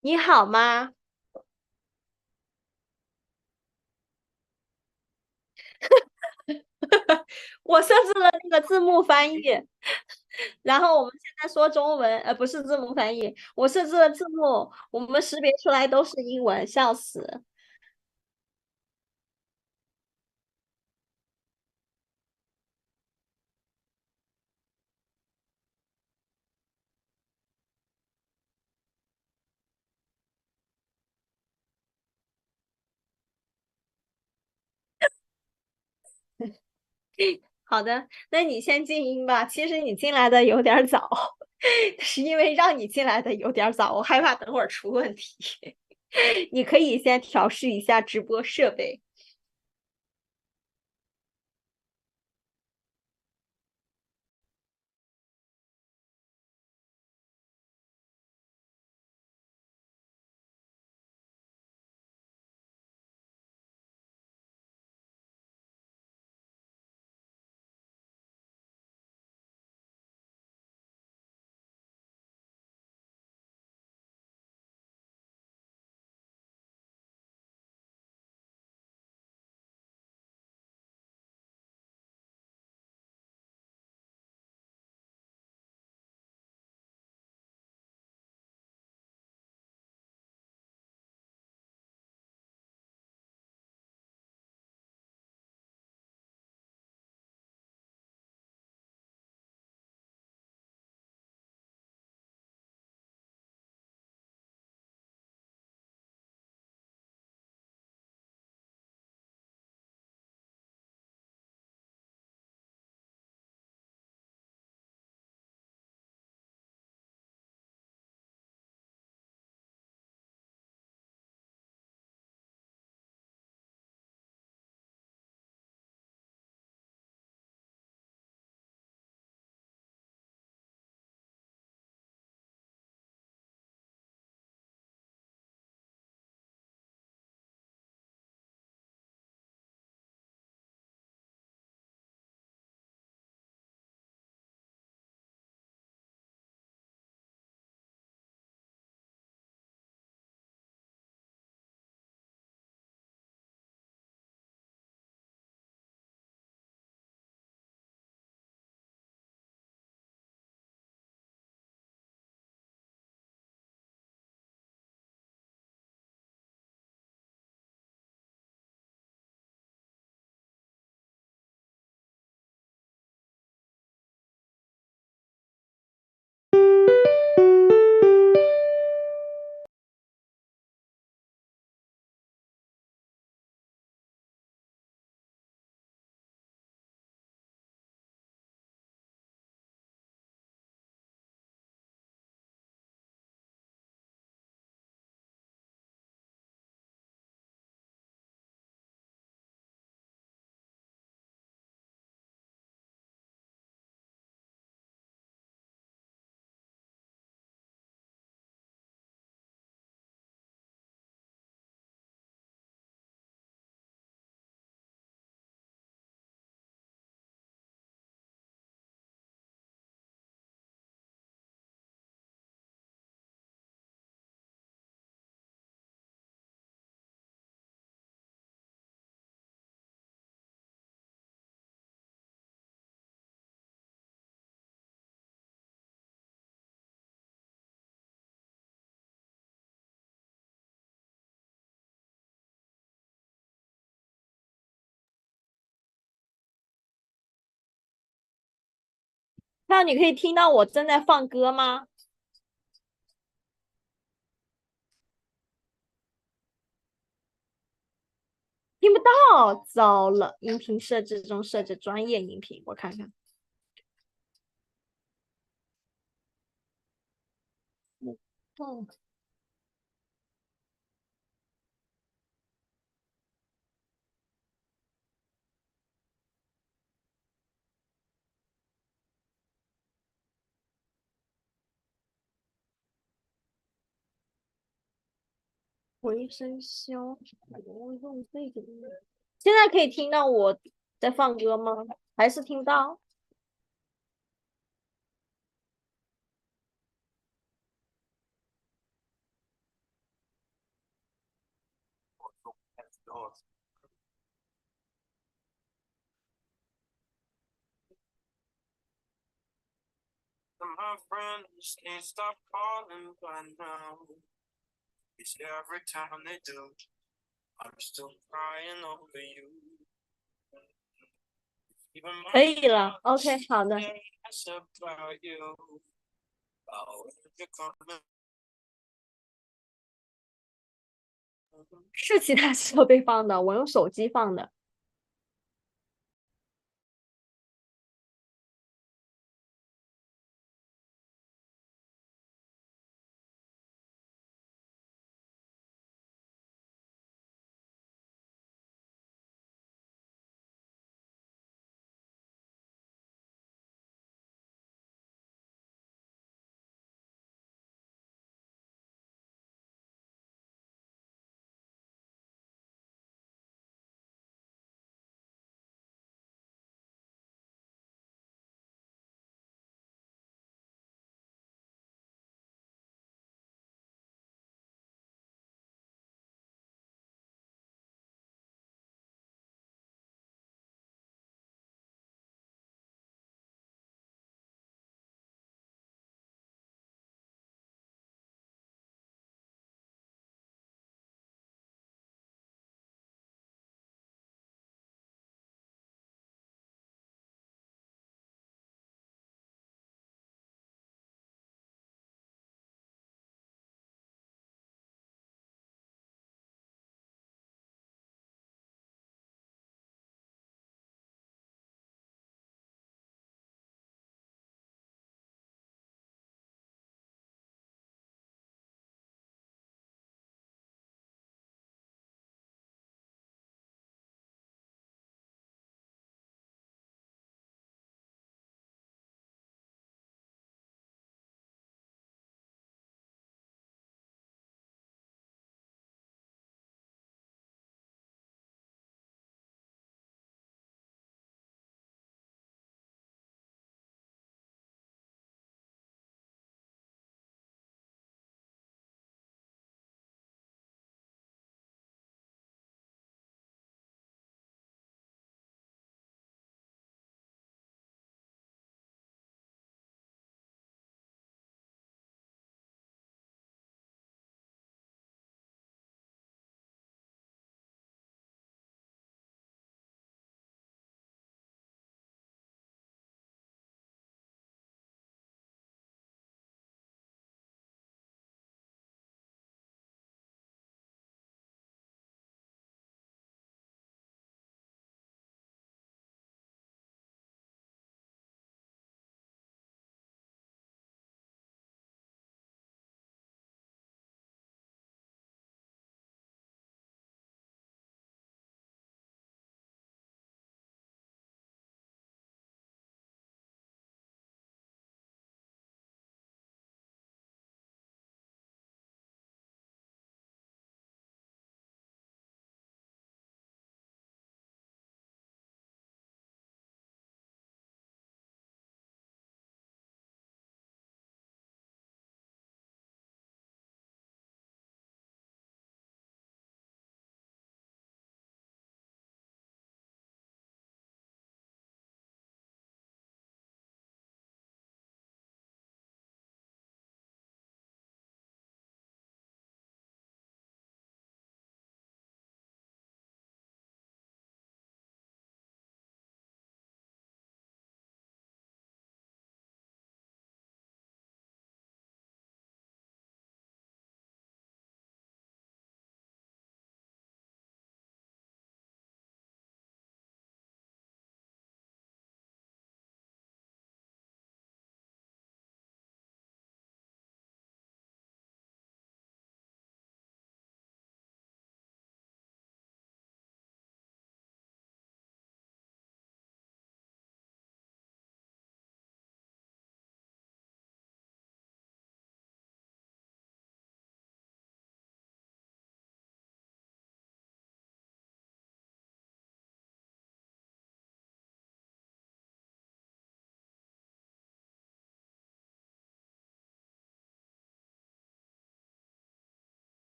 你好吗？我设置了那个字幕翻译，然后我们现在说中文，不是字幕翻译，我设置了字幕，我们识别出来都是英文，笑死！好的，那你先静音吧。其实你进来的有点儿早，是因为让你进来的有点儿早，我害怕等会儿出问题。你可以先调试一下直播设备。那你可以听到我正在放歌吗？听不到，糟了！音频设置中设置专业音频，我看看。嗯，回声消，我用这个。现在可以听到我在放歌吗？还是听不到？可以了，OK，好的。是其他设备放的，我用手机放的。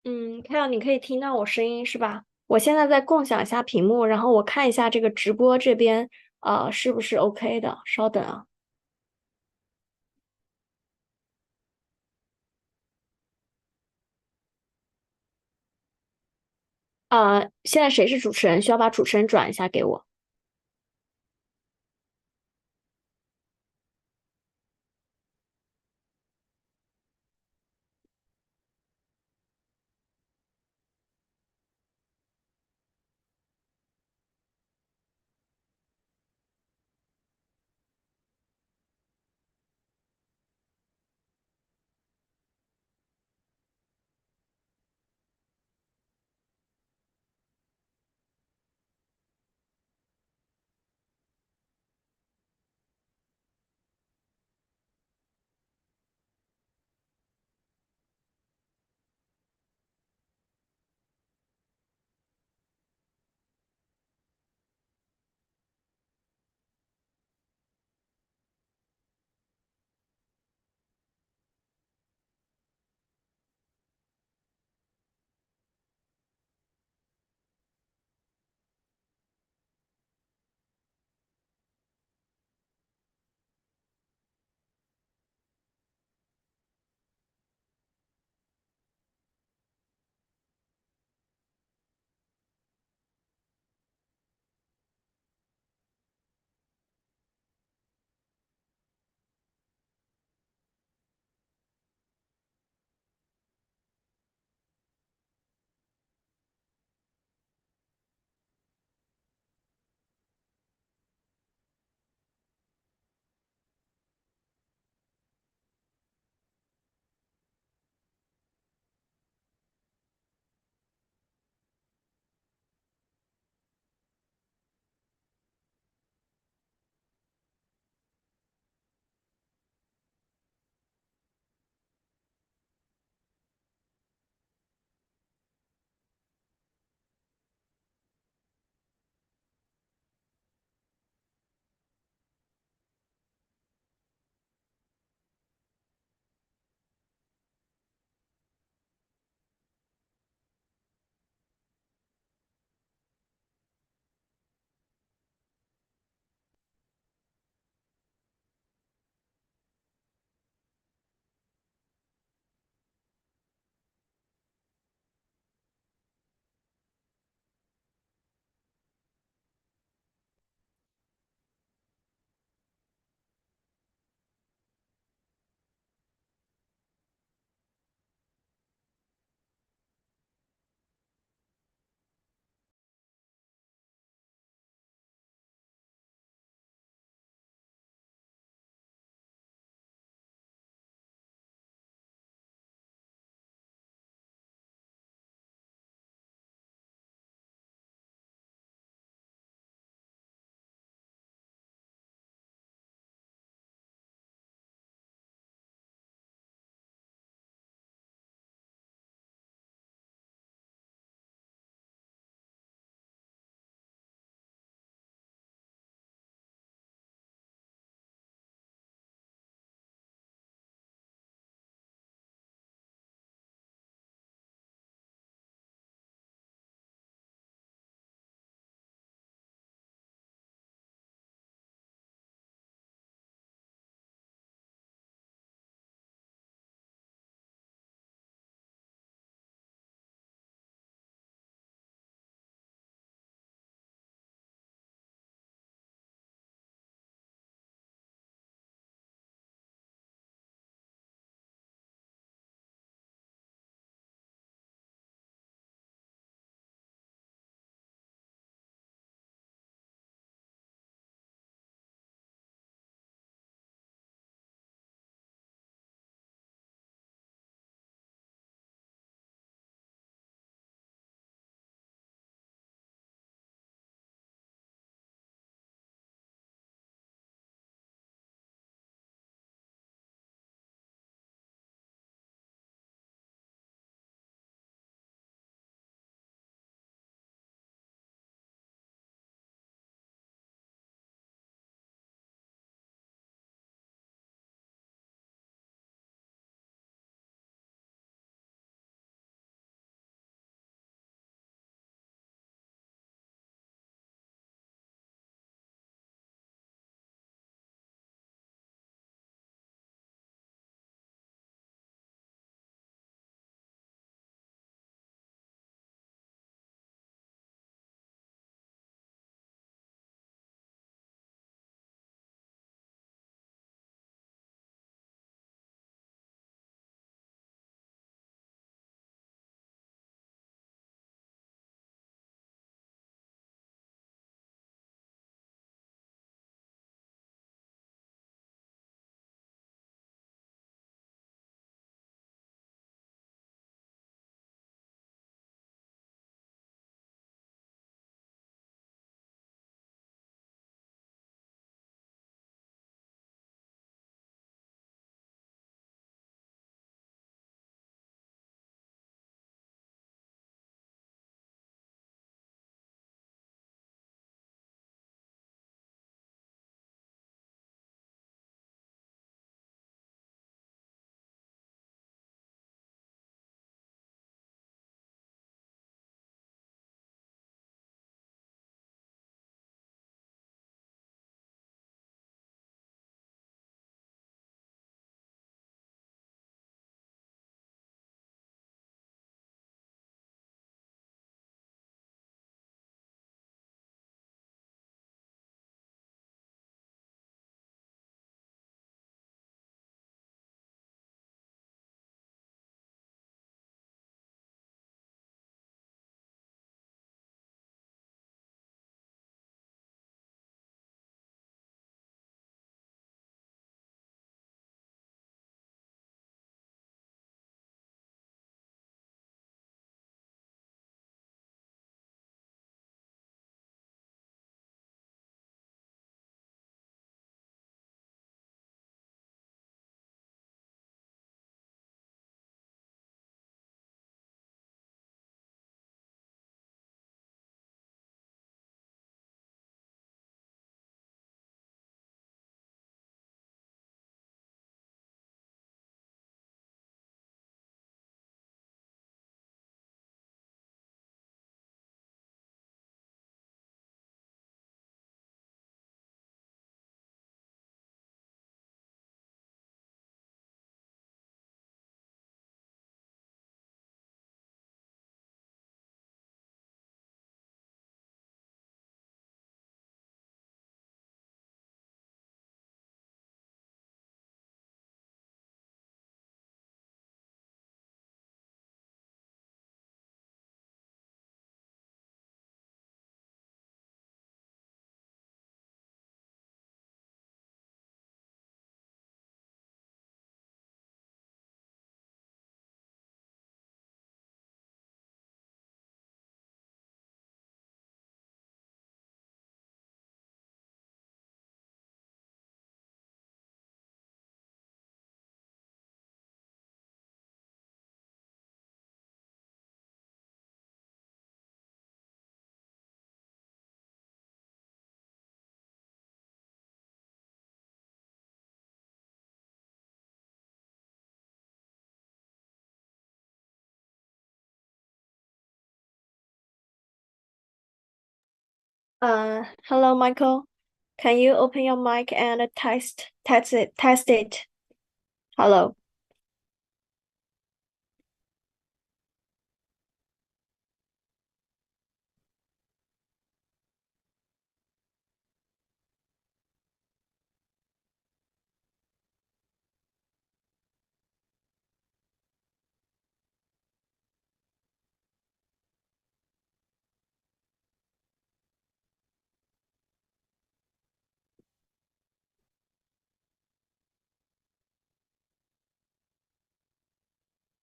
嗯，看到你可以听到我声音是吧？我现在在共享一下屏幕，然后我看一下这个直播这边，是不是 OK 的？稍等啊。现在谁是主持人？需要把主持人转一下给我。Hello, Michael. Can you open your mic and test it? Hello.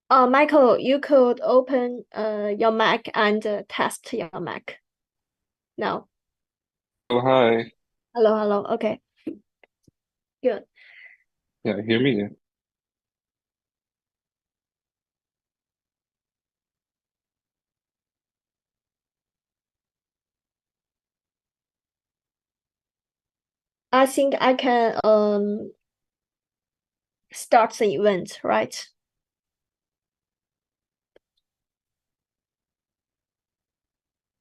Michael, you could open your mic and test your mic. No. Oh, hi. Hello. Okay, good. Yeah, hear me? I think I can start the event, right?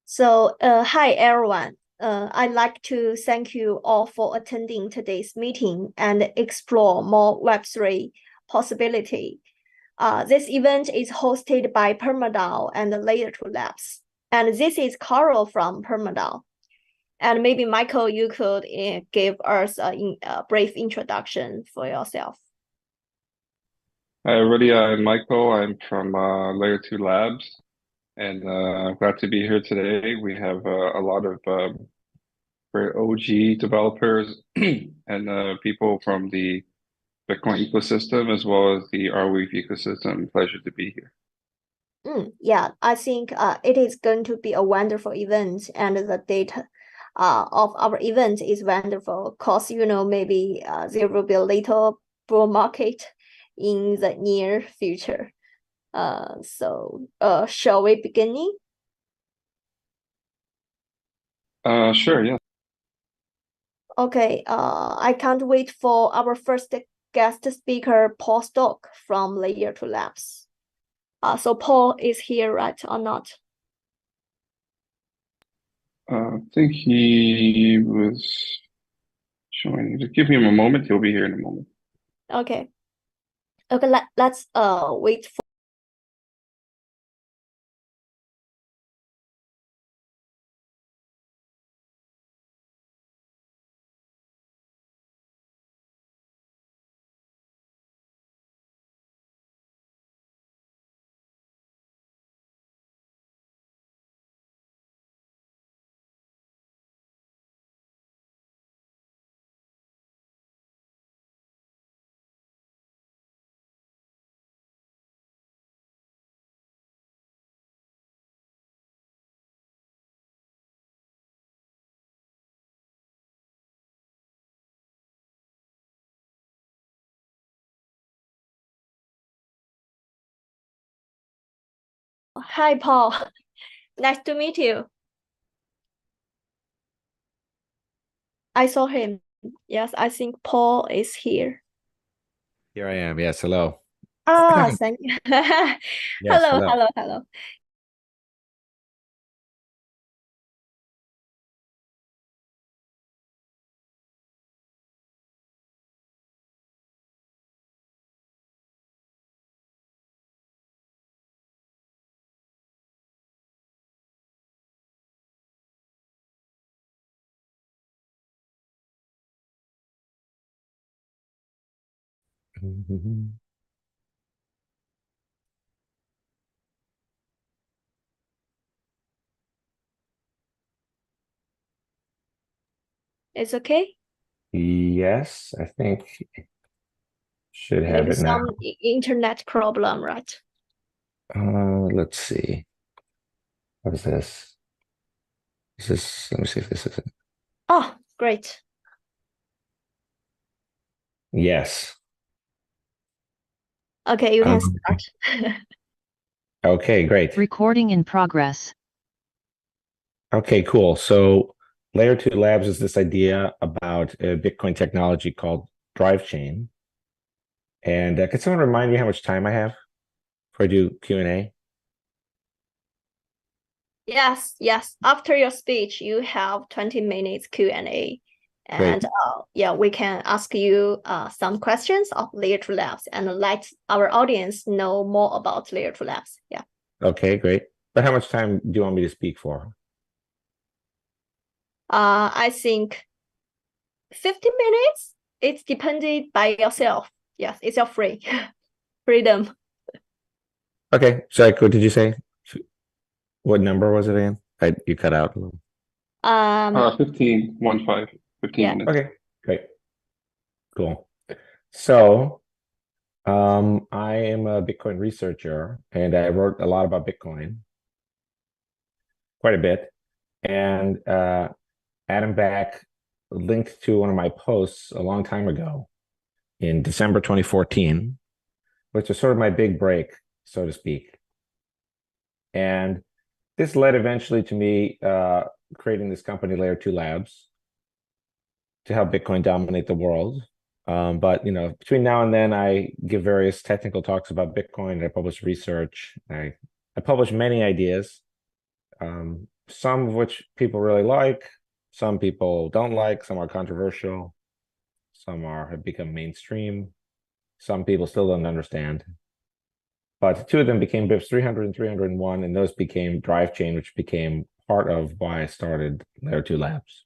So, hi everyone. I'd like to thank you all for attending today's meeting and explore more Web3 possibility. This event is hosted by Permadao and Layer 2 Labs. And this is Carol from Permadao. And maybe Michael, you could give us a brief introduction for yourself. Hi, everybody. I'm Michael. I'm from Layer 2 Labs, and glad to be here today. We have a lot of very OG developers and people from the Bitcoin ecosystem as well as the Arweave ecosystem. Pleasure to be here. Yeah, I think it is going to be a wonderful event, and the data of our event is wonderful. Cause maybe there will be a little bull market in the near future. So shall we begin? Sure, yeah. Okay, I can't wait for our first guest speaker, Paul Stock from Layer 2 Labs. So Paul is here, right, or not? I think he was joining. Just give him a moment. He'll be here in a moment. Okay. Okay, let's wait for Hi, Paul. Nice to meet you. I saw him. Yes, I think Paul is here. Here I am. Yes, hello. Thank you. Yes, Hello, hello. hello. It's okay. Yes, I think should have Maybe it now. some internet problem, right? Let's see. What is this? Is this, let me see if this is it. Oh, great. Yes. Okay, you can Um, start. okay, great. Recording in progress. Okay, cool. So Layer 2 Labs is this idea about a Bitcoin technology called Drive Chain. And can someone remind me how much time I have before I do Q&A? Yes, yes. After your speech, you have 20 minutes Q&A. And yeah, we can ask you some questions of Layer 2 Labs and let our audience know more about Layer 2 Labs. Yeah. Okay, great. But how much time do you want me to speak for? I think 50 minutes. It's depended by yourself. Yes, it's your free freedom. Okay, sorry, what did you say? What number was it again? You cut out a little. 15, 15 Yeah. minutes. Okay, great. Cool. So, I am a Bitcoin researcher and I wrote a lot about Bitcoin, quite a bit. And Adam Back linked to one of my posts a long time ago in December 2014, which was sort of my big break, so to speak. And this led eventually to me creating this company, Layer 2 Labs, to help Bitcoin dominate the world. But between now and then, I give various technical talks about Bitcoin. I publish research. I publish many ideas, some of which people really like, some people don't like, some are controversial, some have become mainstream, some people still don't understand. But two of them became BIPs 300 and 301, and those became Drive Chain, which became part of why I started Layer 2 Labs.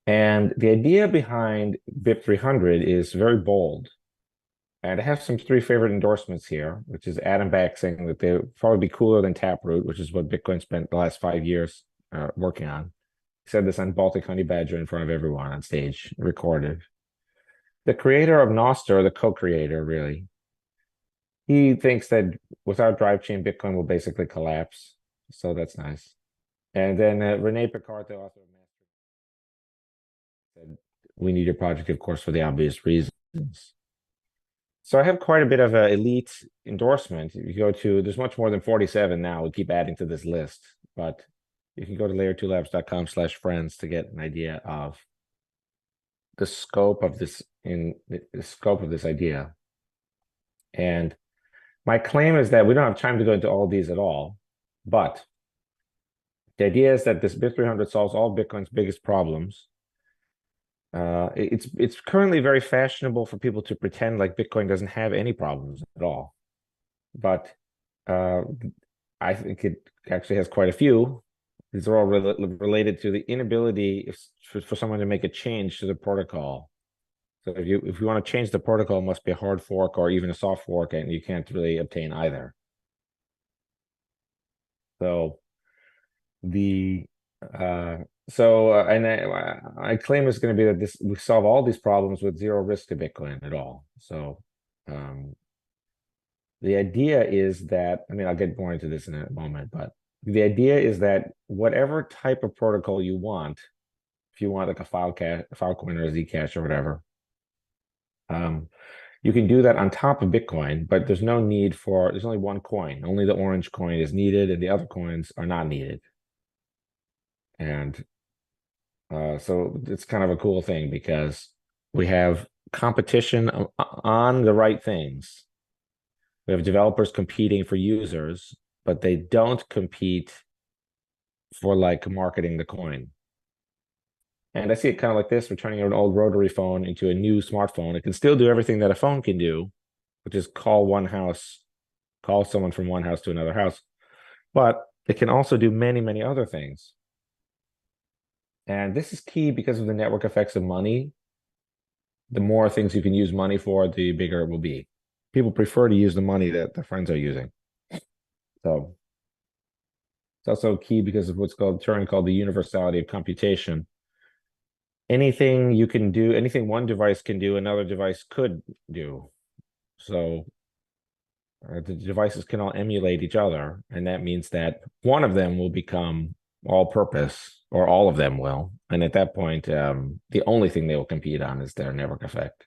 And the idea behind BIP 300 is very bold. And I have some three favorite endorsements here, which is Adam Back saying that they'll probably be cooler than Taproot, which is what Bitcoin spent the last 5 years working on. He said this on Baltic Honey Badger in front of everyone on stage, recorded. The creator of Nostr, the co-creator, really, he thinks that without Drive Chain, Bitcoin will basically collapse. So that's nice. And then Rene Picard, the author of Master, said, we need your project, of course, for the obvious reasons. So I have quite a bit of an elite endorsement. If you go to, there's much more than 47 now. We keep adding to this list, but you can go to layer2labs.com/friends to get an idea of the scope of this idea. And my claim is that we don't have time to go into all these at all, but the idea is that this BIP 300 solves all Bitcoin's biggest problems. It's currently very fashionable for people to pretend like Bitcoin doesn't have any problems at all, but I think it actually has quite a few. These are all related to the inability for someone to make a change to the protocol. So if you want to change the protocol, it must be a hard fork or even a soft fork, and you can't really obtain either. So I claim it's going to be that we solve all these problems with zero risk to Bitcoin at all. So the idea is that, I'll get more into this in a moment, but the idea is that whatever type of protocol you want, if you want like a Filecoin or a Zcash or whatever, you can do that on top of Bitcoin, but there's only one coin. Only the orange coin is needed and the other coins are not needed. And so it's kind of a cool thing because we have competition on the right things. We have developers competing for users, but they don't compete for like marketing the coin. And I see it kind of like this. We're turning an old rotary phone into a new smartphone. It can still do everything that a phone can do, which is call someone from one house to another house. But it can also do many, many other things. And this is key because of the network effects of money. The more things you can use money for, the bigger it will be. People prefer to use the money that their friends are using. So it's also key because of what's called the universality of computation. Anything you can do, anything one device can do, another device could do. So the devices can all emulate each other, and that means that one of them will become all-purpose, or all of them will. And at that point, the only thing they will compete on is their network effect.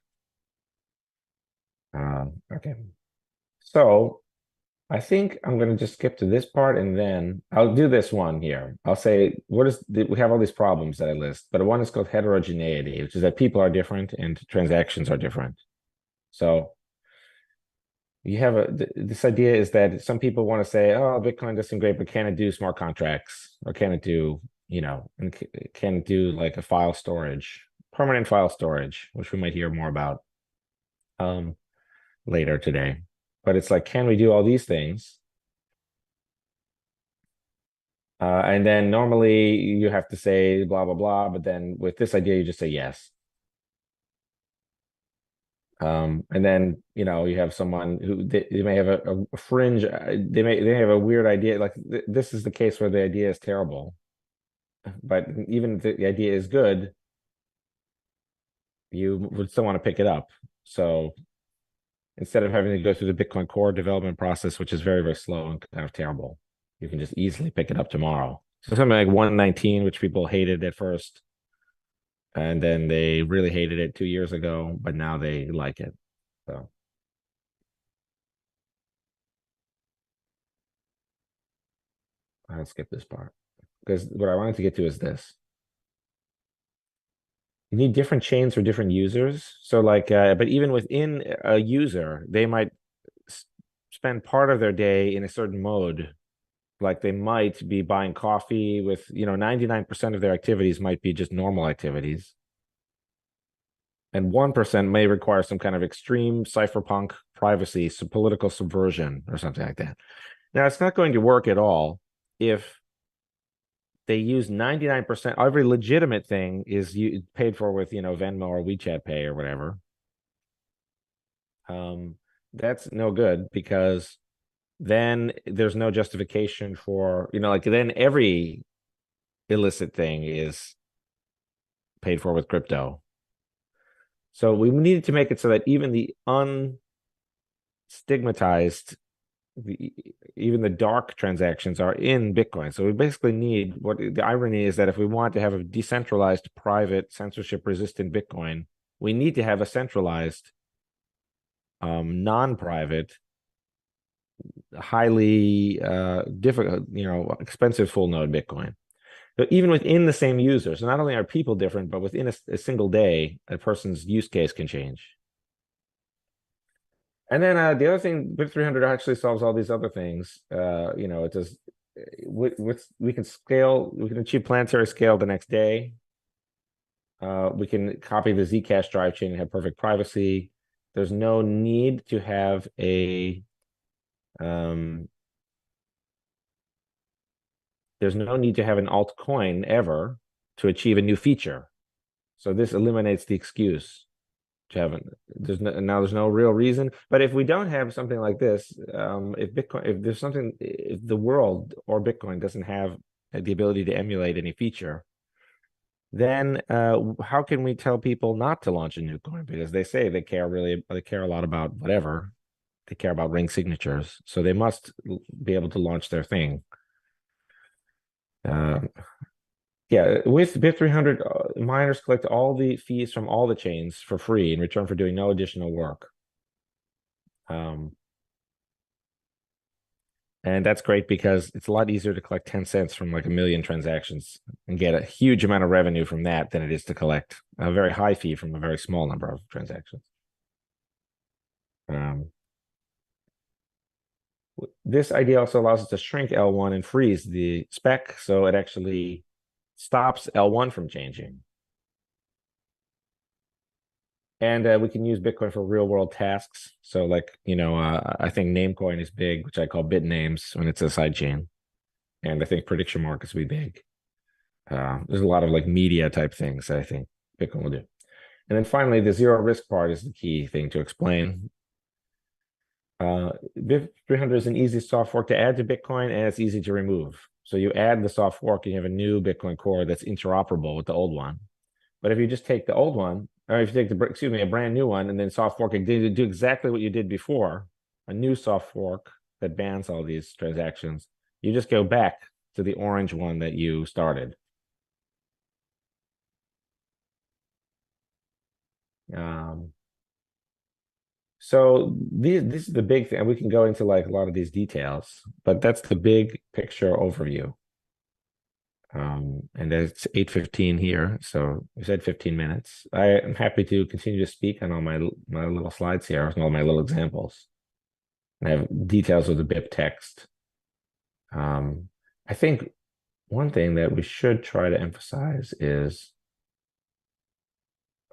Okay. So I think I'm going to just skip to this part and then I'll do this one here. I'll say, we have all these problems that I list, but one is called heterogeneity, which is that people are different and transactions are different. So you have this idea is that some people want to say, oh, Bitcoin does seem great, but can it do smart contracts, or can it do, and can it do like a file storage, permanent file storage, which we might hear more about um later today. But it's like, can we do all these things? And then normally you have to say blah blah blah, but then with this idea, you just say yes. And then you have someone who they may have a fringe, they may have a weird idea. Like this is the case where the idea is terrible, but even if the idea is good, you would still want to pick it up. So instead of having to go through the Bitcoin core development process, which is very, very slow and kind of terrible, you can just easily pick it up tomorrow. So something like 119, which people hated at first, and then they really hated it 2 years ago, but now they like it. So I'll skip this part because what I wanted to get to is this. You need different chains for different users. So like, but even within a user, they might spend part of their day in a certain mode. Like they might be buying coffee with, 99% of their activities might be just normal activities. And 1% may require some kind of extreme cypherpunk privacy, some political subversion or something like that. Now, it's not going to work at all if they use 99%. Every legitimate thing is paid for with, Venmo or WeChat Pay or whatever. That's no good because then there's no justification for, like then every illicit thing is paid for with crypto. So we needed to make it so that even the unstigmatized, even the dark transactions are in Bitcoin. So we basically need, what the irony is that if we want to have a decentralized, private, censorship-resistant Bitcoin, we need to have a centralized, non-private, highly difficult, expensive full node Bitcoin. So even within the same user, so not only are people different, but within a single day, a person's use case can change. And then the other thing, BIP 300 actually solves all these other things. It does. We can scale. We can achieve planetary scale the next day. We can copy the Zcash drive chain and have perfect privacy. There's no need to have a there's no need to have an altcoin ever to achieve a new feature. So this eliminates the excuse to have there's no real reason. But if we don't have something like this, if the world or Bitcoin doesn't have the ability to emulate any feature, then how can we tell people not to launch a new coin? Because they say they care a lot about whatever. They care about ring signatures, so they must be able to launch their thing. Yeah, with BIP 300, miners collect all the fees from all the chains for free in return for doing no additional work. And that's great because it's a lot easier to collect 10 cents from like 1 million transactions and get a huge amount of revenue from that than it is to collect a very high fee from a very small number of transactions. This idea also allows us to shrink L1 and freeze the spec, so it actually stops L1 from changing. And we can use Bitcoin for real world tasks. So like, I think Namecoin is big, which I call Bitnames when it's a sidechain. And I think prediction markets will be big. There's a lot of like media type things that I think Bitcoin will do. And then finally, the zero risk part is the key thing to explain. BIP 300 is an easy soft fork to add to Bitcoin, and it's easy to remove. So you add the soft fork and you have a new Bitcoin core that's interoperable with the old one. But if you just take the old one, or if you take a brand new one, and then soft fork it, do exactly what you did before, a new soft fork that bans all these transactions, you just go back to the orange one that you started. So this is the big thing, and we can go into like a lot of these details, but that's the big picture overview. And it's 8:15 here, so we said 15 minutes. I am happy to continue to speak on all my little slides here, and all my little examples. And I have details of the BIP text. I think one thing that we should try to emphasize is,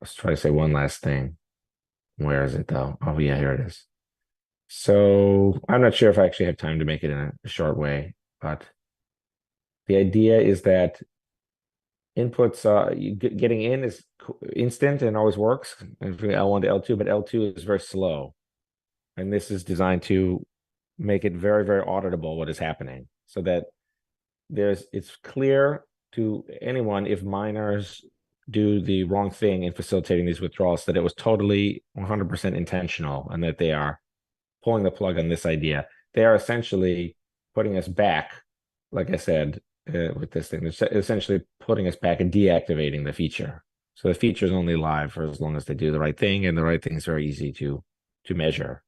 let's try to say one last thing. Where is it though? Oh yeah, here it is. So I'm not sure if I actually have time to make it in a short way, but the idea is that inputs, getting in is instant and always works from L1 to L2, but L2 is very slow. And this is designed to make it very, very auditable what is happening, so that it's clear to anyone if miners do the wrong thing in facilitating these withdrawals, that it was totally 100% intentional and that they are pulling the plug on this idea. They are essentially putting us back, like I said, with this thing. They're essentially putting us back and deactivating the feature. So the feature is only live for as long as they do the right thing, and the right thing is very easy to measure.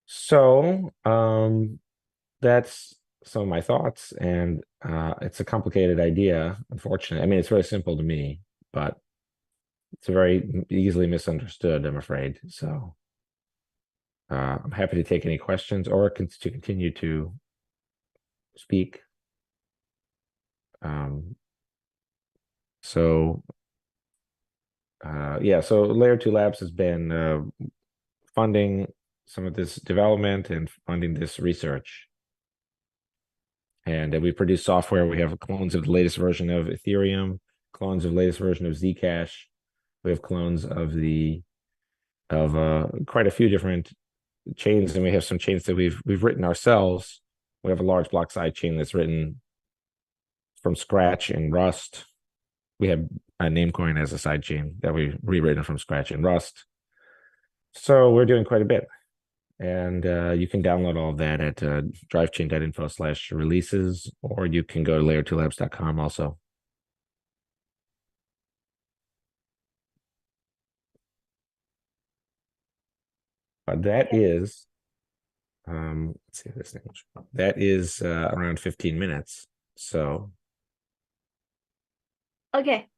So that's some of my thoughts, and it's a complicated idea, unfortunately. I mean, it's very simple to me, but it's very easily misunderstood, I'm afraid. So I'm happy to take any questions or to continue to speak. So yeah, so Layer 2 Labs has been funding some of this development and funding this research. And we produce software. We have clones of the latest version of Ethereum, clones of the latest version of Zcash. We have clones of quite a few different chains, and we have some chains that we've written ourselves. We have a large block sidechain that's written from scratch in Rust. We have a Namecoin as a sidechain that we've rewritten from scratch in Rust. So we're doing quite a bit. And you can download all of that at drivechain.info/releases, or you can go to layer2labs.com also. That is, let's see this thing. That is around 15 minutes. So. Okay.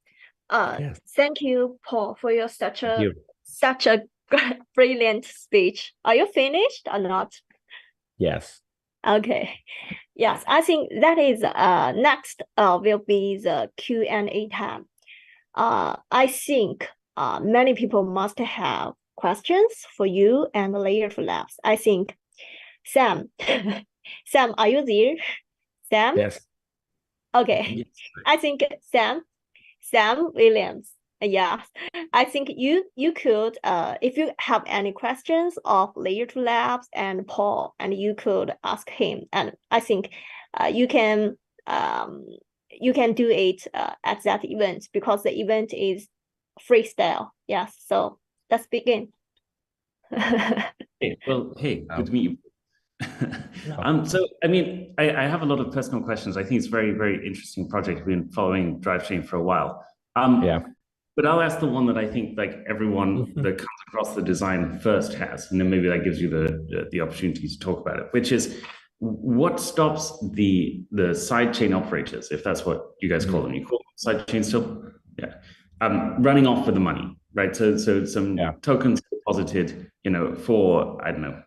Yes. Thank you, Paul, for your such a brilliant speech. Are you finished or not? Yes. Okay. Yes, I think that is next will be the Q&A time. I think many people must have questions for you and Layer 2 Labs. I think Sam, Sam, are you there? Sam? Yes. Okay. Yes. I think Sam Williams. Yeah, I think you could if you have any questions of Layer 2 Labs and Paul, and you could ask him, and I think you can do it at that event, because the event is freestyle. Yes, so let's begin. Hey, well, hey, good to meet you. No. So I mean, I have a lot of personal questions. I think it's a very, very interesting project. We've been following DriveChain for a while. Yeah. But I'll ask the one that I think like everyone that comes across the design first has, and then maybe that gives you the opportunity to talk about it, which is what stops the sidechain operators, if that's what you guys call them. You call them sidechain still? Yeah. Running off with the money, right? So some tokens deposited, for, I don't know,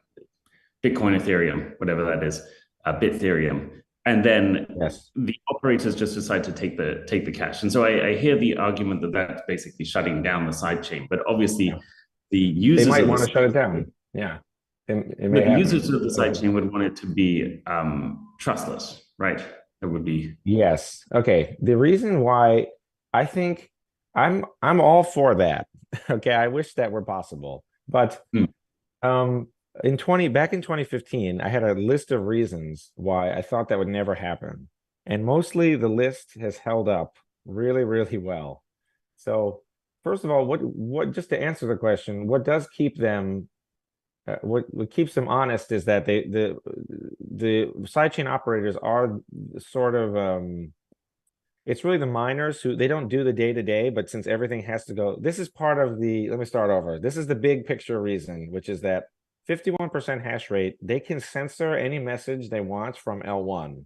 Bitcoin, Ethereum, whatever that is, Bithereum, and then the operators just decide to take the cash. And so I hear the argument that that's basically shutting down the sidechain, but obviously the users they might want to shut it down. Yeah, it may but the happen. users of the sidechain would want it to be trustless, right? It would be yes. Okay. The reason why I think I'm all for that. Okay, I wish that were possible, but back in 2015, I had a list of reasons why I thought that would never happen. And mostly the list has held up really, really well. So first of all, what just to answer the question, what does keep them what keeps them honest is that the sidechain operators are sort of it's really the miners who they don't do the day-to-day, but since everything has to go, this is part of let me start over. This is the big picture reason, which is that 51% hash rate, they can censor any message they want from L1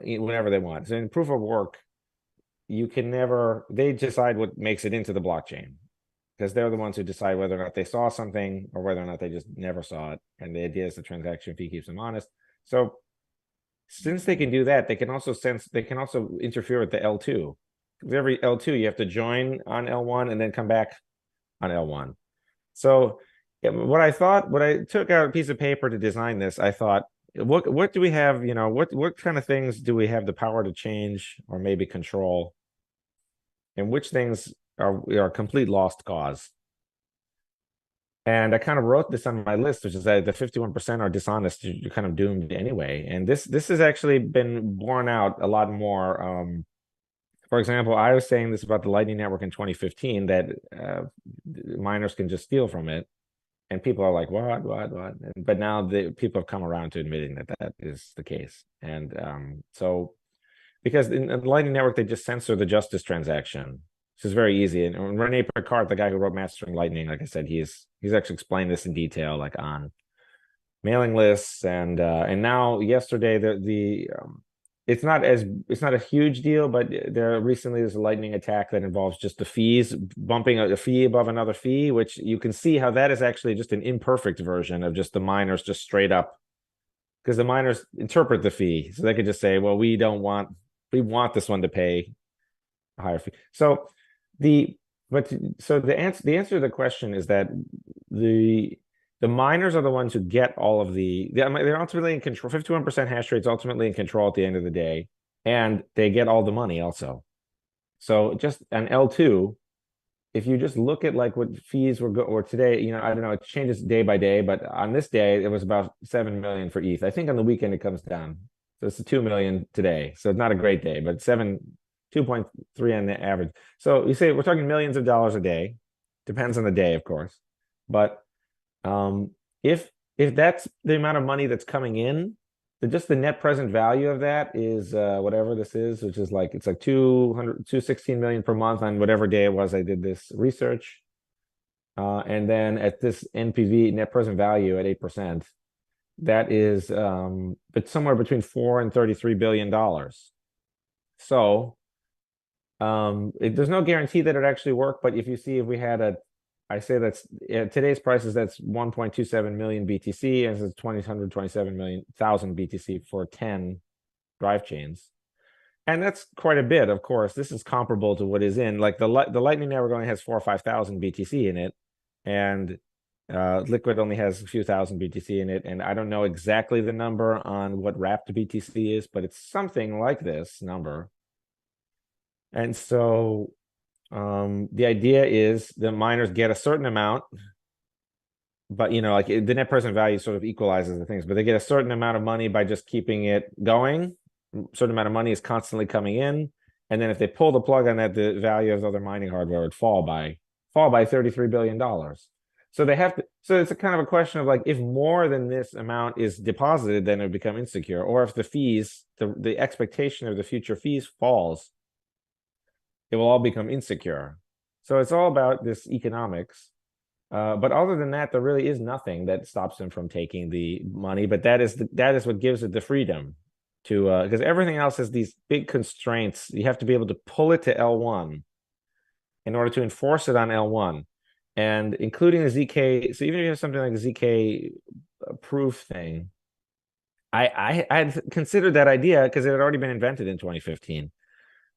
whenever they want. So in proof of work, you can never, they decide what makes it into the blockchain. because they're the ones who decide whether or not they saw something or whether or not they just never saw it. And the idea is the transaction fee keeps them honest. So since they can do that, they can also interfere with the L2. Because every L2 you have to join on L1 and then come back on L1. So what I took out a piece of paper to design this, I thought, what do we have, what kind of things do we have the power to change or maybe control? And which things are complete lost cause? And I kind of wrote this on my list, which is that the 51% are dishonest. You're kind of doomed anyway. And this has actually been borne out a lot more. For example, I was saying this about the Lightning Network in 2015, that miners can just steal from it. And people are like, what? But now people have come around to admitting that that is the case. And so, because in the Lightning Network, they just censor the justice transaction. This is very easy. And Rene Picard, the guy who wrote Mastering Lightning, like I said, he's actually explained this in detail, like on mailing lists. And now yesterday, it's not a huge deal, but there's a Lightning attack that involves just the fees, bumping a fee above another fee, which you can see how that is actually just an imperfect version of just the miners just straight up, because the miners interpret the fee, so they could just say, well, we want this one to pay a higher fee. So the answer to the question is that the miners are the ones who get all of they're ultimately in control. 51% hash rate's ultimately in control at the end of the day, and they get all the money also. So just an L2, if you just look at like what fees or today, I don't know, it changes day by day, but on this day it was about 7 million for ETH. I think on the weekend it comes down. So it's 2 million today. So it's not a great day, but 2.3 on the average. So you say we're talking millions of dollars a day. Depends on the day, of course. But if that's the amount of money that's coming in, just the net present value of that is whatever this is, which is like, it's like 216 million per month on whatever day it was I did this research. And then at this NPV, net present value at 8%, that is but somewhere between $4 and $33 billion. So there's no guarantee that it actually worked, but if we had I say that's at today's prices, that's 1.27 million BTC, and it's 127,000 BTC for 10 drive chains. And that's quite a bit, of course. This is comparable to what is in, like the Lightning Network only has 4,000 or 5,000 BTC in it, and Liquid only has a few thousand BTC in it. And I don't know exactly the number on what wrapped BTC is, but it's something like this number. And so the idea is the miners get a certain amount, but like the net present value sort of equalizes the things, but they get a certain amount of money by just keeping it going. A certain amount of money is constantly coming in, and then if they pull the plug on that, the value of other mining hardware would fall by $33 billion. So they have to. So it's a kind of a question of like, if more than this amount is deposited, then it would become insecure, or if the fees, the expectation of the future fees falls, it will all become insecure. So it's all about this economics. But other than that, there really is nothing that stops them from taking the money. But that is what gives it the freedom to, because everything else has these big constraints. You have to be able to pull it to L1 in order to enforce it on L1, and including the ZK. So even if you have something like the ZK proof thing, I had considered that idea because it had already been invented in 2015.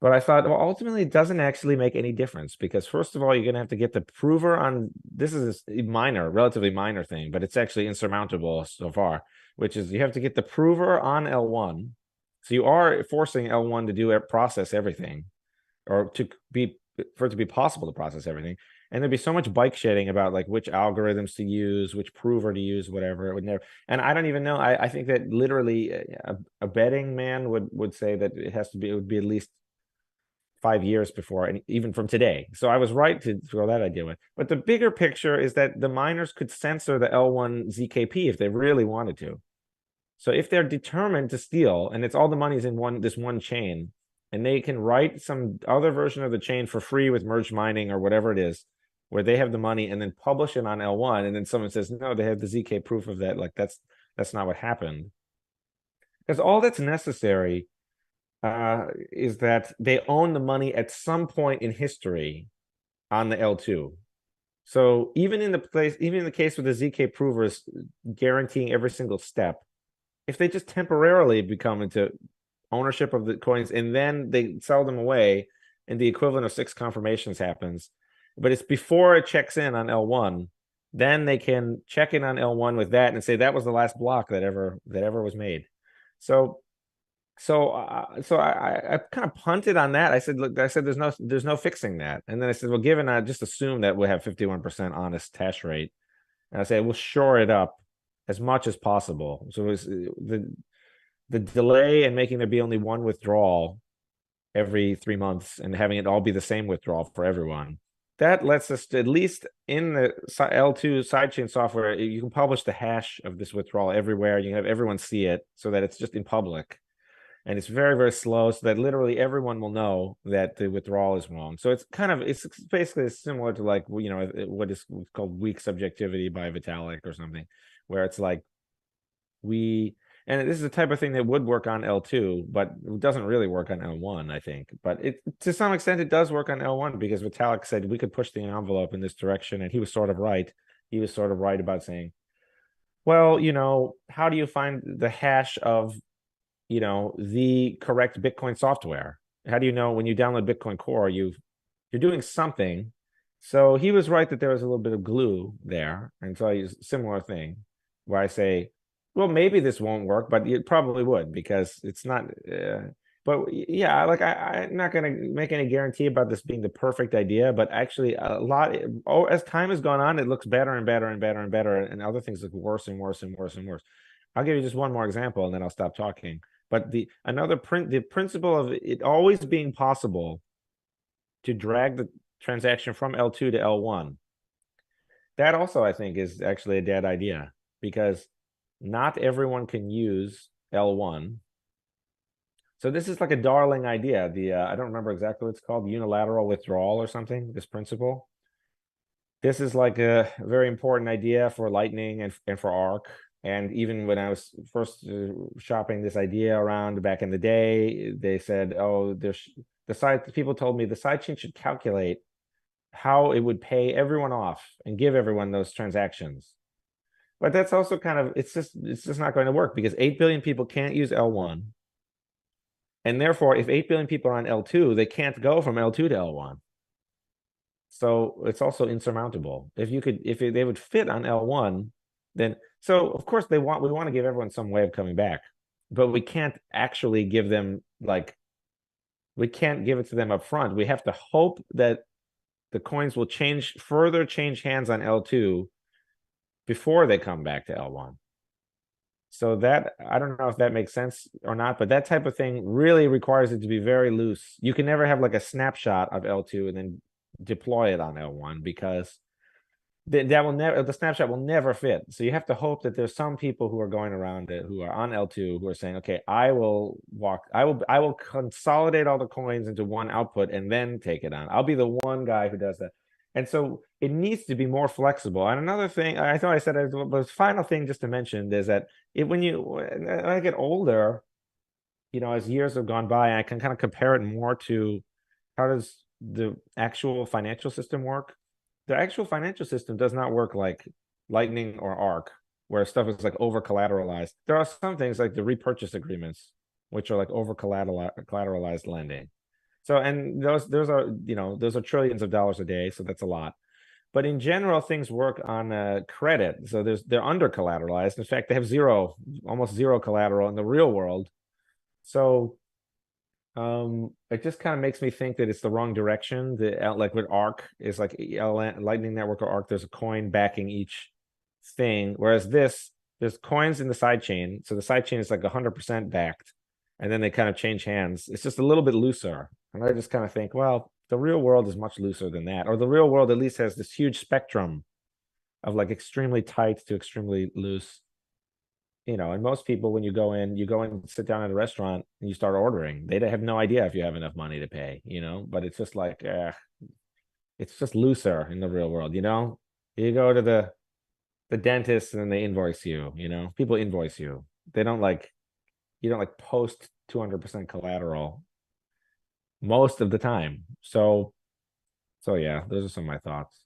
But I thought, well, ultimately, it doesn't actually make any difference, because first of all, you're going to have to get the prover on. This is a relatively minor thing, but it's actually insurmountable so far, which is you have to get the prover on L1. So you are forcing L1 to process everything, or for it to be possible to process everything. And there'd be so much bike shedding about like which algorithms to use, which prover to use, whatever. It would never. And I don't even know. I think that literally a betting man would say that it would be at least 5 years before, and even from today. So I was right to throw that idea away. But the bigger picture is that the miners could censor the L1 ZKP if they really wanted to. So if they're determined to steal, and it's all the money's in this one chain, and they can write some other version of the chain for free with merge mining or whatever it is, where they have the money and then publish it on L1, and then someone says, no, they have the ZK proof of that. Like that's not what happened. Because all that's necessary is that they own the money at some point in history on the L2. So even in the case with the ZK provers guaranteeing every single step, if they just temporarily become into ownership of the coins and then they sell them away and the equivalent of 6 confirmations happens, but it's before it checks in on L1, then they can check in on L1 with that and say that was the last block that ever was made. So I kind of punted on that. I said, look, there's no fixing that. And then I said, well, given I just assume that we have 51% honest hash rate, and I said we'll shore it up as much as possible. So it was the delay and making there be only one withdrawal every 3 months and having it all be the same withdrawal for everyone. That lets us to, at least in the L2 sidechain software, you can publish the hash of this withdrawal everywhere. You can have everyone see it so that it's just in public. And it's very, very slow so that literally everyone will know that the withdrawal is wrong. So it's basically similar to like, you know, what is called weak subjectivity by Vitalik or something, where it's like and this is the type of thing that would work on L2, but it doesn't really work on L1, I think. But to some extent, it does work on L1 because Vitalik said we could push the envelope in this direction. And he was sort of right. He was sort of right about saying, well, you know, how do you find the hash of, you know, the correct Bitcoin software? How do you know when you download Bitcoin Core, you're doing something? So he was right that there was a little bit of glue there. And so I use a similar thing where I say, well, maybe this won't work, but it probably would because it's not. But yeah, like I'm not going to make any guarantee about this being the perfect idea. But actually, as time has gone on, it looks better and better and better and better, and other things look worse and worse and worse and worse. I'll give you just one more example, and then I'll stop talking. But the principle of it always being possible to drag the transaction from L2 to L1, that also I think is actually a dead idea because not everyone can use L1. So this is like a darling idea. I don't remember exactly what it's called, unilateral withdrawal or something, this principle. This is like a very important idea for Lightning and for Arc. And even when I was first shopping this idea around back in the day, they said, oh, people told me the sidechain should calculate how it would pay everyone off and give everyone those transactions. But that's also kind of, it's just not going to work because 8 billion people can't use L1. And therefore, if 8 billion people are on L2, they can't go from L2 to L1. So it's also insurmountable. If they would fit on L1, then, so of course we want to give everyone some way of coming back, but we can't actually give them we can't give it to them up front. We have to hope that the coins will further change hands on L2 before they come back to L1. So that, I don't know if that makes sense or not, but that type of thing really requires it to be very loose. You can never have like a snapshot of L2 and then deploy it on L1 because the snapshot will never fit. So you have to hope that there's some people who are going around it who are on L2 who are saying, okay, I will consolidate all the coins into one output and then take it on. I'll be the one guy who does that. And so it needs to be more flexible. And another thing, I thought I said, the final thing just to mention is that when I get older, you know, as years have gone by, I can kind of compare it more to how does the actual financial system work. The actual financial system does not work like Lightning or Arc, where stuff is like over collateralized. There are some things like the repurchase agreements, which are like over collateralized lending. So, and those are trillions of dollars a day, so that's a lot. But in general, things work on credit. So they're under collateralized. In fact, they have almost zero collateral in the real world. So it just kind of makes me think that it's the wrong direction. Like with Arc is like Lightning Network or Arc, there's a coin backing each thing. Whereas there's coins in the sidechain. So the sidechain is like 100% backed. And then they kind of change hands. It's just a little bit looser. And I just kind of think, well, the real world is much looser than that. Or the real world at least has this huge spectrum of like extremely tight to extremely loose. You know, and most people, when you go in, sit down at a restaurant and you start ordering. They have no idea if you have enough money to pay, you know, but it's just like, it's just looser in the real world, you know? You go to the dentist and then they invoice you, you know? People invoice you. You don't like post 200% collateral most of the time. So yeah, those are some of my thoughts.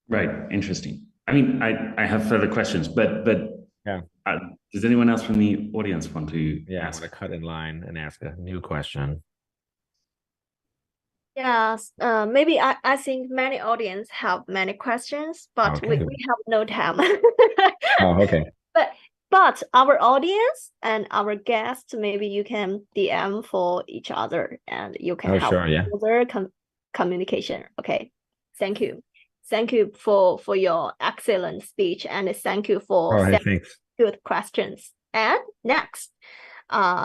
Right. Interesting. I mean, I have further questions, but Yeah. Does anyone else from the audience want to ask? I'm going to cut in line and ask a new question. Yes, maybe I think many audience have many questions, but we have no time. Oh, okay. But our audience and our guests, maybe you can DM for each other and you can have further communication. Okay. Thank you. Thank you for your excellent speech, and thank you for good questions. And next,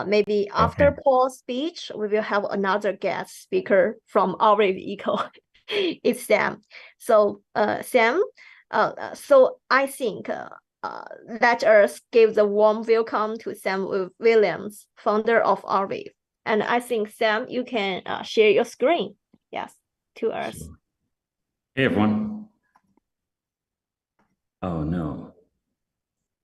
maybe after Paul's speech, we will have another guest speaker from Arweave Eco. It's Sam. So Sam, so I think let us give the warm welcome to Sam Williams, founder of Arweave. And I think, Sam, you can share your screen, to us. Sure. Hey, everyone. Oh, no.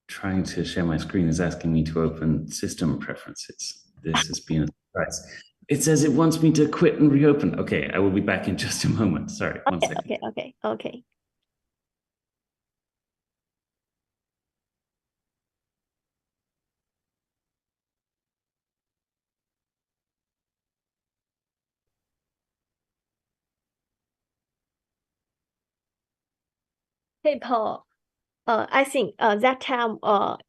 Trying to share my screen is asking me to open system preferences. This has been a surprise. It says it wants me to quit and reopen. Okay, I will be back in just a moment. Sorry, 1 second. Okay. Hey, Paul. I think that time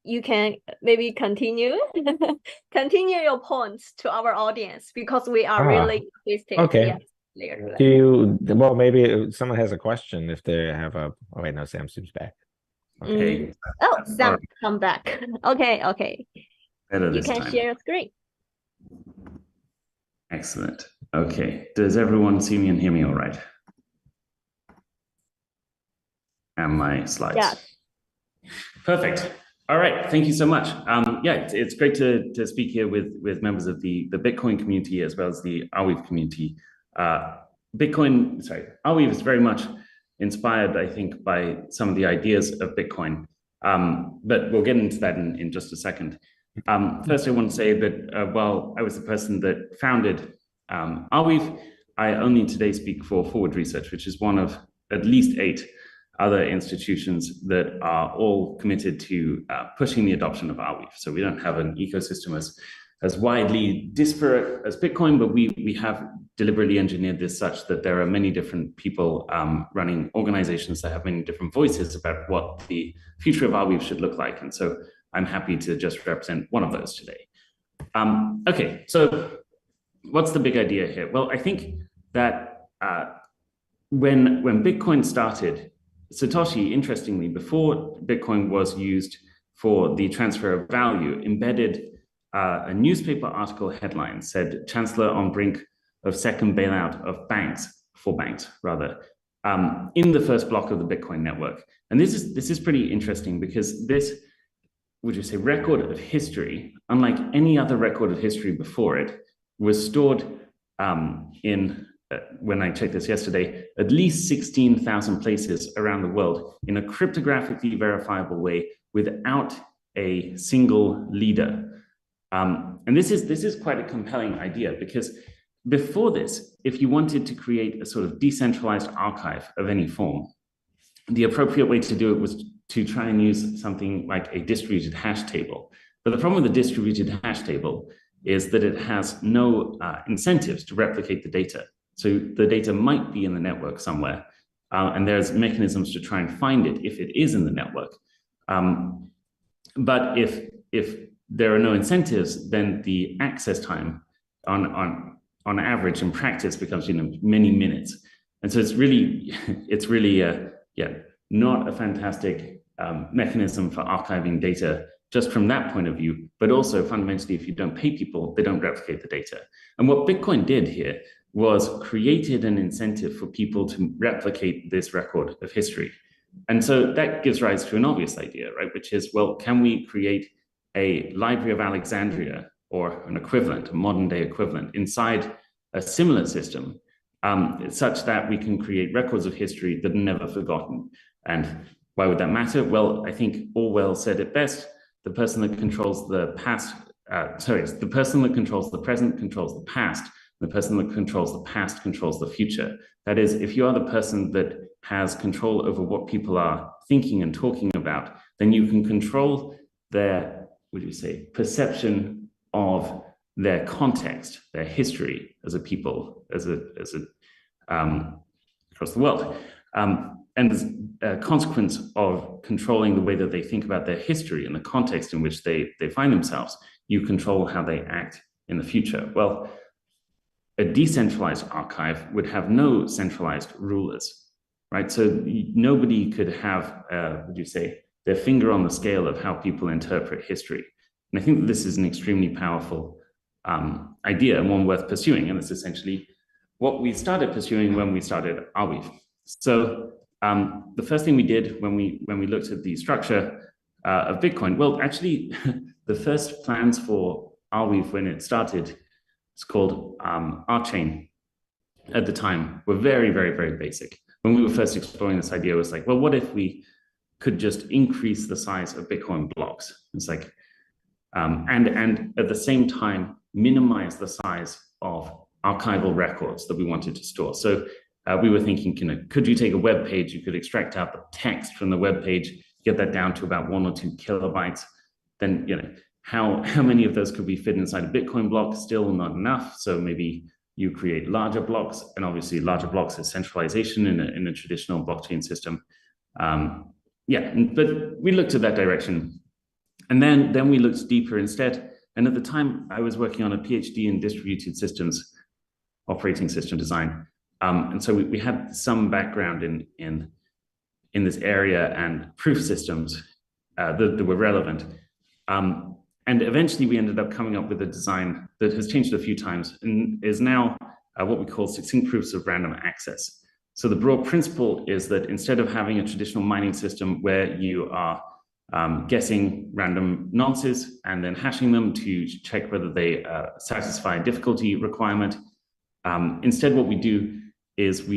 you can maybe continue your points to our audience, because we are really interested. Okay. Do you, well, maybe someone has a question if they have a, oh wait, no, Sam seems back. Okay. Oh, Sam, come back. Okay. Better you can share your screen. Excellent. Okay. Does everyone see me and hear me all right? And my slides? Yeah. Perfect. All right. Thank you so much. It's great to speak here with members of the Bitcoin community as well as the Arweave community. Arweave is very much inspired, I think, by some of the ideas of Bitcoin. But we'll get into that in just a second. First, I want to say that while I was the person that founded Arweave, I only today speak for Forward Research, which is one of at least 8 other institutions that are all committed to pushing the adoption of Arweave. So we don't have an ecosystem as widely disparate as Bitcoin, but we have deliberately engineered this such that there are many different people running organizations that have many different voices about what the future of Arweave should look like. And so I'm happy to just represent one of those today. Okay, so what's the big idea here? Well, I think that when Bitcoin started, Satoshi, interestingly, before Bitcoin was used for the transfer of value, embedded a newspaper article headline said, "Chancellor on brink of second bailout of banks," for banks rather, in the first block of the Bitcoin network. And this is pretty interesting, because this, would you say, record of history, unlike any other record of history before it, was stored in, when I checked this yesterday, at least 16,000 places around the world in a cryptographically verifiable way without a single leader. And this is quite a compelling idea, because before this, if you wanted to create a sort of decentralized archive of any form, the appropriate way to do it was to try and use something like a distributed hash table. But the problem with the distributed hash table is that it has no incentives to replicate the data. So the data might be in the network somewhere, and there's mechanisms to try and find it if it is in the network. But if there are no incentives, then the access time on average in practice becomes many minutes. And so it's really not a fantastic mechanism for archiving data just from that point of view, but also fundamentally, if you don't pay people, they don't replicate the data. And what Bitcoin did here was created an incentive for people to replicate this record of history. And so that gives rise to an obvious idea, right? Which is, well, can we create a Library of Alexandria, or an equivalent, a modern day equivalent, inside a similar system, such that we can create records of history that are never forgotten? And why would that matter? Well, I think Orwell said it best: the person that controls the past, the person that controls the present controls the past. The person that controls the past controls the future. That is, if you are the person that has control over what people are thinking and talking about, then you can control their, what do you say, perception of their context, their history as a people, across the world. And as a consequence of controlling the way that they think about their history and the context in which they find themselves, you control how they act in the future. Well, a decentralized archive would have no centralized rulers, right? So nobody could have, would you say, their finger on the scale of how people interpret history. And I think that this is an extremely powerful idea and one worth pursuing. And it's essentially what we started pursuing when we started Arweave. So the first thing we did when we looked at the structure of Bitcoin, well, actually, the first plans for Arweave when it started, it's called Archain at the time, were very, very, very basic. When we were first exploring this idea, it was like, well, what if we could just increase the size of Bitcoin blocks? It's like, and at the same time, minimize the size of archival records that we wanted to store. So we were thinking, could you take a web page, you could extract out the text from the web page, get that down to about 1 or 2 kilobytes, then, how many of those could be fit inside a Bitcoin block? Still not enough. So maybe you create larger blocks, and obviously larger blocks is centralization in a traditional blockchain system. But we looked at that direction. And then we looked deeper instead. And at the time, I was working on a PhD in distributed systems, operating system design. And so we had some background in this area and proof systems that were relevant. And eventually we ended up coming up with a design that has changed a few times and is now what we call succinct proofs of random access. So the broad principle is that instead of having a traditional mining system where you are guessing random nonces and then hashing them to check whether they satisfy a difficulty requirement, instead what we do is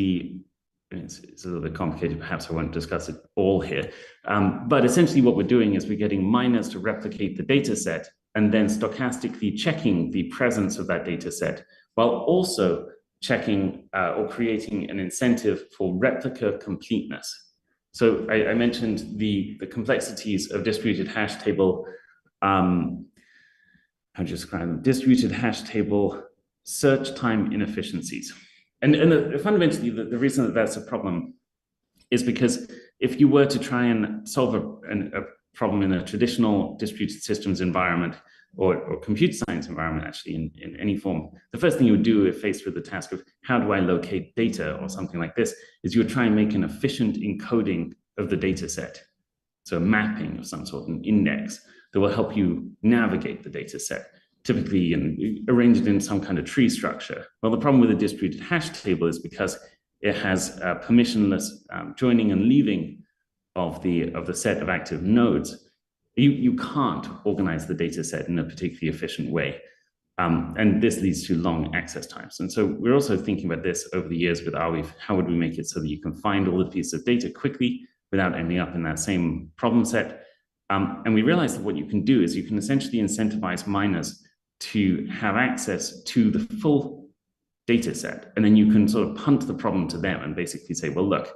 it's a little bit complicated, perhaps I won't discuss it all here. But essentially what we're doing is we're getting miners to replicate the data set and then stochastically checking the presence of that data set, while also checking or creating an incentive for replica completeness. So I mentioned the complexities of distributed hash table, how do you describe them? Distributed hash table search time inefficiencies. And fundamentally, the reason that that's a problem is because if you were to try and solve a problem in a traditional distributed systems environment or computer science environment, actually, in any form, the first thing you would do if faced with the task of how do I locate data or something like this, is you would try and make an efficient encoding of the data set. So a mapping of some sort, an index that will help you navigate the data set, typically arranged in some kind of tree structure. Well, the problem with a distributed hash table is because it has permissionless joining and leaving of the set of active nodes. You can't organize the data set in a particularly efficient way. And this leads to long access times. And so we're also thinking about this over the years with Arweave. How would we make it so that you can find all the pieces of data quickly without ending up in that same problem set? And we realized that what you can do is you can essentially incentivize miners to have access to the full data set. And then you can sort of punt the problem to them and basically say, well, look,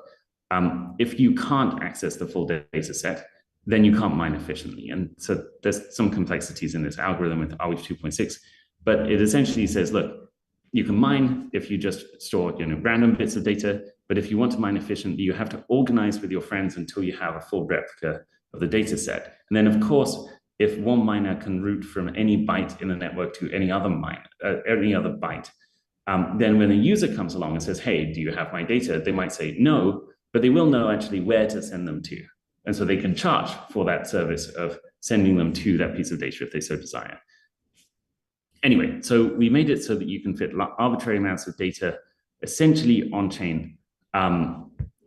if you can't access the full data set, then you can't mine efficiently. And so there's some complexities in this algorithm with Arweave 2.6, but it essentially says, look, you can mine if you just store random bits of data, but if you want to mine efficiently, you have to organize with your friends until you have a full replica of the data set. And then, of course, if one miner can route from any byte in the network to any other byte, then when a user comes along and says, hey, do you have my data? They might say no, but they will know actually where to send them to. And so they can charge for that service of sending them to that piece of data if they so desire. Anyway, so we made it so that you can fit arbitrary amounts of data essentially on chain,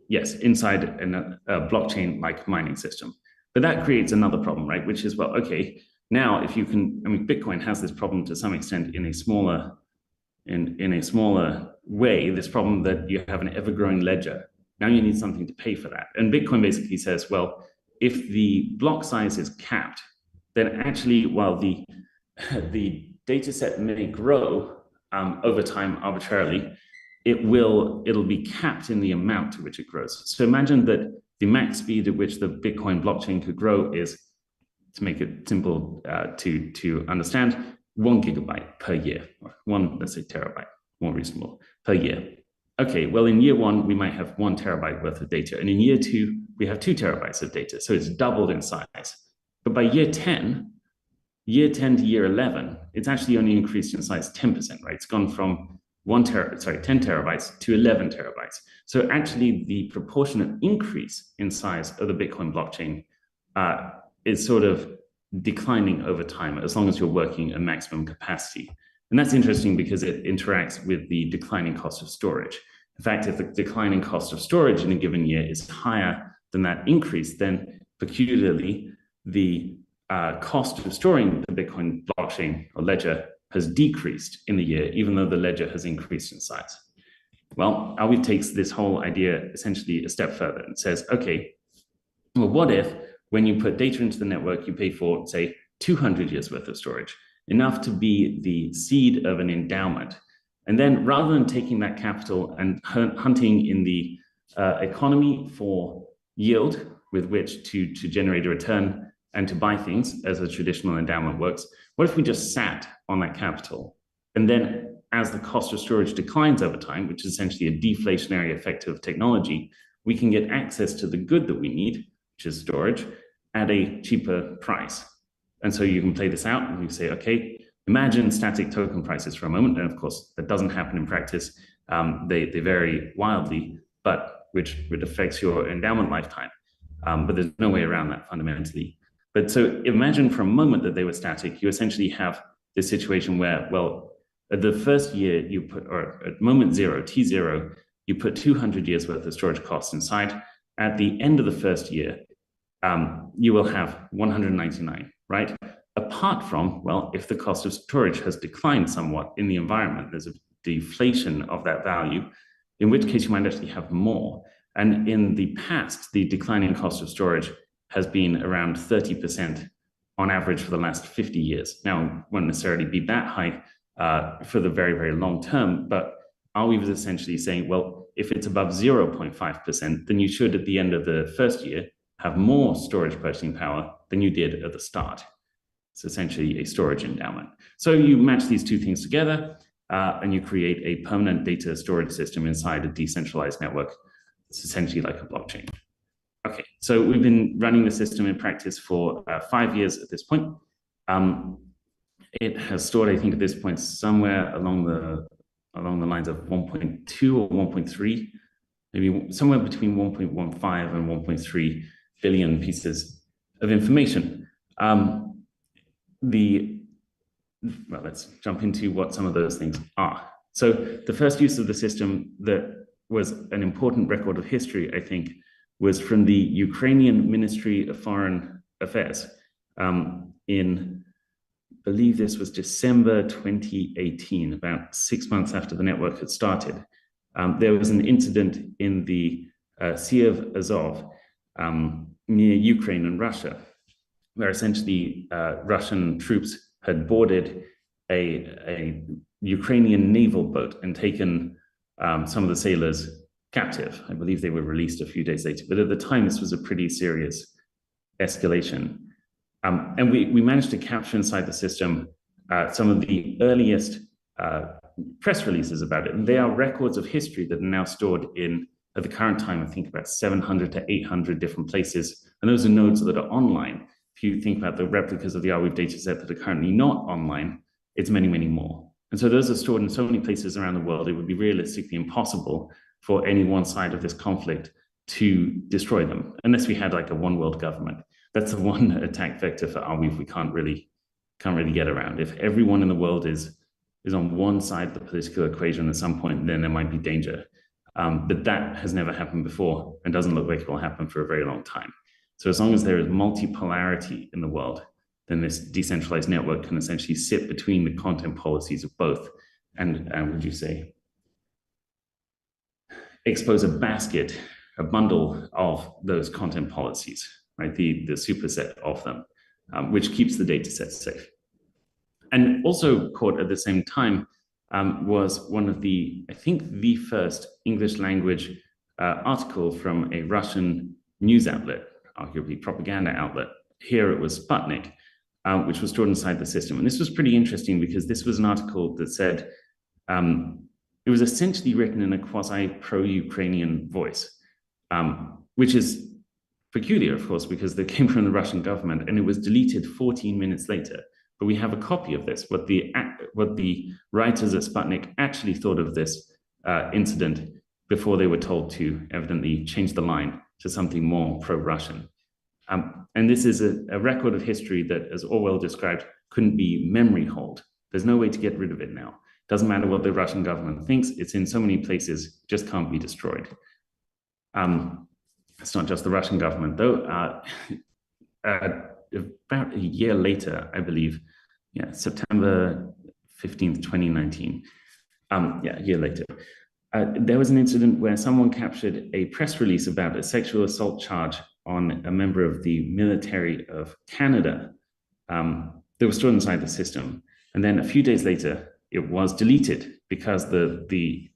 inside a blockchain-like mining system. But that creates another problem, right? Which is, well, okay, now if you can, Bitcoin has this problem to some extent in a smaller way, this problem that you have an ever-growing ledger. Now you need something to pay for that. And Bitcoin basically says, well, if the block size is capped, then actually, while the data set may grow over time arbitrarily, it'll be capped in the amount to which it grows. So imagine that the max speed at which the Bitcoin blockchain could grow is, to make it simple to understand, 1 gigabyte per year, or let's say terabyte, more reasonable, per year. Okay, well, in year 1, we might have 1 terabyte worth of data. And in year 2, we have 2 terabytes of data. So it's doubled in size. But by year 10 to year 11, it's actually only increased in size 10%, right? It's gone from 10 terabytes to 11 terabytes. So actually the proportionate increase in size of the Bitcoin blockchain is sort of declining over time as long as you're working at maximum capacity. And that's interesting because it interacts with the declining cost of storage. In fact, if the declining cost of storage in a given year is higher than that increase, then peculiarly the cost of storing the Bitcoin blockchain or ledger has decreased in the year, even though the ledger has increased in size. Well, Arweave takes this whole idea essentially a step further and says, okay, well, what if when you put data into the network, you pay for, say, 200 years worth of storage, enough to be the seed of an endowment. And then rather than taking that capital and hunting in the economy for yield with which to generate a return and to buy things as a traditional endowment works, what if we just sat on that capital? And then as the cost of storage declines over time, which is essentially a deflationary effect of technology, we can get access to the good that we need, which is storage, at a cheaper price. And so you can play this out and you say, okay, imagine static token prices for a moment. And of course, that doesn't happen in practice. They vary wildly, but which affects your endowment lifetime. But there's no way around that fundamentally. But so imagine for a moment that they were static. You essentially have this situation where, well, at the first year you put, or at moment 0, T0, you put 200 years worth of storage costs inside. At the end of the first year, you will have 199, right? Apart from, well, if the cost of storage has declined somewhat in the environment, there's a deflation of that value, in which case you might actually have more. And in the past, the declining cost of storage has been around 30% on average for the last 50 years. Now, it won't necessarily be that high for the very, very long term, but Arweave is essentially saying, well, if it's above 0.5%, then you should, at the end of the first year, have more storage purchasing power than you did at the start. It's essentially a storage endowment. So you match these two things together and you create a permanent data storage system inside a decentralized network. It's essentially like a blockchain. Okay, so we've been running the system in practice for 5 years at this point. It has stored, I think at this point, somewhere along the lines of 1.2 or 1.3, maybe somewhere between 1.15 and 1.3 billion pieces of information. Well, let's jump into what some of those things are. So the first use of the system that was an important record of history, I think, was from the Ukrainian Ministry of Foreign Affairs in, I believe this was December 2018, about 6 months after the network had started. There was an incident in the Sea of Azov near Ukraine and Russia, where essentially Russian troops had boarded a Ukrainian naval boat and taken some of the sailors captive. I believe they were released a few days later, but at the time this was a pretty serious escalation. And we managed to capture inside the system some of the earliest press releases about it. And they are records of history that are now stored in, at the current time, I think about 700 to 800 different places. And those are nodes that are online. If you think about the replicas of the Arweave dataset that are currently not online, it's many, many more. And so those are stored in so many places around the world, it would be realistically impossible for any one side of this conflict to destroy them, unless we had like a one world government. That's the one attack vector for Arweave we can't really get around. If everyone in the world is on one side of the political equation at some point, then there might be danger. But that has never happened before and doesn't look like it will happen for a very long time. So as long as there is multipolarity in the world, then this decentralized network can essentially sit between the content policies of both and would you say, expose a basket, a bundle of those content policies, right? The superset of them, which keeps the data set safe. And also caught at the same time, was one of the, I think, the first English language article from a Russian news outlet, arguably propaganda outlet. Here it was Sputnik, which was stored inside the system. And this was pretty interesting because this was an article that said, it was essentially written in a quasi-pro-Ukrainian voice, which is peculiar, of course, because they came from the Russian government, and it was deleted 14 minutes later. But we have a copy of this, what the writers at Sputnik actually thought of this incident before they were told to evidently change the line to something more pro-Russian. And this is a record of history that, as Orwell described, couldn't be memory holed. There's no way to get rid of it now. Doesn't matter what the Russian government thinks, it's in so many places, just can't be destroyed. It's not just the Russian government, though. About a year later, I believe, September 15th, 2019, a year later, there was an incident where someone captured a press release about a sexual assault charge on a member of the military of Canada that was stored inside the system. And then a few days later, it was deleted because the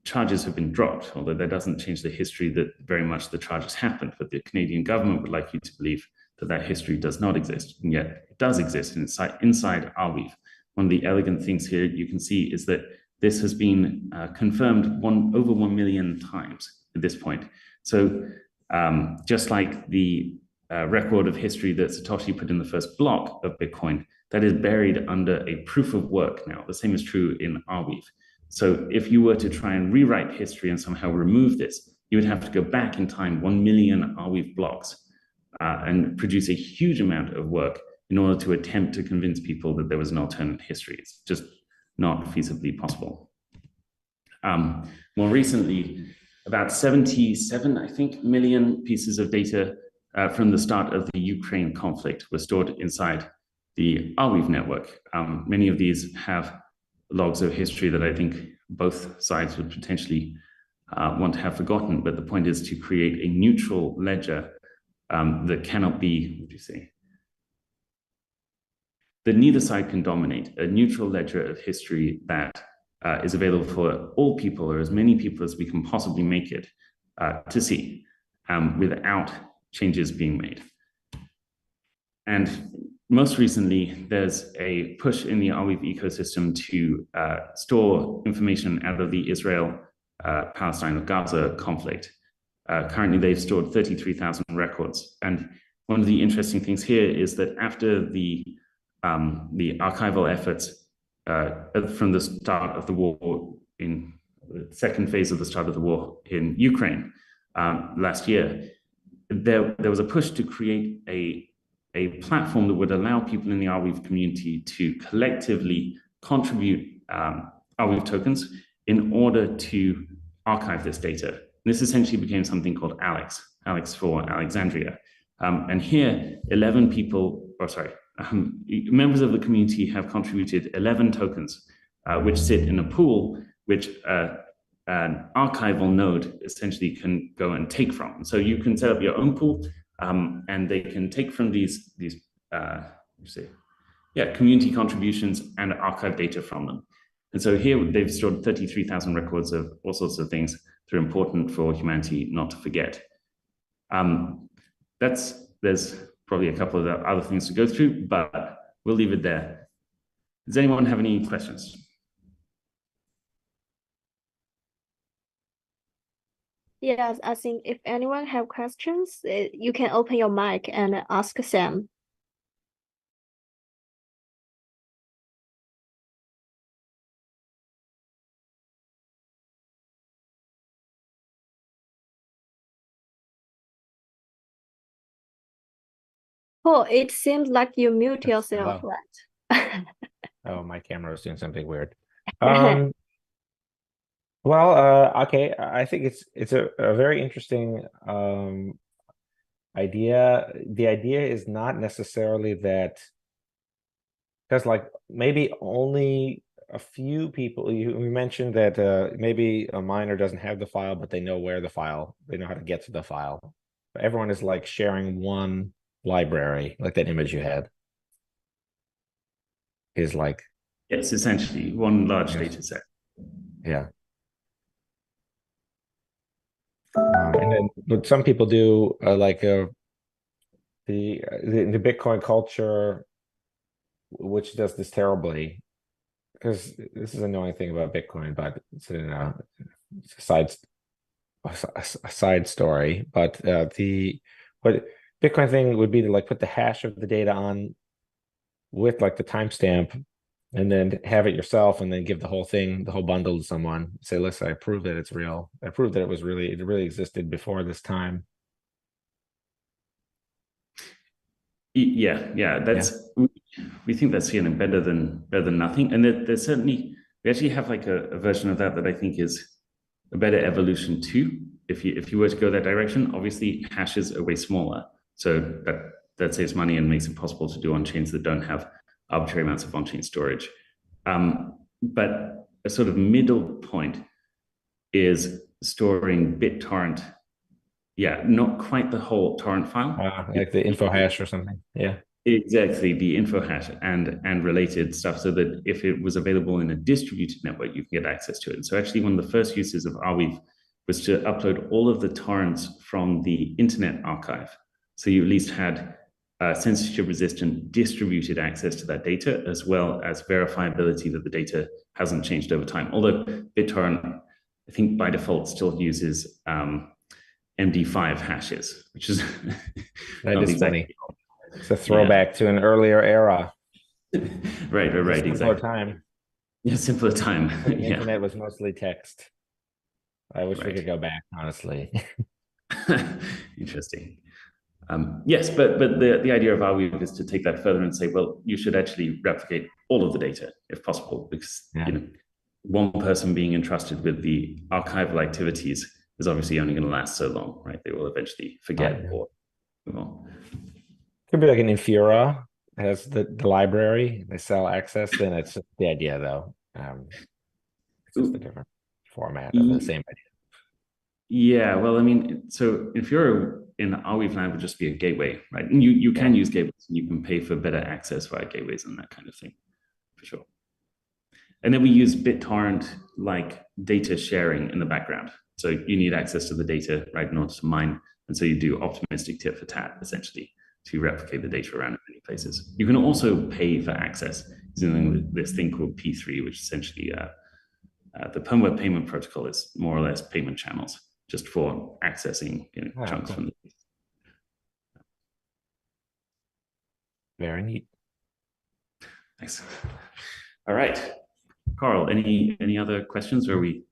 charges have been dropped, although that doesn't change the history that very much the charges happened. But the Canadian government would like you to believe that that history does not exist, and yet it does exist inside Arweave. One of the elegant things here you can see is that this has been confirmed over 1 million times at this point. So just like the record of history that Satoshi put in the first block of Bitcoin, that is buried under a proof of work now. The same is true in Arweave. So if you were to try and rewrite history and somehow remove this, you would have to go back in time 1 million Arweave blocks and produce a huge amount of work in order to attempt to convince people that there was an alternate history. It's just not feasibly possible. More recently, about 77, I think, million pieces of data from the start of the Ukraine conflict were stored inside the Arweave network. Many of these have logs of history that I think both sides would potentially want to have forgotten. But the point is to create a neutral ledger that cannot be, what do you say, that neither side can dominate, a neutral ledger of history that is available for all people, or as many people as we can possibly make it, to see without changes being made. And most recently, there's a push in the Arweave ecosystem to store information out of the Israel-Palestine or Gaza conflict. Currently, they've stored 33,000 records. And one of the interesting things here is that after the archival efforts from the start of the war, in the second phase of the start of the war in Ukraine last year, there was a push to create a platform that would allow people in the Arweave community to collectively contribute Arweave tokens in order to archive this data. This essentially became something called Alex for Alexandria. And here, 11 people, members of the community have contributed 11 tokens, which sit in a pool, which an archival node essentially can go and take from. So you can set up your own pool, and they can take from these community contributions and archive data from them. And so here they've stored 33,000 records of all sorts of things that are important for humanity not to forget. There's probably a couple of other things to go through, but we'll leave it there. Does anyone have any questions? Yes, I think if anyone have questions, you can open your mic and ask Sam. Oh, it seems like you mute yourself, right? Oh, my camera is doing something weird. Okay. I think it's a very interesting idea. The idea is not necessarily that, because like maybe only a few people, you mentioned that maybe a miner doesn't have the file, but they know where they know how to get to the file. But everyone is like sharing one library, like that image you had. is like. Yes, essentially one large Yes. data set. Yeah. And then what some people do, the Bitcoin culture, which does this terribly, because this is an annoying thing about Bitcoin, but it's it's a side story. But what Bitcoin thing would be to like put the hash of the data on with like the timestamp, and then have it yourself, and then give the whole thing, the whole bundle to someone. Say, listen, I prove that it's real. I prove that it really existed before this time. Yeah. That's we think that's better than nothing. And there's certainly we actually have like a version of that I think is a better evolution too. If you were to go that direction, obviously hashes are way smaller, so that saves money and makes it possible to do on chains that don't have arbitrary amounts of on-chain storage. But a sort of middle point is storing BitTorrent. Yeah, not quite the whole torrent file. Like the info hash or something. Yeah. Exactly, the info hash and related stuff, so that if it was available in a distributed network, you can get access to it. And so actually one of the first uses of Arweave was to upload all of the torrents from the Internet Archive. So you at least had censorship-resistant distributed access to that data, as well as verifiability that the data hasn't changed over time. Although BitTorrent, I think by default, still uses MD5 hashes, which is That is exactly funny. It's a throwback to an earlier era. Right, Simpler exactly. time. Yeah, simpler time. The internet was mostly text. I wish we Right. could go back, honestly. Interesting. Yes, but the idea of Arweave is to take that further and say, well, you should actually replicate all of the data if possible, because one person being entrusted with the archival activities is obviously only going to last so long, right? They will eventually forget or move on. Could be like an Infura has the library. They sell access. Then it's just the idea, though. It's just a different format of the same idea. Yeah, well, I mean, so if you're in Arweave land, would just be a gateway, right? And you can use gateways, and you can pay for better access via gateways and that kind of thing, for sure. And then we use BitTorrent like data sharing in the background. So you need access to the data, right, in order to mine. And so you do optimistic tit for tat, essentially, to replicate the data around in many places. You can also pay for access using this thing called P3, which essentially the Permweb payment protocol is more or less payment channels just for accessing chunks from the. Very neat. Thanks. All right. Carl, any other questions, or are we?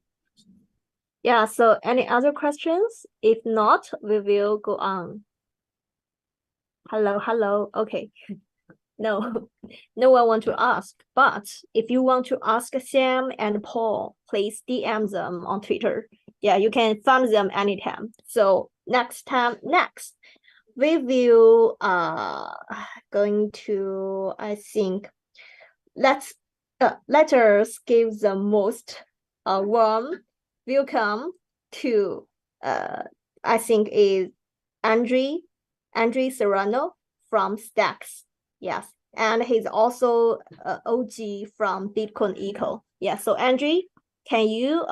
Yeah, so any other questions? If not, we will go on. Hello. Okay. No, no one want to ask. But if you want to ask Sam and Paul, please DM them on Twitter. Yeah, you can find them anytime. So next, we will going to, I think, let us give the most warm welcome to I think is Andre Serrano from Stacks. Yes, and he's also OG from Bitcoin Eco. Yeah, so Andre, can you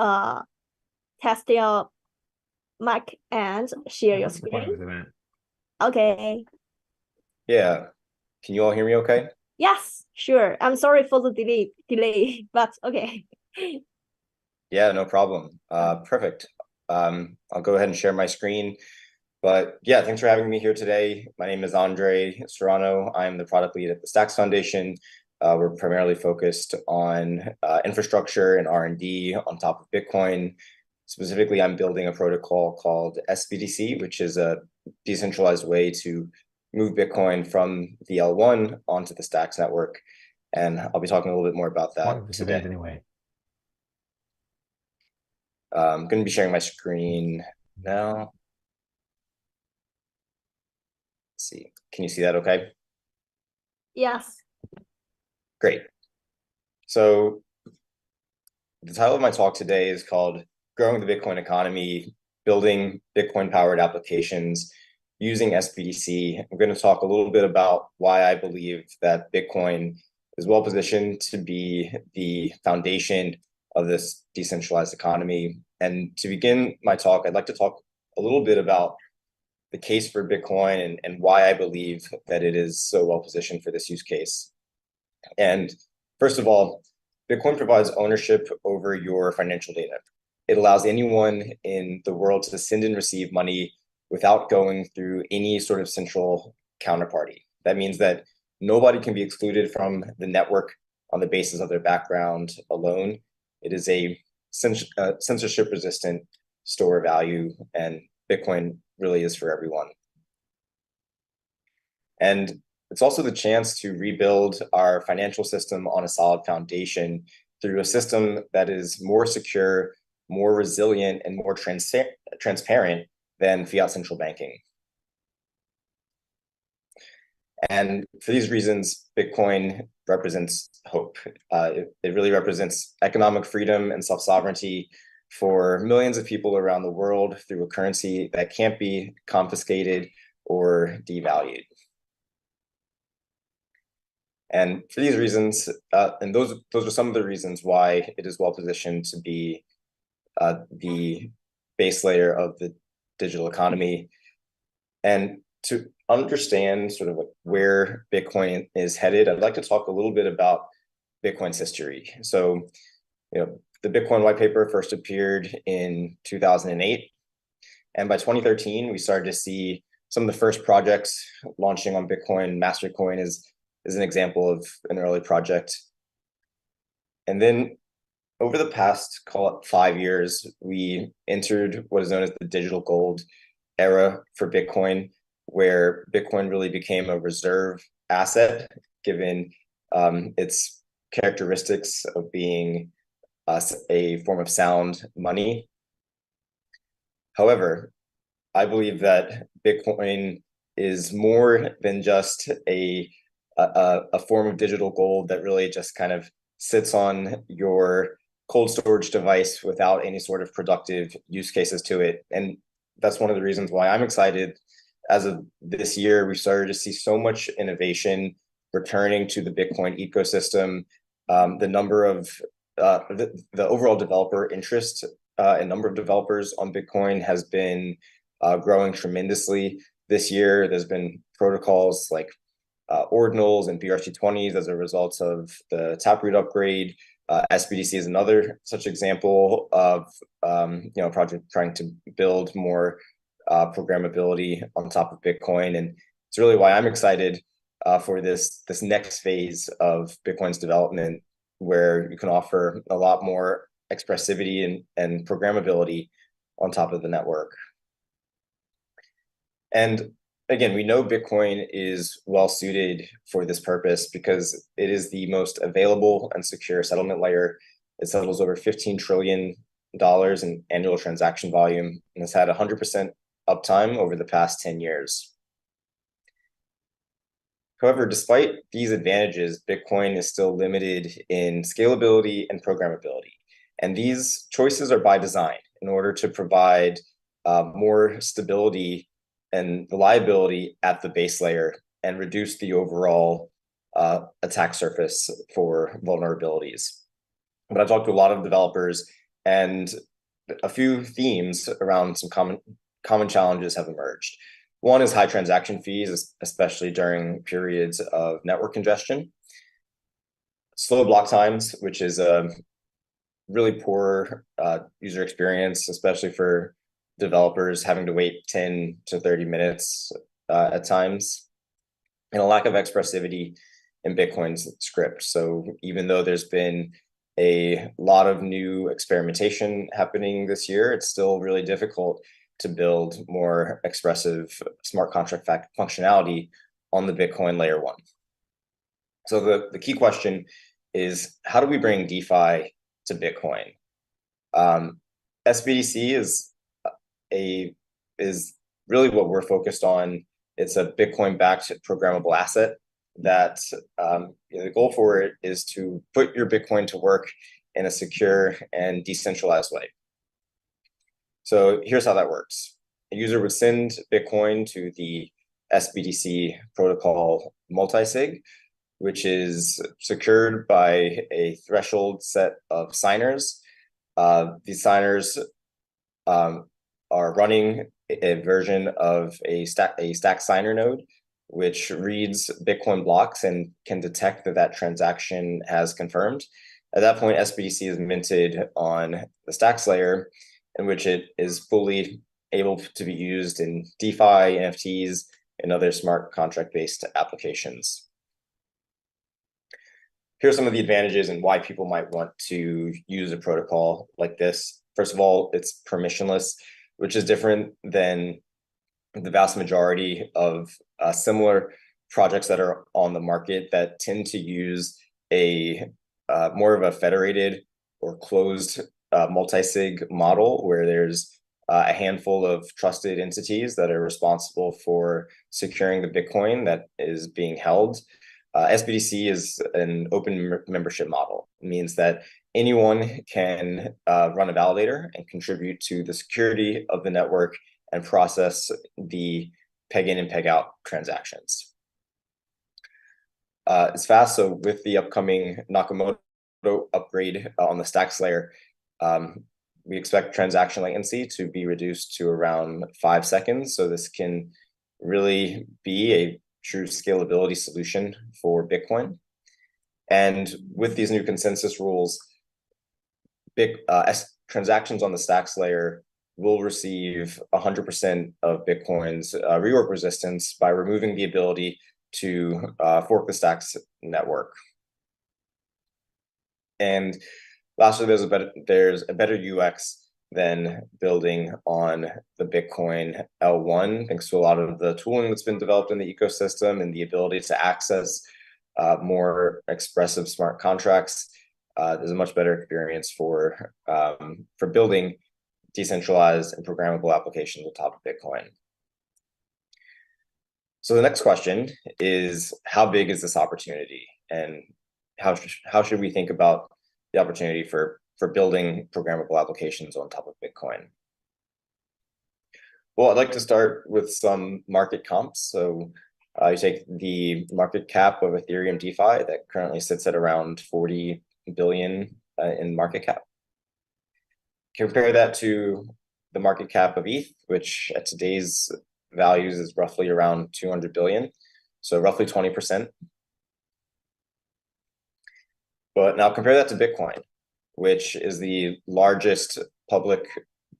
test your mic and share your screen? Okay. Yeah. Can you all hear me okay? Yes, sure. I'm sorry for the delay, but okay. Yeah, no problem. Perfect. I'll go ahead and share my screen. But yeah, thanks for having me here today. My name is Andre Serrano. I'm the product lead at the Stacks Foundation. We're primarily focused on infrastructure and R&D on top of Bitcoin. Specifically, I'm building a protocol called SBDC, which is a decentralized way to move Bitcoin from the L1 onto the Stacks network. And I'll be talking a little bit more about that today. Anyway. I'm going to be sharing my screen now. Let's see. Can you see that okay? Yes. Great. So the title of my talk today is called Growing the Bitcoin Economy, Building Bitcoin-Powered Applications Using SBDC. I'm going to talk a little bit about why I believe that Bitcoin is well positioned to be the foundation of this decentralized economy. And to begin my talk, I'd like to talk a little bit about the case for Bitcoin and why I believe that it is so well positioned for this use case. And first of all, Bitcoin provides ownership over your financial data. It allows anyone in the world to send and receive money without going through any sort of central counterparty. That means that nobody can be excluded from the network on the basis of their background alone. It is a censorship-resistant store of value, and Bitcoin really is for everyone. And it's also the chance to rebuild our financial system on a solid foundation through a system that is more secure, more resilient, and more transparent than fiat central banking. And for these reasons, Bitcoin represents hope. It really represents economic freedom and self-sovereignty for millions of people around the world through a currency that can't be confiscated or devalued. And for these reasons, and those are some of the reasons why it is well positioned to be the base layer of the digital economy. And to understand sort of where Bitcoin is headed, I'd like to talk a little bit about Bitcoin's history. So, the Bitcoin white paper first appeared in 2008. And by 2013, we started to see some of the first projects launching on Bitcoin. Mastercoin is an example of an early project. And then over the past, call it 5 years, we entered what is known as the digital gold era for Bitcoin, where Bitcoin really became a reserve asset, given its characteristics of being a form of sound money. However, I believe that Bitcoin is more than just a form of digital gold that really just kind of sits on your cold storage device without any sort of productive use cases to it. And that's one of the reasons why I'm excited. As of this year, we started to see so much innovation returning to the Bitcoin ecosystem. The number of the overall developer interest and number of developers on Bitcoin has been growing tremendously this year. There's been protocols like ordinals and BRC20s as a result of the Taproot upgrade. SBDC is another such example of a project trying to build more programmability on top of Bitcoin, and it's really why I'm excited for this next phase of Bitcoin's development, where you can offer a lot more expressivity and programmability on top of the network. And again, we know Bitcoin is well suited for this purpose because it is the most available and secure settlement layer. It settles over $15 trillion in annual transaction volume and has had 100% uptime over the past 10 years. However, despite these advantages, Bitcoin is still limited in scalability and programmability. And these choices are by design in order to provide more stability and reliability at the base layer and reduce the overall attack surface for vulnerabilities. But I've talked to a lot of developers, and a few themes around some common challenges have emerged. One is high transaction fees, especially during periods of network congestion. Slow block times, which is a really poor user experience, especially for developers having to wait 10 to 30 minutes at times, and a lack of expressivity in Bitcoin's script. So even though there's been a lot of new experimentation happening this year, it's still really difficult to build more expressive smart contract functionality on the Bitcoin layer 1. So the key question is, how do we bring DeFi to Bitcoin? SBDC is really what we're focused on. It's a Bitcoin-backed programmable asset that the goal for it is to put your Bitcoin to work in a secure and decentralized way. So here's how that works. A user would send Bitcoin to the SBDC protocol multisig, which is secured by a threshold set of signers. These signers are running a version of a stack signer node, which reads Bitcoin blocks and can detect that that transaction has confirmed. At that point, SBDC is minted on the Stacks layer, in which it is fully able to be used in DeFi, NFTs, and other smart contract-based applications. Here are some of the advantages and why people might want to use a protocol like this. First of all, it's permissionless, which is different than the vast majority of similar projects that are on the market that tend to use a more of a federated or closed multi-sig model, where there's a handful of trusted entities that are responsible for securing the Bitcoin that is being held. SBDC is an open membership model. It means that anyone can run a validator and contribute to the security of the network and process the peg in and peg out transactions. It's fast, so with the upcoming Nakamoto upgrade on the Stacks layer, we expect transaction latency to be reduced to around 5 seconds. So this can really be a true scalability solution for Bitcoin. And with these new consensus rules, transactions on the Stacks layer will receive 100% of Bitcoin's rework resistance by removing the ability to fork the Stacks network. And lastly, there's a better UX than building on the Bitcoin L1, thanks to a lot of the tooling that's been developed in the ecosystem and the ability to access more expressive smart contracts. There's a much better experience for building decentralized and programmable applications on top of Bitcoin. So the next question is, how big is this opportunity, and how should we think about the opportunity for building programmable applications on top of Bitcoin? Well, I'd like to start with some market comps. So you take the market cap of Ethereum DeFi that currently sits at around 40 billion in market cap. Compare that to the market cap of ETH, which at today's values is roughly around 200 billion, so roughly 20%. But now compare that to Bitcoin, which is the largest public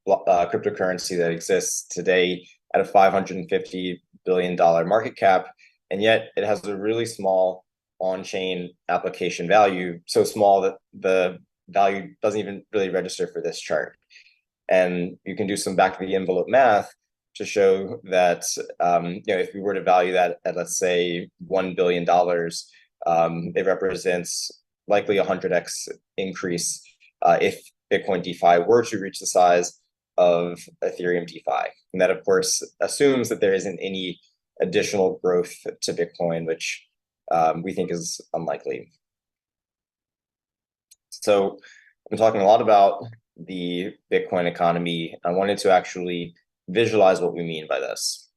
cryptocurrency that exists today at a $550 billion market cap, and yet it has a really small on-chain application value, so small that the value doesn't even really register for this chart. And you can do some back-of-the-envelope math to show that if we were to value that at, let's say, $1 billion, it represents likely 100x increase if Bitcoin DeFi were to reach the size of Ethereum DeFi. And that, of course, assumes that there isn't any additional growth to Bitcoin, which we think is unlikely. So I've been talking a lot about the Bitcoin economy. I wanted to actually visualize what we mean by this.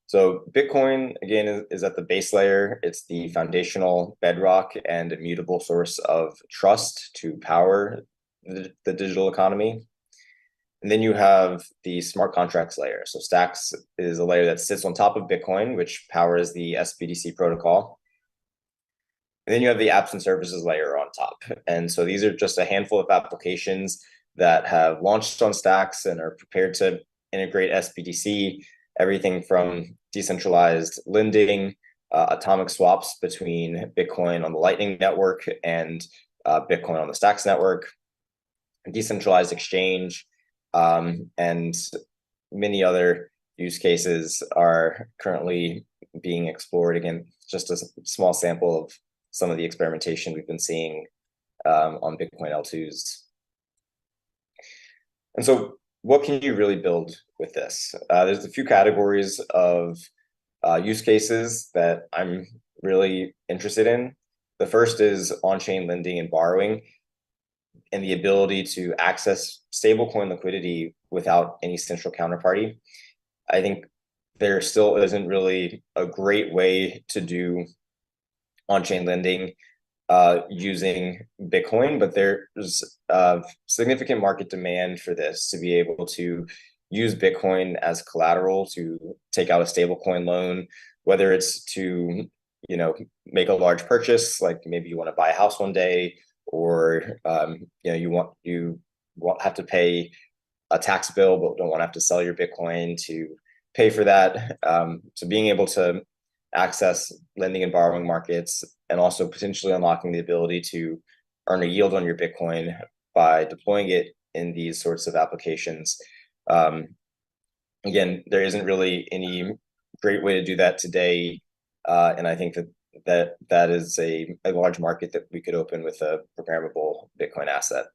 So Bitcoin, again, is at the base layer. It's the foundational bedrock and immutable source of trust to power the digital economy. And then you have the smart contracts layer. So Stacks is a layer that sits on top of Bitcoin, which powers the SBDC protocol. And then you have the apps and services layer on top. And so these are just a handful of applications that have launched on Stacks and are prepared to integrate SBDC, everything from decentralized lending, atomic swaps between Bitcoin on the Lightning Network and Bitcoin on the Stacks network, decentralized exchange, and many other use cases are currently being explored. Again, just a small sample of some of the experimentation we've been seeing on Bitcoin L2s. And so what can you really build with this? There's a few categories of use cases that I'm really interested in. The first is on-chain lending and borrowing, and the ability to access stablecoin liquidity without any central counterparty. I think there still isn't really a great way to do on-chain lending using Bitcoin, but there's significant market demand for this to be able to use Bitcoin as collateral to take out a stablecoin loan, whether it's to make a large purchase, like maybe you want to buy a house one day, or you won't have to pay a tax bill, but don't want to have to sell your Bitcoin to pay for that. So being able to access lending and borrowing markets, and also potentially unlocking the ability to earn a yield on your Bitcoin by deploying it in these sorts of applications. Again, there isn't really any great way to do that today. And I think that is a large market that we could open with a programmable Bitcoin asset.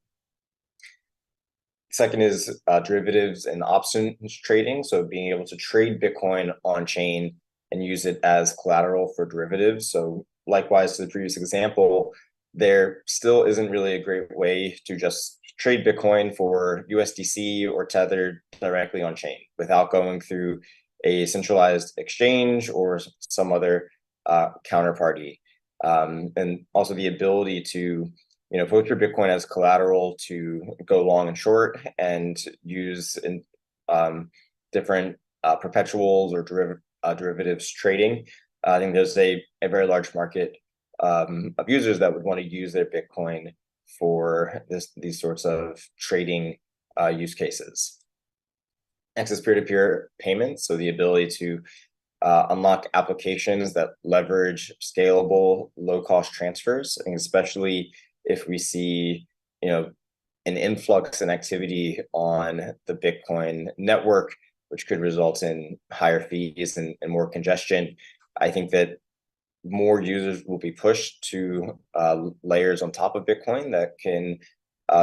Second is derivatives and options trading. So being able to trade Bitcoin on chain and use it as collateral for derivatives. So likewise to the previous example, there still isn't really a great way to just trade Bitcoin for USDC or Tether directly on chain without going through a centralized exchange or some other counterparty. And also the ability to put your Bitcoin as collateral to go long and short, and use in different perpetuals or derivatives trading. I think there's a very large market of users that would want to use their Bitcoin for these sorts of trading use cases. Next is peer-to-peer payments, so the ability to unlock applications that leverage scalable, low-cost transfers. I think especially if we see, an influx in activity on the Bitcoin network, which could result in higher fees and more congestion, I think that more users will be pushed to layers on top of Bitcoin that can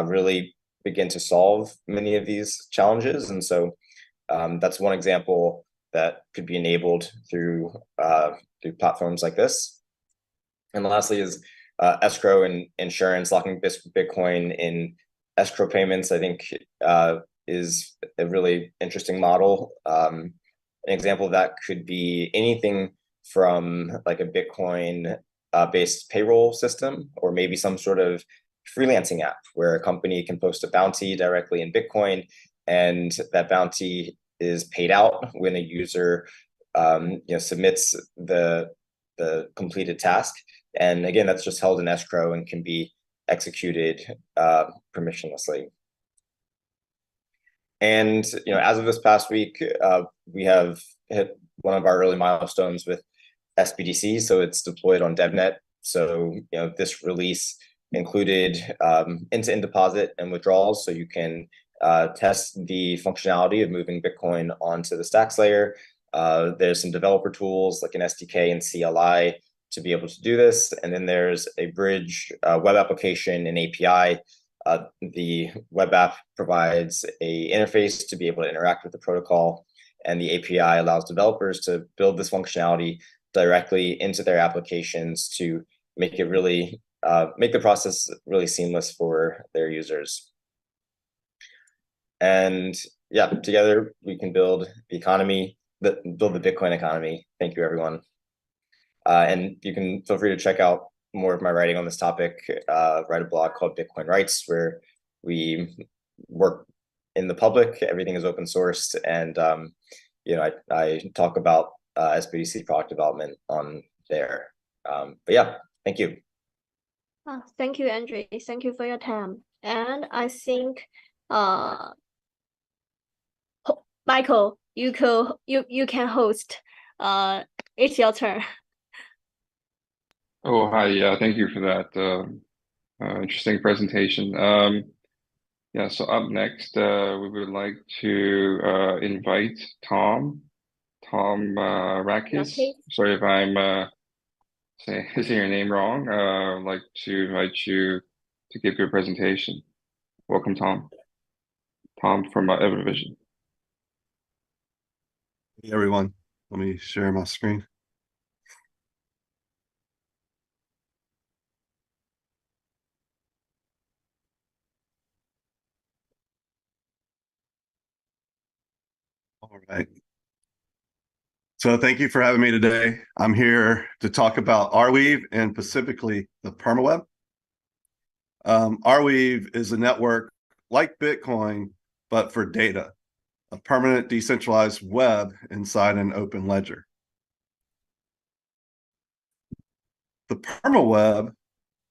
really begin to solve many of these challenges. And so that's one example that could be enabled through platforms like this. And lastly is escrow and insurance. Locking Bitcoin in escrow payments, I think, is a really interesting model. An example of that could be anything from like a Bitcoin based payroll system, or maybe some sort of freelancing app where a company can post a bounty directly in Bitcoin, and that bounty is paid out when a user submits the completed task. And again, that's just held in escrow and can be executed permissionlessly. And as of this past week, we have hit one of our early milestones with SBDC, so it's deployed on DevNet. So this release included end-to-end deposit and withdrawals, so you can test the functionality of moving Bitcoin onto the Stacks layer. There's some developer tools like an SDK and CLI to be able to do this. And then there's a bridge web application and API. The web app provides an interface to be able to interact with the protocol, and the API allows developers to build this functionality directly into their applications to make it really make the process really seamless for their users. And yeah, together we can build the economy, build the Bitcoin economy. Thank you, everyone. And you can feel free to check out more of my writing on this topic. Write a blog called Bitcoin Rights, where we work in the public. Everything is open sourced, and I talk about SBDC product development on there. But yeah, thank you. Thank you, Andre. Thank you for your time. And I think, Michael, you can host. It's your turn. Oh, hi. Yeah, thank you for that interesting presentation. Yeah, so up next, we would like to invite Tom Rakis. Rakis. Sorry if I'm saying your name wrong. I'd like to invite you to give your presentation. Welcome, Tom. Tom from Evervision. Hey everyone, let me share my screen. All right. So thank you for having me today. I'm here to talk about Arweave and specifically the permaweb. Arweave is a network like Bitcoin, but for data, a permanent decentralized web inside an open ledger. The permaweb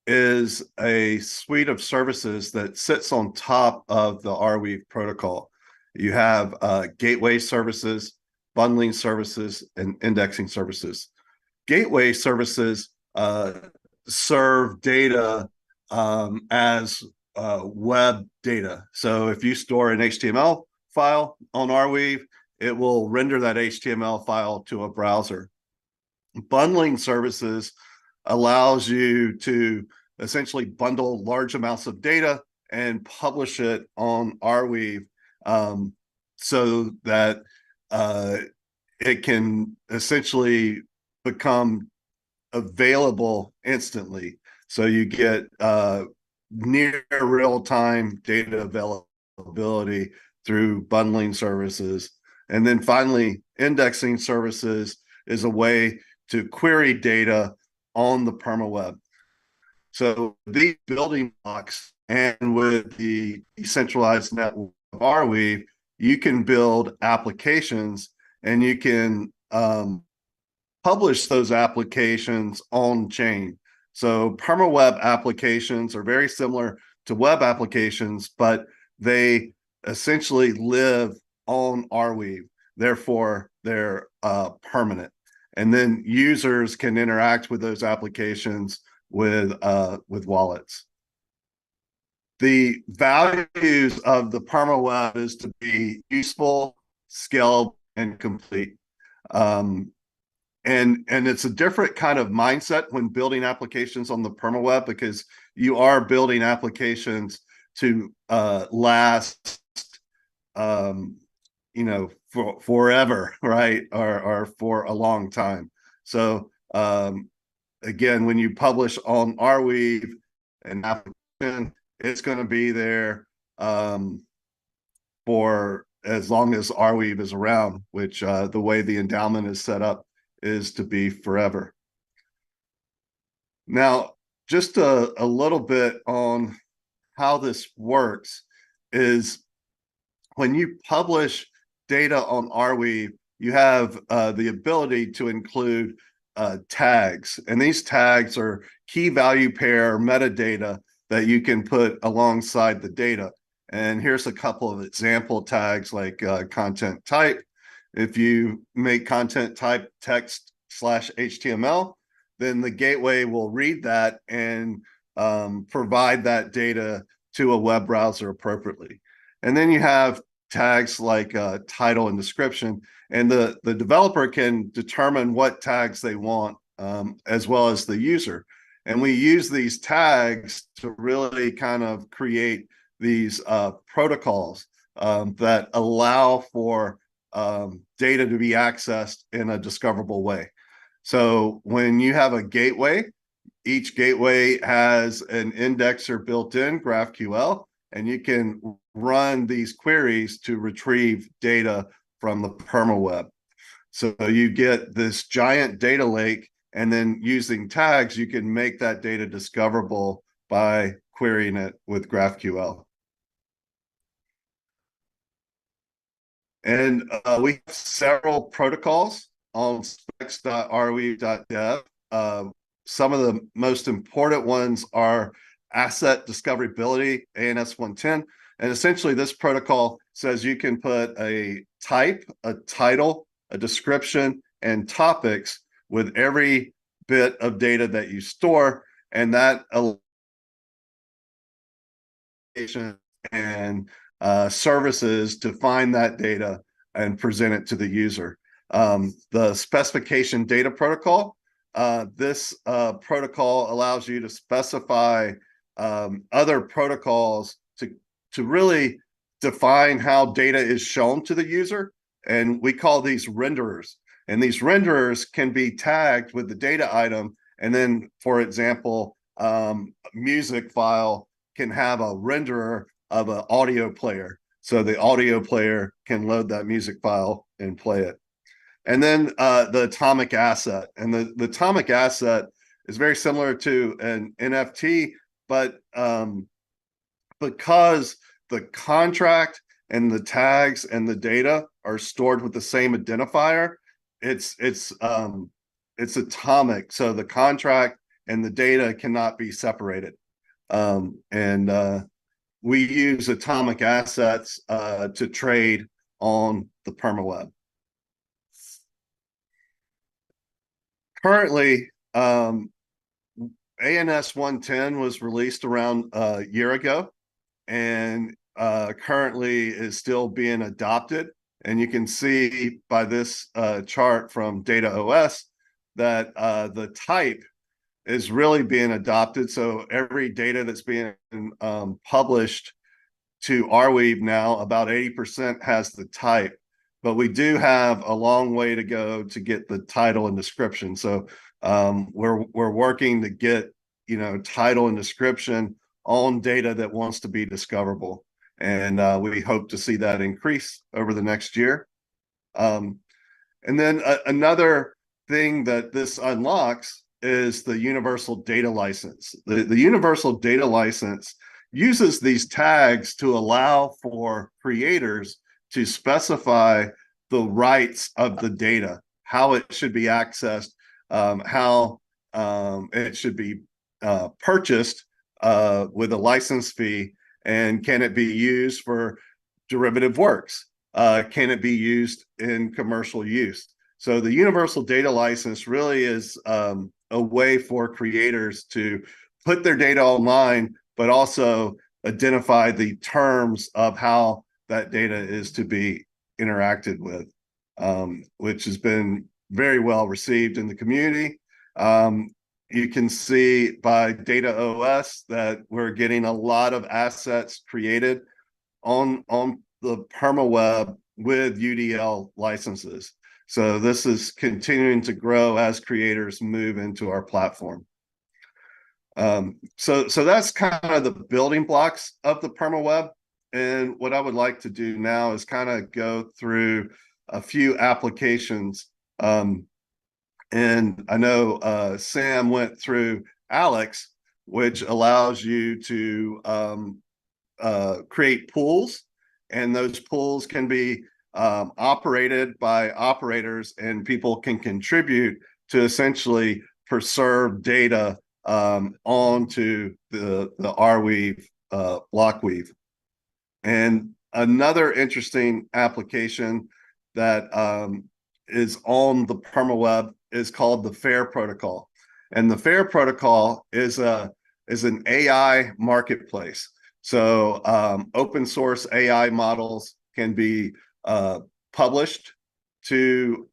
is a suite of services that sits on top of the Arweave protocol. You have gateway services, bundling services, and indexing services. Gateway services serve data as web data. So if you store an HTML file on Arweave, it will render that HTML file to a browser. Bundling services allows you to essentially bundle large amounts of data and publish it on Arweave so that it can essentially become available instantly. So you get near real-time data availability through bundling services. And then finally, indexing services is a way to query data on the permaweb. So these building blocks, and with the decentralized network of Arweave, you can build applications and you can publish those applications on chain. So permaweb applications are very similar to web applications, but they essentially live on Arweave. Therefore, they're permanent. And then users can interact with those applications with wallets. The values of the permaweb is to be useful, scalable, and complete. And it's a different kind of mindset when building applications on the permaweb, because you are building applications to last, for forever, right? Or for a long time. So again, when you publish on Arweave an application, it's going to be there for as long as Arweave is around, which the way the endowment is set up is to be forever. Now, just a little bit on how this works is when you publish data on Arweave, you have the ability to include tags. And these tags are key value pair metadata that you can put alongside the data. And here's a couple of example tags like content type. If you make content type text/HTML, then the gateway will read that and provide that data to a web browser appropriately. And then you have tags like title and description, and the developer can determine what tags they want as well as the user. And we use these tags to really kind of create these protocols that allow for data to be accessed in a discoverable way. So when you have a gateway, each gateway has an indexer built in, GraphQL, and you can run these queries to retrieve data from the permaweb. So you get this giant data lake, and then using tags, you can make that data discoverable by querying it with GraphQL. And we have several protocols on specs.arweave.dev. Some of the most important ones are asset discoverability, ANS 110. And essentially this protocol says you can put a type, a title, a description, and topics with every bit of data that you store, and that and services to find that data and present it to the user. The specification data protocol, this protocol allows you to specify other protocols to really define how data is shown to the user. And we call these renderers. And these renderers can be tagged with the data item. And then, for example, music file can have a renderer of an audio player. So the audio player can load that music file and play it. And then the atomic asset. And the atomic asset is very similar to an NFT, but because the contract and the tags and the data are stored with the same identifier, it's atomic. So the contract and the data cannot be separated. We use atomic assets to trade on the permaweb. Currently, ANS 110 was released around a year ago, and currently is still being adopted. And you can see by this chart from Data OS that the type is really being adopted. So every data that's being published to Arweave now, about 80% has the type, but we do have a long way to go to get the title and description. So we're working to get, you know, title and description on data that wants to be discoverable. And we hope to see that increase over the next year. And then another thing that this unlocks is the universal data license. The universal data license uses these tags to allow for creators to specify the rights of the data, how it should be accessed, how it should be purchased with a license fee, and can it be used for derivative works? Can it be used in commercial use? So the universal data license really is a way for creators to put their data online, but also identify the terms of how that data is to be interacted with, which has been very well received in the community. You can see by Data OS that we're getting a lot of assets created on the permaweb with UDL licenses. So this is continuing to grow as creators move into our platform. So that's kind of the building blocks of the permaweb. And what I would like to do now is kind of go through a few applications. And I know Sam went through Alex, which allows you to create pools, and those pools can be operated by operators, and people can contribute to essentially preserve data onto the Arweave blockweave. And another interesting application that is on the permaweb is called the FAIR protocol. And the FAIR protocol is an AI marketplace. So open source AI models can be published to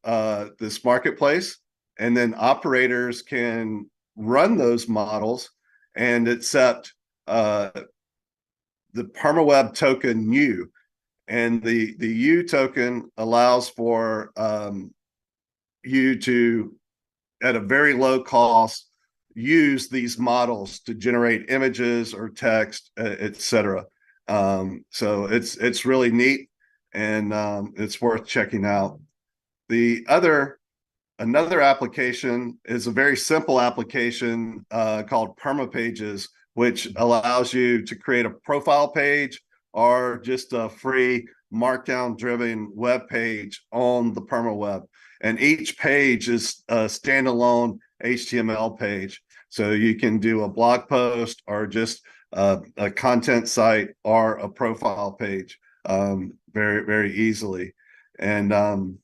this marketplace, and then operators can run those models and accept the permaweb token U. And the U token allows for you to, at a very low cost, use these models to generate images or text, etc. So it's really neat, and it's worth checking out. Another application is a very simple application called PermaPages, which allows you to create a profile page or just a free markdown-driven web page on the permaweb. And each page is a standalone HTML page. So you can do a blog post or just a content site or a profile page very, very easily. And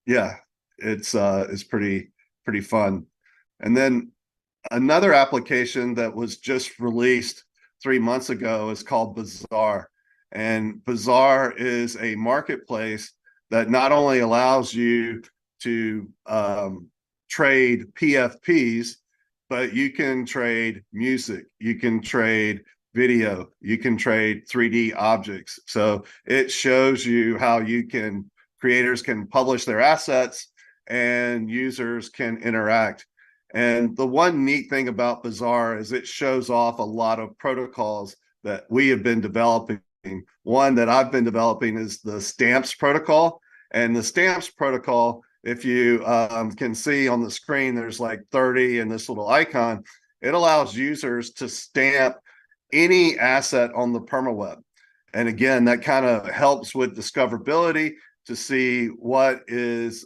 yeah, it's pretty fun. And then another application that was just released 3 months ago is called Bazaar. And Bazaar is a marketplace that not only allows you to trade PFPs, but you can trade music, you can trade video, you can trade 3D objects. So it shows you how creators can publish their assets and users can interact. And the one neat thing about Bazaar is it shows off a lot of protocols that we have been developing. One that I've been developing is the Stamps protocol. And the Stamps protocol if you can see on the screen, there's like 30 and this little icon. It allows users to stamp any asset on the permaweb. And again, that kind of helps with discoverability to see what is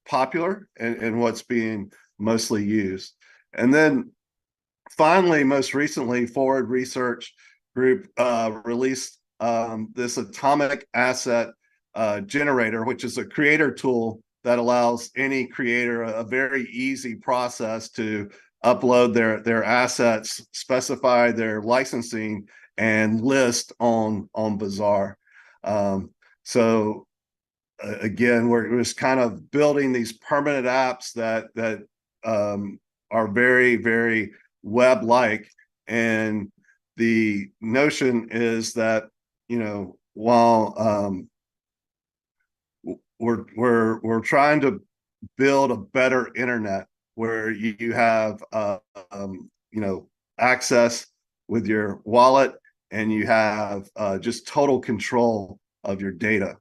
popular and what's being mostly used. And then finally, most recently, Forward Research Group released this atomic asset generator, which is a creator tool that allows any creator a very easy process to upload their assets, specify their licensing, and list on Bazaar. So again, we're just kind of building these permanent apps that are very, very web-like. And the notion is that, you know, while we're trying to build a better internet where you have you know, access with your wallet, and you have just total control of your data.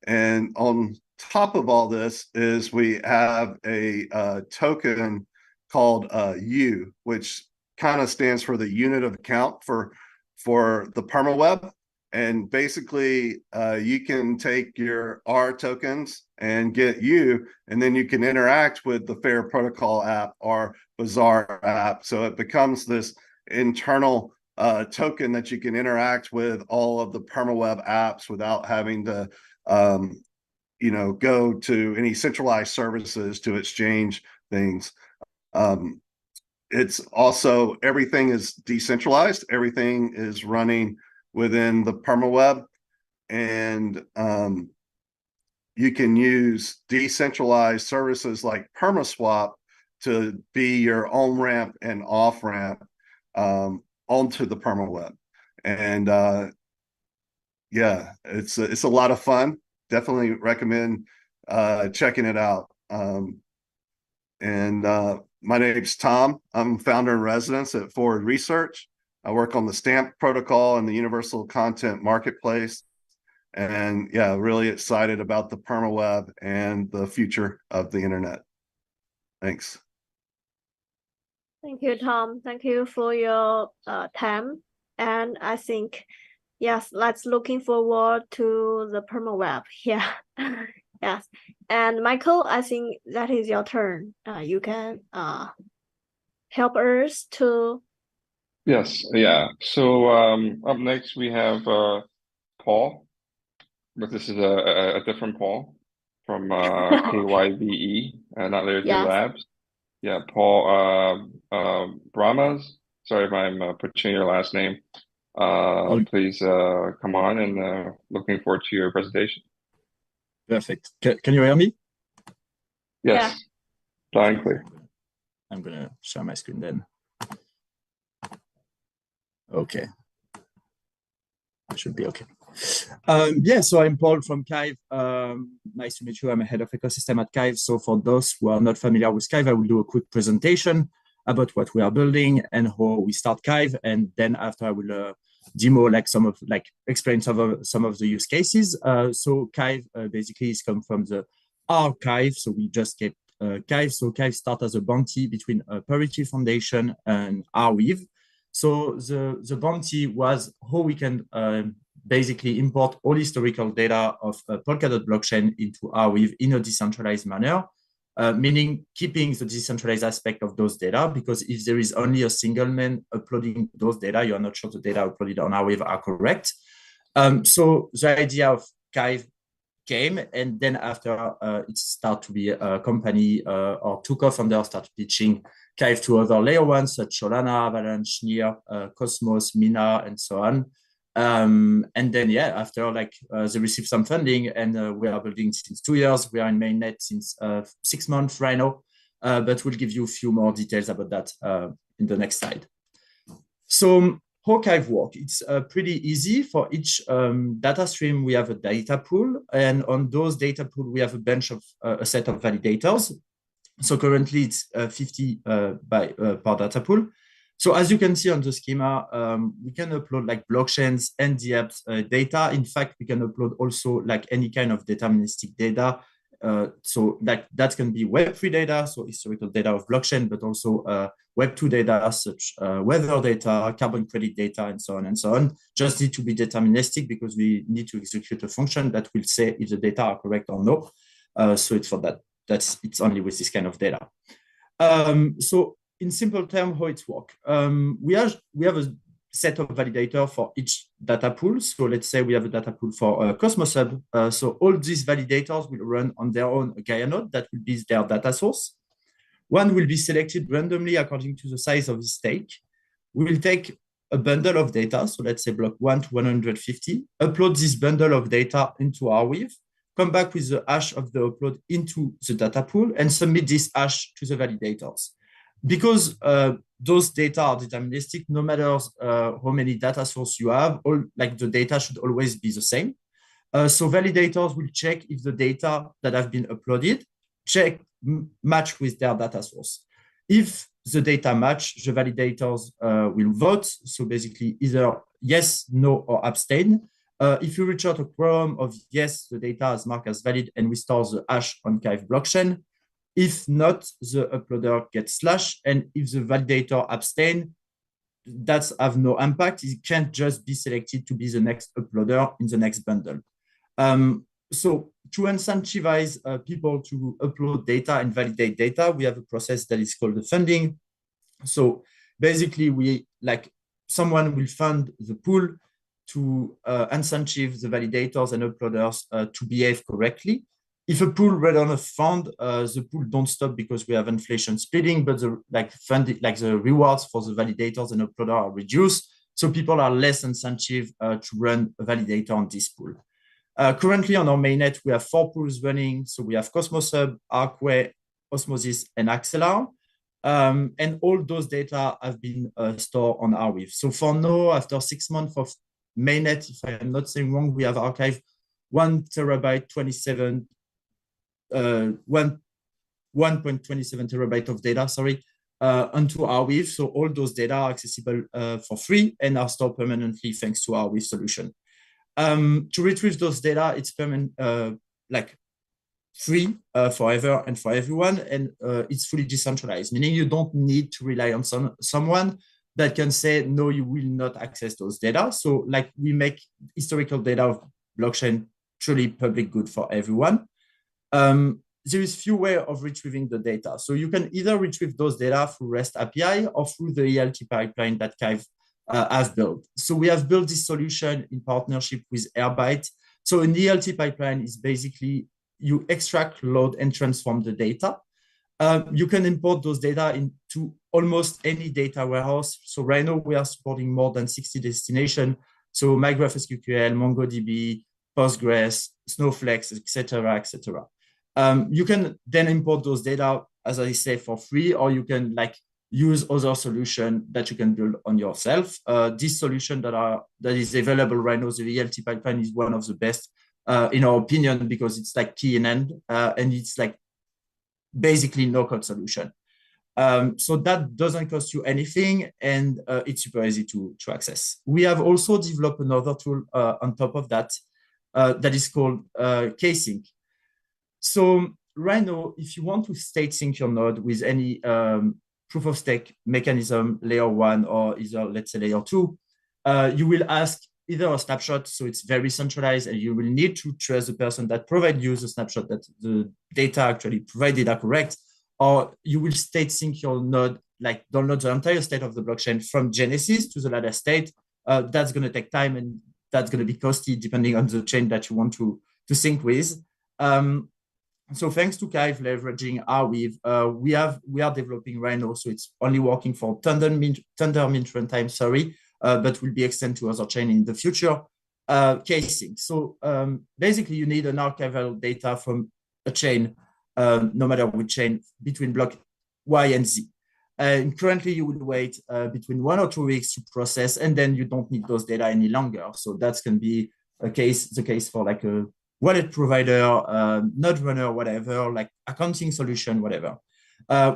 And on top of all this is we have a token called U, which kind of stands for the unit of account for the permaweb. And basically, you can take your R tokens and get U, and then you can interact with the Fair Protocol app or Bazaar app. So it becomes this internal token that you can interact with all of the permaweb apps without having to you know, go to any centralized services to exchange things. It's also, everything is decentralized. Everything is running within the permaweb, and you can use decentralized services like PermaSwap to be your on-ramp and off-ramp onto the permaweb. And yeah, it's a lot of fun. Definitely recommend checking it out. My name's Tom. I'm founder in residence at Forward Research. I work on the Stamp protocol and the Universal Content Marketplace. And yeah, really excited about the permaweb and the future of the internet. Thanks. Thank you, Tom. Thank you for your time. And I think, yes, let's looking forward to the permaweb. Yeah. Yes. And Michael, I think that is your turn. You can help us to. Yes, yeah. So up next we have Paul, but this is a different Paul from KYVE, not Layer 2 Yes. Labs. Yeah, Paul Brahmas. Sorry if I'm butchering your last name. Please come on, and looking forward to your presentation. Perfect. Can you hear me? Yes, Yeah. loud and clear. I'm gonna share my screen then. Okay. I should be okay. Yeah, so I'm Paul from Kive. Nice to meet you. I'm a head of ecosystem at Kive. So for those who are not familiar with Kive, I will do a quick presentation about what we are building and how we start Kive. And then after I will demo explain some of the use cases. So Kive basically is come from the archive. So we just get Kive. So Kive started as a bounty between Parity Foundation and Arweave. So the bounty was how we can basically import all historical data of Polkadot blockchain into Arweave in a decentralized manner, meaning keeping the decentralized aspect of those data, because if there is only a single man uploading those data, you are not sure the data uploaded on Arweave are correct. So the idea of Kive came, and then after it started to be a company or two co-founders started pitching Kive to other layer ones such Solana, Avalanche, Near, Cosmos, Mina, and so on. And then, yeah, after they received some funding, and we are building since 2 years. We are in mainnet since 6 months right now, but we'll give you a few more details about that in the next slide. So how Kive work? It's pretty easy. For each data stream, we have a data pool, and on those data pool, we have a bunch of a set of validators. So currently it's 50 per data pool. So as you can see on the schema, we can upload like blockchains and the apps data. In fact, we can upload also like any kind of deterministic data So that can be Web3 data, so historical data of blockchain, but also Web2 data, such weather data, carbon credit data, and so on and so on. Just need to be deterministic because we need to execute a function that will say if the data are correct or no. So it's for that. It's only with this kind of data. So in simple terms, how it works. We have a set of validator for each data pool. So let's say we have a data pool for Cosmos Hub. So all these validators will run on their own Gaia node. That will be their data source. One will be selected randomly according to the size of the stake. We will take a bundle of data. So let's say block 1 to 150, upload this bundle of data into Arweave, come back with the hash of the upload into the data pool, and submit this hash to the validators. Because those data are deterministic, no matter how many data sources you have, the data should always be the same. So validators will check if the data that have been uploaded match with their data source. If the data match, the validators will vote. So basically either yes, no, or abstain. If you reach out a quorum of yes, the data is marked as valid and we store the hash on Kive blockchain. If not, the uploader gets slashed. And if the validator abstain, that's have no impact. It can't just be selected to be the next uploader in the next bundle. So to incentivize people to upload data and validate data, we have a process that is called the funding. So basically, someone will fund the pool to incentive the validators and uploaders to behave correctly. If a pool run on a fund, the pool don't stop because we have inflation splitting, but the rewards for the validators and uploader are reduced. So people are less incentive to run a validator on this pool. Currently on our mainnet, we have 4 pools running. So we have Cosmos Hub, Arcway, Osmosis, and Axelar. And all those data have been stored on Arweave. So for now, after 6 months of mainnet, if I am not saying wrong, we have archived 1 terabyte, 1.27 terabyte of data, onto Arweave. So all those data are accessible for free and are stored permanently thanks to Arweave solution. To retrieve those data, it's permanent, free forever and for everyone, and it's fully decentralized, meaning you don't need to rely on someone that can say, no, you will not access those data. So we make historical data of blockchain truly public good for everyone. There is few ways of retrieving the data. So you can either retrieve those data through REST API or through the ELT pipeline that Kive has built. So we have built this solution in partnership with Airbyte. So an ELT pipeline is basically you extract, load, and transform the data. You can import those data into almost any data warehouse. So right now we are supporting more than 60 destinations. So MyGraphSQL, MongoDB, Postgres, Snowflake, etc., etc. You can then import those data, as I say, for free, or you can use other solution that you can build on yourself. This solution that is available right now, the ELT pipeline, is one of the best in our opinion, because it's key in end, and it's basically no code solution. So that doesn't cost you anything, and it's super easy to access. We have also developed another tool on top of that that is called K-Sync. So right now, if you want to state sync your node with any proof of stake mechanism, layer 1 or either, let's say, layer 2, you will ask either a snapshot, so it's very centralized, and you will need to trust the person that provided you the snapshot that the data actually provided are correct, or you will state sync your node, download the entire state of the blockchain from Genesis to the latest state. That's going to take time, and that's going to be costly depending on the chain that you want to sync with. So thanks to Kive leveraging Arweave, we are developing right now, so it's only working for Thunder Mint runtime, but will be extended to other chain in the future. K-Sync. So basically, you need an archival data from a chain, no matter which chain, between block Y and Z. And currently, you would wait between 1 or 2 weeks to process, and then you don't need those data any longer. So that can be the case for a wallet provider, node runner, whatever, accounting solution, whatever.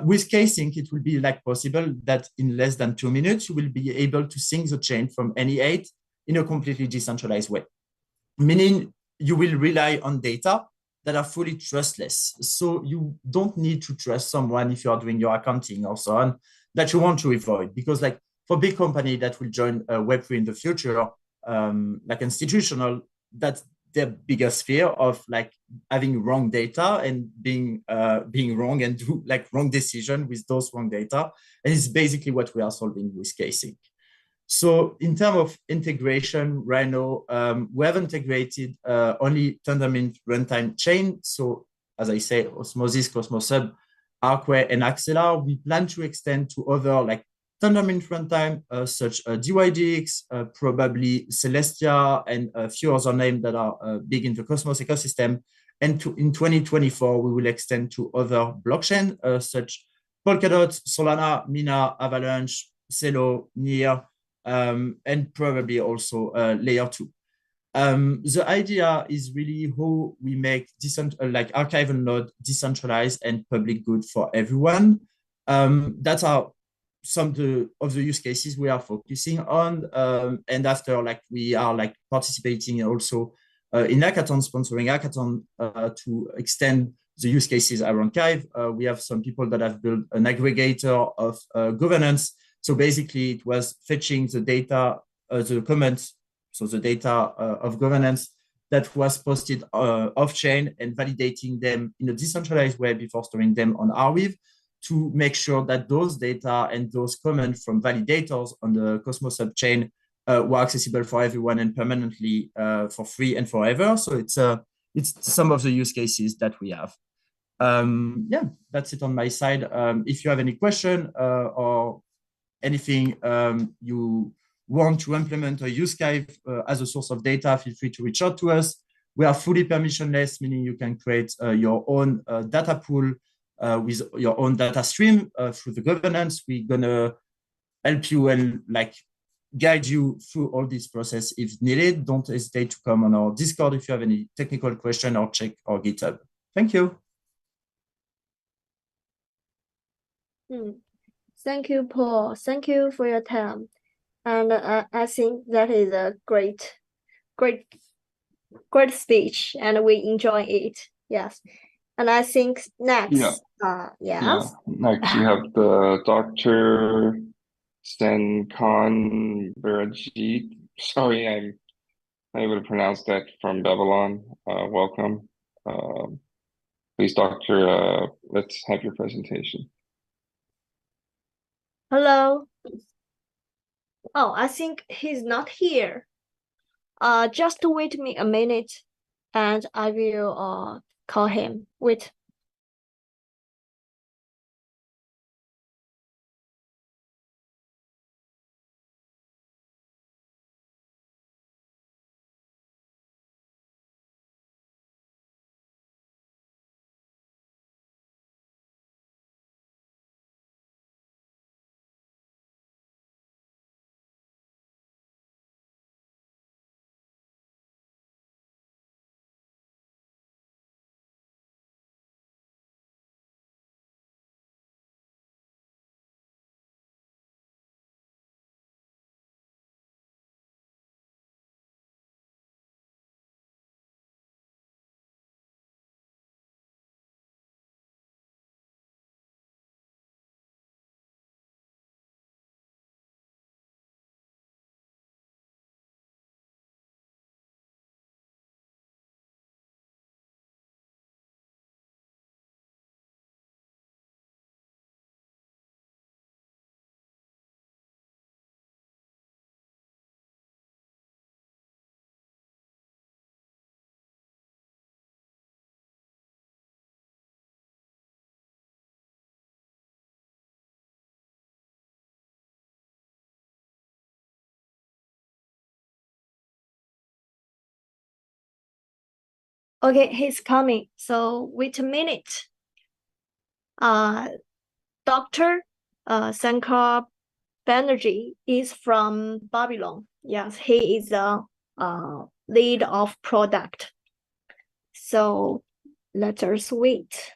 With K-Sync, it will be possible that in less than 2 minutes, you will be able to sync the chain from any 8 in a completely decentralized way. Meaning you will rely on data that are fully trustless. So you don't need to trust someone if you are doing your accounting or so on that you want to avoid. Because like for big company that will join Web3 in the future, like institutional, that's their biggest fear of like having wrong data and being wrong and do like wrong decision with those wrong data. And it's basically what we are solving with casing. So in terms of integration, right now, we have integrated only Tendermint runtime chain. So as I say, Osmosis, Cosmos Hub, Arcway, and Axelar, we plan to extend to other like Tendermint runtime, such DYDX, probably Celestia, and a few other names that are big in the Cosmos ecosystem. And in 2024, we will extend to other blockchain, such Polkadot, Solana, Mina, Avalanche, Celo, Near, and probably also layer 2. The idea is really how we make like archival node decentralized and public good for everyone. That are some of the use cases we are focusing on. And after, like, we are like participating also in hackathon, sponsoring hackathon to extend the use cases around Kive. We have some people that have built an aggregator of governance. So basically, it was fetching the data, the comments, so the data of governance that was posted off-chain and validating them in a decentralized way before storing them on Arweave to make sure that those data and those comments from validators on the Cosmos Hub chain were accessible for everyone and permanently for free and forever. So it's some of the use cases that we have. Yeah, that's it on my side. If you have any question or anything you want to implement or use Kive as a source of data, feel free to reach out to us. We are fully permissionless, meaning you can create your own data pool with your own data stream through the governance. We're gonna help you and like guide you through all this process if needed. Don't hesitate to come on our Discord if you have any technical question or check our GitHub. Thank you. Thank you, Paul. Thank you for your time. And I think that is a great speech, and we enjoy it. Yes. And I think next, yes. Next we have the Dr. Senkan Virajit. Sorry, I'm not able to pronounce that, from Babylon. Welcome. Please, Doctor, let's have your presentation. Hello. Oh, I think he's not here. Just wait me a minute and I will call him. Wait. Okay, he's coming. So wait a minute. Dr. Sankar Banerjee is from Babylon. Yes, he is the lead of product. So let us wait.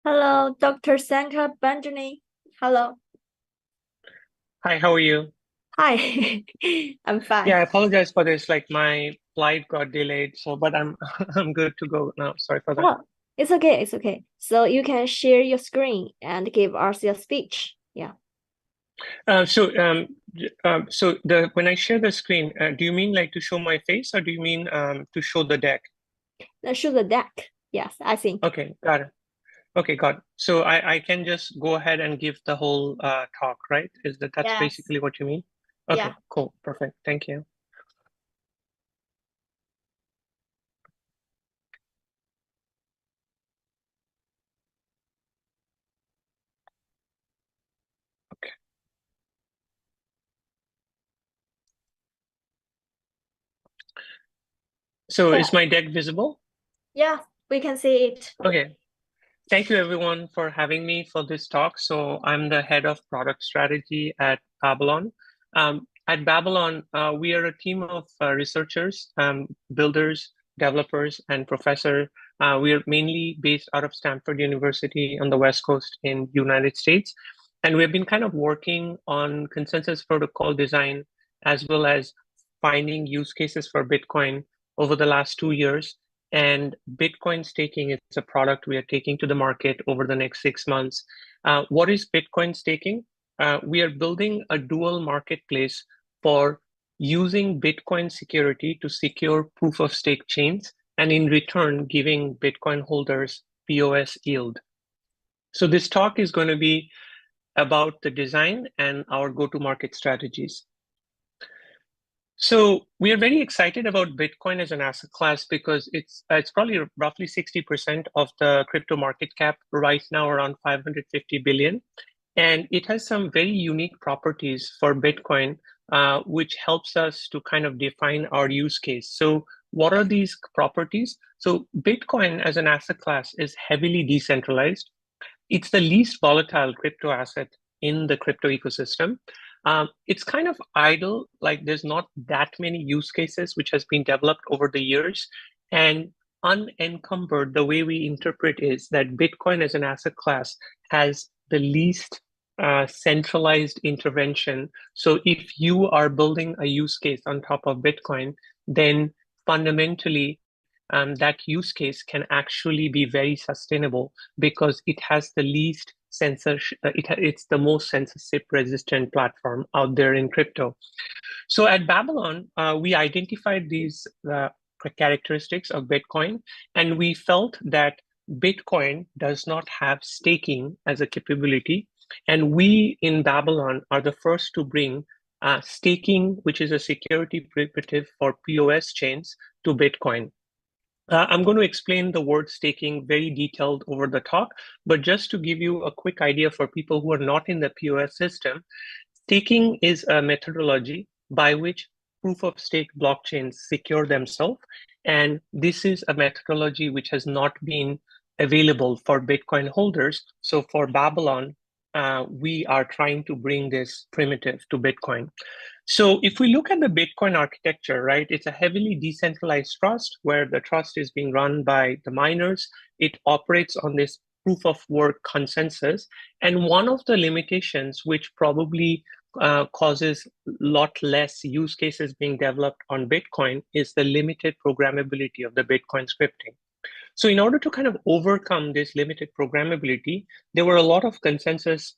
Hello, Dr. Sanka Benjamin. Hello. Hi, how are you? Hi. I'm fine. Yeah, I apologize for this. Like my flight got delayed, so but I'm I'm good to go now. Sorry for that. Oh, it's okay. It's okay. So you can share your screen and give us your speech. Yeah. So the when I share the screen, do you mean like to show my face, or do you mean to show the deck? Show the deck. Yes, I think. Okay, got it. Okay, got it. So I can just go ahead and give the whole talk, right? That's Yes. basically what you mean? Okay, Yeah. cool, perfect. Thank you. Okay. So Yeah. is my deck visible? Yeah, we can see it. Okay. Thank you everyone for having me for this talk. So I'm the head of product strategy at Babylon. At Babylon, we are a team of researchers, builders, developers, and professors. We are mainly based out of Stanford University on the West Coast in United States. And we've been kind of working on consensus protocol design as well as finding use cases for Bitcoin over the last 2 years. And Bitcoin staking is a product we are taking to the market over the next 6 months. What is Bitcoin staking? We are building a dual marketplace for using Bitcoin security to secure proof of stake chains, and in return, giving Bitcoin holders POS yield. So this talk is going to be about the design and our go-to-market strategies. So we are very excited about Bitcoin as an asset class because it's probably roughly 60% of the crypto market cap right now, around 550 billion. And it has some very unique properties for Bitcoin, which helps us to kind of define our use case. So what are these properties? So Bitcoin as an asset class is heavily decentralized. It's the least volatile crypto asset in the crypto ecosystem. It's kind of idle, like there's not that many use cases which has been developed over the years. And unencumbered, the way we interpret is that Bitcoin as an asset class has the least centralized intervention. So if you are building a use case on top of Bitcoin, then fundamentally that use case can actually be very sustainable because it has the least censorship, it's the most censorship resistant platform out there in crypto. So at Babylon, we identified these characteristics of Bitcoin, and we felt that Bitcoin does not have staking as a capability. And we in Babylon are the first to bring staking, which is a security primitive for POS chains, to Bitcoin. I'm going to explain the word staking very detailed over the talk, but just to give you a quick idea for people who are not in the POS system, staking is a methodology by which proof of stake blockchains secure themselves. And this is a methodology which has not been available for Bitcoin holders. So for Babylon, we are trying to bring this primitive to Bitcoin. So if we look at the Bitcoin architecture, right, it's a heavily decentralized trust where the trust is being run by the miners. It operates on this proof of work consensus. And one of the limitations, which probably causes a lot less use cases being developed on Bitcoin, is the limited programmability of the Bitcoin scripting. So in order to kind of overcome this limited programmability, there were a lot of consensus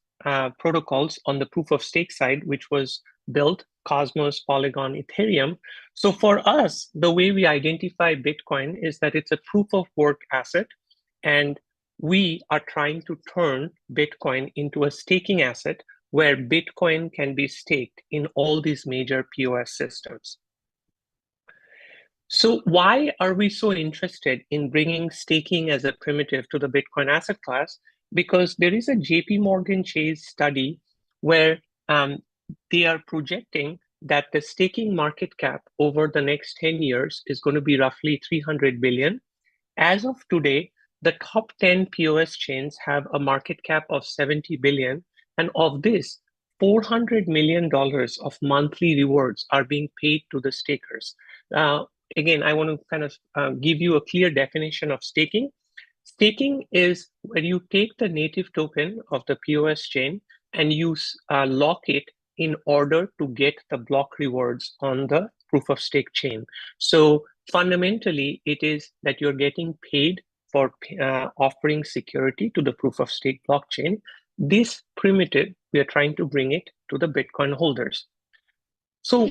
protocols on the proof of stake side, which was built, Cosmos, Polygon, Ethereum. So for us, the way we identify Bitcoin is that it's a proof of work asset. And we are trying to turn Bitcoin into a staking asset where Bitcoin can be staked in all these major POS systems. So why are we so interested in bringing staking as a primitive to the Bitcoin asset class? Because there is a JP Morgan Chase study where they are projecting that the staking market cap over the next 10 years is going to be roughly 300 billion. As of today, the top 10 POS chains have a market cap of 70 billion. And of this, $400 million of monthly rewards are being paid to the stakers. Again, I want to kind of give you a clear definition of staking. Staking is where you take the native token of the POS chain and you lock it in order to get the block rewards on the proof of stake chain. So fundamentally, it is that you're getting paid for offering security to the proof of stake blockchain. This primitive, we are trying to bring it to the Bitcoin holders. So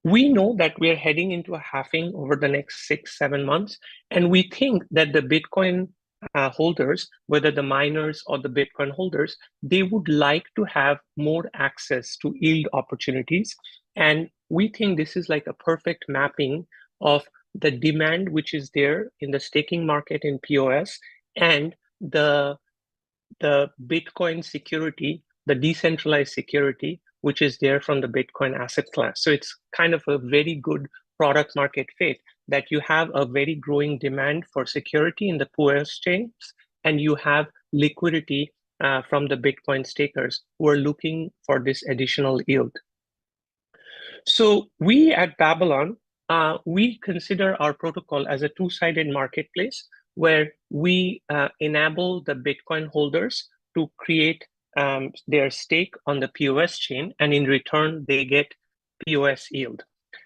we know that we are heading into a halving over the next 6-7 months, and we think that the Bitcoin holders, whether the miners or the Bitcoin holders, they would like to have more access to yield opportunities. And we think this is like a perfect mapping of the demand which is there in the staking market in POS and the Bitcoin security, the decentralized security, which is there from the Bitcoin asset class. So it's kind of a very good product market fit that you have a very growing demand for security in the POS chains, and you have liquidity from the Bitcoin stakers who are looking for this additional yield. So we at Babylon, we consider our protocol as a two-sided marketplace where we enable the Bitcoin holders to create their stake on the POS chain, and in return, they get POS yield.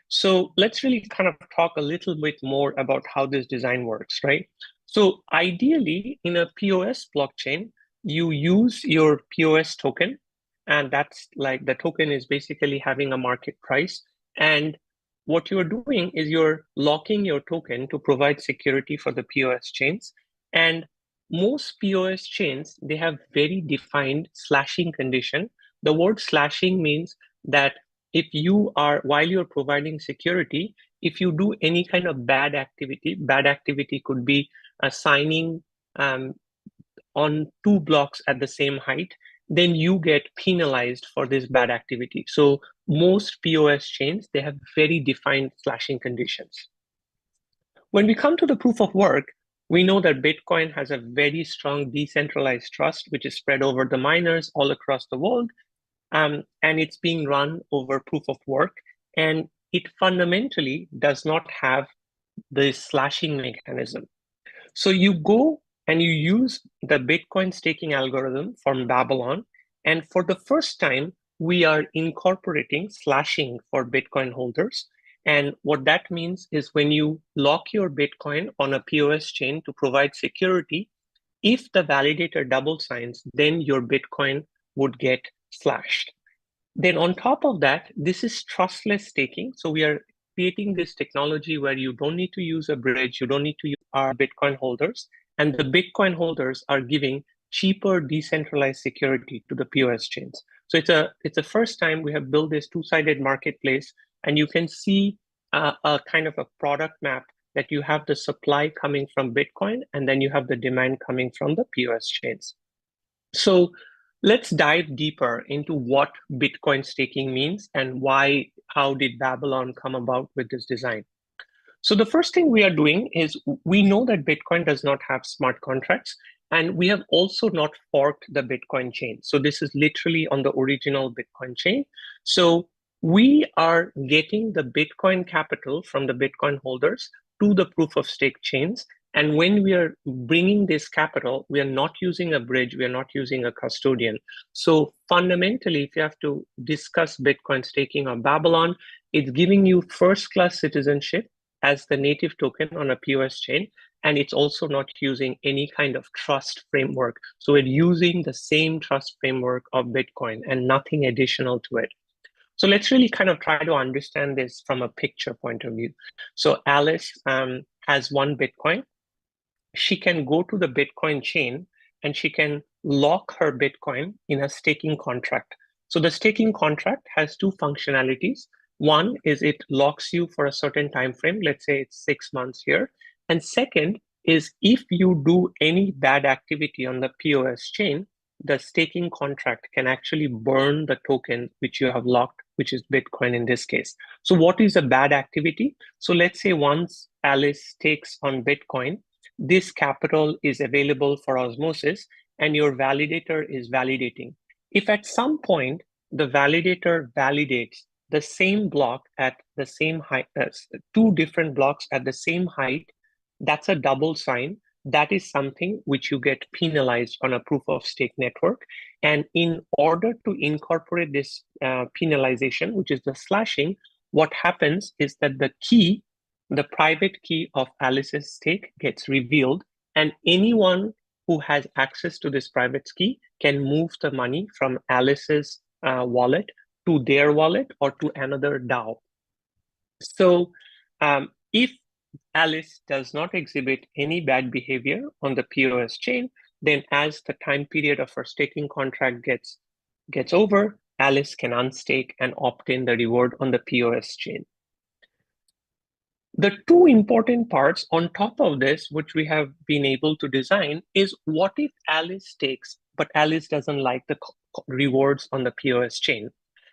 So let's really kind of talk a little bit more about how this design works, right? So ideally, in a POS blockchain, you use your POS token, and that's like the token is basically having a market price. And what you're doing is you're locking your token to provide security for the POS chains. And most POS chains, they have very defined slashing condition. The word slashing means that if you are, while you're providing security, if you do any kind of bad activity could be signing on 2 blocks at the same height, then you get penalized for this bad activity. So most POS chains, they have very defined slashing conditions. When we come to the proof of work, we know that Bitcoin has a very strong decentralized trust, which is spread over the miners all across the world. And it's being run over proof of work. And it fundamentally does not have this slashing mechanism. So you go and you use the Bitcoin staking algorithm from Babylon. And for the first time, we are incorporating slashing for Bitcoin holders. And what that means is when you lock your Bitcoin on a POS chain to provide security, if the validator double signs, then your Bitcoin would get slashed. Then on top of that, this is trustless staking. So we are creating this technology where you don't need to use a bridge, you don't need to use our Bitcoin holders, and the Bitcoin holders are giving cheaper decentralized security to the POS chains. So it's the first time we have built this two-sided marketplace, and you can see a kind of a product map that you have the supply coming from Bitcoin, and then you have the demand coming from the POS chains. So let's dive deeper into what Bitcoin staking means and how did Babylon come about with this design. So the first thing we are doing is we know that Bitcoin does not have smart contracts, and we have also not forked the Bitcoin chain. So this is literally on the original Bitcoin chain. So we are getting the Bitcoin capital from the Bitcoin holders to the proof of stake chains. And when we are bringing this capital, we are not using a bridge, we are not using a custodian. So fundamentally, if you have to discuss Bitcoin staking on Babylon, it's giving you first-class citizenship as the native token on a POS chain, and it's also not using any kind of trust framework. So we're using the same trust framework of Bitcoin and nothing additional to it. So let's really kind of try to understand this from a picture point of view. So Alice has 1 Bitcoin. She can go to the Bitcoin chain and she can lock her Bitcoin in a staking contract. So the staking contract has 2 functionalities. One is it locks you for a certain time frame. Let's say it's 6 months here. And second is if you do any bad activity on the POS chain, the staking contract can actually burn the token which you have locked, which is Bitcoin in this case. So what is a bad activity? So let's say once Alice stakes on Bitcoin, this capital is available for osmosis and your validator is validating. If at some point the validator validates the same block at the same height, 2 different blocks at the same height, that's a double sign. that is something which you get penalized on a proof of stake network. And in order to incorporate this penalization, which is the slashing, what happens is that the key, the private key of Alice's stake gets revealed, and anyone who has access to this private key can move the money from Alice's wallet to their wallet or to another DAO. So if Alice does not exhibit any bad behavior on the POS chain, then as the time period of her staking contract gets over, Alice can unstake and opt in the reward on the POS chain. The two important parts on top of this, which we have been able to design, is what if Alice stakes, but Alice doesn't like the rewards on the POS chain?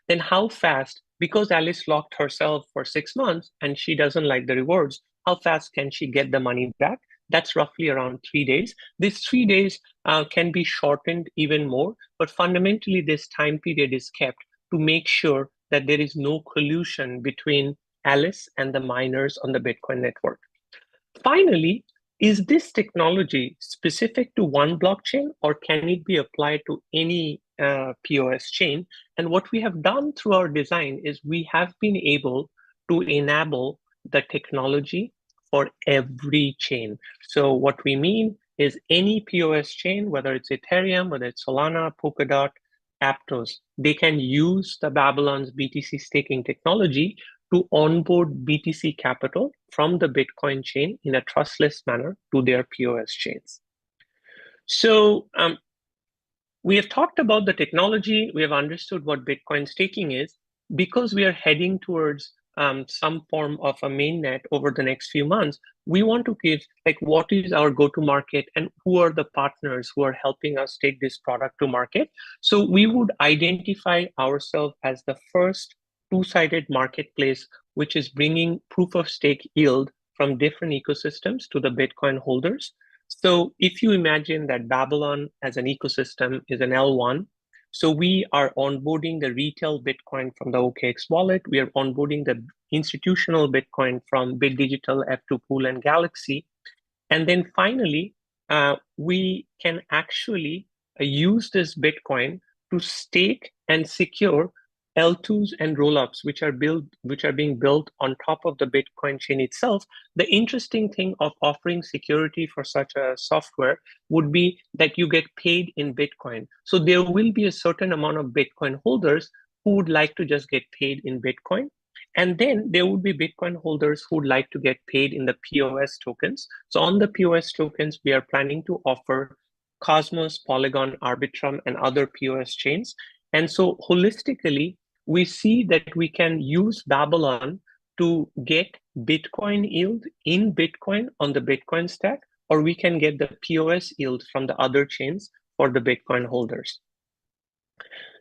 Then how fast, because Alice locked herself for 6 months and she doesn't like the rewards, how fast can she get the money back? That's roughly around 3 days. These 3 days can be shortened even more, but fundamentally this time period is kept to make sure that there is no collusion between Alice and the miners on the Bitcoin network. Finally, is this technology specific to one blockchain, or can it be applied to any POS chain? And what we have done through our design is we have been able to enable the technology for every chain. So what we mean is any POS chain, whether it's Ethereum, whether it's Solana, Polkadot, Aptos, they can use the Babylon's BTC staking technology to onboard BTC capital from the Bitcoin chain in a trustless manner to their POS chains. So we have talked about the technology, we have understood what Bitcoin staking is. Because we are heading towards some form of a mainnet over the next few months, we want to give like what is our go-to-market and who are the partners who are helping us take this product to market. So we would identify ourselves as the first two-sided marketplace, which is bringing proof of stake yield from different ecosystems to the Bitcoin holders. So if you imagine that Babylon as an ecosystem is an L1, so we are onboarding the retail Bitcoin from the OKX wallet. We are onboarding the institutional Bitcoin from BitDigital, F2 Pool, and Galaxy. And then finally, we can actually use this Bitcoin to stake and secure L2s and rollups, which are being built on top of the Bitcoin chain itself. The interesting thing of offering security for such a software would be that you get paid in Bitcoin. So there will be a certain amount of Bitcoin holders who would like to just get paid in Bitcoin. And then there would be Bitcoin holders who would like to get paid in the POS tokens. So on the POS tokens, we are planning to offer Cosmos, Polygon, Arbitrum, and other POS chains. And so holistically, we see that we can use Babylon to get Bitcoin yield in Bitcoin on the Bitcoin stack, or we can get the POS yield from the other chains for the Bitcoin holders.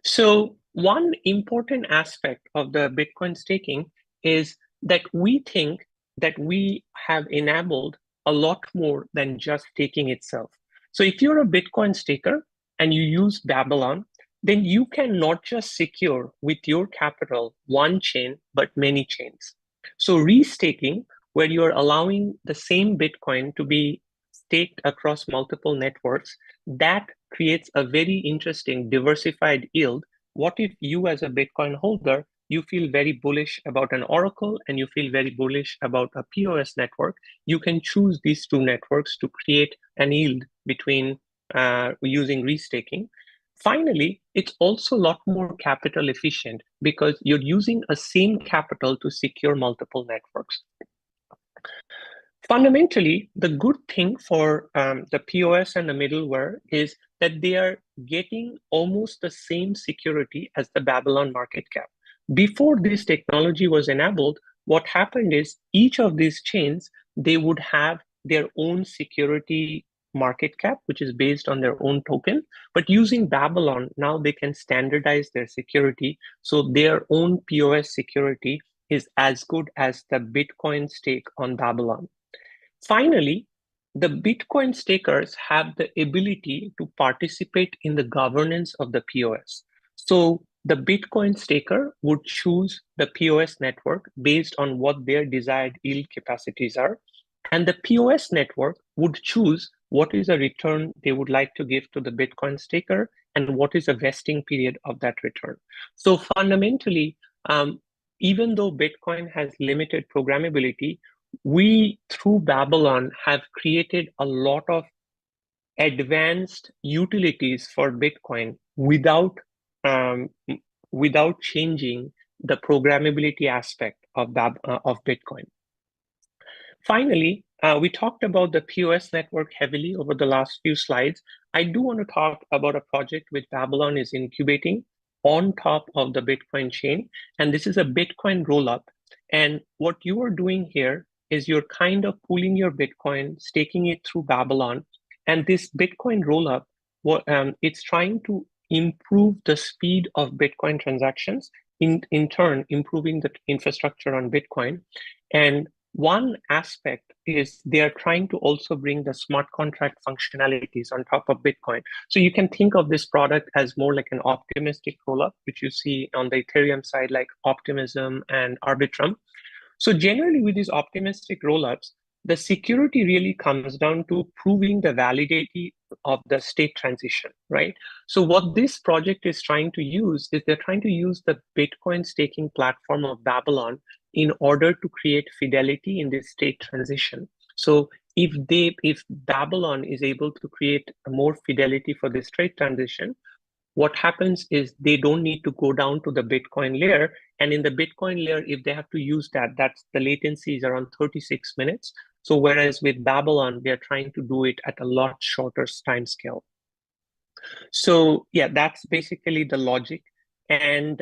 So one important aspect of the Bitcoin staking is that we think that we have enabled a lot more than just staking itself. So if you're a Bitcoin staker and you use Babylon, then you can not just secure with your capital one chain, but many chains. So restaking, where you're allowing the same Bitcoin to be staked across multiple networks, that creates a very interesting diversified yield. What if you as a Bitcoin holder, you feel very bullish about an Oracle and you feel very bullish about a POS network? You can choose these two networks to create an yield between using restaking. Finally, it's also a lot more capital efficient because you're using a same capital to secure multiple networks. Fundamentally, the good thing for the POS and the middleware is that they are getting almost the same security as the Babylon market cap. Before this technology was enabled, what happened is each of these chains, they would have their own security market cap, which is based on their own token. But using Babylon, now they can standardize their security. So their own POS security is as good as the Bitcoin stake on Babylon. Finally, the Bitcoin stakers have the ability to participate in the governance of the POS. So the Bitcoin staker would choose the POS network based on what their desired yield capacities are. And the POS network would choose what is a return they would like to give to the Bitcoin staker, and what is a vesting period of that return. So fundamentally, even though Bitcoin has limited programmability, we, through Babylon, have created a lot of advanced utilities for Bitcoin without changing the programmability aspect of Bitcoin. Finally, we talked about the POS network heavily over the last few slides. I do want to talk about a project which Babylon is incubating on top of the Bitcoin chain, and this is a Bitcoin rollup. And what you are doing here is you're kind of pooling your Bitcoin, staking it through Babylon, and this Bitcoin rollup, it's trying to improve the speed of Bitcoin transactions, in turn improving the infrastructure on Bitcoin. And one aspect is they are trying to also bring the smart contract functionalities on top of Bitcoin. So you can think of this product as more like an optimistic rollup, which you see on the Ethereum side, like Optimism and Arbitrum. So generally with these optimistic rollups, the security really comes down to proving the validity of the state transition, right? So what this project is trying to use is they're trying to use the Bitcoin staking platform of Babylon in order to create fidelity in this state transition. So if Babylon is able to create more fidelity for this state transition, what happens is they don't need to go down to the Bitcoin layer. And in the Bitcoin layer, if they have to use that's the latency is around 36 minutes. So whereas with Babylon, they're trying to do it at a lot shorter time scale. So yeah, that's basically the logic. And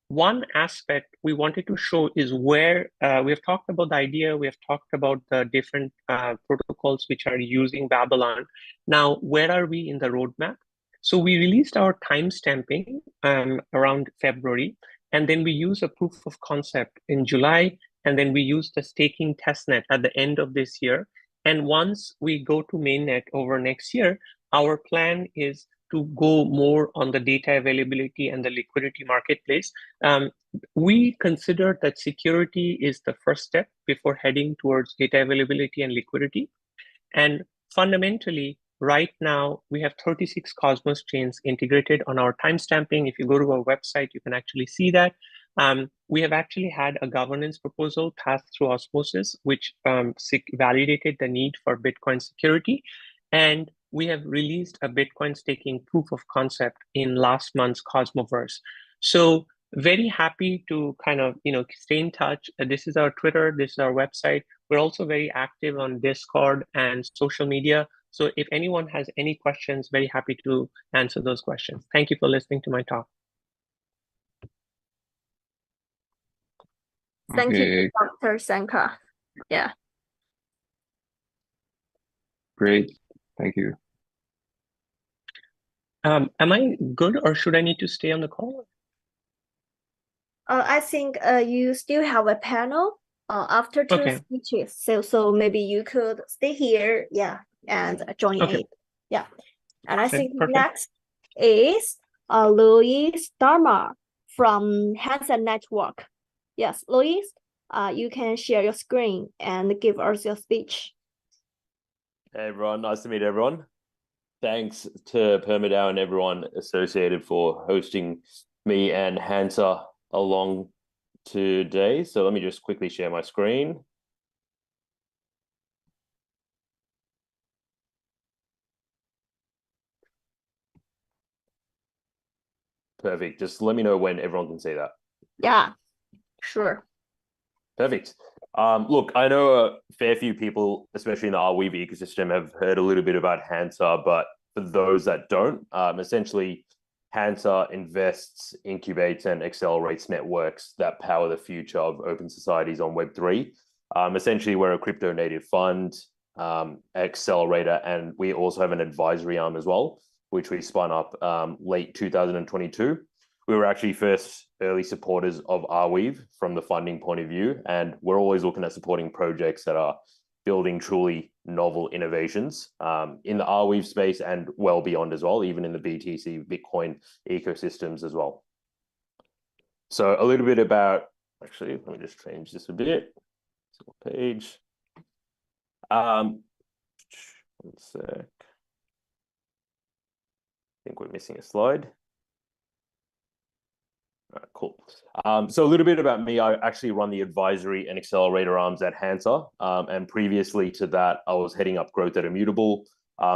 one aspect we wanted to show is where we have talked about the idea, we have talked about the different protocols which are using Babylon. Now, where are we in the roadmap? So we released our timestamping around February, and then we use a proof of concept in July, and then we use the staking testnet at the end of this year. And once we go to mainnet over next year, our plan is to go more on the data availability and the liquidity marketplace. We consider that security is the first step before heading towards data availability and liquidity. And fundamentally, right now, we have 36 Cosmos chains integrated on our timestamping. If you go to our website, you can actually see that. We have actually had a governance proposal passed through Osmosis, which validated the need for Bitcoin security. And we have released a Bitcoin staking proof of concept in last month's Cosmoverse. So very happy to kind of, stay in touch. This is our Twitter, this is our website. We're also very active on Discord and social media. So if anyone has any questions, very happy to answer those questions. Thank you for listening to my talk. Thank you, Dr. Sankar. Yeah. Great. Thank you. Am I good, or should I need to stay on the call? I think you still have a panel after two speeches. So maybe you could stay here, yeah, and join in. Yeah. And I think next is Louis Dharma from Hansen Network. Yes, Louis, you can share your screen and give us your speech. Hey everyone, nice to meet everyone. Thanks to PermaDAO and everyone associated for hosting me and Hansa along today. So let me just quickly share my screen. Perfect. Just let me know when everyone can see that. Yeah, sure. Perfect. Look, I know a fair few people, especially in the Arweave ecosystem, have heard a little bit about Hansa, but for those that don't, essentially, Hansa invests, incubates, and accelerates networks that power the future of open societies on Web3. Essentially, we're a crypto native fund, accelerator, and we also have an advisory arm as well, which we spun up late 2022. We were actually first early supporters of Arweave from the funding point of view, and we're always looking at supporting projects that are building truly novel innovations in the Arweave space and well beyond as well, even in the BTC Bitcoin ecosystems as well. So a little bit about, actually, let me just change this a bit. Page. One sec. I think we're missing a slide. All right, cool. So a little bit about me. I actually run the advisory and accelerator arms at Hansa. And previously to that, I was heading up growth at Immutable.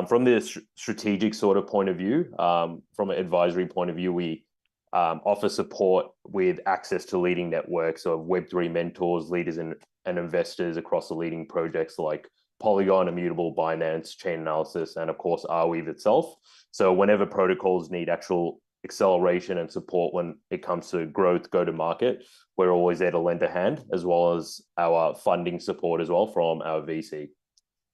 From the strategic sort of point of view, from an advisory point of view, we offer support with access to leading networks of Web3 mentors, leaders, and investors across the leading projects like Polygon, Immutable, Binance, Chain Analysis, and of course, Arweave itself. So whenever protocols need actual acceleration and support when it comes to growth, go to market, we're always there to lend a hand, as well as our funding support as well from our VC.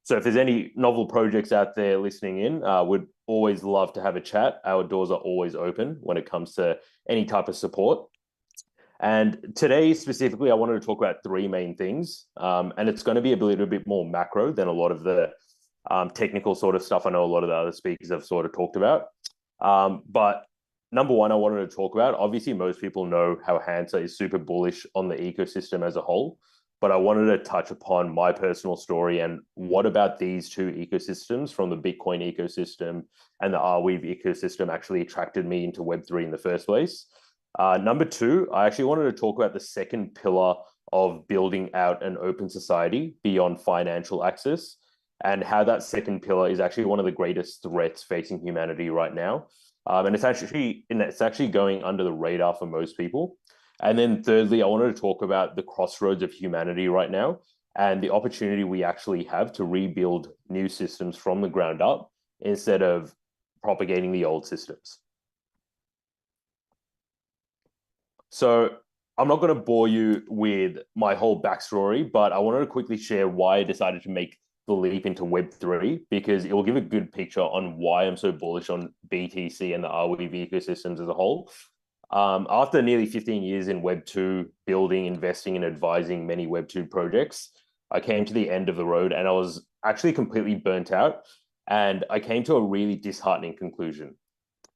So if there's any novel projects out there listening in, we'd always love to have a chat. Our doors are always open when it comes to any type of support. And today specifically, I wanted to talk about three main things. And it's going to be a little bit more macro than a lot of the technical sort of stuff I know a lot of the other speakers have sort of talked about. But number one, I wanted to talk about, obviously most people know how Hansa is super bullish on the ecosystem as a whole, but I wanted to touch upon my personal story and what about these two ecosystems from the Bitcoin ecosystem and the Arweave ecosystem actually attracted me into Web3 in the first place. Number two, I actually wanted to talk about the second pillar of building out an open society beyond financial access and how that second pillar is actually one of the greatest threats facing humanity right now. And it's actually going under the radar for most people. And then thirdly, I wanted to talk about the crossroads of humanity right now and the opportunity we actually have to rebuild new systems from the ground up instead of propagating the old systems. So I'm not going to bore you with my whole backstory, but I wanted to quickly share why I decided to make the leap into Web3, because it will give a good picture on why I'm so bullish on BTC and the Arweave ecosystems as a whole. After nearly 15 years in Web2, building, investing, and advising many Web2 projects, I came to the end of the road and I was actually completely burnt out. And I came to a really disheartening conclusion.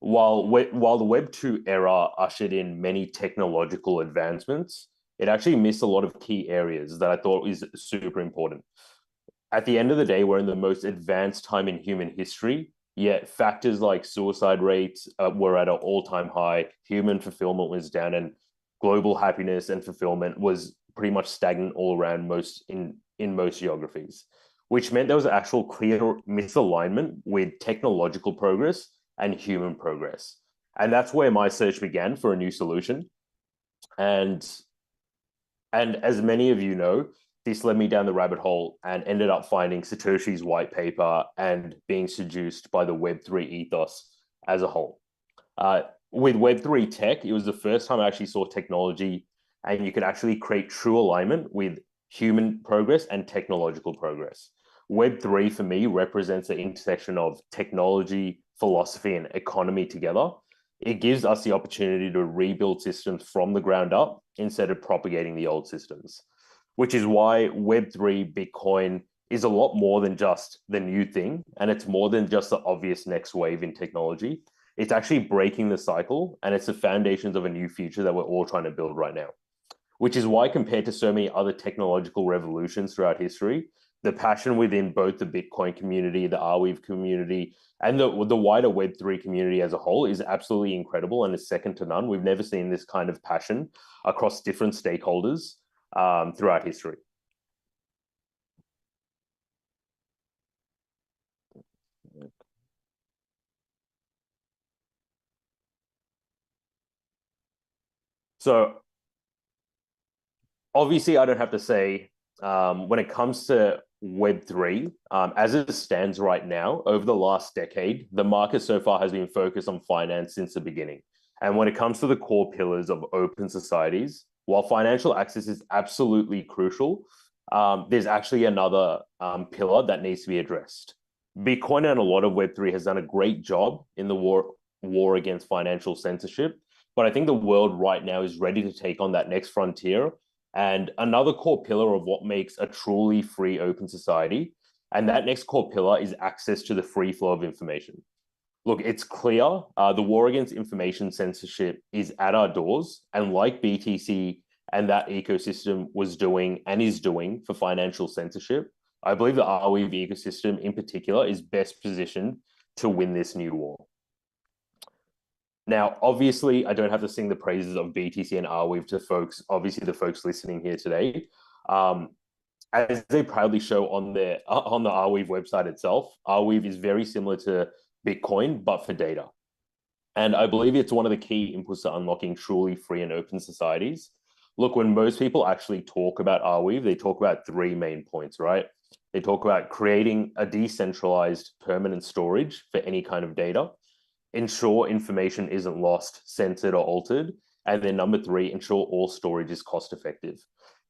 While the Web2 era ushered in many technological advancements, it actually missed a lot of key areas that I thought was super important. At the end of the day, we're in the most advanced time in human history, yet factors like suicide rates were at an all-time high, human fulfillment was down, and global happiness and fulfillment was pretty much stagnant all around in most geographies, which meant there was actual clear misalignment with technological progress and human progress. And that's where my search began for a new solution. And as many of you know, this led me down the rabbit hole and ended up finding Satoshi's white paper and being seduced by the Web3 ethos as a whole. With Web3 tech, it was the first time I actually saw technology and you could actually create true alignment with human progress and technological progress. Web3 for me represents the intersection of technology, philosophy, and economy together. It gives us the opportunity to rebuild systems from the ground up instead of propagating the old systems, which is why Web3 Bitcoin is a lot more than just the new thing. And it's more than just the obvious next wave in technology. It's actually breaking the cycle, and it's the foundations of a new future that we're all trying to build right now, which is why compared to so many other technological revolutions throughout history, the passion within both the Bitcoin community, the Arweave community, and the wider Web3 community as a whole is absolutely incredible and is second to none. We've never seen this kind of passion across different stakeholders throughout history. So obviously, I don't have to say, when it comes to Web3, as it stands right now, over the last decade, the market so far has been focused on finance since the beginning. And when it comes to the core pillars of open societies, while financial access is absolutely crucial, there's actually another pillar that needs to be addressed. Bitcoin and a lot of Web3 has done a great job in the war against financial censorship, but I think the world right now is ready to take on that next frontier. And another core pillar of what makes a truly free open society, and that next core pillar is access to the free flow of information. Look, it's clear the war against information censorship is at our doors, and like BTC and that ecosystem was doing and is doing for financial censorship, I believe the Arweave ecosystem in particular is best positioned to win this new war. Now, obviously, I don't have to sing the praises of BTC and Arweave to folks, obviously the folks listening here today. As they proudly show on the Arweave website itself, Arweave is very similar to Bitcoin, but for data. And I believe it's one of the key inputs to unlocking truly free and open societies. Look, when most people actually talk about Arweave, they talk about three main points, right? They talk about creating a decentralized permanent storage for any kind of data, ensure information isn't lost, censored, or altered, and then number three, ensure all storage is cost effective.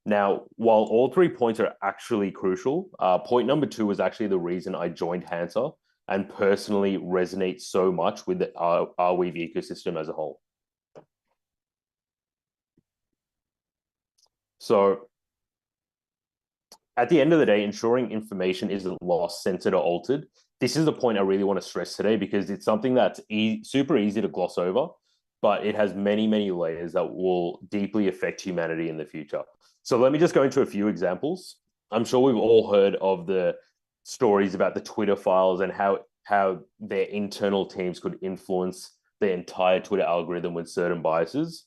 Now, while all 3 points are actually crucial, point number two was actually the reason I joined Hansa and personally resonate so much with the Arweave ecosystem as a whole. So at the end of the day, ensuring information isn't lost, censored, or altered, this is the point I really want to stress today because it's something that's super easy to gloss over, but it has many, many layers that will deeply affect humanity in the future. So let me just go into a few examples. I'm sure we've all heard of the stories about the Twitter files and how their internal teams could influence the entire Twitter algorithm with certain biases.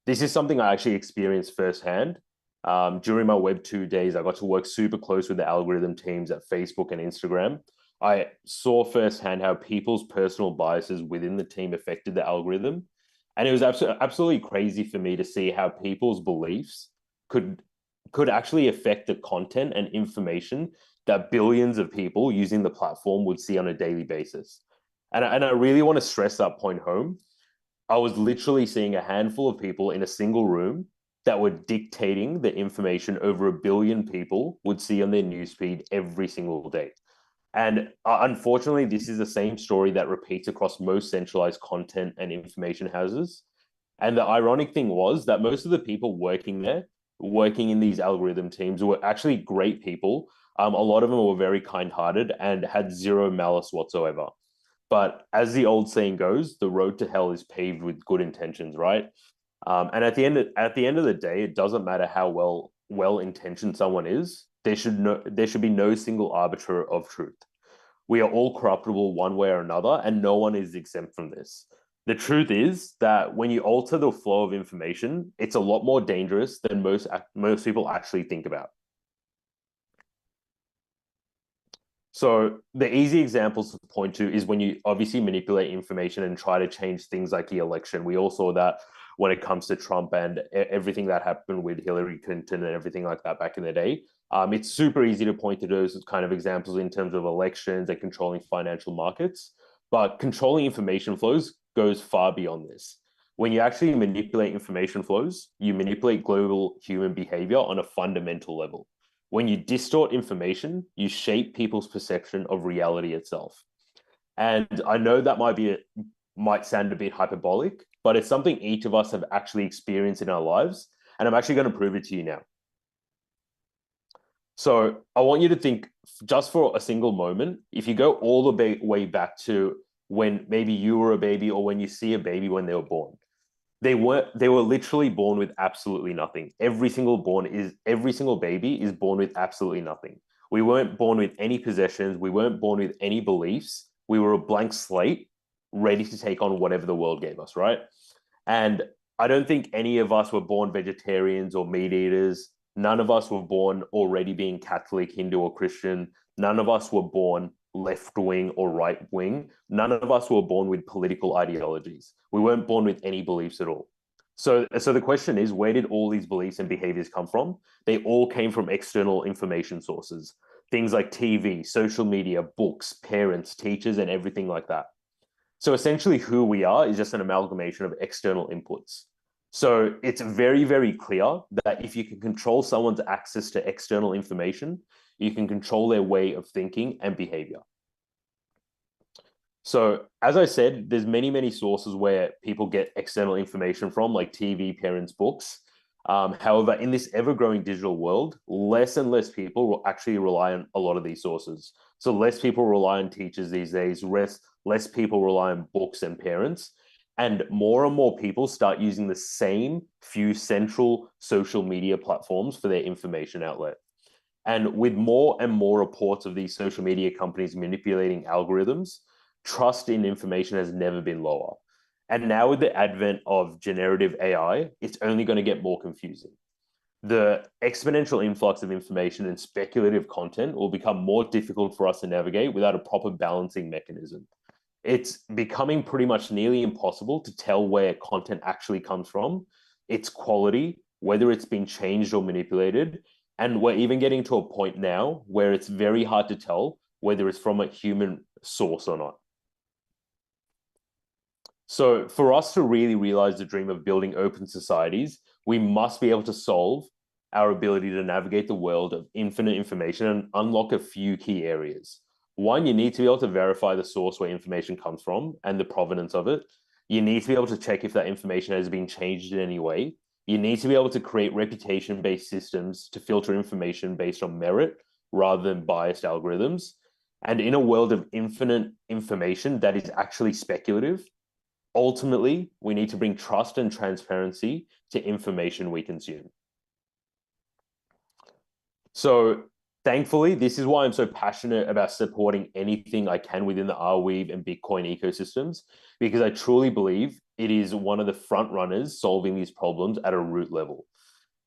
This is something I actually experienced firsthand. During my Web 2 days, I got to work super close with the algorithm teams at Facebook and Instagram. I saw firsthand how people's personal biases within the team affected the algorithm. And it was absolutely crazy for me to see how people's beliefs could actually affect the content and information that billions of people using the platform would see on a daily basis. And I really want to stress that point home. I was literally seeing a handful of people in a single room that were dictating the information over 1 billion people would see on their newsfeed every single day. And unfortunately, this is the same story that repeats across most centralized content and information houses. And the ironic thing was that most of the people working there, working in these algorithm teams, were actually great people. A lot of them were very kind-hearted and had zero malice whatsoever. But as the old saying goes, the road to hell is paved with good intentions, right? And at the end of the day, it doesn't matter how well-intentioned someone is. There should be no single arbiter of truth. We are all corruptible one way or another, and no one is exempt from this. The truth is that when you alter the flow of information, it's a lot more dangerous than most people actually think about. So the easy examples to point to is when you obviously manipulate information and try to change things like the election. We all saw that when it comes to Trump and everything that happened with Hillary Clinton and everything like that back in the day. It's super easy to point to those kind of examples in terms of elections and controlling financial markets, but controlling information flows goes far beyond this. When you actually manipulate information flows, you manipulate global human behavior on a fundamental level. When you distort information, you shape people's perception of reality itself. And I know that might sound a bit hyperbolic, but it's something each of us have actually experienced in our lives. And I'm actually going to prove it to you now. So I want you to think just for a single moment, if you go all the way back to when maybe you were a baby or when you see a baby when they were born, they were literally born with absolutely nothing. Every single baby is born with absolutely nothing. We weren't born with any possessions. We weren't born with any beliefs. We were a blank slate, ready to take on whatever the world gave us, right? And I don't think any of us were born vegetarians or meat eaters. None of us were born already being Catholic, Hindu, or Christian. None of us were born left-wing or right-wing. None of us were born with political ideologies. We weren't born with any beliefs at all. So the question is, where did all these beliefs and behaviors come from? They all came from external information sources. Things like TV, social media, books, parents, teachers, and everything like that. So essentially who we are is just an amalgamation of external inputs. So it's very, very clear that if you can control someone's access to external information, you can control their way of thinking and behavior. So as I said, there's many, many sources where people get external information from, like TV, parents, books. However, in this ever-growing digital world, less and less people will actually rely on a lot of these sources. So less people rely on teachers these days, less people rely on books and parents, and more people start using the same few central social media platforms for their information outlet. And with more and more reports of these social media companies manipulating algorithms, trust in information has never been lower. And now with the advent of generative AI, it's only going to get more confusing. The exponential influx of information and speculative content will become more difficult for us to navigate without a proper balancing mechanism. It's becoming pretty much nearly impossible to tell where content actually comes from, its quality, whether it's been changed or manipulated. And we're even getting to a point now where it's very hard to tell whether it's from a human source or not. So for us to really realize the dream of building open societies, we must be able to solve our ability to navigate the world of infinite information and unlock a few key areas. One, you need to be able to verify the source where information comes from and the provenance of it. You need to be able to check if that information has been changed in any way. You need to be able to create reputation-based systems to filter information based on merit rather than biased algorithms. And in a world of infinite information that is actually speculative, ultimately, we need to bring trust and transparency to information we consume. So thankfully, this is why I'm so passionate about supporting anything I can within the Arweave and Bitcoin ecosystems, because I truly believe it is one of the front runners solving these problems at a root level.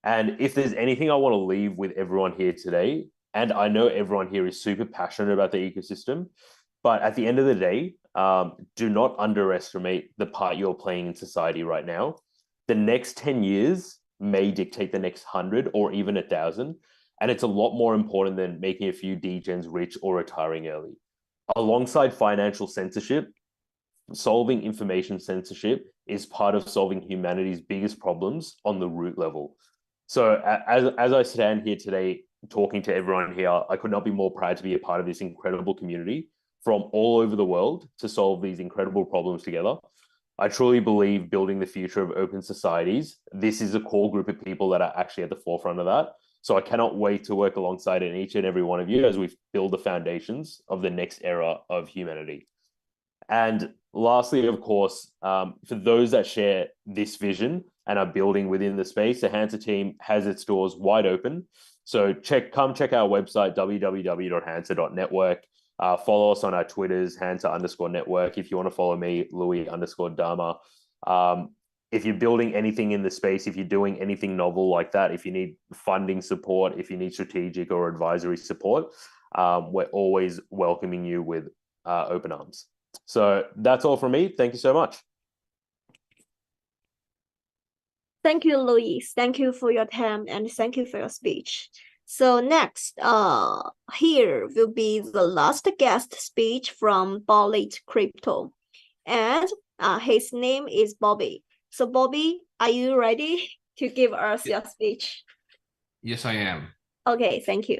And if there's anything I want to leave with everyone here today, and I know everyone here is super passionate about the ecosystem, but at the end of the day, do not underestimate the part you're playing in society right now. The next 10 years may dictate the next 100 or even 1,000. And it's a lot more important than making a few degens rich or retiring early. Alongside financial censorship, solving information censorship is part of solving humanity's biggest problems on the root level. So as I stand here today, talking to everyone here, I could not be more proud to be a part of this incredible community from all over the world to solve these incredible problems together. I truly believe building the future of open societies, this is a core group of people that are actually at the forefront of that. So I cannot wait to work alongside each and every one of you as we build the foundations of the next era of humanity. And lastly, of course, for those that share this vision and are building within the space, the Hansa team has its doors wide open. So come check our website, www.hansa.network. Follow us on our Twitters, Hansa_network. If you want to follow me, Louis_Dharma. If you're building anything in the space, if you're doing anything novel like that, if you need funding support, if you need strategic or advisory support, we're always welcoming you with open arms. So that's all from me. Thank you so much. Thank you, Luis. Thank you for your time and thank you for your speech. So next, here will be the last guest speech from Bollet Crypto. And his name is Bobby. So Bobby, are you ready to give us your speech? Yes, I am. Okay, thank you.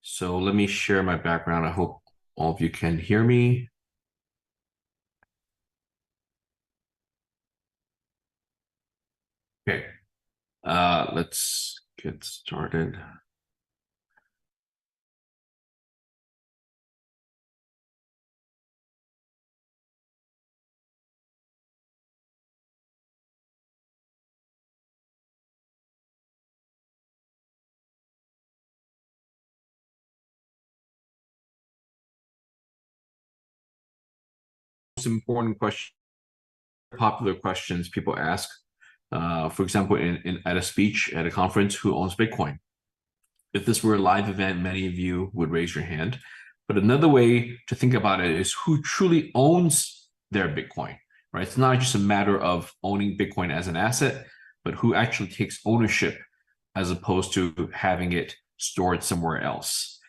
So let me share my background. I hope all of you can hear me. Okay, let's get started. Most important question, popular questions people ask. For example, at a speech at a conference, who owns Bitcoin? If this were a live event, many of you would raise your hand. But another way to think about it is who truly owns their Bitcoin, right? It's not just a matter of owning Bitcoin as an asset, but who actually takes ownership as opposed to having it stored somewhere else.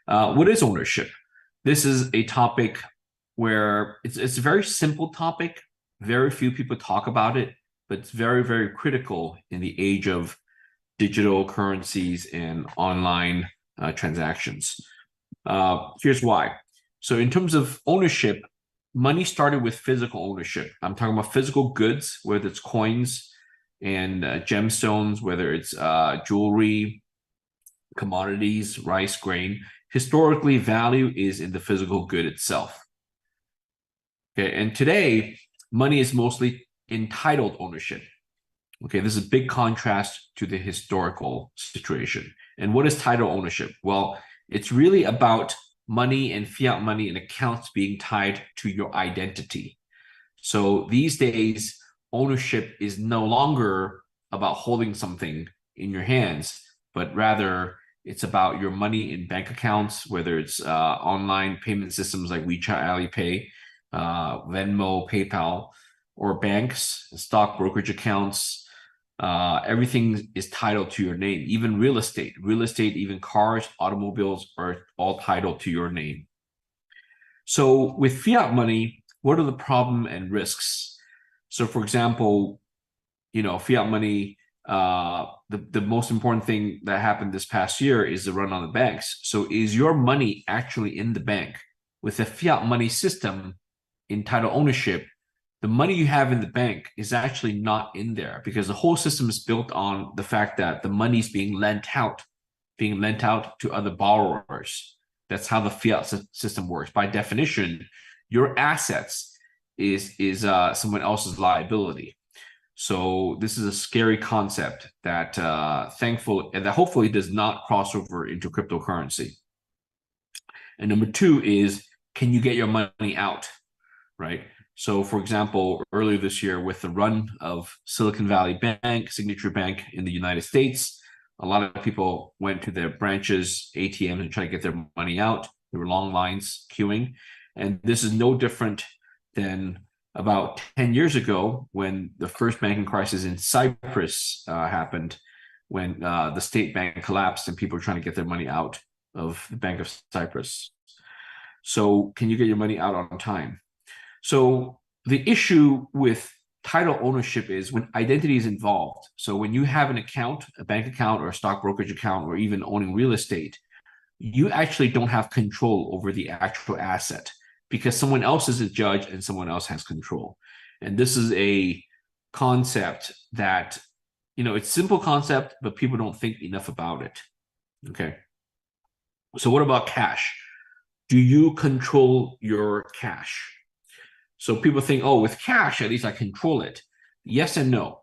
What is ownership? This is a topic where it's a very simple topic. Very few people talk about it, but it's very, very critical in the age of digital currencies and online transactions. Here's why. So in terms of ownership, money started with physical ownership. I'm talking about physical goods, whether it's coins and gemstones, whether it's jewelry, commodities, rice, grain. Historically, value is in the physical good itself. Okay, and today, money is mostly entitled ownership. Okay, this is a big contrast to the historical situation. And what is title ownership? Well, it's really about money and fiat money and accounts being tied to your identity. So these days, ownership is no longer about holding something in your hands, but rather it's about your money in bank accounts, whether it's online payment systems like WeChat, Alipay, Venmo, PayPal, or banks, stock brokerage accounts. Everything is titled to your name, even real estate, even cars, automobiles are all titled to your name. So with fiat money, what are the problem and risks? So for example, fiat money, the most important thing that happened this past year is the run on the banks. So is your money actually in the bank? With a fiat money system in title ownership, the money you have in the bank is actually not in there because the whole system is built on the fact that the money is being lent out to other borrowers. That's how the fiat system works. By definition, your assets is someone else's liability. So this is a scary concept that hopefully does not cross over into cryptocurrency. And number two is, can you get your money out, right? So for example, earlier this year with the run of Silicon Valley Bank, Signature Bank in the United States, a lot of people went to their branches, ATMs, and try to get their money out. There were long lines queuing. And this is no different than about 10 years ago when the first banking crisis in Cyprus happened, when the state bank collapsed and people were trying to get their money out of the Bank of Cyprus. So can you get your money out on time? So the issue with title ownership is when identity is involved. So when you have an account, a bank account or a stock brokerage account, or even owning real estate, you actually don't have control over the actual asset because someone else is a judge and someone else has control. And this is a concept that, it's a simple concept, but people don't think enough about it. Okay. So what about cash? Do you control your cash? So people think, oh, with cash, at least I control it. Yes and no.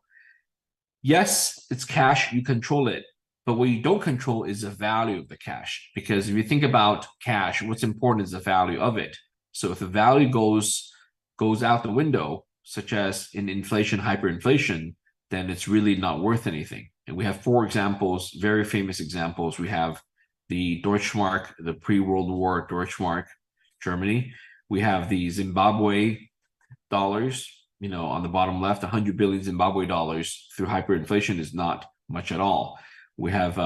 Yes, it's cash, you control it. But what you don't control is the value of the cash. Because if you think about cash, what's important is the value of it. So if the value goes out the window, such as in inflation, hyperinflation, then it's really not worth anything. And we have 4 examples, very famous examples. We have the Deutschmark, the pre-World War Deutschmark, Germany. We have the Zimbabwe dollars, on the bottom left, 100 billion Zimbabwe dollars through hyperinflation is not much at all. We have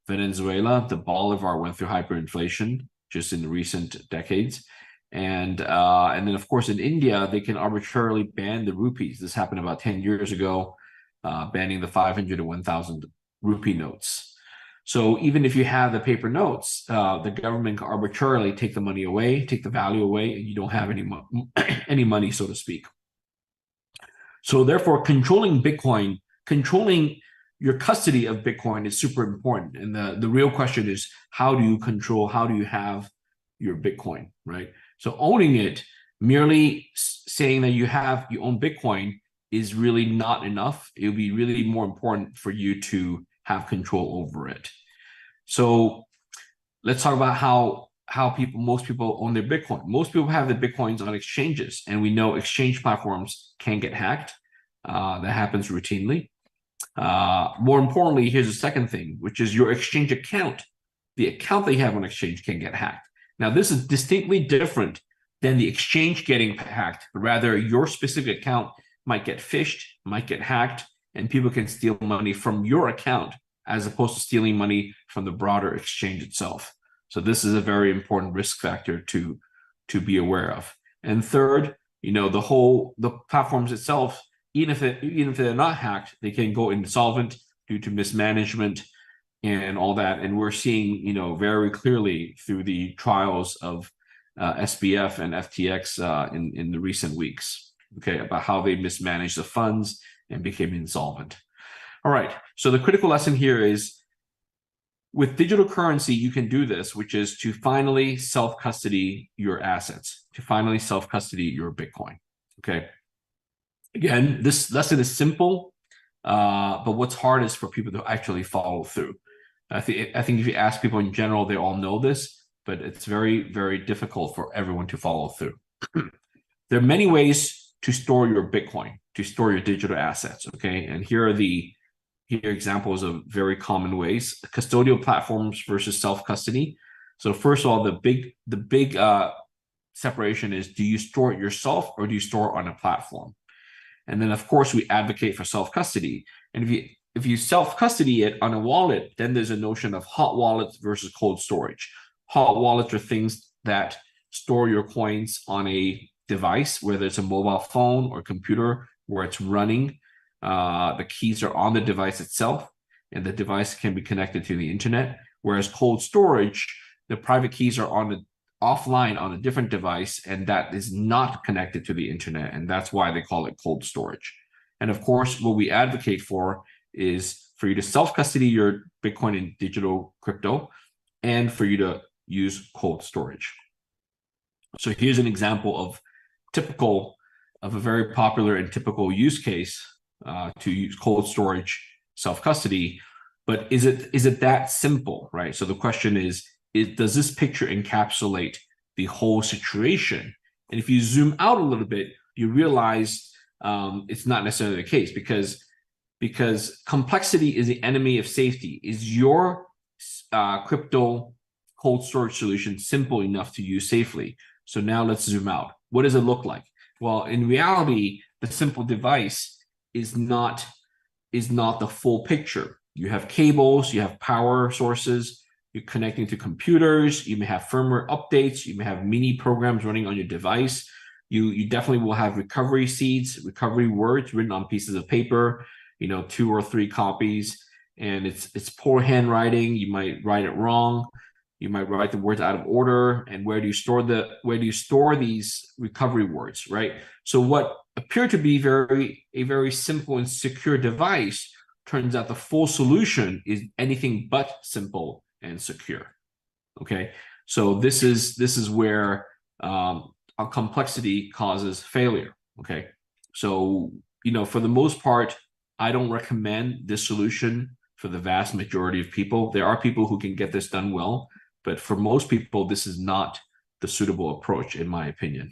Venezuela, the Bolivar went through hyperinflation just in recent decades. And then, of course, in India, they can arbitrarily ban the rupees. This happened about 10 years ago, banning the 500 to 1,000 rupee notes. So even if you have the paper notes, the government can arbitrarily take the money away, take the value away, and you don't have any money, so to speak. So therefore, controlling Bitcoin, controlling your custody of Bitcoin is super important. And the real question is, how do you have your Bitcoin, right? So owning it, merely saying that you own Bitcoin is really not enough. It would be really more important for you to have control over it. So let's talk about how most people own their Bitcoin. Most people have their Bitcoins on exchanges, and we know exchange platforms can get hacked. That happens routinely. More importantly, here's the second thing, which is your exchange account. The account that you have on exchange can get hacked. Now, this is distinctly different than the exchange getting hacked, but rather your specific account might get phished, might get hacked, and people can steal money from your account as opposed to stealing money from the broader exchange itself. So this is a very important risk factor to be aware of. And third, the platforms itself, even if they're not hacked, they can go insolvent due to mismanagement and all that. And we're seeing, very clearly through the trials of SBF and FTX in the recent weeks, okay, about how they mismanaged the funds and became insolvent. All right, so the critical lesson here is with digital currency, you can do this, which is to finally self-custody your assets, to finally self-custody your Bitcoin, okay? Again, this lesson is simple. But what's hard is for people to actually follow through. I think if you ask people in general, they all know this, but it's very, very difficult for everyone to follow through. There are many ways to store your Bitcoin, to store your digital assets. Okay, and here are examples of very common ways: custodial platforms versus self-custody. So first of all, the big separation is: do you store it yourself or do you store it on a platform? And then, of course, we advocate for self-custody. And if you self-custody it on a wallet, then there's a notion of hot wallets versus cold storage. Hot wallets are things that store your coins on a device, whether it's a mobile phone or computer where it's running. The keys are on the device itself, and the device can be connected to the internet. Whereas cold storage, the private keys are offline on a different device, and that is not connected to the internet, and that's why they call it cold storage. And of course, what we advocate for is for you to self-custody your Bitcoin and digital crypto, and for you to use cold storage. So here's an example of a very popular and typical use case to use cold storage self-custody. But is it that simple, right? So the question is does this picture encapsulate the whole situation? And if you zoom out a little bit, you realize it's not necessarily the case, because complexity is the enemy of safety. Is your crypto cold storage solution simple enough to use safely? So now let's zoom out. What does it look like? Well, in reality, the simple device is not the full picture. You have cables, you have power sources, you're connecting to computers, you may have firmware updates, you may have mini programs running on your device. You definitely will have recovery seeds, recovery words written on pieces of paper, 2 or 3 copies, and it's poor handwriting. You might write it wrong. You might write the words out of order. And where do you store these recovery words, right? So what appeared to be a very simple and secure device turns out the full solution is anything but simple and secure. Okay, so this is where our complexity causes failure. Okay, so for the most part, I don't recommend this solution for the vast majority of people. There are people who can get this done well, but for most people, this is not the suitable approach, in my opinion.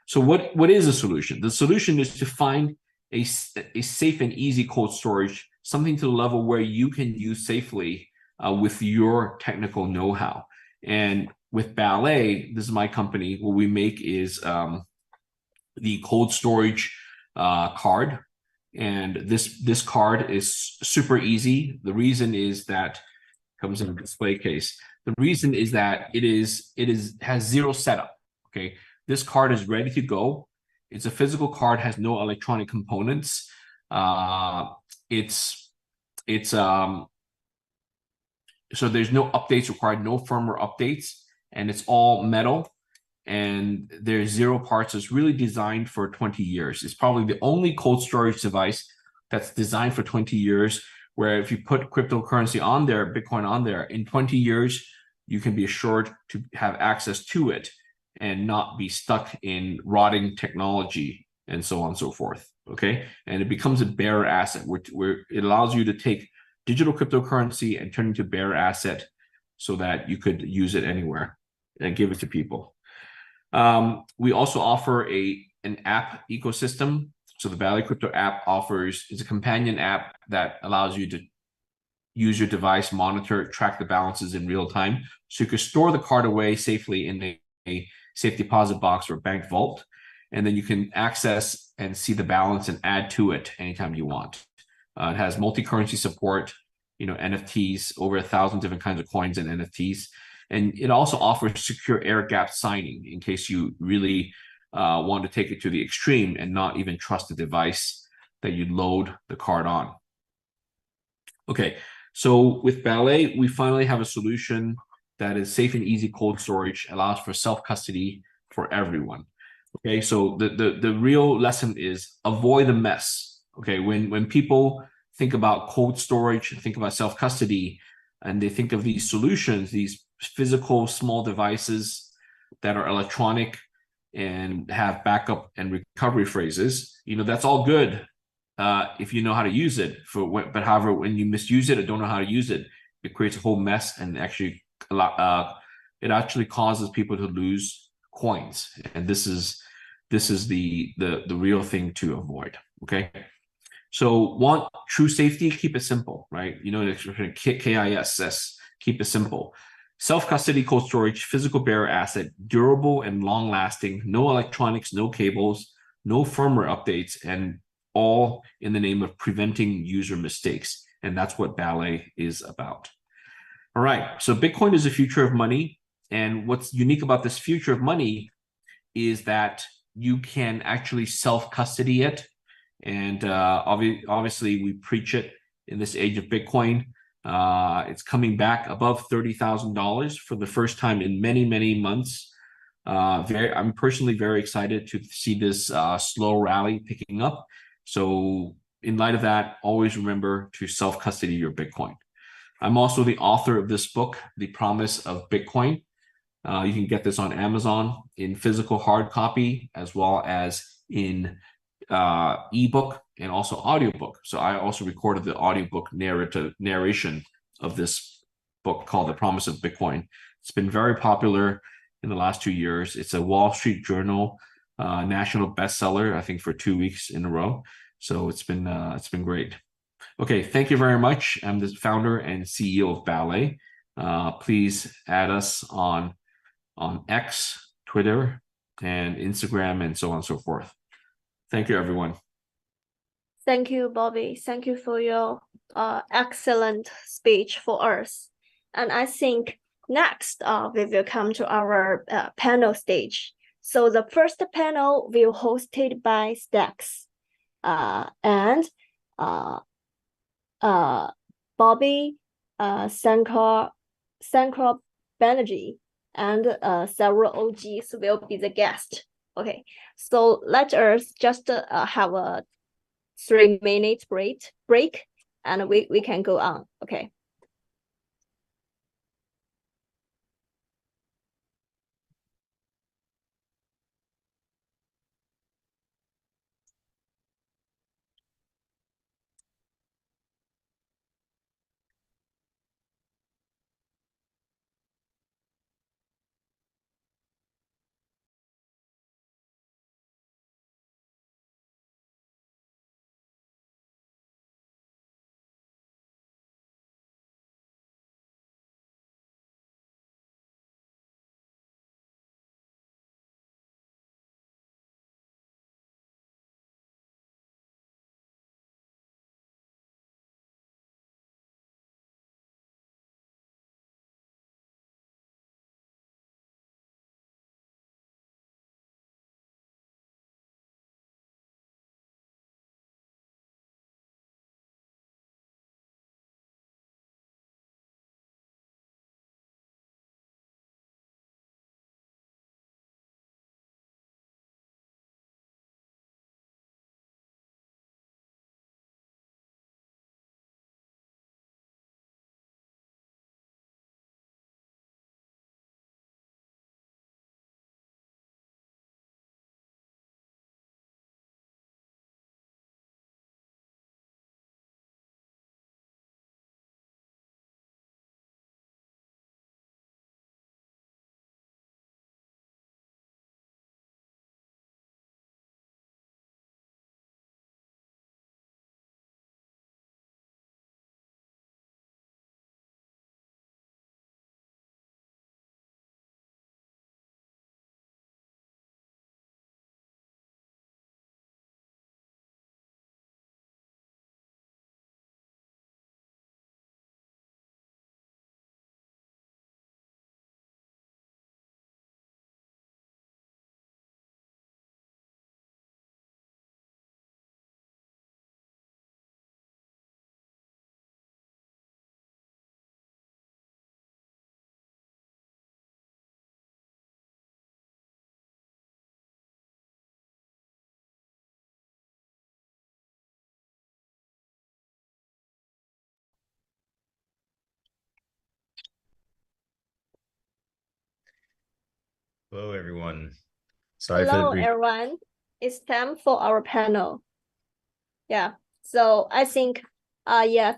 So what is the solution? The solution is to find a safe and easy cold storage, something to the level where you can use safely with your technical know-how. And with Ballet, this is my company, what we make is the cold storage card. And this card is super easy. The reason is that comes in a display case. The reason is that it has zero setup. Okay, this card is ready to go. It's a physical card, has no electronic components. So there's no updates required, no firmware updates, and it's all metal, and there's 0 parts. It's really designed for 20 years. It's probably the only cold storage device that's designed for 20 years, where if you put cryptocurrency on there, Bitcoin on there, in 20 years, you can be assured to have access to it and not be stuck in rotting technology and so on and so forth. Okay, and it becomes a bearer asset, where it allows you to take digital cryptocurrency and turn it into bearer asset so that you could use it anywhere and give it to people. We also offer an app ecosystem. So the Ballet Crypto app is a companion app that allows you to use your device, monitor, track the balances in real time. So you can store the card away safely in a safe deposit box or bank vault, and then you can access and see the balance and add to it anytime you want. It has multi-currency support, NFTs, over 1,000 different kinds of coins and NFTs. And it also offers secure air-gapped signing in case you really want to take it to the extreme and not even trust the device that you load the card on. Okay, so with Ballet, we finally have a solution that is safe and easy cold storage, allows for self-custody for everyone. Okay, so the real lesson is avoid the mess. Okay, when people think about cold storage, think about self-custody, and they think of these solutions, these physical small devices that are electronic and have backup and recovery phrases, that's all good. if you know how to use it. But however, when you misuse it or don't know how to use it, it creates a whole mess and actually it actually causes people to lose coins. And this is the real thing to avoid. Okay. So want true safety, keep it simple, right? You know the expression KISS, keep it simple. Self-custody cold storage, physical bearer asset, durable and long-lasting, no electronics, no cables, no firmware updates, and all in the name of preventing user mistakes. And that's what Ballet is about. All right, so Bitcoin is the future of money. And what's unique about this future of money is that you can actually self-custody it. And obviously, we preach it in this age of Bitcoin. It's coming back above $30,000 for the first time in many, many months. I'm personally very excited to see this slow rally picking up. So in light of that, always remember to self-custody your Bitcoin. I'm also the author of this book, The Promise of Bitcoin. You can get this on Amazon in physical hard copy, as well as in ebook and also audiobook. So I also recorded the audiobook narration of this book called The Promise of Bitcoin. It's been very popular in the last 2 years. It's a Wall Street Journal national bestseller, I think, for 2 weeks in a row. So it's been great. Okay, thank you very much. I'm the founder and CEO of Ballet. Please add us on X, Twitter, and Instagram, and so on and so forth. Thank you, everyone. Thank you, Bobby. Thank you for your excellent speech for us. And I think next we will come to our panel stage. So the first panel will be hosted by Stacks and Bobby, Sankar Banerjee, and several OGs will be the guest. Okay, so let us just have a 3-minute break, and we can go on. Okay. Hello, everyone. Sorry for Hello, the brief. everyone. It's time for our panel. Yeah. So I think, yeah,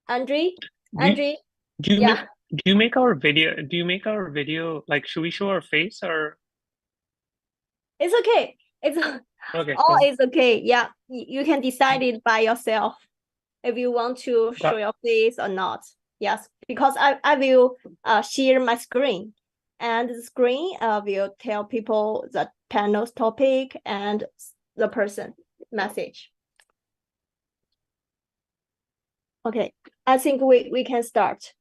Andre, Do you, do you yeah, make do you make our video? Do you make our video like? Should we show our face or? it's okay. It's Okay, all cool. is okay. Yeah, you can decide it by yourself if you want to show your face or not. Yes, because I will share my screen, and the screen will tell people the panel's topic and the person message. Okay, I think we can start.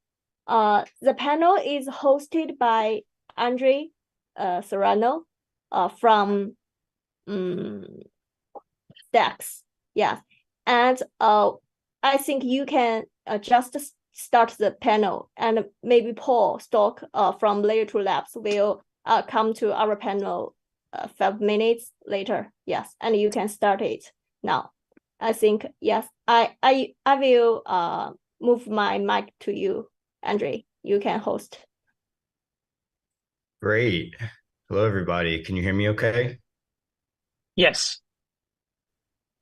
The panel is hosted by Andre Serrano from Stacks. Yeah, and I think you can just start the panel, and maybe Paul Stock from Layer 2 Labs will come to our panel 5 minutes later. Yes, and you can start it now. I think, yes, I will move my mic to you, Andre. You can host. Great. Hello, everybody. Can you hear me okay? Yes.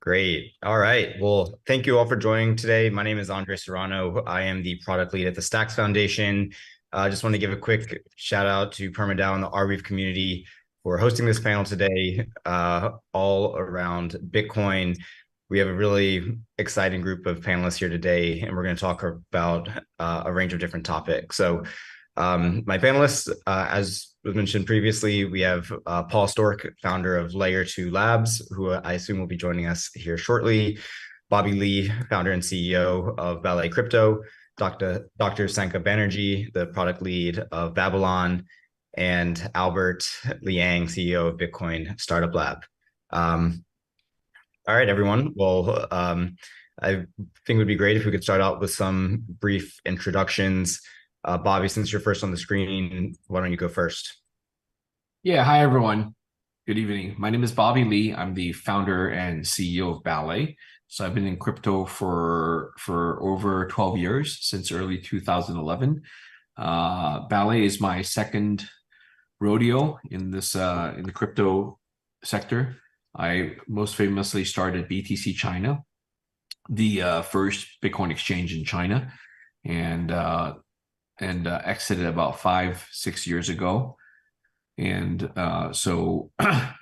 Great. All right. Well, thank you all for joining today. My name is Andre Serrano. I am the product lead at the Stacks Foundation. I just want to give a quick shout out to PermaDAO and the Arweave community for hosting this panel today, all around Bitcoin. We have a really exciting group of panelists here today, and we're going to talk about a range of different topics. So my panelists, as was mentioned previously, we have Paul Stork, founder of Layer 2 Labs, who I assume will be joining us here shortly. Bobby Lee, founder and CEO of Ballet Crypto. Dr. Sanka Banerjee, the product lead of Babylon, and Albert Liang, CEO of Bitcoin Startup Lab. All right, everyone. Well, I think it would be great if we could start out with some brief introductions. Bobby, since you're first on the screen, why don't you go first? Yeah, hi everyone. Good evening. My name is Bobby Lee. I'm the founder and CEO of Ballet. So I've been in crypto for over 12 years, since early 2011. Ballet is my second rodeo in this in the crypto sector. I most famously started BTC China, the first Bitcoin exchange in China, and exited about 5-6 years ago. And so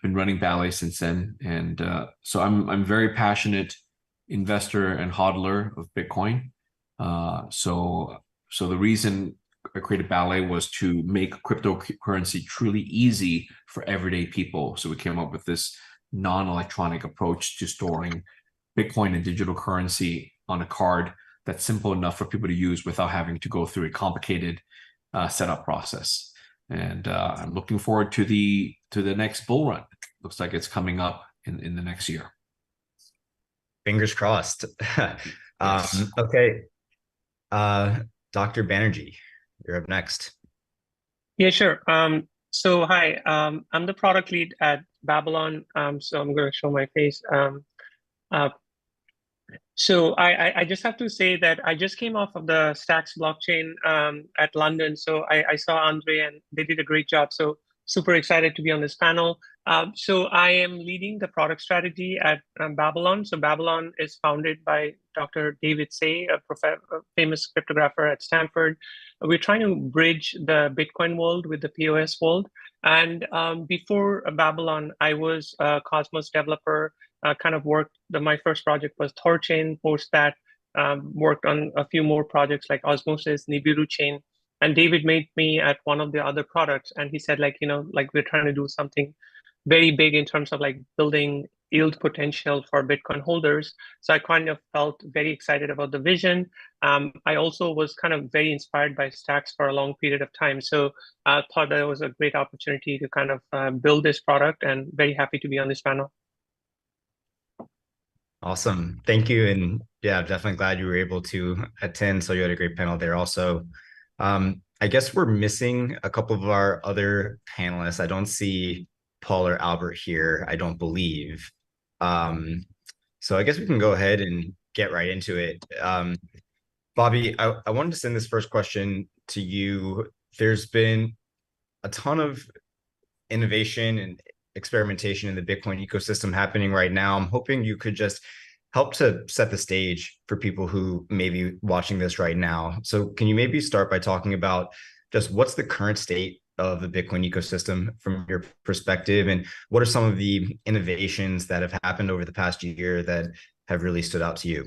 been running Ballet since then. And so I'm very passionate investor and hodler of Bitcoin. So the reason I created Ballet was to make cryptocurrency truly easy for everyday people. So we came up with this non-electronic approach to storing Bitcoin and digital currency on a card that's simple enough for people to use without having to go through a complicated setup process. And I'm looking forward to the next bull run. Looks like it's coming up in the next year. Fingers crossed. Yes. Okay. Dr. Banerjee, you're up next. Yeah, sure. So hi, I'm the product lead at Babylon. So I'm going to show my face. So I just have to say that I just came off of the Stacks blockchain at London. So I saw Andre and they did a great job. So super excited to be on this panel. So I am leading the product strategy at Babylon. So Babylon is founded by Dr. David Say, a famous cryptographer at Stanford. We're trying to bridge the Bitcoin world with the POS world. And before Babylon, I was a Cosmos developer. Kind of worked, my first project was Thorchain. Post that, worked on a few more projects like Osmosis, Nibiru Chain. And David made me at one of the other products. And he said, like, like we're trying to do something very big in terms of like building yield potential for Bitcoin holders. So I kind of felt very excited about the vision. I also was kind of very inspired by Stacks for a long period of time. So I thought that it was a great opportunity to kind of build this product, and very happy to be on this panel. Awesome. Thank you. And yeah, definitely glad you were able to attend. So you had a great panel there also. I guess we're missing a couple of our other panelists. I don't see Paul or Albert here, I don't believe. So I guess we can go ahead and get right into it. Bobby, I wanted to send this first question to you. There's been a ton of innovation and experimentation in the Bitcoin ecosystem happening right now. I'm hoping you could just help to set the stage for people who may be watching this right now. So can you maybe start by talking about just what's the current state of the Bitcoin ecosystem from your perspective, and what are some of the innovations that have happened over the past year that have really stood out to you?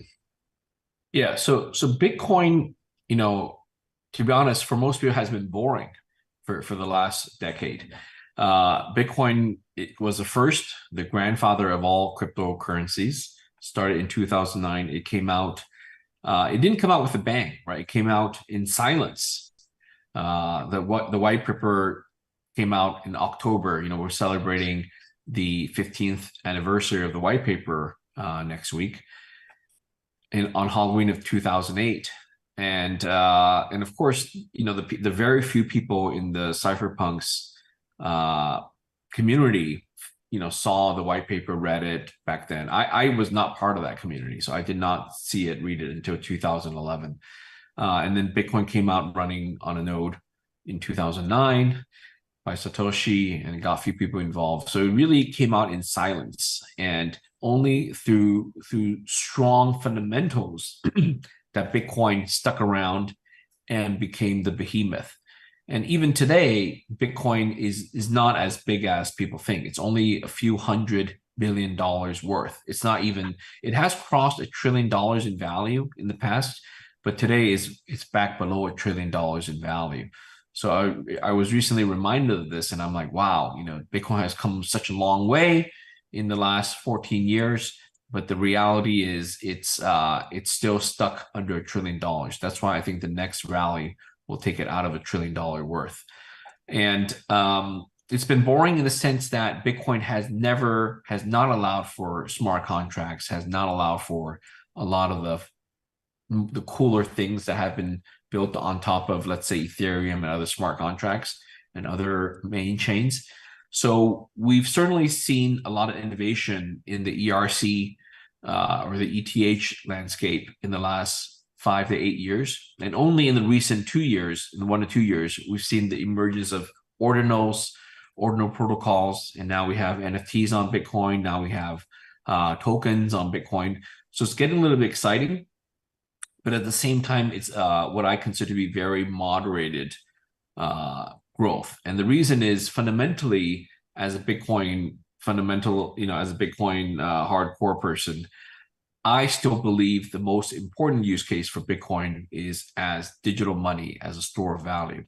Yeah, so Bitcoin, to be honest, for most people has been boring for the last decade. Bitcoin, it was the grandfather of all cryptocurrencies. Started in 2009. It came out. It didn't come out with a bang, right? It came out in silence. The white paper came out in October. We're celebrating the 15th anniversary of the white paper next week, on Halloween of 2008. And of course, the very few people in the cypherpunks community, saw the white paper, read it back then. I was not part of that community, so I did not read it until 2011. And then Bitcoin came out running on a node in 2009 by Satoshi, and it got a few people involved. So it really came out in silence, and only through strong fundamentals that Bitcoin stuck around and became the behemoth. And even today, Bitcoin is not as big as people think. It's only a few $100 billion worth. It's not even, it has crossed $1 trillion in value in the past, but today it's back below $1 trillion in value. So I was recently reminded of this, and I'm like, wow, Bitcoin has come such a long way in the last 14 years, but the reality is it's still stuck under $1 trillion. That's why I think the next rally will take it out of $1 trillion worth. And it's been boring in the sense that Bitcoin has not allowed for smart contracts, has not allowed for a lot of the cooler things that have been built on top of, let's say, Ethereum and other smart contracts and other main chains. So we've certainly seen a lot of innovation in the ERC or the ETH landscape in the last 5 to 8 years. And only in the recent 2 years, in 1 to 2 years, we've seen the emergence of ordinal protocols. And now we have NFTs on Bitcoin. Now we have tokens on Bitcoin. So it's getting a little bit exciting. But at the same time, it's what I consider to be very moderated growth. And the reason is fundamentally, as a Bitcoin hardcore person, I still believe the most important use case for Bitcoin is as digital money, as a store of value.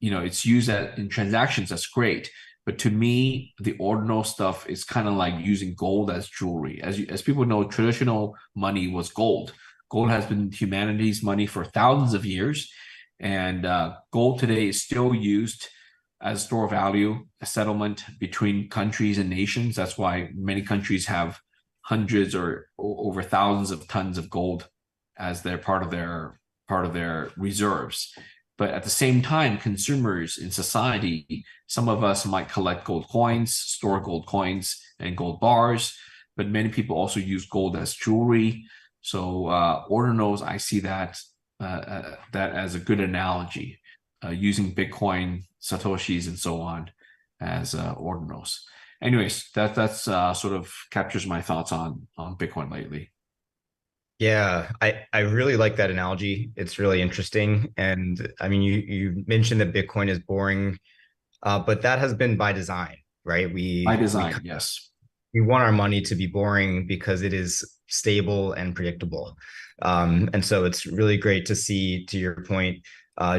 It's used in transactions. That's great. But to me, the ordinal stuff is kind of like using gold as jewelry. As people know, traditional money was gold. Gold has been humanity's money for thousands of years. And gold today is still used as a store of value, a settlement between countries and nations. That's why many countries have hundreds or over thousands of tons of gold as their part of their reserves. But at the same time, consumers in society, some of us might collect gold coins, store gold coins and gold bars, but many people also use gold as jewelry. So ordinals, I see that as a good analogy, using Bitcoin, Satoshis, and so on as ordinals. Anyways, that's sort of captures my thoughts on Bitcoin lately. Yeah, I really like that analogy. It's really interesting. And I mean, you mentioned that Bitcoin is boring, but that has been by design, right? By design, yes. We want our money to be boring because it is stable and predictable. And so it's really great to see, to your point,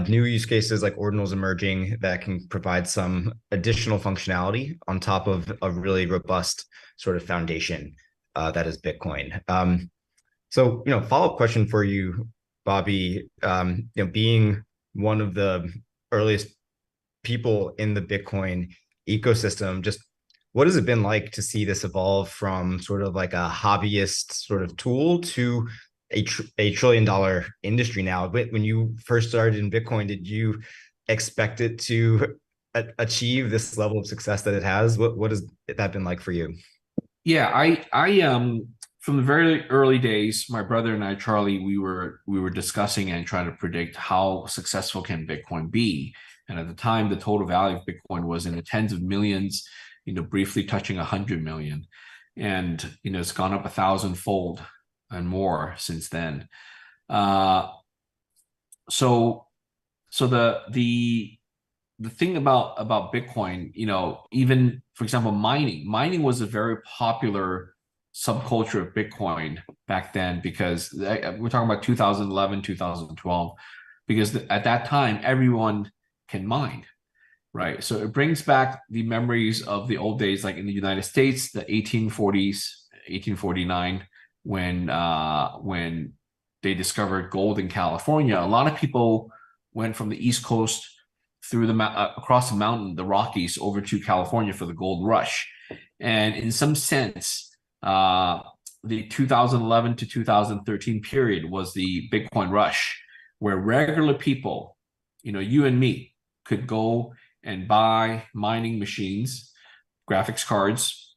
new use cases like ordinals emerging that can provide some additional functionality on top of a really robust sort of foundation that is Bitcoin. So, follow-up question for you, Bobby, being one of the earliest people in the Bitcoin ecosystem, just what has it been like to see this evolve from sort of like a hobbyist sort of tool to a $1 trillion industry now? When you first started in Bitcoin, did you expect it to achieve this level of success that it has? What has that been like for you? Yeah, I from the very early days, my brother and I, Charlie, we were discussing and trying to predict how successful can Bitcoin be. And at the time, the total value of Bitcoin was in the tens of millions. briefly touching 100 million, and it's gone up 1,000-fold and more since then. So the thing about Bitcoin, even for example, mining was a very popular subculture of Bitcoin back then, because we're talking about 2011, 2012, because at that time everyone can mine, right? So it brings back the memories of the old days, like in the United States, the 1840s, 1849, when they discovered gold in California. A lot of people went from the East Coast through across the mountain, the Rockies, over to California for the gold rush. And in some sense, the 2011 to 2013 period was the Bitcoin rush, where regular people, you and me, could go and buy mining machines, graphics cards,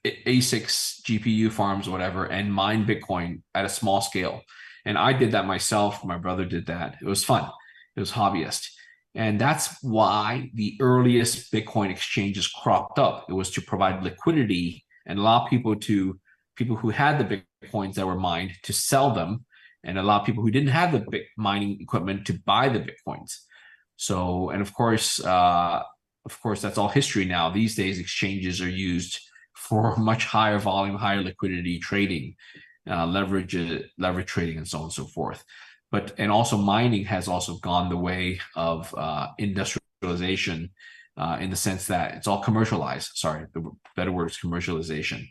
ASICs, GPU farms, whatever, and mine Bitcoin at a small scale. And I did that myself. My brother did that. It was fun. It was hobbyist. And that's why the earliest Bitcoin exchanges cropped up. It was to provide liquidity and allow people who had the Bitcoins that were mined to sell them, and allow people who didn't have the mining equipment to buy the Bitcoins. So, and of course, that's all history now. These days, exchanges are used for much higher volume, higher liquidity trading, leverage trading, and so on and so forth. And also mining has also gone the way of industrialization, in the sense that it's all commercialized. Sorry, the better word is commercialization,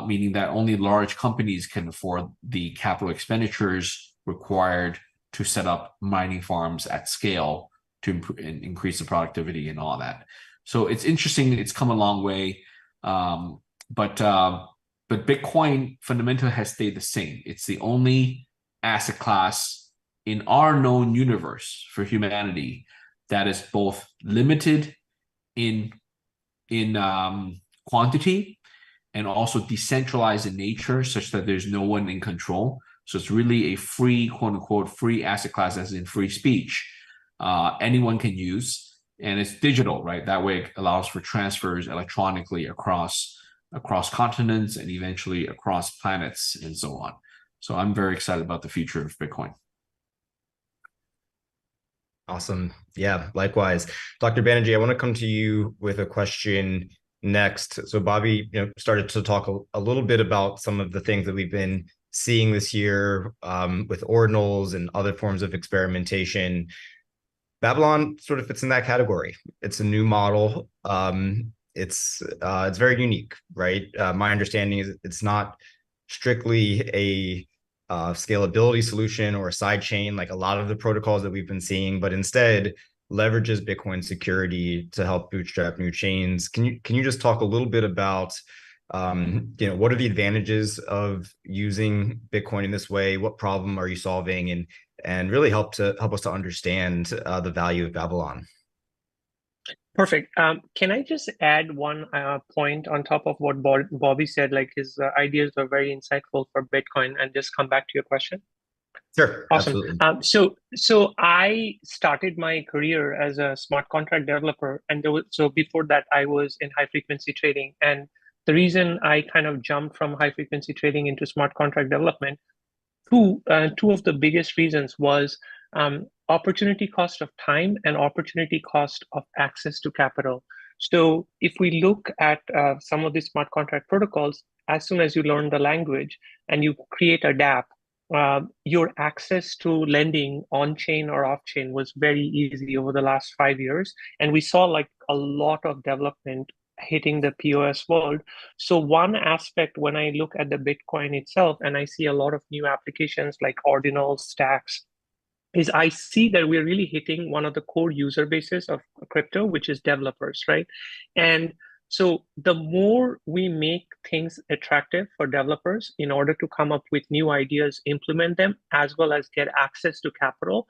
meaning that only large companies can afford the capital expenditures required to set up mining farms at scale to increase the productivity and all that. So it's interesting. It's come a long way, but Bitcoin fundamentally has stayed the same. It's the only asset class in our known universe for humanity that is both limited in quantity and also decentralized in nature, such that there's no one in control. So it's really a free, quote unquote, free asset class, as in free speech. Anyone can use, and it's digital, right? That way it allows for transfers electronically across continents and eventually across planets and so on. So I'm very excited about the future of Bitcoin. Awesome. Yeah, likewise. Dr. Banerjee, I want to come to you with a question next. So Bobby, started to talk a little bit about some of the things that we've been seeing this year, with ordinals and other forms of experimentation. Babylon sort of fits in that category. It's a new model. It's very unique, right? My understanding is it's not strictly a scalability solution or a side chain like a lot of the protocols that we've been seeing, but instead leverages Bitcoin security to help bootstrap new chains. Can you just talk a little bit about what are the advantages of using Bitcoin in this way? What problem are you solving, and really help us to understand the value of Babylon? Perfect. Can I just add one point on top of what Bobby said? Like, his ideas were very insightful for Bitcoin, and just come back to your question. Sure. Awesome. Absolutely. So I started my career as a smart contract developer, and before that I was in high frequency trading. And the reason I kind of jumped from high frequency trading into smart contract development, two of the biggest reasons was opportunity cost of time and opportunity cost of access to capital. So if we look at some of these smart contract protocols, as soon as you learn the language and you create a dApp, your access to lending on-chain or off-chain was very easy over the last 5 years. And we saw like a lot of development hitting the POS world. So one aspect when I look at the Bitcoin itself, and I see a lot of new applications like ordinals, stacks, is I see that we're really hitting one of the core user bases of crypto, which is developers, right? And so the more we make things attractive for developers in order to come up with new ideas, implement them, as well as get access to capital,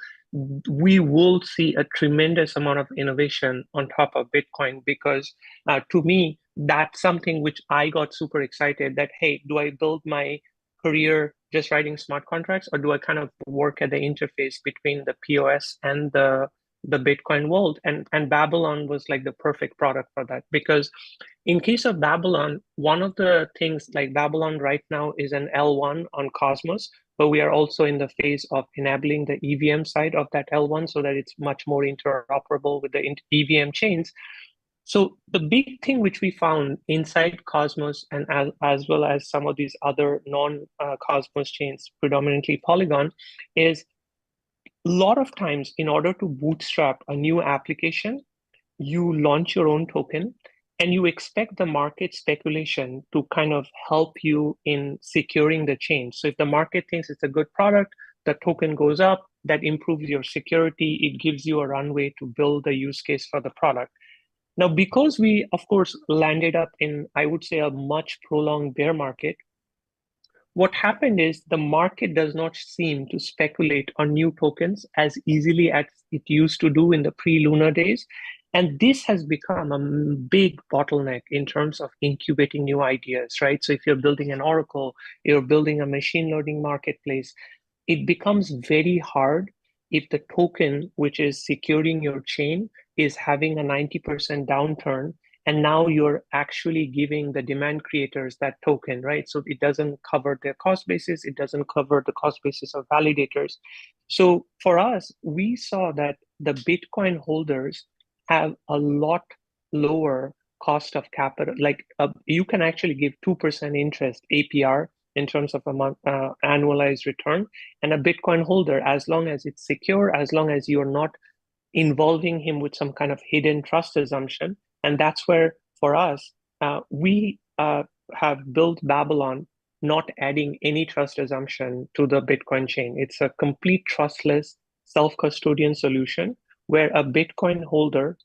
we will see a tremendous amount of innovation on top of Bitcoin. Because to me, that's something which I got super excited that, hey, do I build my career just writing smart contracts, or do I kind of work at the interface between the POS and the the Bitcoin world. And Babylon was like the perfect product for that, because in case of Babylon, one of the things, like Babylon right now is an L1 on Cosmos, but we are also in the phase of enabling the EVM side of that L1 so that it's much more interoperable with the EVM chains. So the big thing which we found inside Cosmos, and as well as some of these other non-Cosmos chains, predominantly Polygon, is a lot of times in order to bootstrap a new application, you launch your own token and you expect the market speculation to kind of help you in securing the chain. So if the market thinks it's a good product, the token goes up, that improves your security, it gives you a runway to build the use case for the product. Now, because we, of course, landed up in, I would say, a much prolonged bear market, what happened is the market does not seem to speculate on new tokens as easily as it used to do in the pre-lunar days. And this has become a big bottleneck in terms of incubating new ideas, right? So if you're building an Oracle, you're building a machine learning marketplace, it becomes very hard if the token which is securing your chain is having a 90% downturn, and now you're actually giving the demand creators that token, right? So it doesn't cover their cost basis, it doesn't cover the cost basis of validators. So for us, we saw that the Bitcoin holders have a lot lower cost of capital. Like you can actually give 2% interest APR in terms of a month, annualized return. And a Bitcoin holder, as long as it's secure, as long as you're not involving him with some kind of hidden trust assumption. And that's where, for us, we have built Babylon not adding any trust assumption to the Bitcoin chain. It's a complete trustless self-custodian solution where a Bitcoin holder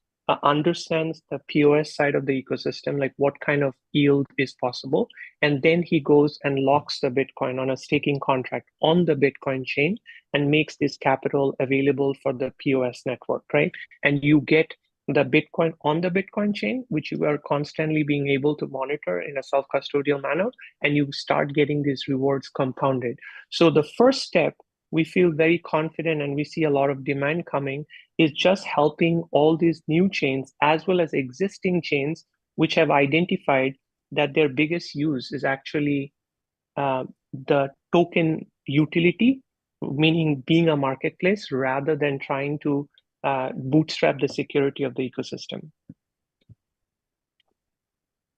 understands the POS side of the ecosystem, like what kind of yield is possible. And then he goes and locks the Bitcoin on a staking contract on the Bitcoin chain and makes this capital available for the POS network, right? And you get the Bitcoin on the Bitcoin chain, which you are constantly being able to monitor in a self-custodial manner, and you start getting these rewards compounded. So the first step, we feel very confident and we see a lot of demand coming, is just helping all these new chains as well as existing chains which have identified that their biggest use is actually the token utility, meaning being a marketplace rather than trying to bootstrap the security of the ecosystem.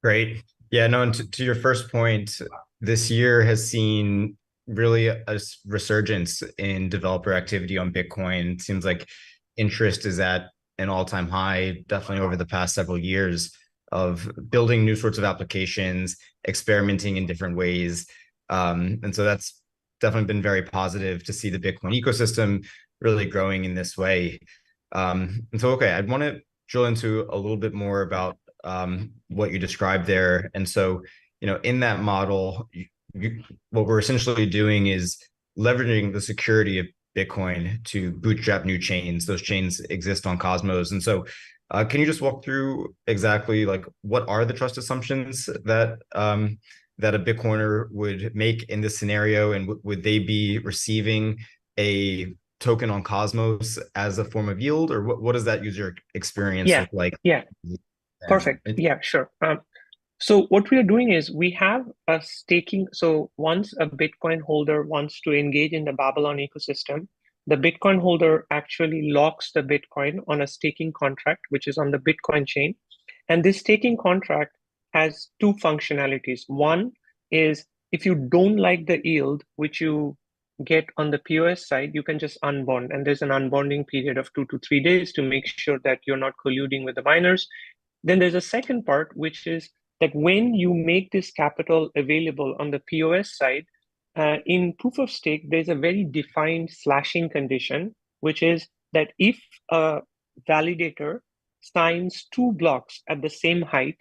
Great. Yeah, no, and to your first point, this year has seen really a resurgence in developer activity on Bitcoin. It seems like interest is at an all-time high, definitely over the past several years, of building new sorts of applications, experimenting in different ways. And so that's definitely been very positive to see the Bitcoin ecosystem really growing in this way. And so, okay, I'd want to drill into a little bit more about what you described there. And so, in that model, what we're essentially doing is leveraging the security of Bitcoin to bootstrap new chains. Those chains exist on Cosmos. And so can you just walk through exactly like what are the trust assumptions that that a Bitcoiner would make in this scenario? And would they be receiving a token on Cosmos as a form of yield, or what does that user experience look like? Yeah, perfect. Yeah, sure. So what we are doing is we have a staking. So once a Bitcoin holder wants to engage in the Babylon ecosystem, the Bitcoin holder actually locks the Bitcoin on a staking contract, which is on the Bitcoin chain. And this staking contract has two functionalities. One is if you don't like the yield, which you get on the POS side, you can just unbond. And there's an unbonding period of 2 to 3 days to make sure that you're not colluding with the miners. Then there's a second part, which is that when you make this capital available on the POS side, in proof of stake, there's a very defined slashing condition, which is that if a validator signs 2 blocks at the same height,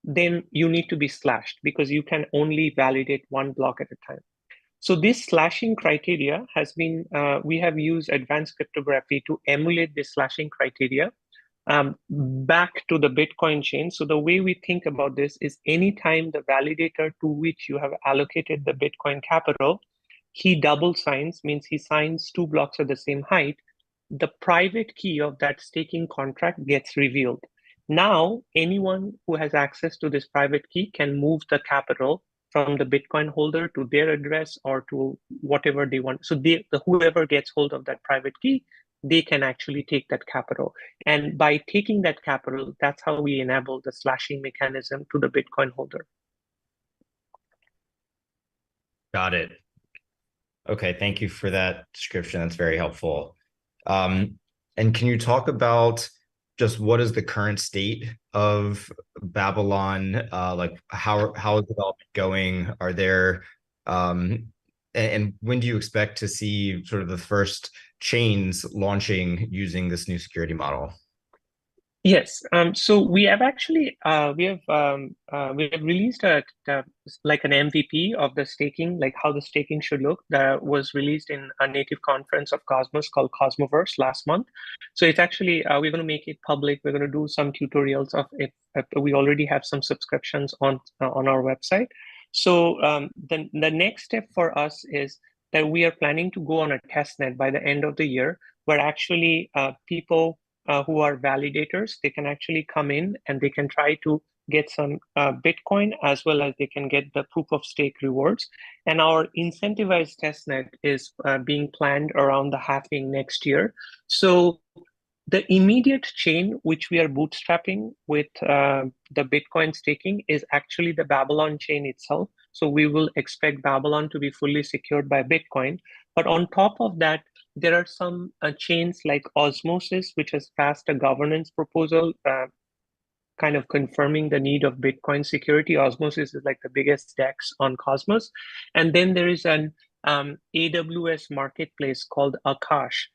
then you need to be slashed because you can only validate 1 block at a time. So this slashing criteria has been, we have used advanced cryptography to emulate this slashing criteria back to the Bitcoin chain. So the way we think about this is anytime the validator to which you have allocated the Bitcoin capital, he double signs, means he signs 2 blocks at the same height, the private key of that staking contract gets revealed. Now, anyone who has access to this private key can move the capital from the Bitcoin holder to their address or to whatever they want. So whoever gets hold of that private key, they can actually take that capital. And by taking that capital, that's how we enable the slashing mechanism to the Bitcoin holder. Got it. Okay, thank you for that description. That's very helpful. And can you talk about just what is the current state of Babylon? Like how is development going? Are there and when do you expect to see sort of the first chains launching using this new security model? Yes. So we have actually we have released like an MVP of the staking, like how the staking should look. That was released in a native conference of Cosmos called Cosmoverse last month. So it's actually we're going to make it public. We're going to do some tutorials of it. We already have some subscriptions on our website. So the next step for us is that we are planning to go on a testnet by the end of the year, where actually people who are validators, they can actually come in and they can try to get some Bitcoin, as well as they can get the proof of stake rewards. And our incentivized testnet is being planned around the halving next year. So the immediate chain which we are bootstrapping with the Bitcoin staking is actually the Babylon chain itself. So we will expect Babylon to be fully secured by Bitcoin. But on top of that, there are some chains like Osmosis, which has passed a governance proposal, kind of confirming the need of Bitcoin security. Osmosis is like the biggest DEX on Cosmos. And then there is an AWS marketplace called Akash,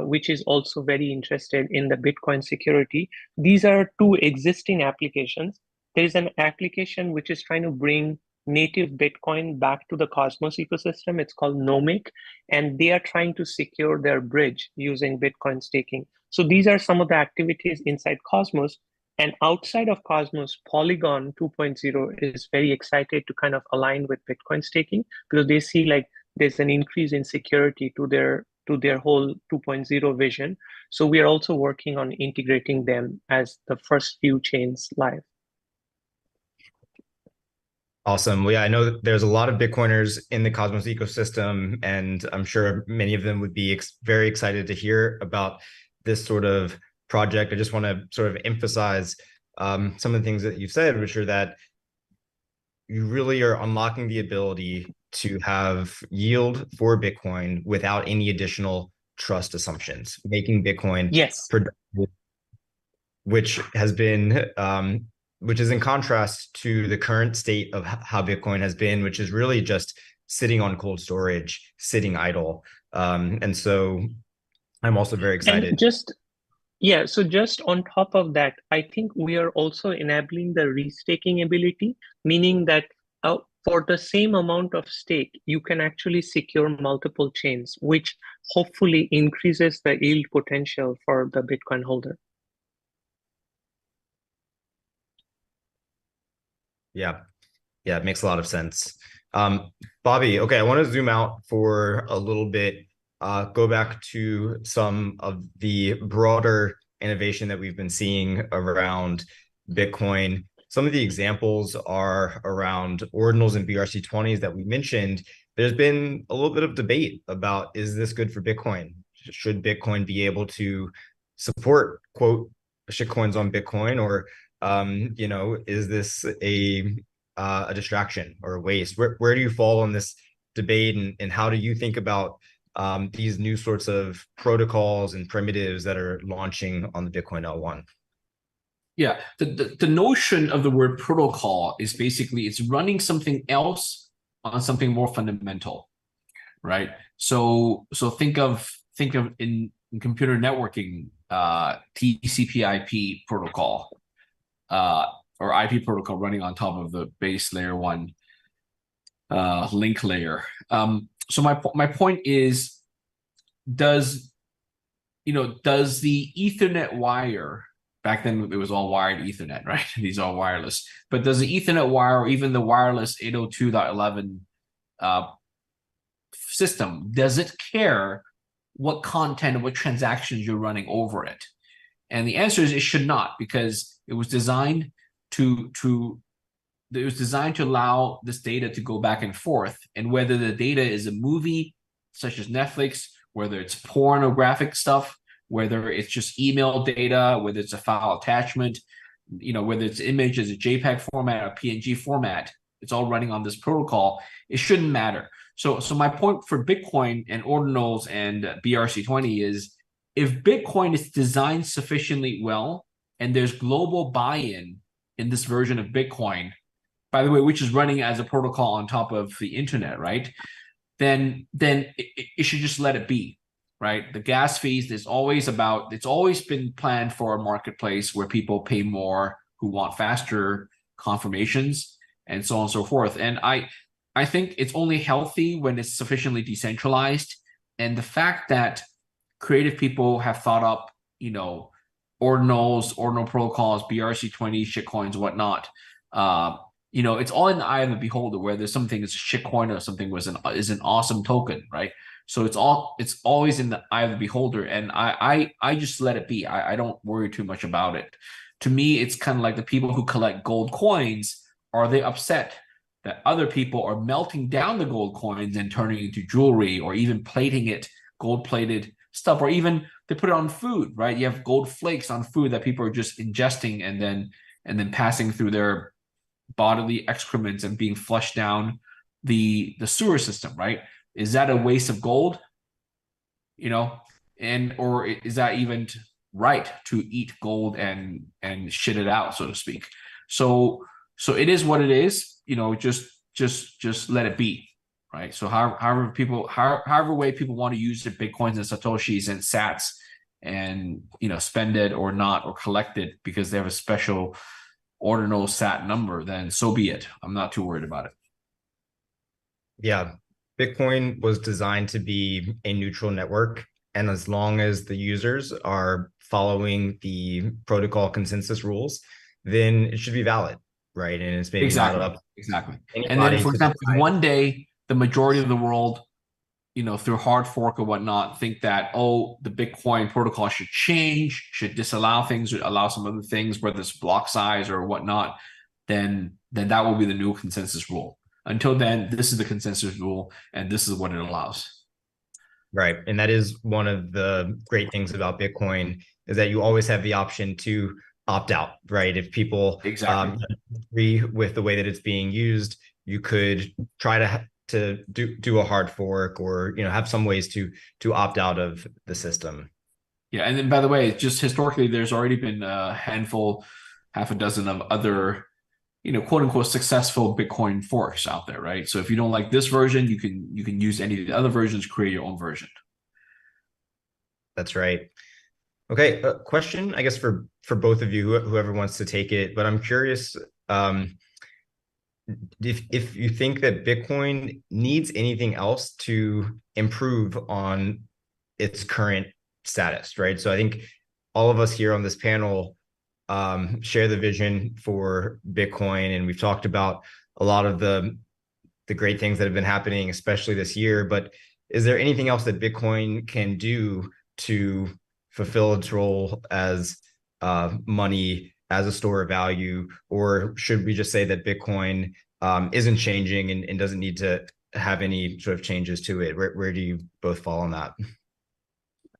which is also very interested in the Bitcoin security. These are two existing applications. There is an application which is trying to bring native Bitcoin back to the Cosmos ecosystem. It's called Nomic, and they are trying to secure their bridge using Bitcoin staking. So these are some of the activities inside Cosmos. And outside of Cosmos, Polygon 2.0 is very excited to kind of align with Bitcoin staking, because they see like there's an increase in security to their whole 2.0 vision. So we are also working on integrating them as the first few chains live. Awesome. Well, yeah, I know that there's a lot of Bitcoiners in the Cosmos ecosystem, and I'm sure many of them would be very excited to hear about this sort of project. I just want to sort of emphasize some of the things that you've said, which are that you really are unlocking the ability to have yield for Bitcoin without any additional trust assumptions, making Bitcoin productive, which has been which is in contrast to the current state of how Bitcoin has been, which is really just sitting on cold storage, sitting idle. And so I'm also very excited. And so just on top of that, I think we are also enabling the restaking ability, meaning that for the same amount of stake, you can actually secure multiple chains, which hopefully increases the yield potential for the Bitcoin holder. Yeah, it makes a lot of sense. Bobby, okay, I want to zoom out for a little bit, go back to some of the broader innovation that we've been seeing around Bitcoin. Some of the examples are around ordinals and BRC20s that we mentioned. There's been a little bit of debate about, is this good for Bitcoin? Should Bitcoin be able to support, quote, shitcoins on Bitcoin, or is this a distraction or a waste? Where do you fall on this debate, and how do you think about these new sorts of protocols and primitives that are launching on the Bitcoin L1? Yeah, the notion of the word protocol is basically it's running something else on something more fundamental, right? So think of in computer networking, TCP/IP protocol, or IP protocol running on top of the base layer 1 link layer. So my point is, does the Ethernet wire, back then it was all wired Ethernet, right? These are all wireless. But does the Ethernet wire, or even the wireless 802.11 system, does it care what content and what transactions you're running over it? And the answer is it should not, because it was designed to allow this data to go back and forth. And whether the data is a movie such as Netflix, whether it's pornographic stuff, whether it's just email data, whether it's a file attachment, whether it's image as a JPEG format or PNG format, it's all running on this protocol. It shouldn't matter. So my point for Bitcoin and ordinals and BRC20 is, if Bitcoin is designed sufficiently well and there's global buy-in in this version of Bitcoin, by the way, which is running as a protocol on top of the internet, right? Then it should just let it be, right? The gas fees, it's always been planned for a marketplace where people pay more who want faster confirmations and so on and so forth. And I think it's only healthy when it's sufficiently decentralized. And the fact that creative people have thought up, ordinal protocols, BRC20, shitcoins, whatnot. It's all in the eye of the beholder. Whether something is a shitcoin or something is an awesome token, right? So it's always in the eye of the beholder, and I just let it be. I don't worry too much about it. To me, it's kind of like the people who collect gold coins. Are they upset that other people are melting down the gold coins and turning it into jewelry, or even plating it, gold-plated stuff, or even they put it on food, right? You have gold flakes on food that people are just ingesting and then passing through their bodily excrements and being flushed down the sewer system, right? Is that a waste of gold? Or is that even right to eat gold and shit it out, so to speak? So it is what it is. Just let it be, right? So however way people want to use their Bitcoins and Satoshis and Sats and spend it or not, or collect it because they have a special ordinal SAT number, then so be it. I'm not too worried about it. Yeah, Bitcoin was designed to be a neutral network, and as long as the users are following the protocol consensus rules, then it should be valid, right? And it's maybe not up exactly. And then, for example, one day the majority of the world, through hard fork or whatnot, think that, the Bitcoin protocol should change, should disallow things, or allow some other things, whether it's block size or whatnot, then that will be the new consensus rule. Until then, this is the consensus rule, and this is what it allows. Right. And that is one of the great things about Bitcoin, is that you always have the option to opt out, right? If people agree with the way that it's being used, you could try to do a hard fork, or have some ways to opt out of the system. Yeah, and then by the way, just historically, there's already been a handful, half a dozen of other, quote unquote, successful Bitcoin forks out there, right? So if you don't like this version, you can use any of the other versions, create your own version. That's right. Okay, question, I guess, for both of you, whoever wants to take it, but I'm curious, if you think that Bitcoin needs anything else to improve on its current status, right? So I think all of us here on this panel share the vision for Bitcoin, and we've talked about a lot of the great things that have been happening, especially this year. But is there anything else that Bitcoin can do to fulfill its role as money, as a store of value? Or should we just say that Bitcoin isn't changing and doesn't need to have any sort of changes to it? Where do you both fall on that?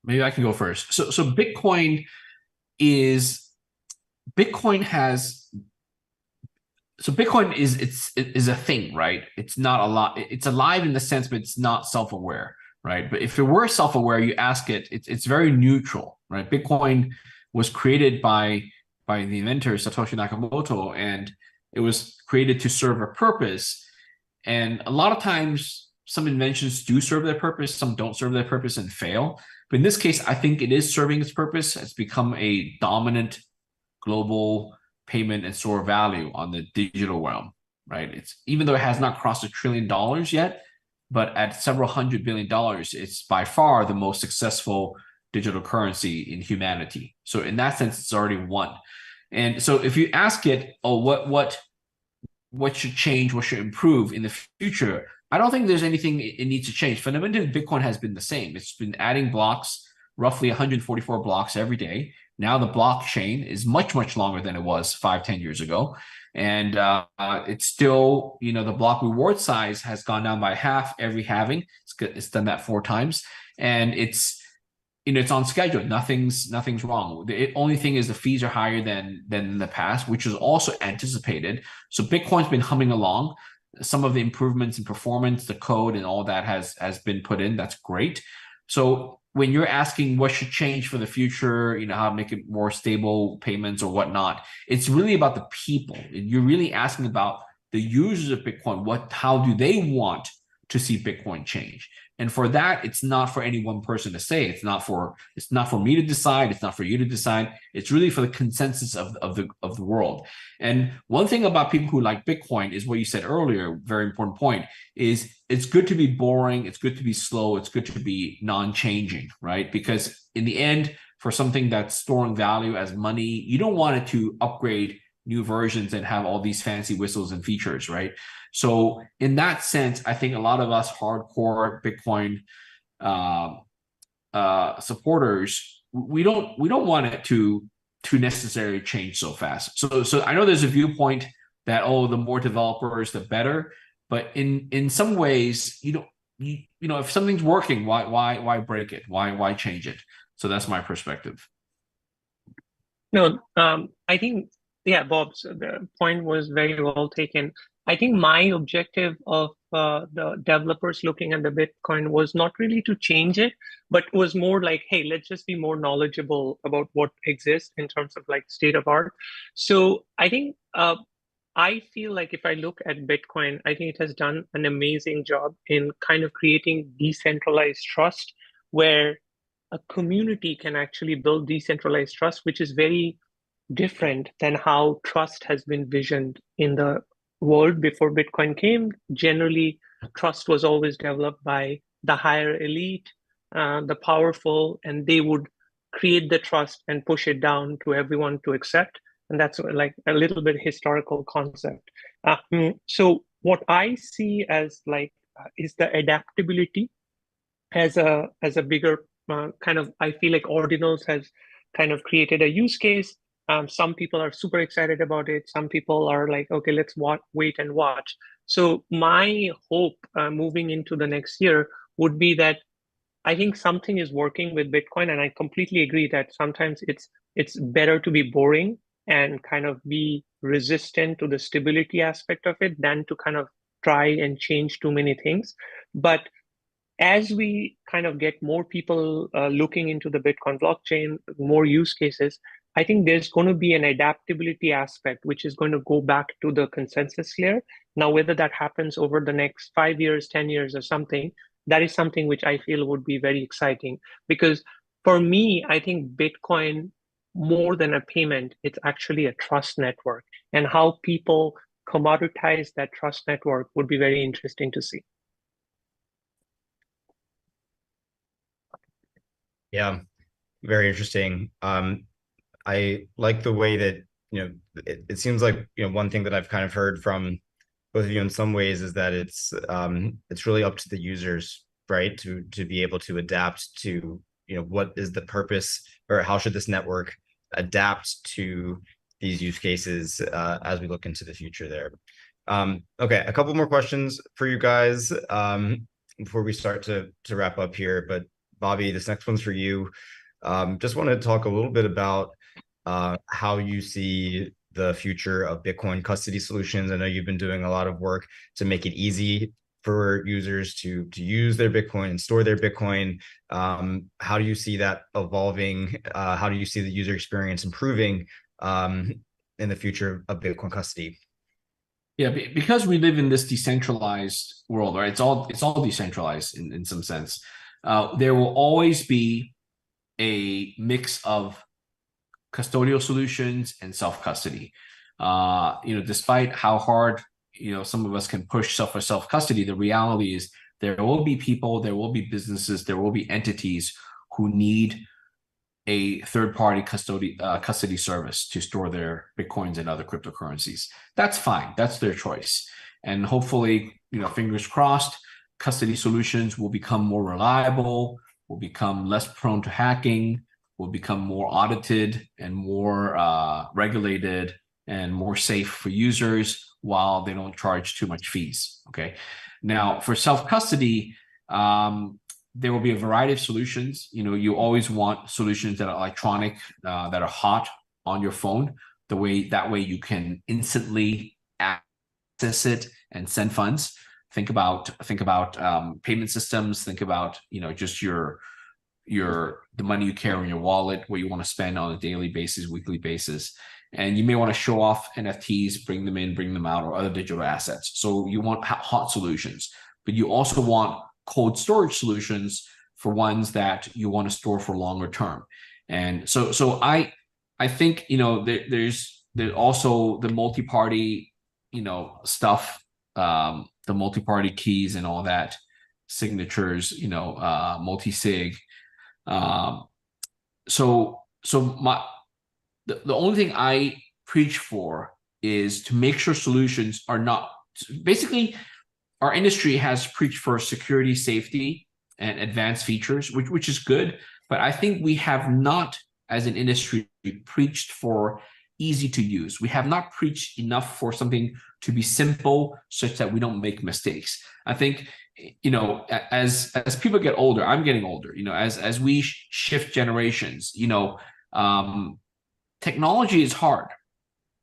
Maybe I can go first. So Bitcoin is a thing, right? It's not a lot. It's alive in the sense, but it's not self-aware, right? But if it were self-aware, you ask it, it's very neutral, right? Bitcoin was created by the inventor Satoshi Nakamoto, and it was created to serve a purpose. And a lot of times, some inventions do serve their purpose, some don't serve their purpose and fail. But in this case, I think it is serving its purpose. It's become a dominant global payment and store of value on the digital realm, right? It's, even though it has not crossed $1 trillion yet, but at several $100 billion, it's by far the most successful digital currency in humanity. So in that sense, it's already won. And so if you ask it, what should change, what should improve in the future, I don't think there's anything it needs to change. Fundamentally, Bitcoin has been the same. It's been adding blocks, roughly 144 blocks every day. Now the blockchain is much, much longer than it was 5-10 years ago. And it's still, the block reward size has gone down by half every halving. It's done that 4 times. And it's on schedule. Nothing's wrong. The only thing is the fees are higher than in the past, which was also anticipated. So Bitcoin's been humming along. Some of the improvements in performance, the code, and all that has been put in. That's great. So when you're asking what should change for the future, how to make it more stable payments or whatnot, it's really about the people. You're really asking about the users of Bitcoin. How do they want to see Bitcoin change? And for that, it's not for any one person to say. It's not for me to decide. It's not for you to decide. It's really for the consensus of the world. And one thing about people who like Bitcoin is what you said earlier, very important point, is it's good to be boring. It's good to be slow. It's good to be non-changing, right? Because in the end, for something that's storing value as money, you don't want it to upgrade new versions and have all these fancy whistles and features, right? So in that sense, I think a lot of us hardcore Bitcoin supporters, we don't want it to necessarily change so fast. So I know there's a viewpoint that the more developers, the better. But in some ways, if something's working, why break it? Why change it? So that's my perspective. No, I think, yeah, Bob's the point was very well taken. I think my objective of the developers looking at the Bitcoin was not really to change it, but was more like, hey, let's just be more knowledgeable about what exists in terms of like state of art. So I think I feel like if I look at Bitcoin, I think it has done an amazing job in kind of creating decentralized trust, where a community can actually build decentralized trust, which is very different than how trust has been visioned in the world before Bitcoin came. Generally, trust was always developed by the higher elite, the powerful, and they would create the trust and push it down to everyone to accept. And that's like a little bit historical concept. So what I see as is the adaptability as a bigger kind of, I feel like Ordinals has kind of created a use case. Some people are super excited about it. Some people are like, okay, let's wait and watch. So my hope moving into the next year would be that I think something is working with Bitcoin, and I completely agree that sometimes it's better to be boring and kind of be resistant to the stability aspect of it than to kind of try and change too many things. But as we kind of get more people looking into the Bitcoin blockchain, more use cases, I think there's going to be an adaptability aspect, which is going to go back to the consensus layer. Now, whether that happens over the next 5 years, 10 years or something, that is something which I feel would be very exciting. Because for me, I think Bitcoin, more than a payment, it's actually a trust network. And how people commoditize that trust network would be very interesting to see. Yeah, very interesting. I like the way that, it seems like, one thing that I've kind of heard from both of you in some ways is that it's really up to the users, right, to be able to adapt to, what is the purpose, or how should this network adapt to these use cases as we look into the future there. Okay, a couple more questions for you guys before we start to wrap up here. But Bobby, this next one's for you. Just want to talk a little bit about how you see the future of Bitcoin custody solutions. I know you've been doing a lot of work to make it easy for users to use their Bitcoin and store their Bitcoin. How do you see that evolving? How do you see the user experience improving in the future of Bitcoin custody? Yeah, because we live in this decentralized world, right? It's all decentralized in some sense. There will always be a mix of custodial solutions and self-custody. Despite how hard some of us can push self-custody, the reality is there will be people, there will be businesses, there will be entities who need a third-party custody service to store their Bitcoins and other cryptocurrencies. That's fine. That's their choice. And hopefully, fingers crossed, custody solutions will become more reliable, will become less prone to hacking, will become more audited and more regulated and more safe for users while they don't charge too much fees. Okay. Now, for self-custody, there will be a variety of solutions. You always want solutions that are electronic, that are hot on your phone. That way you can instantly access it and send funds. Think about payment systems. Think about just the money you carry in your wallet, what you want to spend on a daily basis, weekly basis. And you may want to show off NFTs, bring them in, bring them out, or other digital assets. So you want hot solutions, but you also want cold storage solutions for ones that you want to store for longer term. And so I think there's also the multi-party stuff, the multi-party keys and all that, signatures, multi-sig. So the only thing I preach for is to make sure solutions are not, basically our industry has preached for security, safety, and advanced features, which is good, but I think we have not, as an industry, preached for easy to use. We have not preached enough for something to be simple such that we don't make mistakes. I think as people get older, I'm getting older, as we shift generations, technology is hard,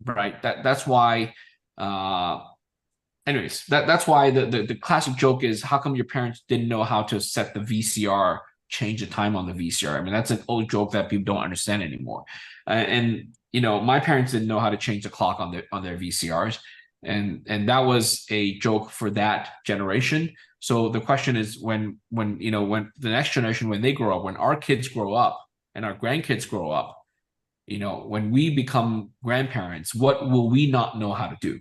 right? That's why anyways, that's why the classic joke is, how come your parents didn't know how to set the VCR, change the time on the VCR? I mean, that's an old joke that people don't understand anymore. And my parents didn't know how to change the clock on their VCRs, and that was a joke for that generation. So the question is, when the next generation, when they grow up, when our kids grow up and our grandkids grow up, when we become grandparents, what will we not know how to do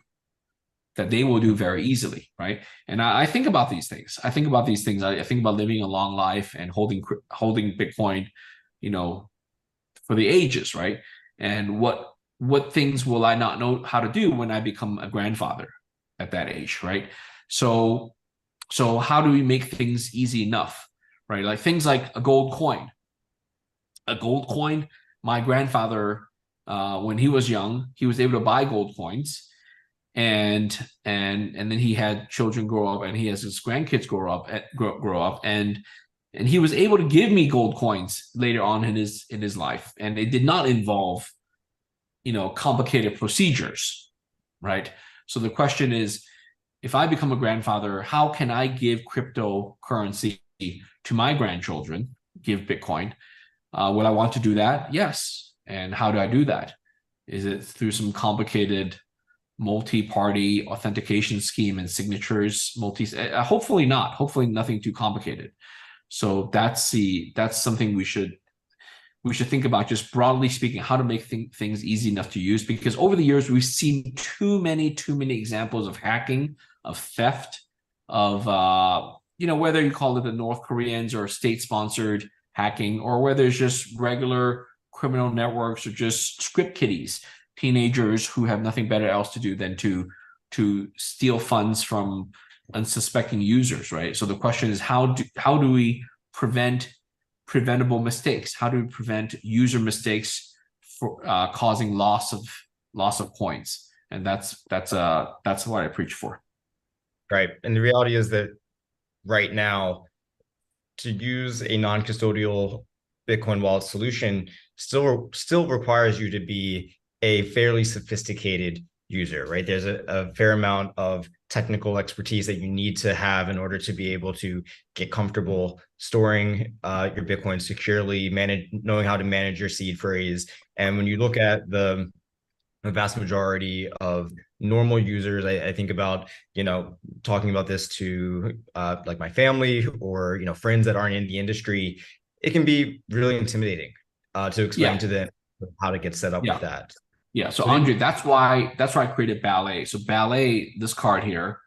that they will do very easily, right? And I think about these things. I think about living a long life and holding Bitcoin, for the ages, right? And what things will I not know how to do when I become a grandfather at that age, right? So how do we make things easy enough, right? Like things like a gold coin. A gold coin, my grandfather, when he was young, he was able to buy gold coins, and then he had children grow up, and he has his grandkids grow up, and he was able to give me gold coins later on in his life, and it did not involve complicated procedures, right? So the question is, if I become a grandfather, how can I give cryptocurrency to my grandchildren, give Bitcoin? Would I want to do that? Yes. And how do I do that? Is it through some complicated multi-party authentication scheme and signatures? Hopefully not. Hopefully nothing too complicated. So that's something we should think about, just broadly speaking, how to make things easy enough to use. Because over the years, we've seen too many examples of hacking, of theft, of whether you call it the North Koreans or state-sponsored hacking, or whether it's just regular criminal networks or just script kiddies, teenagers who have nothing better else to do than to steal funds from unsuspecting users, right? So the question is, how do we prevent preventable mistakes? How do we prevent user mistakes for causing loss of coins? And that's what I preach for. Right. And the reality is that right now, to use a non-custodial Bitcoin wallet solution still requires you to be a fairly sophisticated user, right? There's a fair amount of technical expertise that you need to have in order to be able to get comfortable storing your Bitcoin securely, knowing how to manage your seed phrase. And when you look at the vast majority of normal users, I think about, talking about this to like my family or, friends that aren't in the industry, it can be really intimidating to explain to them how to get set up with that. Yeah. So Andre, that's why I created Ballet. So Ballet, this card here,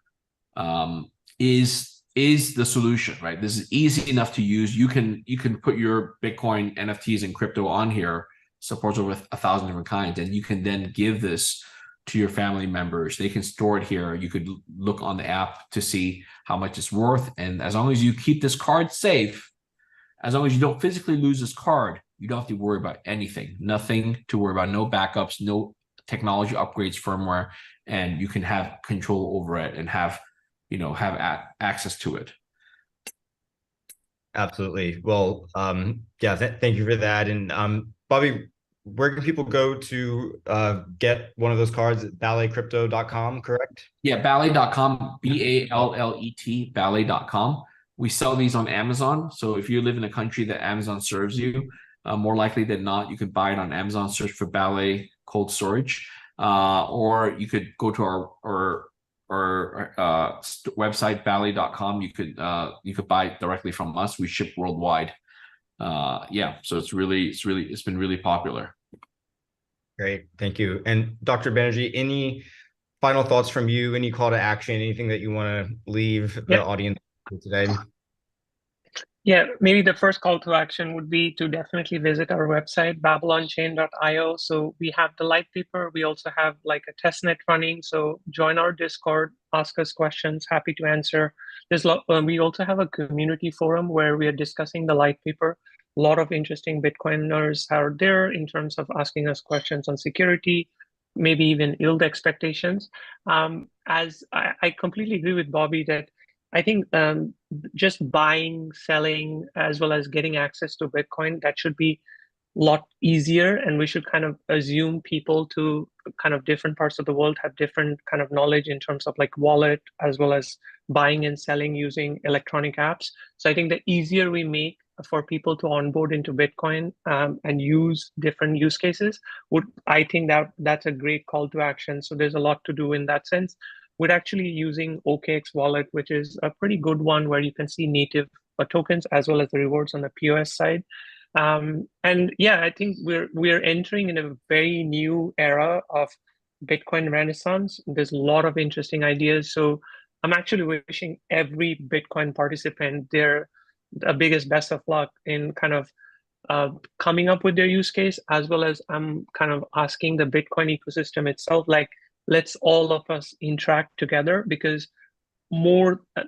is the solution, right? This is easy enough to use. You can put your Bitcoin, NFTs, and crypto on here. Supports over 1,000 different kinds, and you can then give this to your family members. They can store it here. You could look on the app to see how much it's worth. And as long as you keep this card safe, as long as you don't physically lose this card, you don't have to worry about anything. Nothing to worry about. No backups, no technology upgrades, firmware, and you can have control over it and have access to it. Absolutely. Well, yeah, thank you for that. And Bobby, where can people go to get one of those cards? balletcrypto.com, correct? Yeah, ballet.com, BALLET, ballet.com. We sell these on Amazon. So if you live in a country that Amazon serves you, more likely than not, you could buy it on Amazon, search for Ballet Cold Storage. Or you could go to our website, ballet.com. You could buy it directly from us. We ship worldwide. Yeah, so it's been really popular. Great, thank you. And Dr. Banerjee, any final thoughts from you? Any call to action? Anything that you want to leave the audience with today? Yeah, maybe the first call to action would be to definitely visit our website, babylonchain.io. So we have the light paper. We also have like a testnet running. So join our Discord, ask us questions, happy to answer. We also have a community forum where we are discussing the light paper. A lot of interesting Bitcoiners are there in terms of asking us questions on security, maybe even yield expectations. As I completely agree with Bobby that I think just buying, selling, as well as getting access to Bitcoin, that should be a lot easier. And we should kind of assume people to kind of different parts of the world have different kind of knowledge in terms of like wallet, as well as buying and selling using electronic apps. So I think the easier we make for people to onboard into Bitcoin and use different use cases, I think that's a great call to action. So there's a lot to do in that sense. We're actually using OKX wallet, which is a pretty good one where you can see native tokens as well as the rewards on the POS side. And yeah, I think we're entering in a very new era of Bitcoin renaissance. There's a lot of interesting ideas. So I'm actually wishing every Bitcoin participant their biggest best of luck in kind of coming up with their use case, as well as I'm kind of asking the Bitcoin ecosystem itself, like, let's all of us interact together, because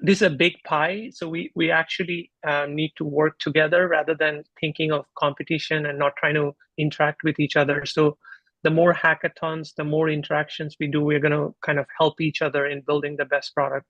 this is a big pie. So we actually need to work together rather than thinking of competition and not trying to interact with each other. So the more hackathons, the more interactions we do, we're going to kind of help each other in building the best product.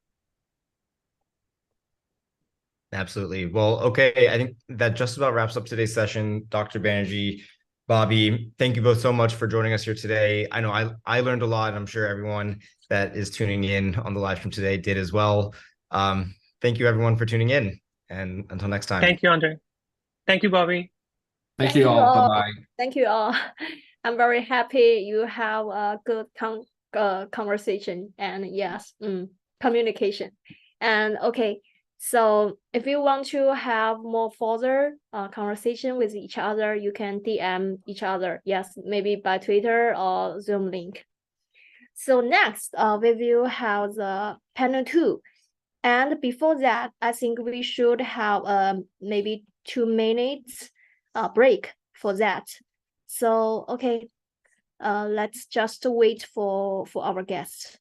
Absolutely. Well, okay. I think that just about wraps up today's session. Dr. Banerjee, Bobby, thank you both so much for joining us here today. I know I learned a lot. I'm sure everyone that is tuning in on the live stream today did as well. Thank you everyone for tuning in, and until next time. Thank you, Andre. Thank you, Bobby. Thank you all. Bye-bye. Thank you all. I'm very happy you have a good conversation and yes, communication. And okay, so if you want to have more further conversation with each other, you can DM each other. Yes, maybe by Twitter or Zoom link. So next, we will have the panel 2. And before that, I think we should have maybe 2 minutes break for that. So, okay, let's just wait for our guests.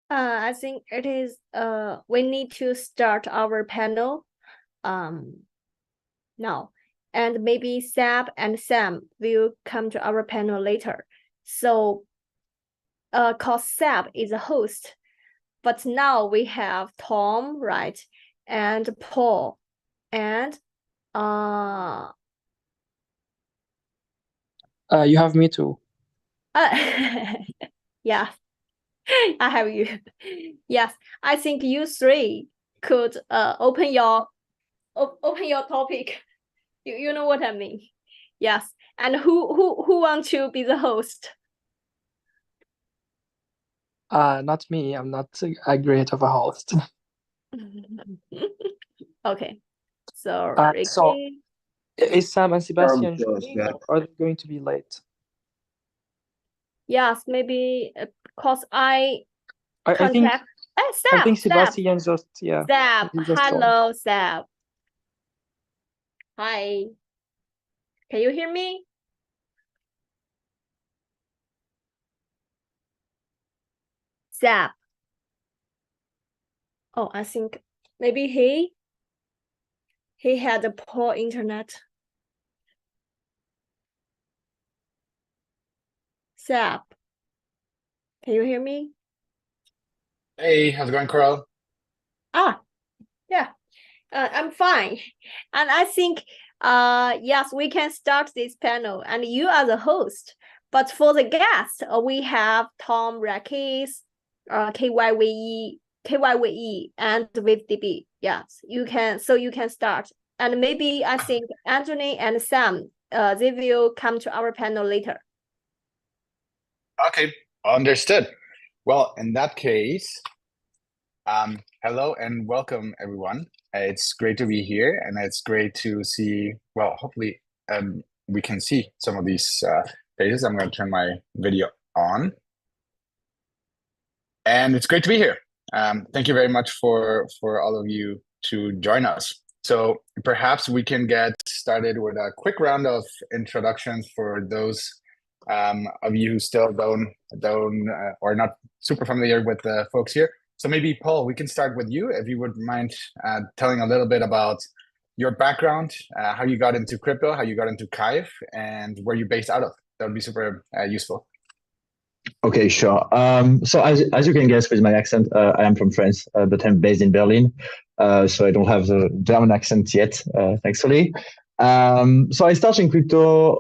I think it is we need to start our panel now, and maybe Sab and Sam will come to our panel later. So cause Sab is a host, but now we have Tom, right, and Paul, and you have me too. yeah, I have you. Yes, I think you three could open your topic. You know what I mean. Yes, and who wants to be the host? Not me. I'm not a great of a host. Okay, so so Ricky. is Sam and Sebastian joining, or are they going to be late? Yes, maybe because I think Sab, I think Sebastian Sab. just Sab, he just hello, Sab. Hi. Can you hear me? Sab. Oh, I think maybe he had a poor internet. Sab, can you hear me? Hey, how's it going, Carl? Yeah, I'm fine. And I think, yes, we can start this panel, and you are the host. But for the guest, we have Tom Rakis, KYWE, and with DB. Yes, you can start. And maybe I think Anthony and Sam, they will come to our panel later. Okay, understood. Well, in that case, hello and welcome, everyone. It's great to be here, and it's great to see, well, hopefully we can see some of these faces. I'm going to turn my video on. And it's great to be here. Thank you very much for all of you to join us. So perhaps we can get started with a quick round of introductions for those of you who still don't or not super familiar with the folks here. So maybe Paul, we can start with you, if you would mind telling a little bit about your background, how you got into crypto, how you got into Kive, and where you're based out of. That would be super useful. Okay, sure. So as you can guess with my accent, I am from France, but I'm based in Berlin. So I don't have the German accent yet, thankfully. So I started in crypto,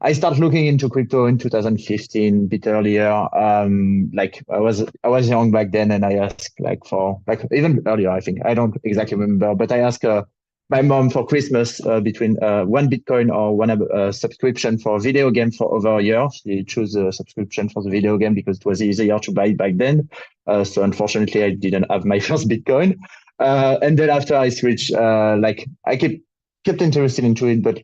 I started looking into crypto in 2015, a bit earlier. I was young back then, and I asked for even earlier, I think. I don't exactly remember, but I asked my mom for Christmas between one Bitcoin or one subscription for a video game for over a year. She chose a subscription for the video game because it was easier to buy back then. So unfortunately, I didn't have my first Bitcoin. And then after I switched, I kept interested into it, but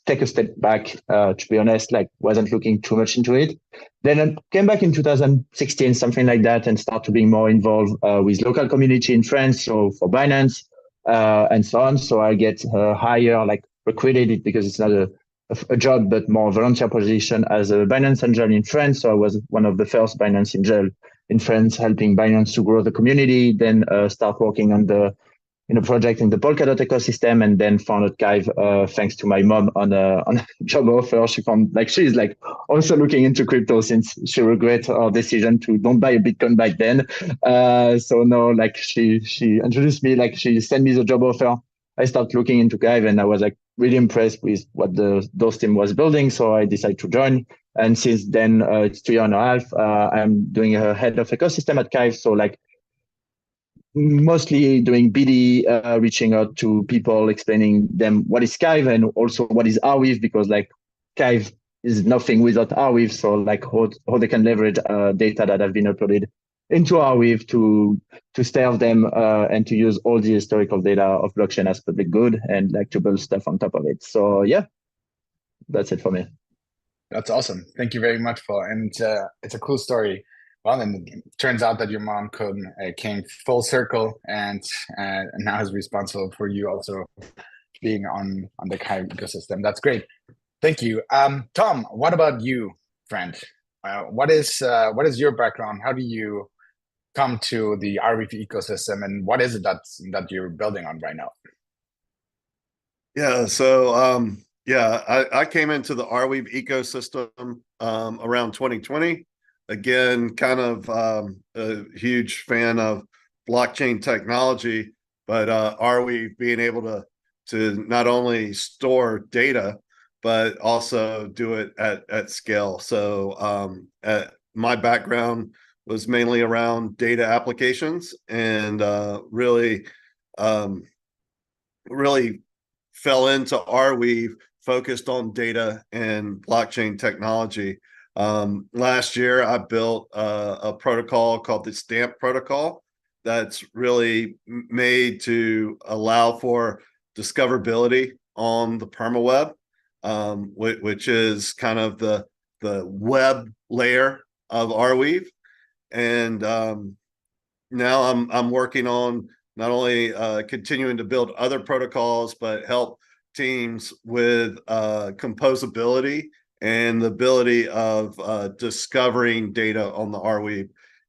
take a step back, to be honest, wasn't looking too much into it. Then I came back in 2016, something like that, and started being more involved with local community in France, so for Binance and so on. So I get higher, recruited because it's not a job, but more volunteer position as a Binance Angel in France. So I was one of the first Binance Angel in France, helping Binance to grow the community, then start working on in a project in the Polkadot ecosystem, and then founded Kive thanks to my mom on a job offer. She found she's also looking into crypto since she regrets her decision to don't buy a Bitcoin back then. So no, she introduced me, she sent me the job offer. I started looking into Kive, and I was really impressed with what those team was building. So I decided to join. And since then, it's 3.5 years. I'm doing a head of ecosystem at Kive. So mostly doing BD, reaching out to people, explaining them what is Kive and also what is Arweave, because Kive is nothing without Arweave. So how they can leverage data that have been uploaded into Arweave to serve them and to use all the historical data of blockchain as public good and to build stuff on top of it. So yeah, that's it for me. That's awesome. Thank you very much, Paul. And it's a cool story. Well, and it turns out that your mom came full circle and now is responsible for you also being on the Kive ecosystem. That's great. Thank you. Tom, what about you, friend? What is your background? How do you come to the Arweave ecosystem, and what is it that you're building on right now? Yeah, so yeah, I came into the Arweave ecosystem around 2020. Again, kind of a huge fan of blockchain technology, but Arweave being able to not only store data but also do it at scale. So my background was mainly around data applications, and really fell into Arweave, focused on data and blockchain technology. Last year, I built a protocol called the Stamp Protocol that's really made to allow for discoverability on the permaweb, which is kind of the web layer of Arweave. And now I'm working on not only continuing to build other protocols, but help teams with composability and the ability of discovering data on the Arweave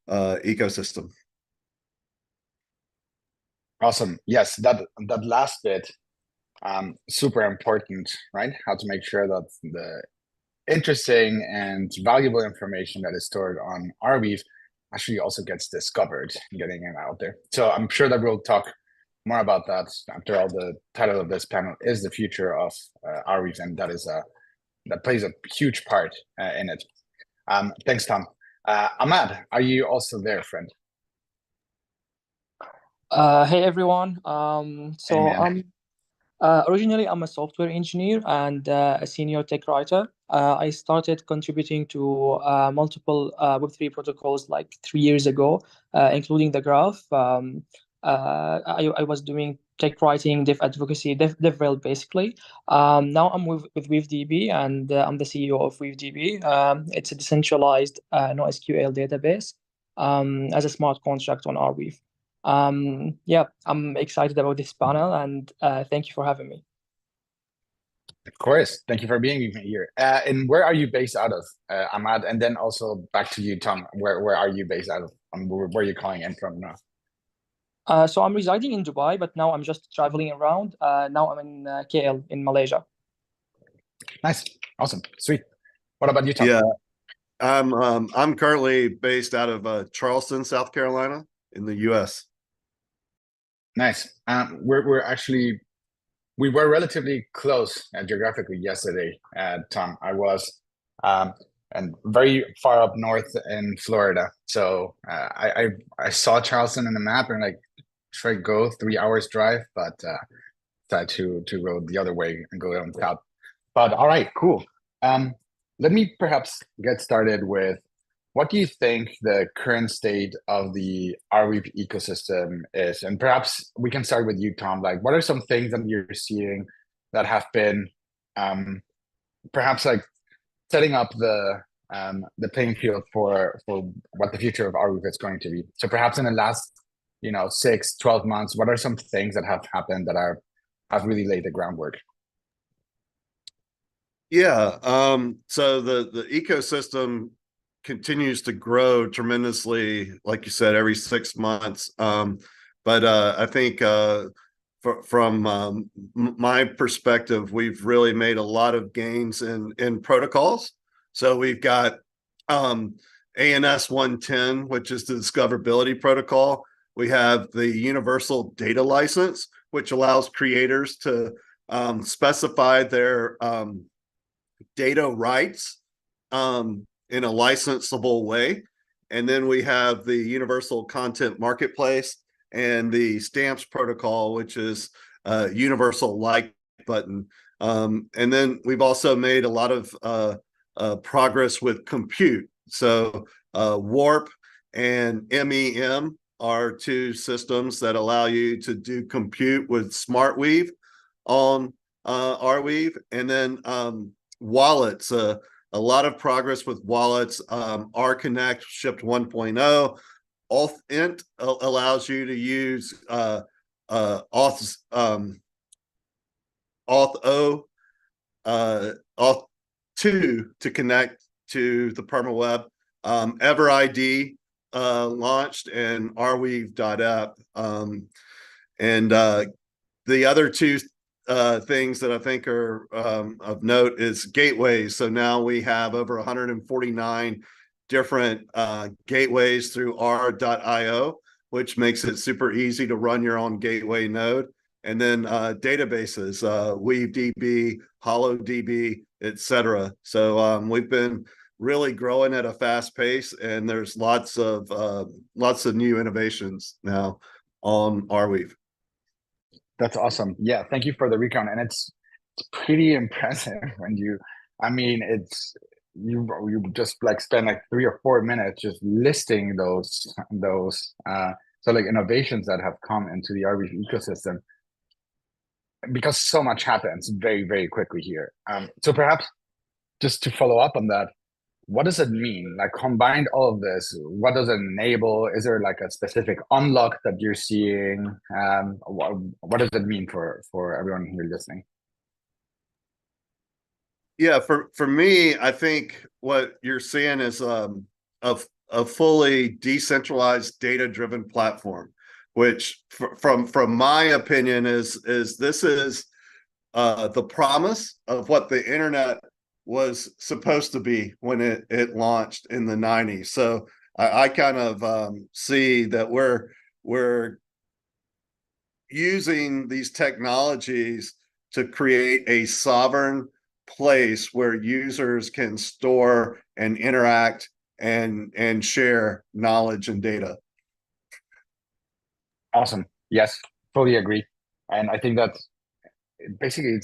ecosystem. Awesome. Yes, that last bit, super important, right? How to make sure that the interesting and valuable information that is stored on Arweave actually also gets discovered, getting it out there. So I'm sure that we'll talk more about that. After all, the title of this panel is the future of Arweave, and that plays a huge part in it. Thanks, Tom. Ahmad, are you also there, friend? Hey everyone. Hey, man. Originally I'm a software engineer and a senior tech writer. I started contributing to multiple Web3 protocols like 3 years ago, including the Graph. I was doing tech writing, dev advocacy, DevRel basically. Now I'm with WeaveDB, and I'm the CEO of WeaveDB. It's a decentralized NoSQL database as a smart contract on Arweave. Yeah, I'm excited about this panel, and thank you for having me. Of course. Thank you for being here. And where are you based out of, Ahmad? And then also back to you, Tom. Where are you based out of? Where are you calling in from now? So I'm residing in Dubai, but now I'm just traveling around. Now I'm in KL in Malaysia. Nice. Awesome. Sweet. What about you, Tom? Yeah, I'm currently based out of Charleston, South Carolina, in the U.S. Nice. We were relatively close geographically yesterday, Tom. I was and very far up north in Florida. So I saw Charleston on the map and like, should I go 3 hours drive? But decided to go the other way and go down south. But all right, cool. Let me perhaps get started with, what do you think the current state of the Arweave ecosystem is? And perhaps we can start with you, Tom. Like, what are some things that you're seeing that have been perhaps like setting up the playing field for what the future of Arweave is going to be? So perhaps in the last 6, 12 months, what are some things that have happened that have really laid the groundwork? Yeah, so the ecosystem continues to grow tremendously, like you said, every 6 months. But I think from my perspective, we've really made a lot of gains in protocols. So we've got ANS 110, which is the discoverability protocol. We have the universal data license, which allows creators to specify their data rights in a licensable way. And then we have the universal content marketplace and the stamps protocol, which is a universal like button. And then we've also made a lot of progress with compute. So Warp and MEM are two systems that allow you to do compute with SmartWeave on Arweave. And then wallets, a lot of progress with wallets. RConnect shipped 1.0. AuthInt allows you to use Auth Auth2 to connect to the permaweb. EverID launched in Arweave.app. And the other two things that I think are of note is gateways. So now we have over 149 different gateways through r.io, which makes it super easy to run your own gateway node. And then databases, WeaveDB, HoloDB, etc. So we've been really growing at a fast pace, and there's lots of new innovations now on Arweave. That's awesome. Yeah, thank you for the recount, and it's pretty impressive when you. I mean, it's you just like spend like 3 or 4 minutes just listing those so like innovations that have come into the Arweave ecosystem, because so much happens very, very quickly here. So perhaps just to follow up on that, what does it mean? Like combined all of this, what does it enable? Is there like a specific unlock that you're seeing? What does it mean for everyone here listening? Yeah, for me, I think what you're seeing is a fully decentralized data-driven platform, which from my opinion is this is the promise of what the internet was supposed to be when it launched in the 90s. So I kind of see that we're using these technologies to create a sovereign place where users can store and interact and share knowledge and data. Awesome. Yes, fully agree. And I think that basically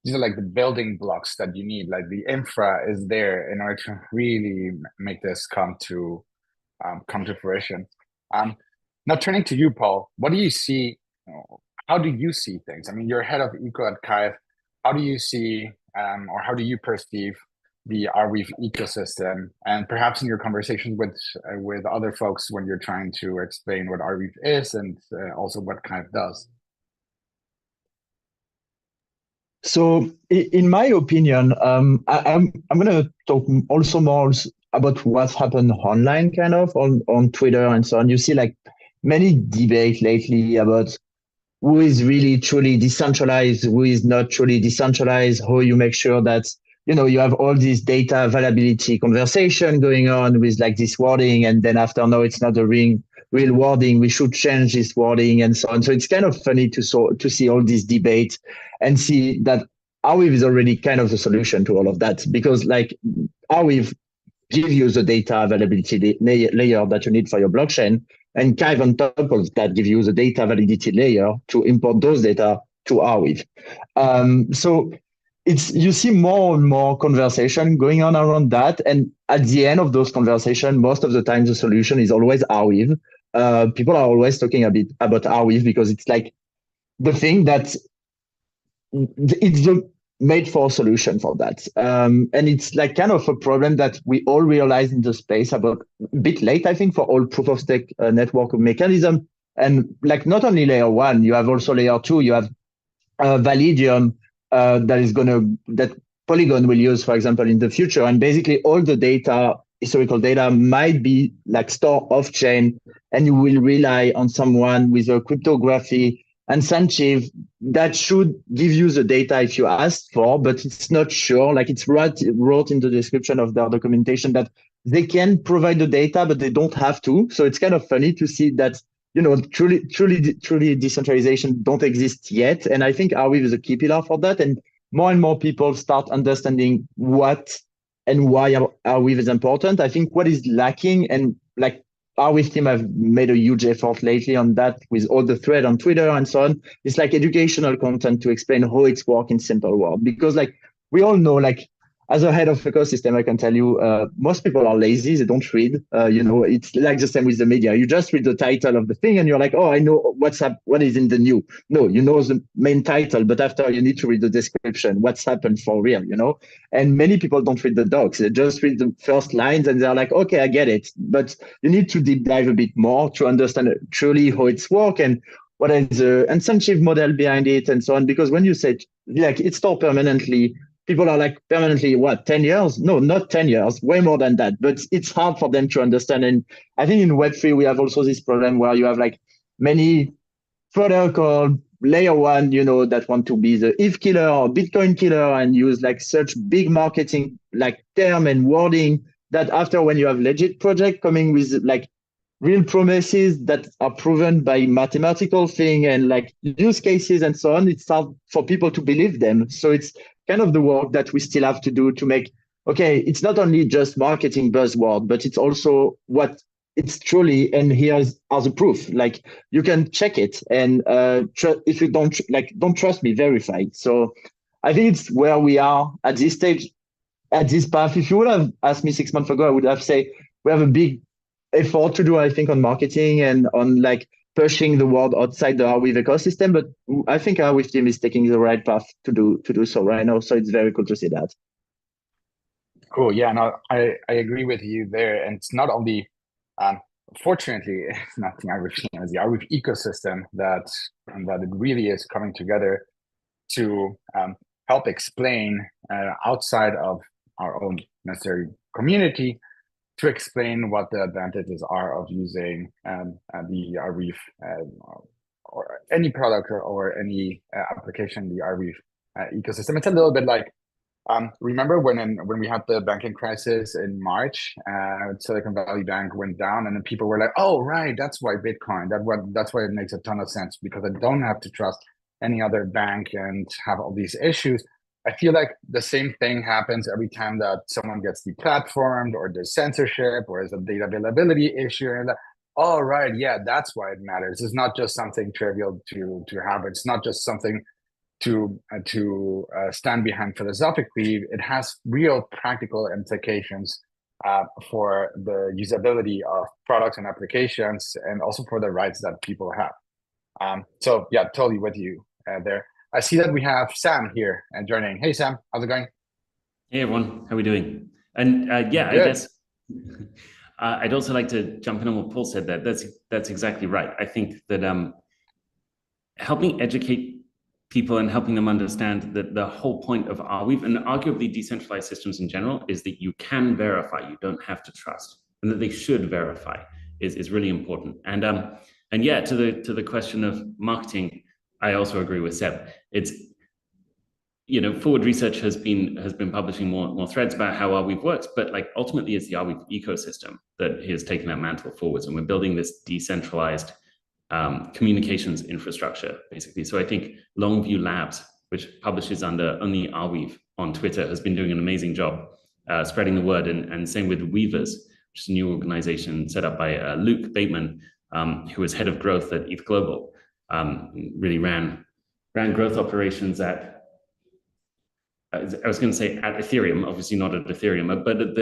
these are like the building blocks that you need. Like the infra is there in order to really make this come to fruition. Now turning to you, Paul, what do you see? How do you see things? I mean, you're head of eco at Kive. How do you see, or how do you perceive the Arweave ecosystem? And perhaps in your conversations with other folks when you're trying to explain what Arweave is and also what Kive does. So, in my opinion, I'm going to talk also more about what's happened online, kind of on Twitter and so on. You see like many debate lately about who is really truly decentralized, who is not truly decentralized, how you make sure that, you have all this data availability conversation going on with like this wording, and then after, no, it's not the real wording, we should change this wording and so on. So it's kind of funny to see all this debate and see that Arweave is already kind of the solution to all of that, because like Arweave gives you the data availability layer that you need for your blockchain, and Kive on top of that give you the data validity layer to import those data to Arweave. So you see more and more conversation going on around that, and at the end of those conversations, most of the time the solution is always Arweave. People are always talking a bit about Arweave because it's like the thing that it's the made for solution for that. And it's like kind of a problem that we all realize in the space about a bit late, I think, for all proof of stake network mechanism. And like not only layer 1, you have also layer 2, you have Validium that Polygon will use, for example, in the future. And basically all the data, historical data, might be like stored off chain, and you will rely on someone with a cryptography incentive that should give you the data if you ask for, but it's not sure. Like it's wrote in the description of their documentation that they can provide the data, but they don't have to. So it's kind of funny to see that, truly decentralization don't exist yet. And I think Arweave is a key pillar for that. And more people start understanding what and why Arweave is important. I think what is lacking, and like Arweave team have made a huge effort lately on that with all the thread on Twitter and so on. It's like educational content to explain how it's work in simple words. Because like we all know, like as a head of ecosystem, I can tell you, most people are lazy. They don't read. It's like the same with the media. You just read the title of the thing and you're like, oh, I know what's up, what is in the new. No, you know the main title, but after you need to read the description, what's happened for real, And many people don't read the docs. They just read the first lines and they're like, okay, I get it. But you need to deep dive a bit more to understand truly how it's work and what is the incentive model behind it and so on. Because when you say like it's stored permanently people are like permanently, what, 10 years? No, not 10 years, way more than that. But it's hard for them to understand. And I think in Web3, we have also this problem where you have like many protocol layer one, that want to be the ETH killer or Bitcoin killer and use like such big marketing like term and wording that after when you have legit project coming with like real promises that are proven by mathematical thing and like use cases and so on, it's hard for people to believe them. So it's kind of the work that we still have to do to make, okay, it's not only just marketing buzzword, but it's also what it's truly, and here's are the proof. Like you can check it, and if you don't don't trust me, verify. So I think it's where we are at this stage, at this path. If you would have asked me 6 months ago, I would have said we have a big effort to do, I think, on marketing and on like pushing the world outside the Arweave ecosystem. But I think Arweave team is taking the right path to do so right now. So it's very cool to see that. Cool. Yeah, no, I agree with you there. And it's not only fortunately, it's not the Arweave team, it's the Arweave ecosystem that it really is coming together to help explain outside of our own necessary community, to explain what the advantages are of using the Arweave or any product or any application, the Arweave ecosystem. It's a little bit like, remember when we had the banking crisis in March, Silicon Valley Bank went down, and then people were like, "Oh, right, that's why Bitcoin. That's why it makes a ton of sense, because I don't have to trust any other bank and have all these issues." I feel like the same thing happens every time that someone gets deplatformed or there's censorship or there's a data availability issue. And like, oh, right, yeah, that's why it matters. It's not just something trivial to have. It's not just something to stand behind philosophically. It has real practical implications for the usability of products and applications, and also for the rights that people have. So yeah, totally with you there. I see that we have Sam here and joining. Hey Sam, how's it going? Hey everyone, how are we doing? And yeah, Good. I guess I'd also like to jump in on what Paul said there. That's exactly right. I think that helping educate people and helping them understand that the whole point of Arweave and arguably decentralized systems in general is that you can verify, you don't have to trust, and that they should verify is really important. And yeah, to the question of marketing, I also agree with Seb. It's, Forward Research has been publishing more threads about how Arweave works, but like ultimately it's the Arweave ecosystem that has taken that mantle forwards, and we're building this decentralized communications infrastructure, basically. So I think Longview Labs, which publishes under only Arweave on Twitter, has been doing an amazing job spreading the word, and same with Weavers, which is a new organization set up by Luke Bateman, who was head of growth at ETH Global, really ran growth operations at, I was going to say at Ethereum, obviously not at Ethereum, but at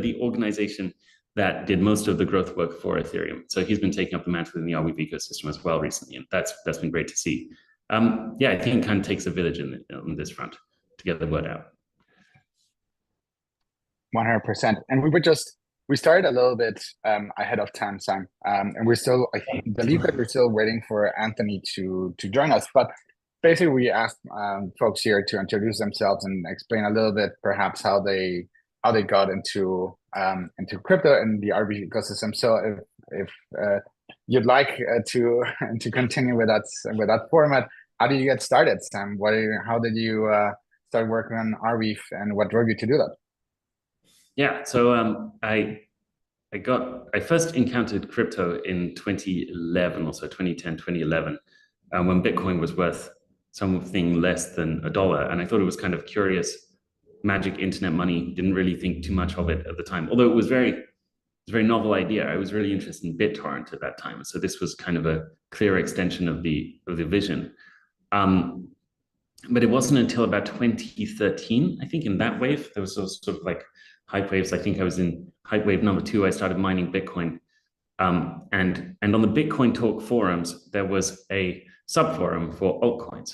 the organization that did most of the growth work for Ethereum. So he's been taking up the mantle in the Arweave ecosystem as well recently, and that's been great to see. Yeah, I think it kind of takes a village on this front to get the word out. 100%. And we started a little bit ahead of time, Sam, and we're still, I believe that we're still waiting for Anthony to join us. But basically, we asked folks here to introduce themselves and explain a little bit, perhaps how they got into crypto and the Arweave ecosystem. So if you'd like to continue with that format, how did you get started, Sam? How did you start working on Arweave, and what drove you to do that? Yeah, so I first encountered crypto in 2011 or so, 2010, 2011, when Bitcoin was worth something less than $1, and I thought it was kind of curious. Magic internet money, didn't really think too much of it at the time, although it was a very novel idea. I was really interested in BitTorrent at that time, so this was kind of a clear extension of the vision. But it wasn't until about 2013, I think, in that wave, there was sort of like hype waves. I think I was in hype wave number 2. I started mining Bitcoin, and on the Bitcoin Talk forums, there was a subforum for altcoins.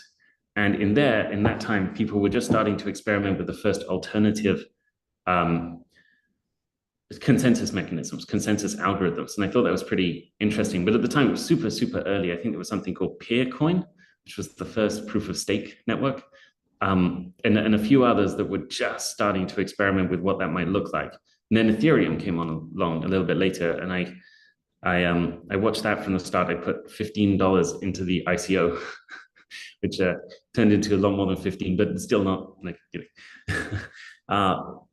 And in that time, people were just starting to experiment with the first alternative consensus mechanisms, consensus algorithms. And I thought that was pretty interesting. But at the time, it was super, super early. I think there was something called Peercoin, which was the first proof of stake network. and a few others that were just starting to experiment with what that might look like. And then Ethereum came on along a little bit later, and I watched that from the start. I put $15 into the ICO, which turned into a lot more than 15, but still not like,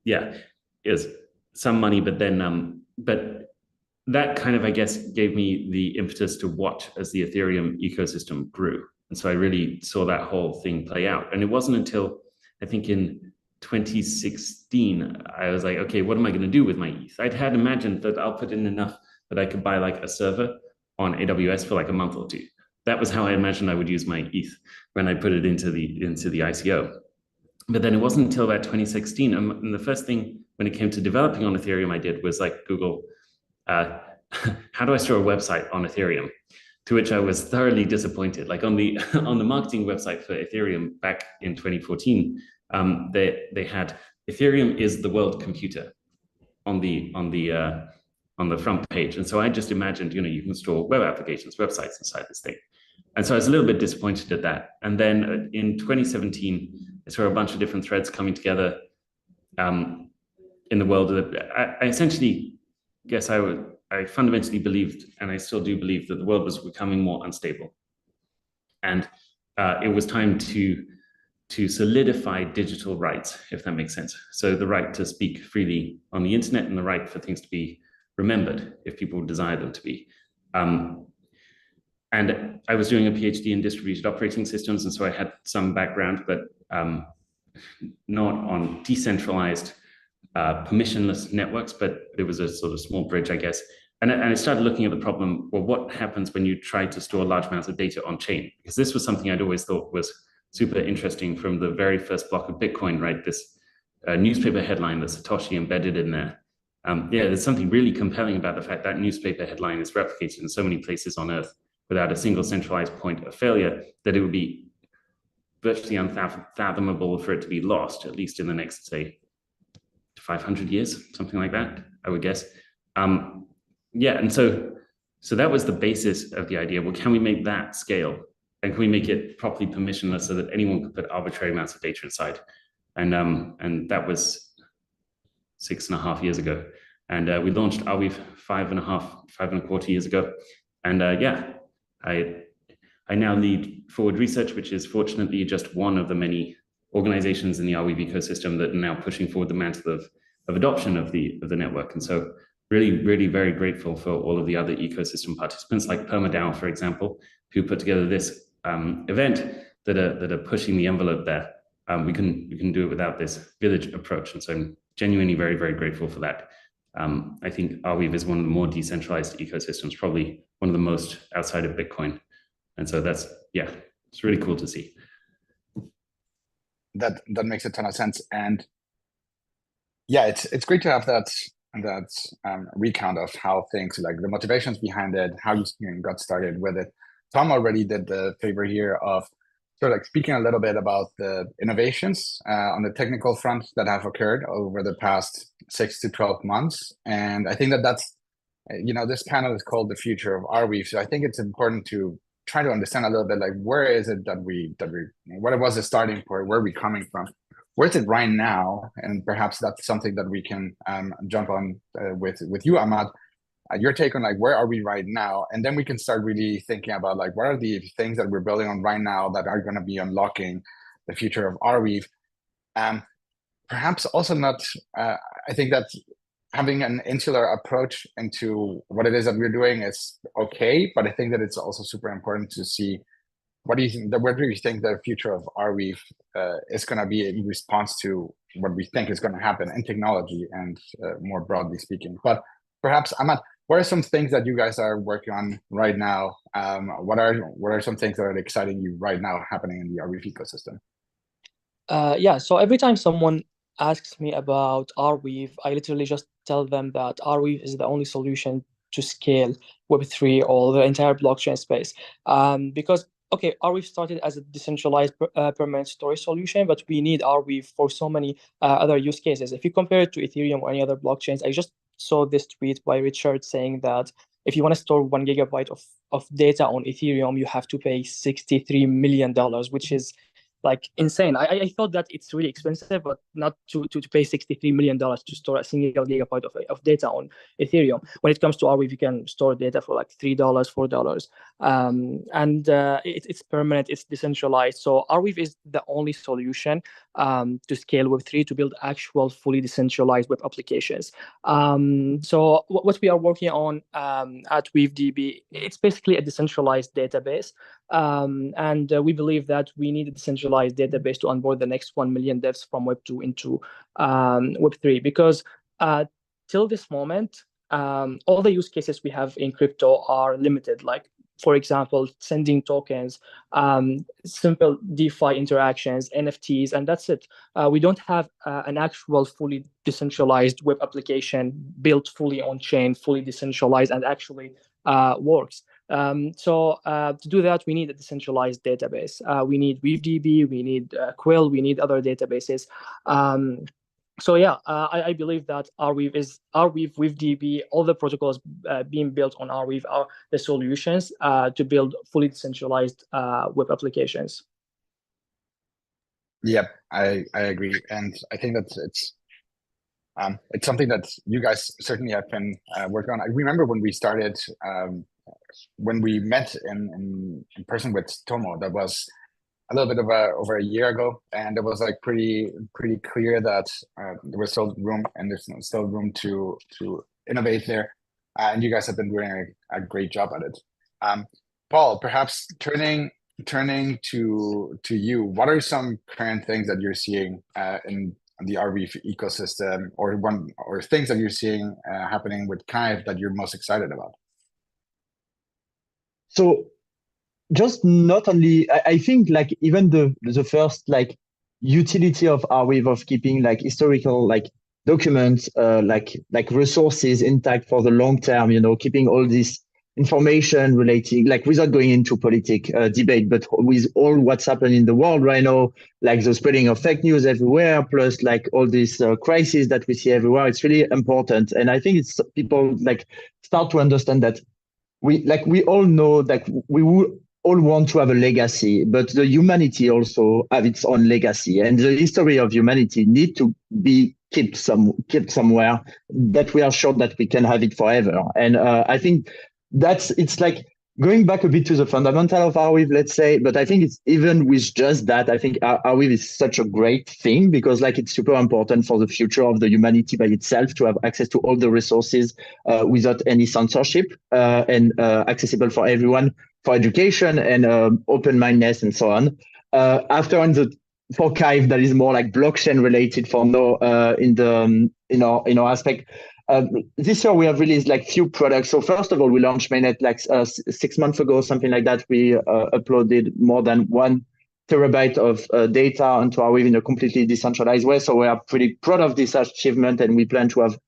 yeah, it was some money, but then but that kind of, I guess, gave me the impetus to watch as the Ethereum ecosystem grew. And so I really saw that whole thing play out. And it wasn't until I think in 2016, I was like, okay, what am I going to do with my ETH? I'd had imagined that I'll put in enough that I could buy like a server on AWS for like a month or two. That was how I imagined I would use my ETH when I put it into the ICO. But then it wasn't until about 2016. And the first thing when it came to developing on Ethereum I did was like Google, how do I store a website on Ethereum? To which I was thoroughly disappointed. Like on the marketing website for Ethereum back in 2014, they had Ethereum is the world computer on the front page. And so I just imagined, you can store web applications, websites inside this thing. And so I was a little bit disappointed at that. And then in 2017, I saw a bunch of different threads coming together in the world. I essentially guess I fundamentally believed, and I still do believe, that the world was becoming more unstable. And it was time to solidify digital rights, if that makes sense. So the right to speak freely on the internet and the right for things to be remembered if people desire them to be. And I was doing a PhD in distributed operating systems, and so I had some background, but not on decentralized permissionless networks, but it was a sort of small bridge, I guess. And I started looking at the problem, well, what happens when you try to store large amounts of data on chain? Because this was something I'd always thought was super interesting from the very first block of Bitcoin, right? This newspaper headline that Satoshi embedded in there. Yeah, there's something really compelling about the fact that newspaper headline is replicated in so many places on Earth without a single centralized point of failure, that it would be virtually unfathomable for it to be lost, at least in the next, say, 500 years, something like that, I would guess. Yeah, and so that was the basis of the idea. Well, can we make that scale? And can we make it properly permissionless so that anyone could put arbitrary amounts of data inside? And that was 6.5 years ago. And we launched Arweave 5.25 years ago. And yeah, I now lead Forward Research, which is fortunately just one of the many organizations in the Arweave ecosystem that are now pushing forward the mantle of adoption of the network. And so really, really very grateful for all of the other ecosystem participants like PermaDAO, for example, who put together this event that are pushing the envelope there. We can do it without this village approach. And so I'm genuinely very, very grateful for that. I think Arweave is one of the more decentralized ecosystems, probably one of the most outside of Bitcoin. And so that's, yeah, it's really cool to see. That makes a ton of sense. And yeah, it's great to have that recount of how things, like the motivations behind it, how you got started with it. Tom already did the favor here of sort of like speaking a little bit about the innovations on the technical front that have occurred over the past 6 to 12 months. And I think that's, this panel is called The Future of Arweave. So I think it's important to try to understand a little bit, like, where is it that we what was the starting point, where are we coming from, where is it right now? And perhaps that's something that we can jump on with you, Ahmad. Your take on, like, where are we right now? And then we can start really thinking about, like, what are the things that we're building on right now that are going to be unlocking the future of Arweave. Perhaps also not, I think that having an insular approach into what it is that we're doing is okay, but I think that it's also super important to see where do you think the future of Arweave is going to be in response to what we think is going to happen in technology and more broadly speaking. But perhaps, Ahmad, what are some things that you guys are working on right now? What are some things that are exciting you right now happening in the Arweave ecosystem? Yeah, so every time someone asks me about Arweave, I literally just tell them that Arweave is the only solution to scale Web3 or the entire blockchain space. Because, okay, Arweave started as a decentralized permanent storage solution, but we need Arweave for so many other use cases. If you compare it to Ethereum or any other blockchains, I just saw this tweet by Richard saying that if you want to store 1 gigabyte of data on Ethereum, you have to pay $63 million, which is like insane. I thought that it's really expensive, but not to pay $63 million to store a single gigabyte of data on Ethereum. When it comes to Arweave, you can store data for like $3, $4, and it's permanent, it's decentralized. So Arweave is the only solution to scale Web3, to build actual fully decentralized web applications. So what we are working on at WeaveDB, it's basically a decentralized database. And we believe that we need a decentralized database to onboard the next 1 million devs from Web 2 into Web3, because till this moment, all the use cases we have in crypto are limited. Like, for example, sending tokens, simple DeFi interactions, NFTs, and that's it. We don't have an actual fully decentralized web application built fully on chain, fully decentralized, and actually works. So to do that, we need a decentralized database. We need WeaveDB, we need Quill, we need other databases. So yeah, I believe that Arweave, WeaveDB, all the protocols being built on Arweave are the solutions to build fully decentralized web applications. Yep, I agree, and I think that it's something that you guys certainly have been working on. I remember when we started, when we met in person with Tomo, that was a little bit of over a year ago, and it was like pretty clear that there was still room, and there's still room to innovate there, and you guys have been doing a great job at it. Paul, perhaps turning to you, what are some current things that you're seeing in the Arweave ecosystem, or things that you're seeing happening with Kive that you're most excited about? So just not only, I think like even the first like utility of Arweave of keeping like historical like documents, like resources intact for the long term, keeping all this information relating, like without going into politic debate, but with all what's happening in the world right now, like the spreading of fake news everywhere, plus like all this crisis that we see everywhere, it's really important. And I think it's people like start to understand that we all know that we will all want to have a legacy, but the humanity also have its own legacy, and the history of humanity need to be kept somewhere that we are sure that we can have it forever. And I think it's like going back a bit to the fundamental of Arweave, let's say, but I think it's even with just that, I think Arweave is such a great thing, because like it's super important for the future of the humanity by itself to have access to all the resources without any censorship, and accessible for everyone, for education and open-mindedness and so on. For Kive, that is more like blockchain related for now in our aspect. This year we have released like few products. So first of all, we launched mainnet like 6 months ago, something like that. We uploaded more than 1 terabyte of data onto Arweave in a completely decentralized way. So we are pretty proud of this achievement, and we plan to have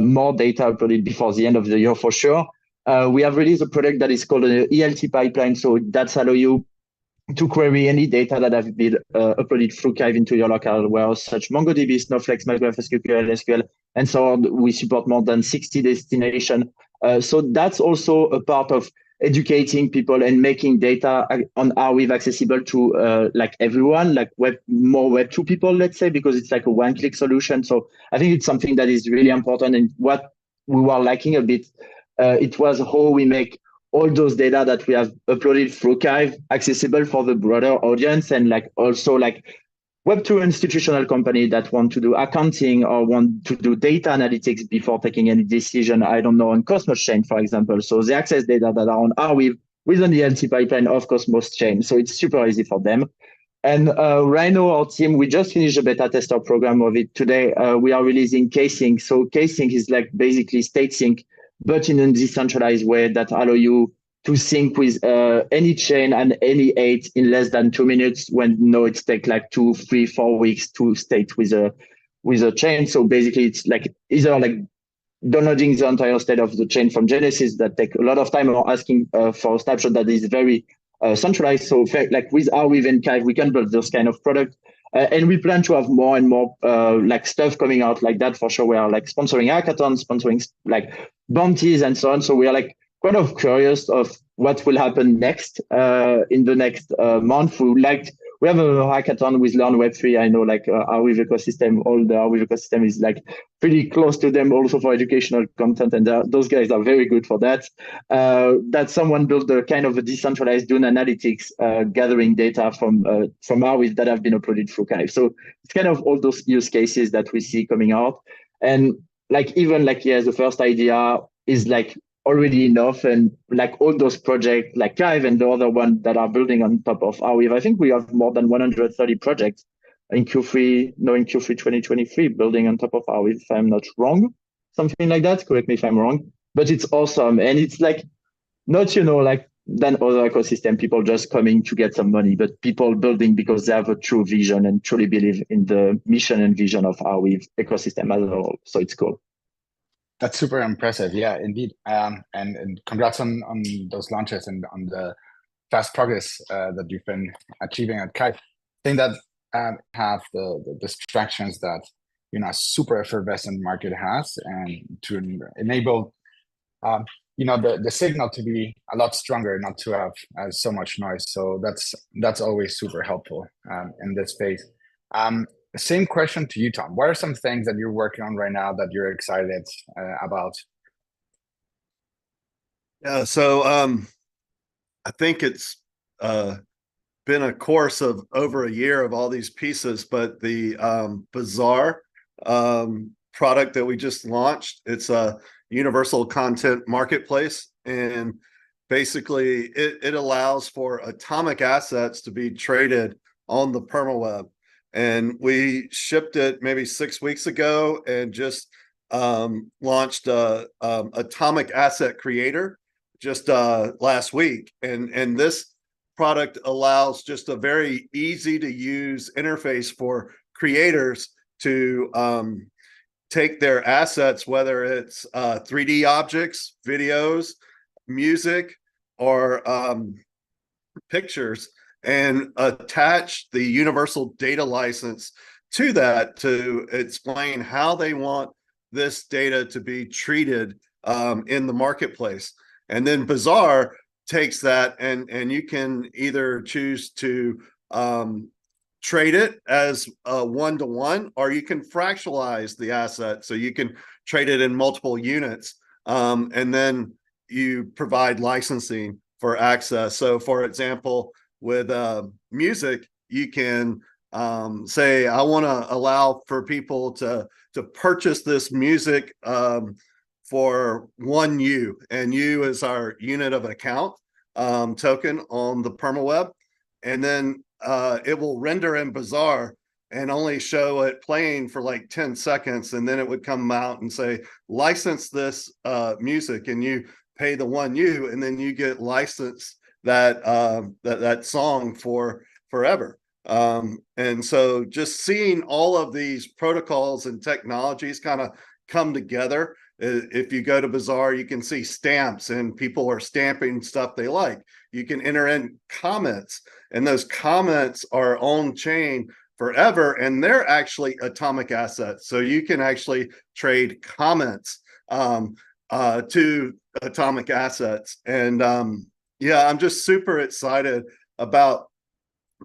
more data uploaded before the end of the year for sure. We have released a product that is called an ELT pipeline. So that's allow you to query any data that have been uploaded through Kive into your local warehouse, such MongoDB, Snowflake, MySQL, SQL, and so on. We support more than 60 destinations. So that's also a part of educating people and making data on Arweave accessible to like everyone, like more Web 2 people, let's say, because it's like a one-click solution. So I think it's something that is really important. And what we were lacking a bit, it was how we make all those data that we have uploaded through Kive accessible for the broader audience, and like also like Web2 institutional company that want to do accounting or want to do data analytics before taking any decision, I don't know, on Cosmos Chain, for example. So they access data that are on Arweave within the ELT pipeline of Cosmos Chain. So it's super easy for them. And right now, our team, we just finished a beta tester program of it today. We are releasing casing. So casing is like basically state sync, but in a decentralized way that allow you to sync with any chain and any eight in less than 2 minutes, when it takes like 2, 3, 4 weeks to state with a chain. So basically it's like either like downloading the entire state of the chain from Genesis that take a lot of time, or asking for a snapshot that is very centralized. So like with Arweave and Kive, we can build those kind of products. And we plan to have more and more like stuff coming out like that for sure. We are like sponsoring hackathons, sponsoring like bounties and so on. So we are like kind of curious of what will happen next in the next month. we have a hackathon with Learn Web3. I know like Arweave ecosystem, all the Arweave ecosystem is like pretty close to them also for educational content. And those guys are very good for that. That someone built a kind of a decentralized Dune analytics gathering data from Arweave that have been uploaded through Kive. So it's kind of all those use cases that we see coming out. And like even like, yeah, the first idea is like already enough, and like all those projects like Kive and the other one that are building on top of Arweave, I think we have more than 130 projects in Q3, no, in Q3 2023, building on top of Arweave, if I'm not wrong, something like that. Correct me if I'm wrong, but it's awesome. And it's like not, you know, like than other ecosystem, people just coming to get some money, but people building because they have a true vision and truly believe in the mission and vision of Arweave ecosystem as a whole. So it's cool. That's super impressive. Yeah, indeed. And congrats on those launches and on the fast progress that you've been achieving at Kite. I think that have the distractions that, you know, a super effervescent market has, and to enable you know, the signal to be a lot stronger, not to have so much noise. So that's always super helpful in this space. Same question to you, Tom. What are some things that you're working on right now that you're excited about? Yeah, so I think it's been a course of over a year of all these pieces, but the Bazaar product that we just launched, it's a universal content marketplace, and basically it allows for atomic assets to be traded on the permaweb. And we shipped it maybe 6 weeks ago and just launched atomic asset creator just last week. And this product allows just a very easy to use interface for creators to take their assets, whether it's 3D objects, videos, music, or pictures, and attach the universal data license to that to explain how they want this data to be treated in the marketplace. And then Bazaar takes that, and you can either choose to trade it as a one-to-one, or you can fractionalize the asset, so you can trade it in multiple units, and then you provide licensing for access. So for example, with music, you can say, I want to allow for people to purchase this music for 1U, and U is our unit of account token on the permaweb. And then it will render in Bazaar and only show it playing for like 10 seconds. And then it would come out and say, license this music, and you pay the 1U, and then you get licensed that song for forever. And so just seeing all of these protocols and technologies kind of come together. If you go to Bazaar, you can see stamps, and people are stamping stuff they like. You can enter in comments, and those comments are on chain forever, and they're actually atomic assets. So you can actually trade comments to atomic assets. And yeah, I'm just super excited about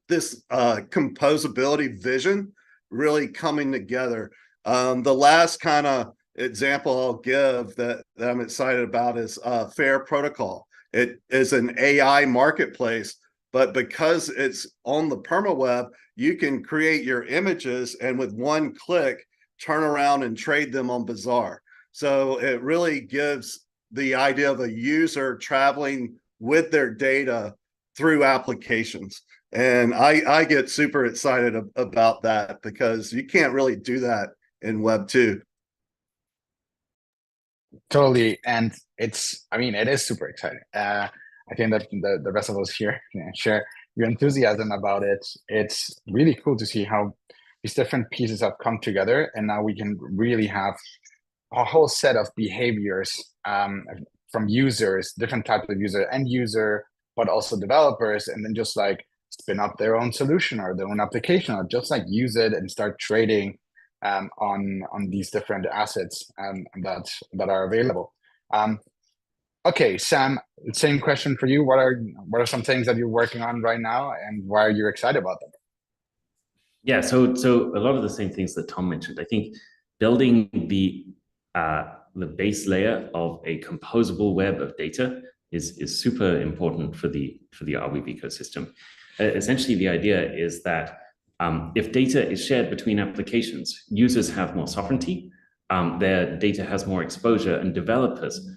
this composability vision really coming together. The last kind of example I'll give that I'm excited about is Fair Protocol. It is an AI marketplace, but because it's on the permaweb, you can create your images and with one click turn around and trade them on Bazaar. So it really gives the idea of a user traveling with their data through applications. And I get super excited about that, because you can't really do that in Web 2. Totally. And it's, I mean, it is super exciting. I think that the rest of us here share your enthusiasm about it. It's really cool to see how these different pieces have come together, and now we can really have a whole set of behaviors from users, different types of user, end user, but also developers, and then just like spin up their own solution or their own application, or just like use it and start trading on these different assets that are available. Okay, Sam, same question for you. What are some things that you're working on right now, and why are you excited about them? Yeah, so a lot of the same things that Tom mentioned. I think building the base layer of a composable web of data is super important for the Arweave ecosystem. Essentially, the idea is that if data is shared between applications, users have more sovereignty, their data has more exposure, and developers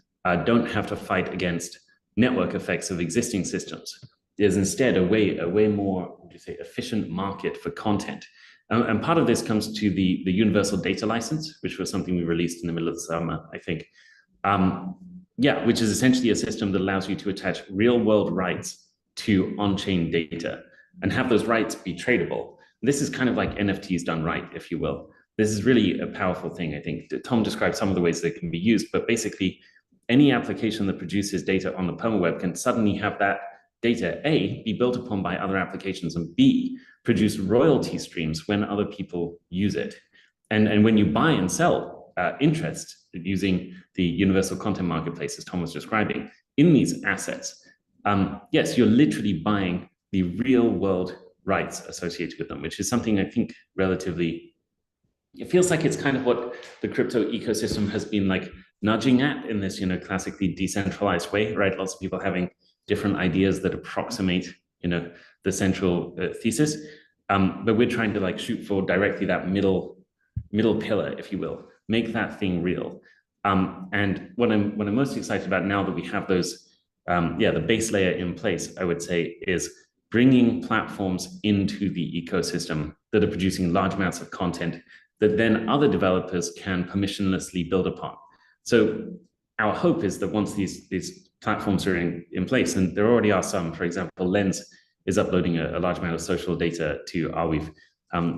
don't have to fight against network effects of existing systems. There's instead a way more, would you say, efficient market for content. And part of this comes to the universal data license, which was something we released in the middle of the summer, I think. Which is essentially a system that allows you to attach real world rights to on-chain data and have those rights be tradable. This is kind of like NFTs done right, if you will. This is really a powerful thing, I think. Tom described some of the ways that it can be used, but basically any application that produces data on the permaweb can suddenly have that data, A, be built upon by other applications, and B, produce royalty streams when other people use it. And when you buy and sell interest using the universal content marketplace, as Tom was describing, in these assets, yes, you're literally buying the real world rights associated with them, which is something I think relatively, it feels like it's kind of what the crypto ecosystem has been like nudging at in this, classically decentralized way, right? Lots of people having different ideas that approximate, the central thesis. But we're trying to like shoot for directly that middle pillar, if you will, make that thing real. And what I'm most excited about now that we have those, the base layer in place, I would say, is bringing platforms into the ecosystem that are producing large amounts of content that then other developers can permissionlessly build upon. So our hope is that once these platforms are in place, and there already are some, for example, Lens is uploading a large amount of social data to Arweave.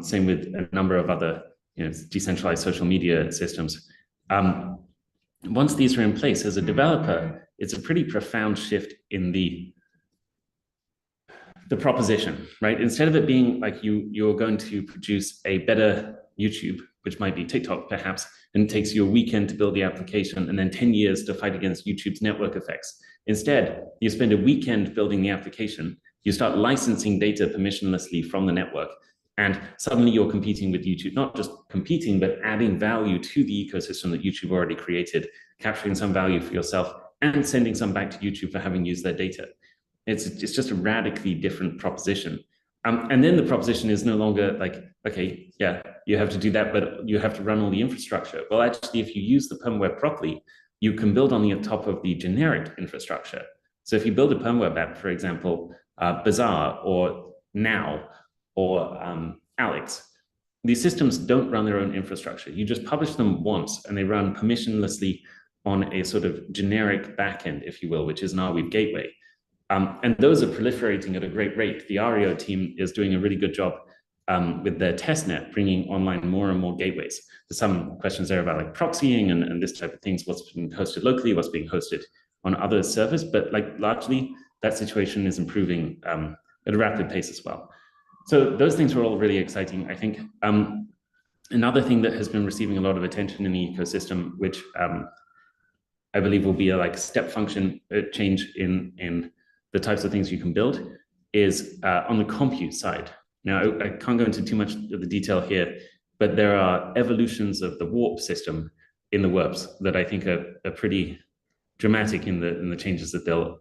Same with a number of other decentralized social media systems. Once these are in place, as a developer, it's a pretty profound shift in the proposition, right? Instead of it being like you're going to produce a better YouTube, which might be TikTok perhaps, and it takes you a weekend to build the application and then 10 years to fight against YouTube's network effects. Instead, you spend a weekend building the application, you start licensing data permissionlessly from the network, and suddenly you're competing with YouTube, not just competing, but adding value to the ecosystem that YouTube already created, capturing some value for yourself and sending some back to YouTube for having used their data. It's just a radically different proposition. And then the proposition is no longer like, okay, yeah, you have to do that, but you have to run all the infrastructure. Well, actually, if you use the permaweb properly, you can build on the top of the generic infrastructure. So if you build a permaweb app, for example, Bazaar or Now or Alex, these systems don't run their own infrastructure. You just publish them once and they run permissionlessly on a sort of generic backend, if you will, which is an Arweave gateway. And those are proliferating at a great rate. The Ario team is doing a really good job with their testnet, bringing online more and more gateways. There's some questions there about like proxying and this type of things, what's being hosted locally, what's being hosted on other servers, but like largely that situation is improving at a rapid pace as well. So those things are all really exciting. I think another thing that has been receiving a lot of attention in the ecosystem, which I believe will be a like step function change in the types of things you can build, is on the compute side. Now, I can't go into too much of the detail here, but there are evolutions of the warp system in the works that I think are pretty dramatic in the changes that they'll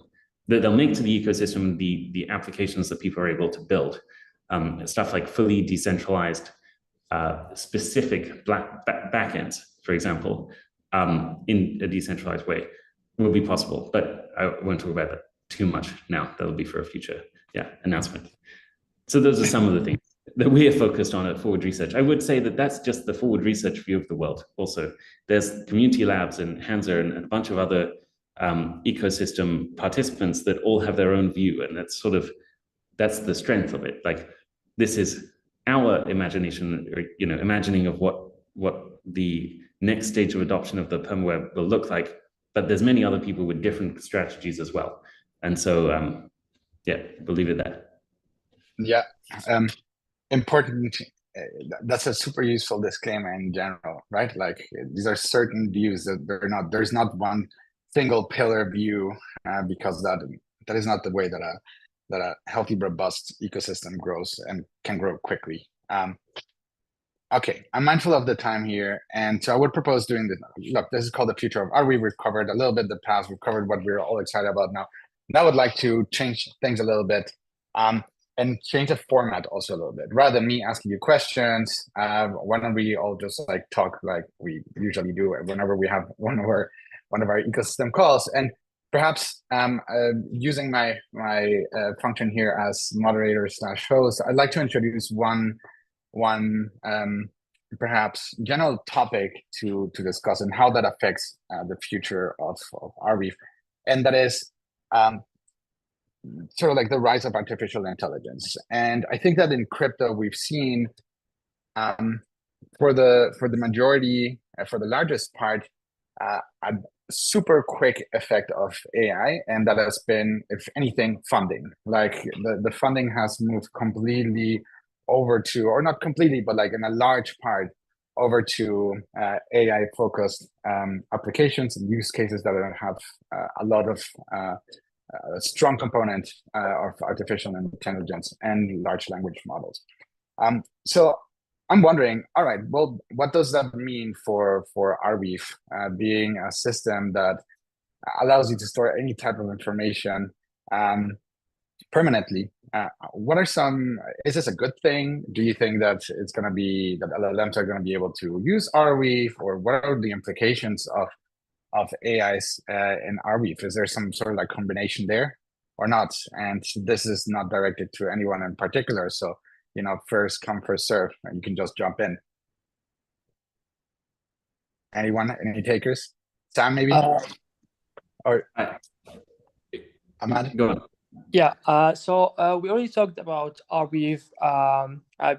make to the ecosystem, the applications that people are able to build. Stuff like fully decentralized, specific backends, for example, in a decentralized way will be possible, but I won't talk about that too much now. That'll be for a future announcement. So those are some of the things that we are focused on at Forward Research. I would say that that's just the Forward Research view of the world. Also, there's community labs and Hansa and a bunch of other ecosystem participants that all have their own view, and that's the strength of it. Like, this is our imagination, or imagining of what the next stage of adoption of the permaweb will look like. But there's many other people with different strategies as well. And so, we'll leave it there. Yeah, important. That's a super useful disclaimer in general, right? Like, these are certain views that there's not one single pillar view, because that is not the way that a healthy, robust ecosystem grows and can grow quickly. Okay, I'm mindful of the time here, and so I would propose doing this. Look, this is called the future of Arweave. We've covered a little bit the past. We've covered what we're all excited about now. Now I would like to change things a little bit, and change the format also a little bit. Rather than me asking you questions, why don't we all just like talk like we usually do whenever we have one of our ecosystem calls, and perhaps using my function here as moderator slash host, I'd like to introduce one perhaps general topic to discuss and how that affects the future of Arweave, and that is sort of like the rise of artificial intelligence. And I think that in crypto we've seen for the majority, for the largest part, a super quick effect of AI, and that has been, if anything, funding. Like the funding has moved completely over to, or not completely, but like in a large part over to AI focused applications and use cases that have a lot of a strong component of artificial intelligence and large language models. So I'm wondering, all right, well, what does that mean for Arweave being a system that allows you to store any type of information permanently? What are some, is this a good thing? Do you think that it's going to be, that LLMs are going to be able to use Arweave, or what are the implications of AIs in Arweave? Is there some sort of like combination there or not? And this is not directed to anyone in particular. So, you know, first come, first serve, and you can just jump in. Anyone, any takers? Sam, maybe? Or Ahmad? Go on. Yeah, so we already talked about Arweave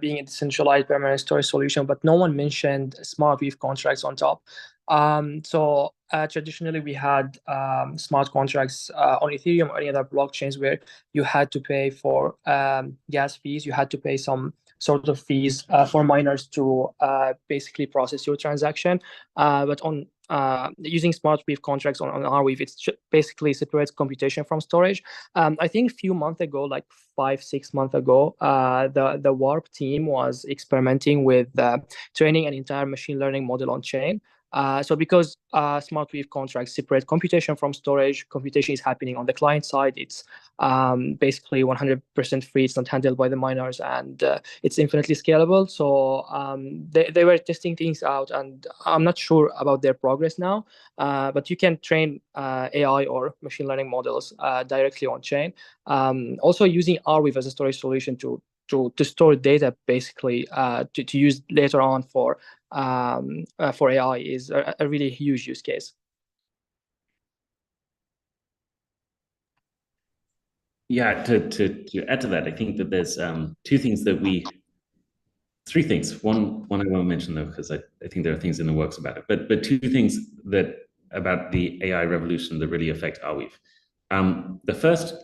being a decentralized permanent storage solution, but no one mentioned smart Weave contracts on top. So traditionally we had smart contracts on Ethereum or any other blockchains where you had to pay for gas fees, you had to pay some sort of fees for miners to basically process your transaction. But on using smart Weave contracts on Arweave, it's basically separates computation from storage. I think a few months ago, like 5-6 months ago, the Warp team was experimenting with training an entire machine learning model on chain. So because smart Weave contracts separate computation from storage, computation is happening on the client side. It's basically 100% free. It's not handled by the miners, and it's infinitely scalable. So they were testing things out, and I'm not sure about their progress now. But you can train AI or machine learning models directly on chain. Also using Arweave as a storage solution to store data, basically to use later on for AI is a really huge use case. Yeah, to add to that, I think that there's three things. One I won't mention though, because I think there are things in the works about it. But two things that about the AI revolution that really affect Arweave. The first,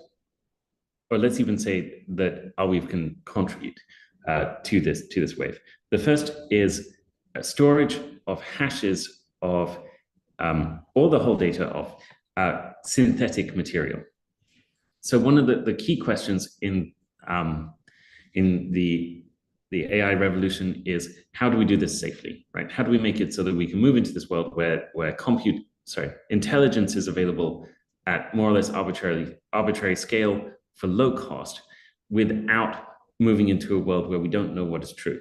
or let's even say that Arweave can contribute to this wave. The first is storage of hashes of or the whole data of synthetic material. So one of the key questions in the AI revolution is, how do we do this safely, right? How do we make it so that we can move into this world where intelligence is available at more or less arbitrary scale for low cost, without moving into a world where we don't know what is true,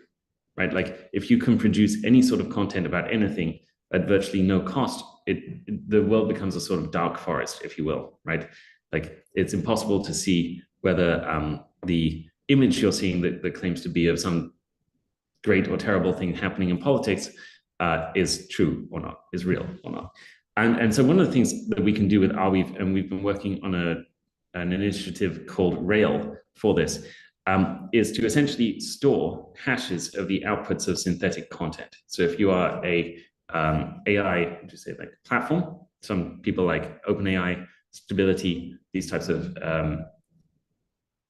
right? Like if you can produce any sort of content about anything at virtually no cost, the world becomes a sort of dark forest, if you will, right? Like it's impossible to see whether the image you're seeing that claims to be of some great or terrible thing happening in politics is true or not, is real or not. And so one of the things that we can do with Arweave, and we've been working on an initiative called Rail for this, is to essentially store hashes of the outputs of synthetic content. So if you are a AI, would you say like platform? Some people like OpenAI, Stability, these types of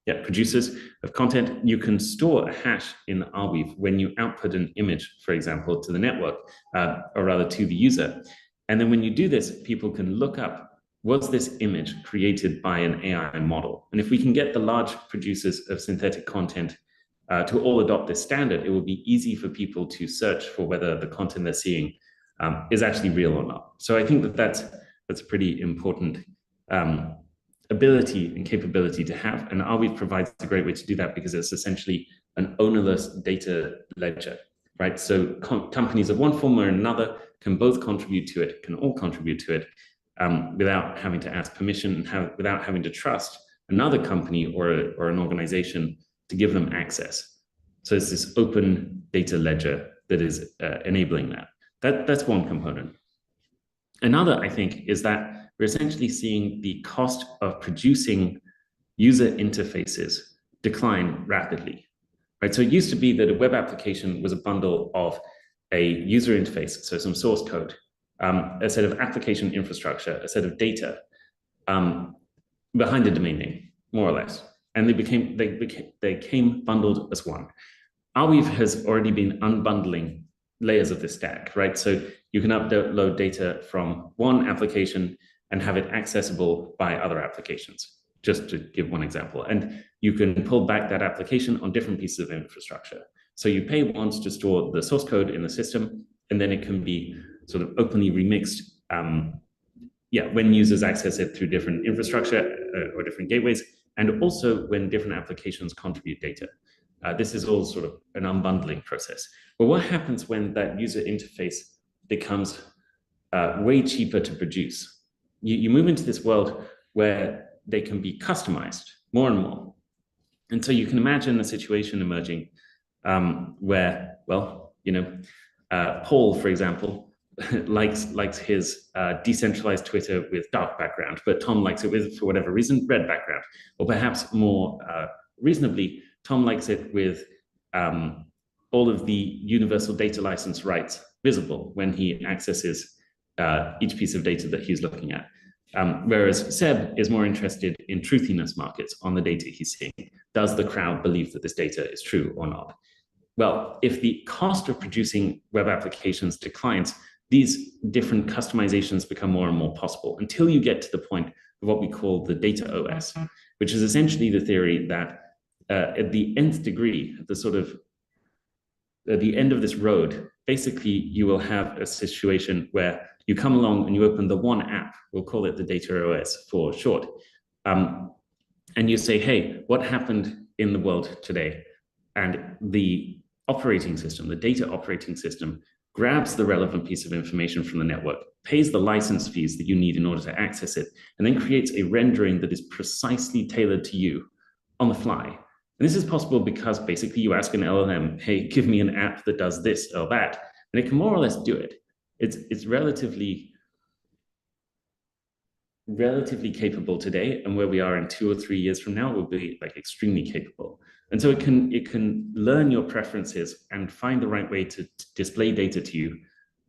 producers of content, you can store a hash in Arweave when you output an image, for example, to the network, or rather to the user. And then when you do this, people can look up, was this image created by an AI model? And if we can get the large producers of synthetic content to all adopt this standard, it will be easy for people to search for whether the content they're seeing is actually real or not. So I think that that's a pretty important ability and capability to have. And Arweave provides a great way to do that because it's essentially an ownerless data ledger, right? So companies of one form or another can both contribute to it, can all contribute to it without having to ask permission and without having to trust another company or an organization to give them access. So it's this open data ledger that is enabling that. That's one component. Another, I think, is that we're essentially seeing the cost of producing user interfaces decline rapidly, right? So it used to be that a web application was a bundle of a user interface, so some source code, a set of application infrastructure, a set of data behind a domain name, more or less. And they came bundled as one. Arweave has already been unbundling layers of this stack, right? So you can upload data from one application and have it accessible by other applications, just to give one example. And you can pull back that application on different pieces of infrastructure. So you pay once to store the source code in the system, and then it can be sort of openly remixed when users access it through different infrastructure or different gateways, and also when different applications contribute data. This is all sort of an unbundling process. But what happens when that user interface becomes way cheaper to produce? You move into this world where they can be customized more and more. And so you can imagine a situation emerging where, well, Paul, for example, likes his decentralized Twitter with dark background, but Tom likes it with, for whatever reason, red background. Or perhaps more reasonably, Tom likes it with all of the universal data license rights visible when he accesses each piece of data that he's looking at. Whereas Seb is more interested in truthiness markets on the data he's seeing. Does the crowd believe that this data is true or not? Well, if the cost of producing web applications declines, these different customizations become more and more possible until you get to the point of what we call the data OS, which is essentially the theory that at the nth degree, at the end of this road, basically you will have a situation where you come along and you open the one app, we'll call it the data OS for short, and you say, hey, what happened in the world today? And the operating system, the data operating system, grabs the relevant piece of information from the network, pays the license fees that you need in order to access it, and then creates a rendering that is precisely tailored to you on the fly. And this is possible because basically you ask an LLM, hey, give me an app that does this or that, and it can more or less do it. It's relatively capable today, and where we are in 2 or 3 years from now will be like extremely capable. And so it can learn your preferences and find the right way to display data to you,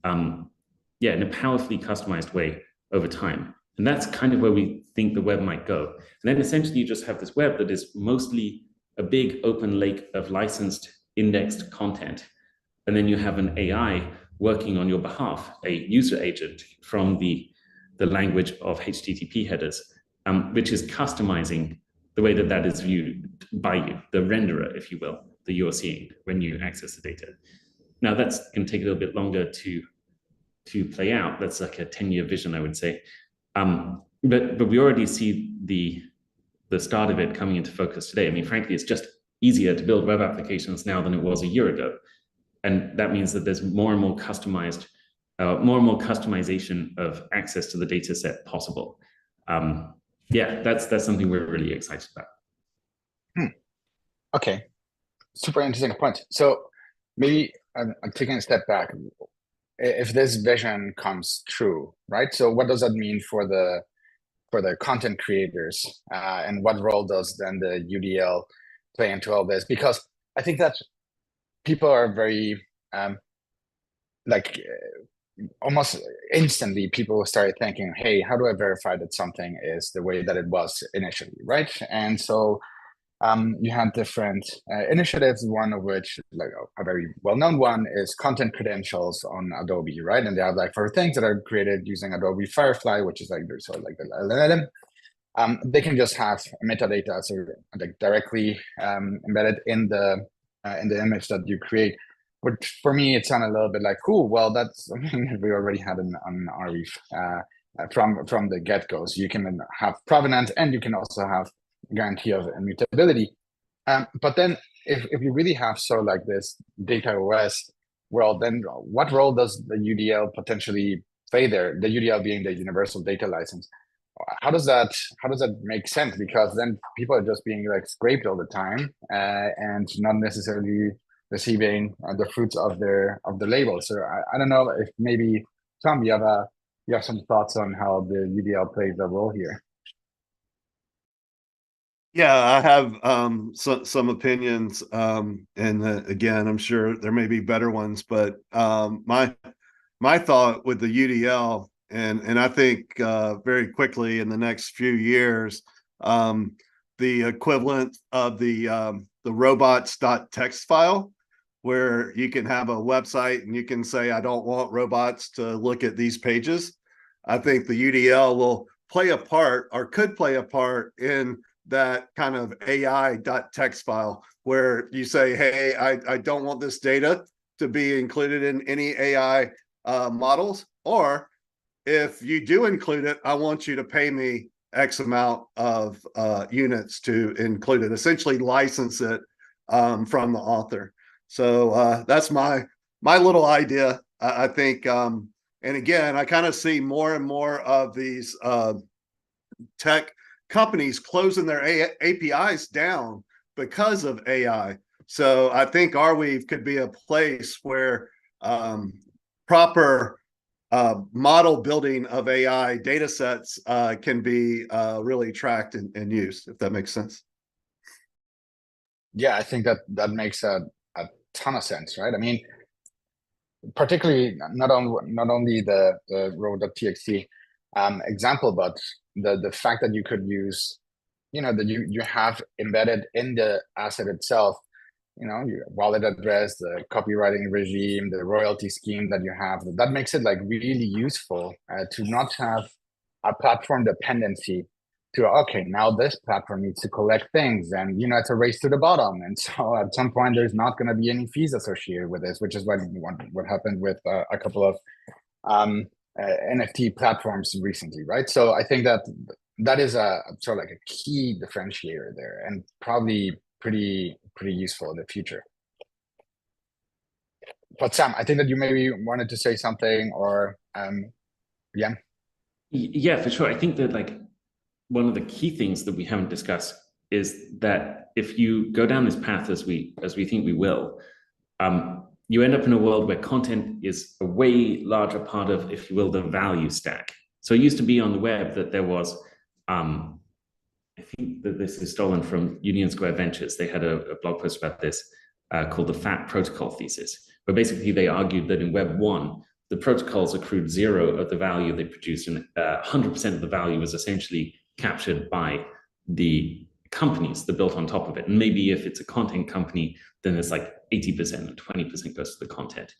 in a powerfully customized way over time. And that's kind of where we think the web might go. And then essentially you just have this web that is mostly a big open lake of licensed indexed content. And then you have an AI working on your behalf, a user agent from the language of HTTP headers, which is customizing the way that is viewed by you, the renderer, if you will, that you're seeing when you access the data. Now that's going to take a little bit longer to play out. That's like a 10-year vision, I would say. But we already see the start of it coming into focus today. I mean, frankly, it's just easier to build web applications now than it was a year ago. And that means that there's more and more customization of access to the data set possible. That's something we're really excited about. Okay, super interesting point. So maybe I'm taking a step back. If this vision comes true, right? So what does that mean for the content creators, and what role does then the UDL play into all this? Because I think that people are very almost instantly people started thinking, hey, how do I verify that something is the way that it was initially, right? And so you have different initiatives, one of which, like a very well-known one, is content credentials on Adobe, right? And they have for things that are created using Adobe Firefly, which is sort of like the LLM, they can just have metadata directly embedded in the in the image that you create, which for me it sounded a little bit like, cool, well, that's something that we already had on Arweave from the get-go. So you can have provenance and you can also have guarantee of immutability. But then if you really have like this data OS world, then what role does the UDL potentially play there? The UDL being the universal data license. How does that make sense? Because then people are just being like scraped all the time and not necessarily receiving the fruits of the label. So I don't know if maybe Tom, you have some thoughts on how the UDL plays a role here. Yeah, I have some opinions, and again, I'm sure there may be better ones, but my thought with the UDL, and I think very quickly in the next few years, the equivalent of the robots.txt file, where you can have a website and you can say, I don't want robots to look at these pages. I think the UDL will play a part, or could play a part, in that kind of AI.txt file where you say, hey, I don't want this data to be included in any AI models, or if you do include it, I want you to pay me X amount of units to include it, essentially license it from the author. So that's my little idea. I think, and again, I kind of see more and more of these tech companies closing their APIs down because of AI. So I think Arweave could be a place where proper model building of AI data sets can be really tracked and used, if that makes sense. Yeah, I think that makes a ton of sense, right? I mean, particularly not only the row.txt example, but the fact that you could use, that you have embedded in the asset itself, your wallet address, the copywriting regime, the royalty scheme that you have, that makes it like really useful to not have a platform dependency to, okay, now this platform needs to collect things, and it's a race to the bottom, and so at some point there's not going to be any fees associated with this, which is what happened with a couple of NFT platforms recently, right? So I think that is a sort of like a key differentiator there, and probably pretty useful in the future. But Sam, I think that you maybe wanted to say something, or yeah. Yeah, for sure. I think that like one of the key things that we haven't discussed is that if you go down this path as we think we will, you end up in a world where content is a way larger part of, if you will, the value stack. So it used to be on the web that there was, I think that this is stolen from Union Square Ventures. They had a blog post about this called the Fat Protocol Thesis, where basically they argued that in Web 1, the protocols accrued 0 of the value they produced, and 100% of the value was essentially captured by the companies that built on top of it. And maybe if it's a content company, then it's like 80% or 20% goes to the content.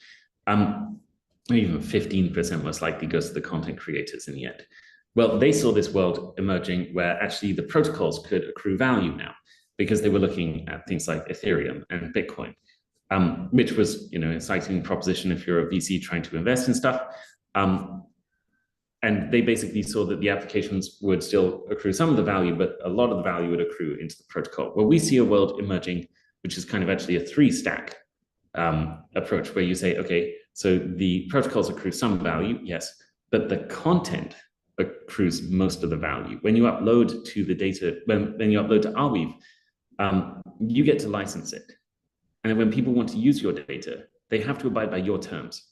Even 15% most likely goes to the content creators in the end. Well, they saw this world emerging where actually the protocols could accrue value now, because they were looking at things like Ethereum and Bitcoin, which was, an exciting proposition if you're a VC trying to invest in stuff. And they basically saw that the applications would still accrue some of the value, but a lot of the value would accrue into the protocol. Well, we see a world emerging, which is kind of actually a 3-stack approach, where you say, okay, so the protocols accrue some value, yes, but the content accrues most of the value. When you upload to the data, when you upload to Arweave, you get to license it. And when people want to use your data, they have to abide by your terms.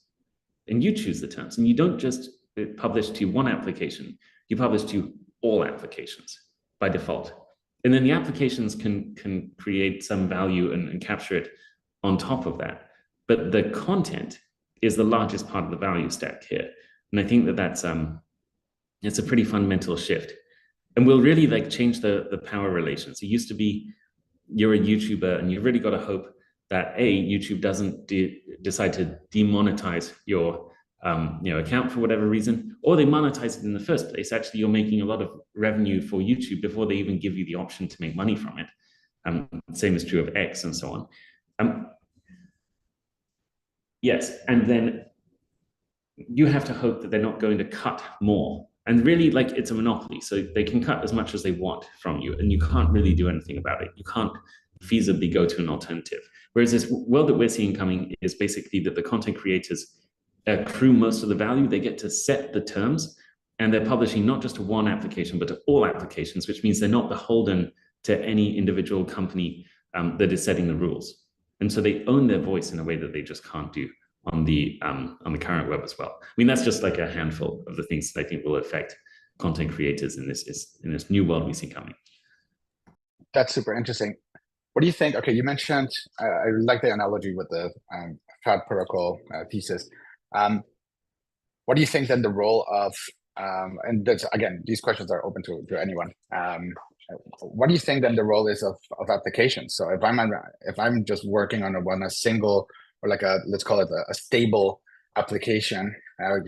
And you choose the terms. And you don't just publish to one application, you publish to all applications by default. And then the applications can create some value and capture it on top of that. But the content is the largest part of the value stack here. And I think that's it's a pretty fundamental shift. And will really like change the power relations. It used to be you're a YouTuber and you've really got to hope that YouTube doesn't decide to demonetize your account for whatever reason, or they monetize it in the first place. Actually, you're making a lot of revenue for YouTube before they even give you the option to make money from it. Same is true of X and so on. Yes, and then you have to hope that they're not going to cut more. And really, like, it's a monopoly, so they can cut as much as they want from you, and you can't really do anything about it. You can't feasibly go to an alternative. Whereas this world that we're seeing coming is basically that the content creators accrue most of the value. They get to set the terms, and they're publishing not just to one application, but to all applications, which means they're not beholden to any individual company that is setting the rules. And so they own their voice in a way that they just can't do on the current web as well. I mean, that's just like a handful of the things that I think will affect content creators in this new world we see coming. That's super interesting. What do you think? Okay, you mentioned, I like the analogy with the FAT protocol thesis. What do you think then the role of, and that's, again, these questions are open to anyone. What do you think then the role is of applications? So if I'm just working on a single, or like let's call it a stable application,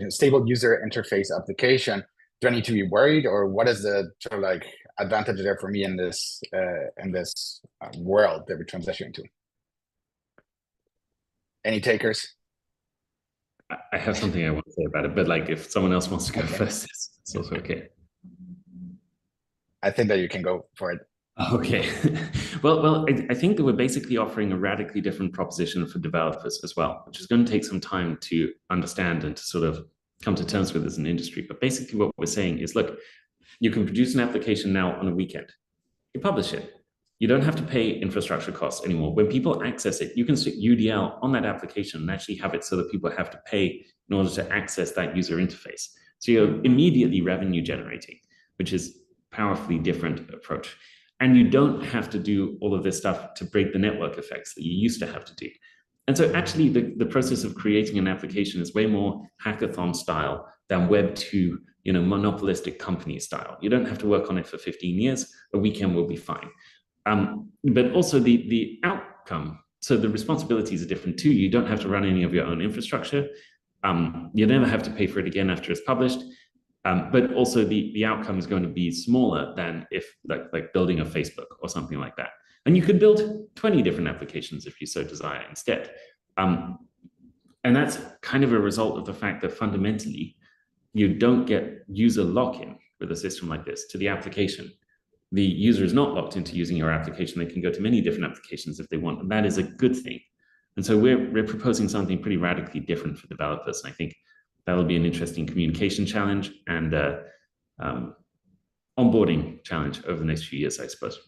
stable user interface application, do I need to be worried, or what is the sort of like advantage there for me in this world that we're transitioning to? Any takers? I have something I want to say about it, but like if someone else wants to go first, it's also okay. I think that you can go for it. Okay. Well, I think that we're basically offering a radically different proposition for developers as well, which is going to take some time to understand and to sort of come to terms with as an industry. But basically what we're saying is, look, you can produce an application now on a weekend. You publish it. You don't have to pay infrastructure costs anymore. When people access it, you can stick UDL on that application and actually have it so that people have to pay in order to access that user interface. So you're immediately revenue generating, which is a powerfully different approach. And you don't have to do all of this stuff to break the network effects that you used to have to do. And so actually the process of creating an application is way more hackathon style than Web 2, monopolistic company style. You don't have to work on it for 15 years. A weekend will be fine. But also the outcome, so the responsibilities are different too. You don't have to run any of your own infrastructure. You never have to pay for it again after it's published. But also the outcome is going to be smaller than if like building a Facebook or something like that. And you could build 20 different applications if you so desire instead. And that's kind of a result of the fact that fundamentally, you don't get user lock-in with a system like this to the application. The user is not locked into using your application. They can go to many different applications if they want, and that is a good thing. And so we're proposing something pretty radically different for developers. And I think that'll be an interesting communication challenge and onboarding challenge over the next few years, I suppose.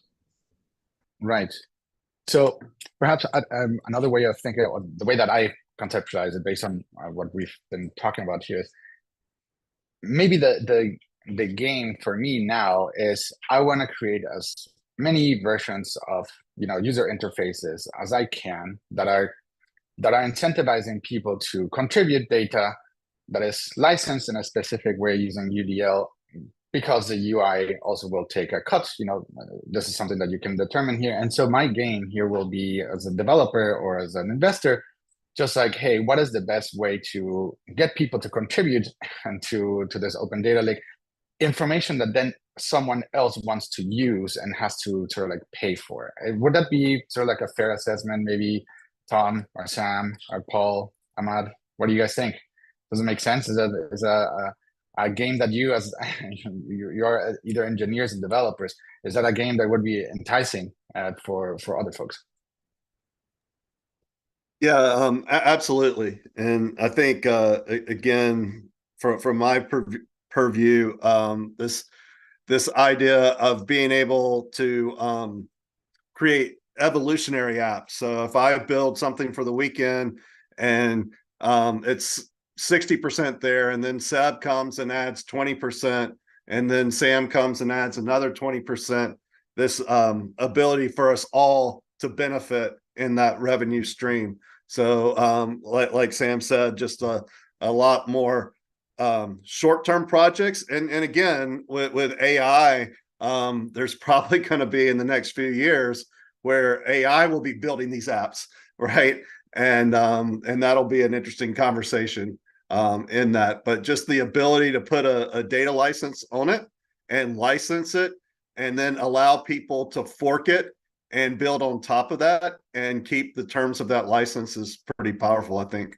Right. So perhaps another way of thinking, or the way that I conceptualize it based on what we've been talking about here, is maybe the game for me now is I want to create as many versions of user interfaces as I can that are incentivizing people to contribute data that is licensed in a specific way using UDL, because the UI also will take a cut. This is something that you can determine here. And so my game here will be, as a developer or as an investor, just like, hey, what is the best way to get people to contribute and to this open data lake information that then someone else wants to use and has to sort of like pay for? Would that be sort of like a fair assessment? Maybe Tom or Sam or Paul, Ahmad, what do you guys think? Does it make sense? Is a game that you, as you're either engineers and developers, is that a game that would be enticing for other folks? Yeah, absolutely. And I think, again, from my purview, this idea of being able to create evolutionary apps. So if I build something for the weekend and it's 60% there, and then Seb comes and adds 20%, and then Sam comes and adds another 20%, this ability for us all to benefit in that revenue stream. So like Sam said, just a lot more short-term projects. And again, with AI, there's probably going to be in the next few years where AI will be building these apps, right? And that'll be an interesting conversation in that. But just the ability to put a data license on it and license it, and then allow people to fork it and build on top of that and keep the terms of that license is pretty powerful, I think.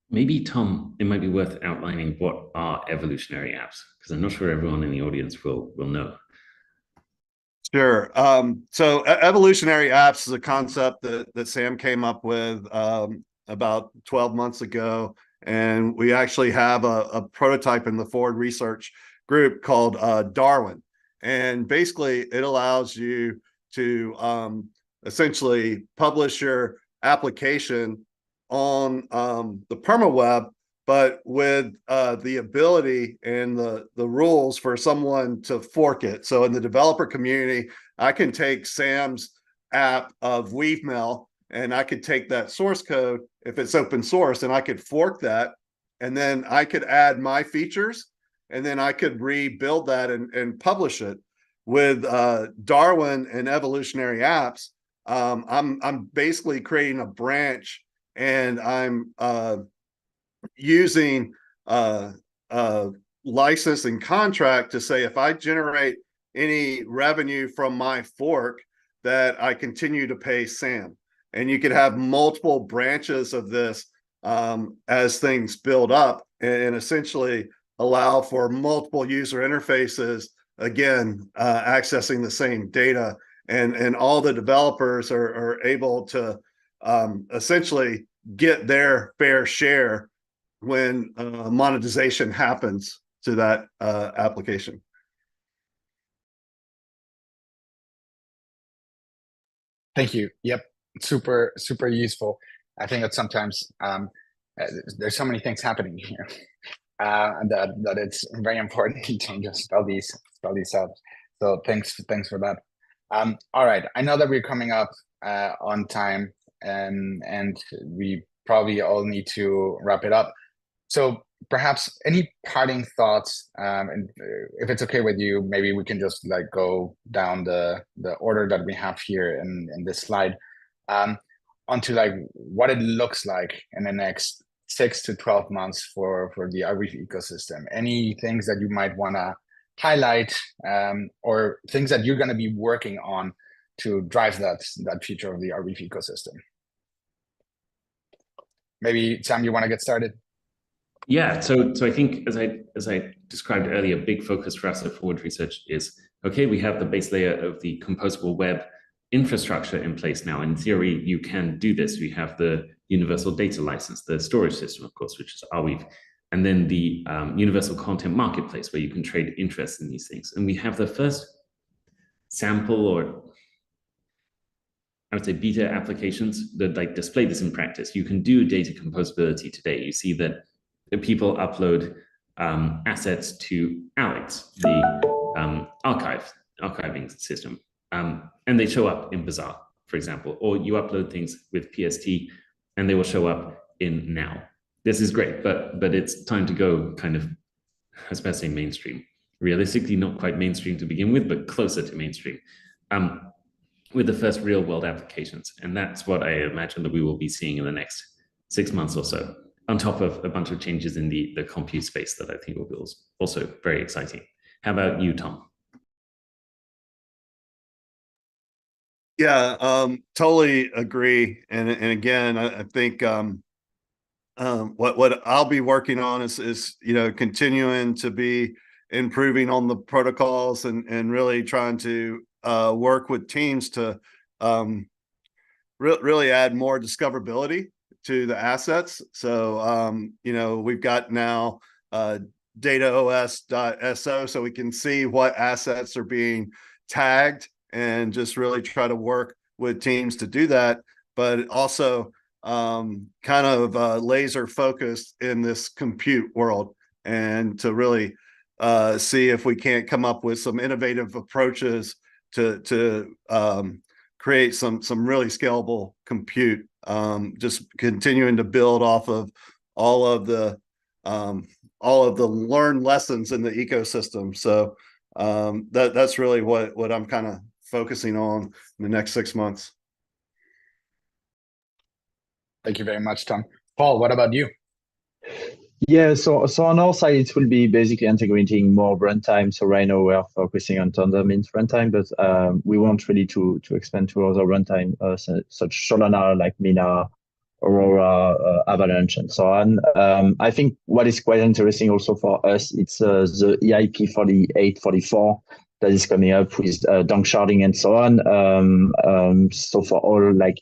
Maybe, Tom, it might be worth outlining what are evolutionary apps, because I'm not sure everyone in the audience will know. Sure. So evolutionary apps is a concept that Sam came up with about 12 months ago. And we actually have a prototype in the Ford research group called Darwin. And basically, it allows you to essentially publish your application on the permaweb, but with the ability and the rules for someone to fork it. So in the developer community, I can take Sam's app of WeaveMail and I could take that source code if it's open source and I could fork that, and then I could add my features, and then I could rebuild that and publish it. With Darwin and evolutionary apps, I'm basically creating a branch, and I'm using license and contract to say if I generate any revenue from my fork, that I continue to pay Sam. And you could have multiple branches of this as things build up, and essentially allow for multiple user interfaces, again, accessing the same data. And all the developers are able to essentially get their fair share when monetization happens to that application. Thank you. Yep, super useful. I think that sometimes there's so many things happening here that it's very important to just spell these out. So thanks for that. All right, I know that we're coming up on time, and we probably all need to wrap it up. So perhaps any parting thoughts, and if it's okay with you, maybe we can just like go down the order that we have here in this slide, onto like what it looks like in the next 6 to 12 months for the Arweave ecosystem. Any things that you might want to highlight, or things that you're going to be working on to drive that future of the Arweave ecosystem. Maybe Sam, you want to get started? Yeah, so I think as I described earlier, big focus for us at Forward Research is, okay, we have the base layer of the composable web infrastructure in place now. In theory, you can do this. We have the universal data license, the storage system, of course, which is Arweave, and then the universal content marketplace where you can trade interest in these things. And we have the first sample, or I would say beta applications that like display this in practice. You can do data composability today. You see that people upload assets to Alex, the archiving system, and they show up in Bazaar, for example. Or you upload things with PST, and they will show up in Now. This is great, but it's time to go kind of, I was about to say mainstream. Realistically, not quite mainstream to begin with, but closer to mainstream, with the first real world applications. And that's what I imagine that we will be seeing in the next 6 months or so, on top of a bunch of changes in the compute space that I think will be also very exciting. How about you, Tom? Yeah, totally agree. And again, I think what I'll be working on is continuing to be improving on the protocols and really trying to work with teams to really add more discoverability to the assets. So we've got now dataos.so, so we can see what assets are being tagged, and just really try to work with teams to do that, but also kind of laser focused in this compute world, and to really see if we can't come up with some innovative approaches to create some really scalable compute. Just continuing to build off of all of the learned lessons in the ecosystem. So that's really what I'm kind of focusing on in the next 6 months. Thank you very much, Tom. Paul, what about you? Yeah, so on our side, it will be basically integrating more runtime. So right now we're focusing on Thunder means runtime, but we want really to expand to other runtime such Solana, like Mina, Aurora, Avalanche, and so on. I think what is quite interesting also for us, it's the EIP 4844 that is coming up with dunk sharding and so on. So for all like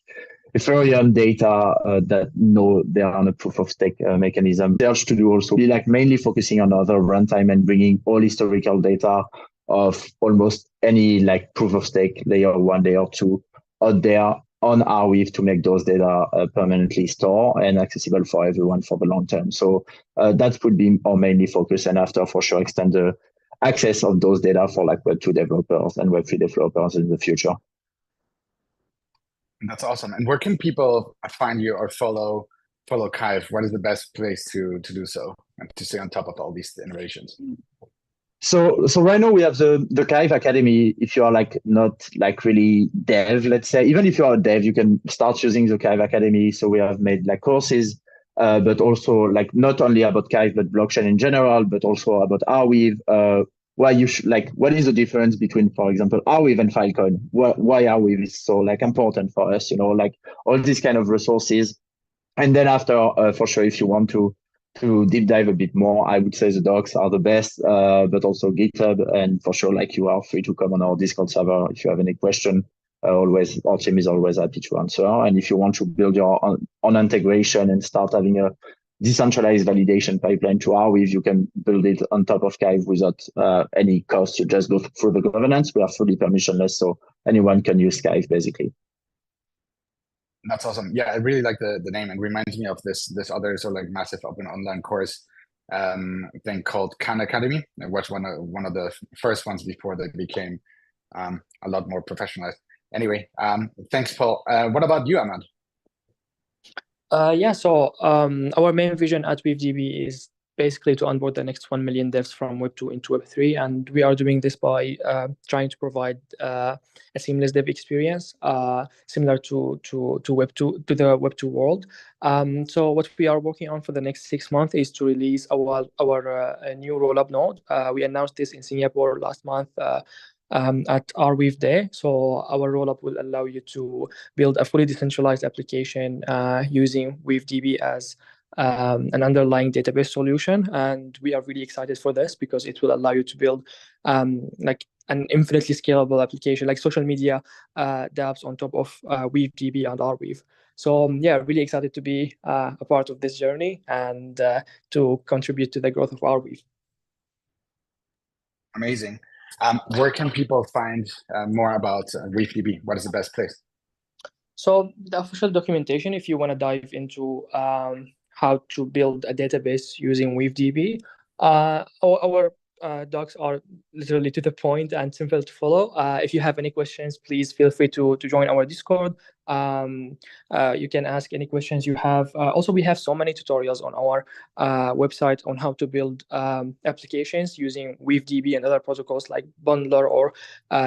Ethereum data that know they are on a proof of stake mechanism, search to do also be like mainly focusing on other runtime and bringing all historical data of almost any like proof of stake layer 1, layer 2 out there on Arweave to make those data permanently stored and accessible for everyone for the long term. So that would be our mainly focus, and after for sure extend the access of those data for like Web2 developers and Web3 developers in the future. That's awesome. And where can people find you or follow Kive? What is the best place to do so and to stay on top of all these innovations? So right now we have the Kive Academy. If you are like not like really dev, let's say, even if you are a dev, you can start using the Kive Academy. So we have made like courses, but also like not only about Kive, but blockchain in general, but also about Arweave. Why you like what is the difference between, for example, Arweave and Filecoin? Why Arweave is so like important for us, like all these kind of resources. And then after, for sure, if you want to deep dive a bit more, I would say the docs are the best, but also GitHub. And for sure, like you are free to come on our Discord server if you have any question. Always, our team is always happy to answer. And if you want to build your own integration and start having a decentralized validation pipeline to Arweave, you can build it on top of Kive without any cost. You just go through the governance. We are fully permissionless, so anyone can use Kive basically. That's awesome. Yeah, I really like the name, and reminds me of this other sort of like massive open online course thing called Khan Academy. It was one of the first ones before they became a lot more professionalized. Anyway, thanks, Paul. What about you, Ahmad? Yeah, so our main vision at WeaveDB is basically to onboard the next 1 million devs from Web 2 into Web 3, and we are doing this by trying to provide a seamless dev experience similar to Web 2, to the Web 2 world. So what we are working on for the next 6 months is to release our new rollup node. We announced this in Singapore last month. At Arweave Day. So our rollup will allow you to build a fully decentralized application using WeaveDB as an underlying database solution. And we are really excited for this because it will allow you to build like an infinitely scalable application, like social media dApps on top of WeaveDB and Arweave. So yeah, really excited to be a part of this journey and to contribute to the growth of Arweave. Amazing. Where can people find more about WeaveDB? What is the best place? So the official documentation, if you want to dive into how to build a database using WeaveDB, our docs are literally to the point and simple to follow. If you have any questions, please feel free to join our Discord. You can ask any questions you have. Also, we have so many tutorials on our website on how to build applications using WeaveDB and other protocols like Bundler or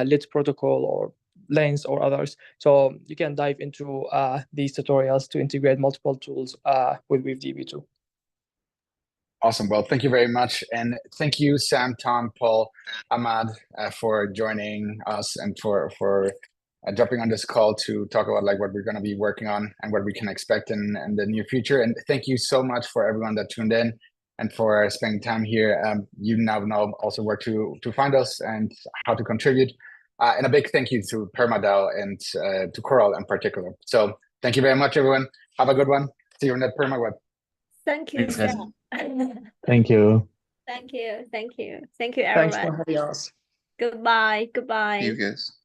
Lit protocol or Lens or others. So you can dive into these tutorials to integrate multiple tools with WeaveDB too. Awesome. Well, thank you very much. And thank you, Sam, Tom, Paul, Ahmad, for joining us and for jumping on this call to talk about like what we're going to be working on and what we can expect in the near future. And thank you so much for everyone that tuned in and for spending time here. You now know also where to find us and how to contribute. And a big thank you to PermaDAO and to Coral in particular. So thank you very much, everyone. Have a good one. See you on that PermaWeb. Thank you. Thank you. Thank you. Thank you. Thank you, everyone. Thanks for having us. Goodbye. Goodbye. See you guys.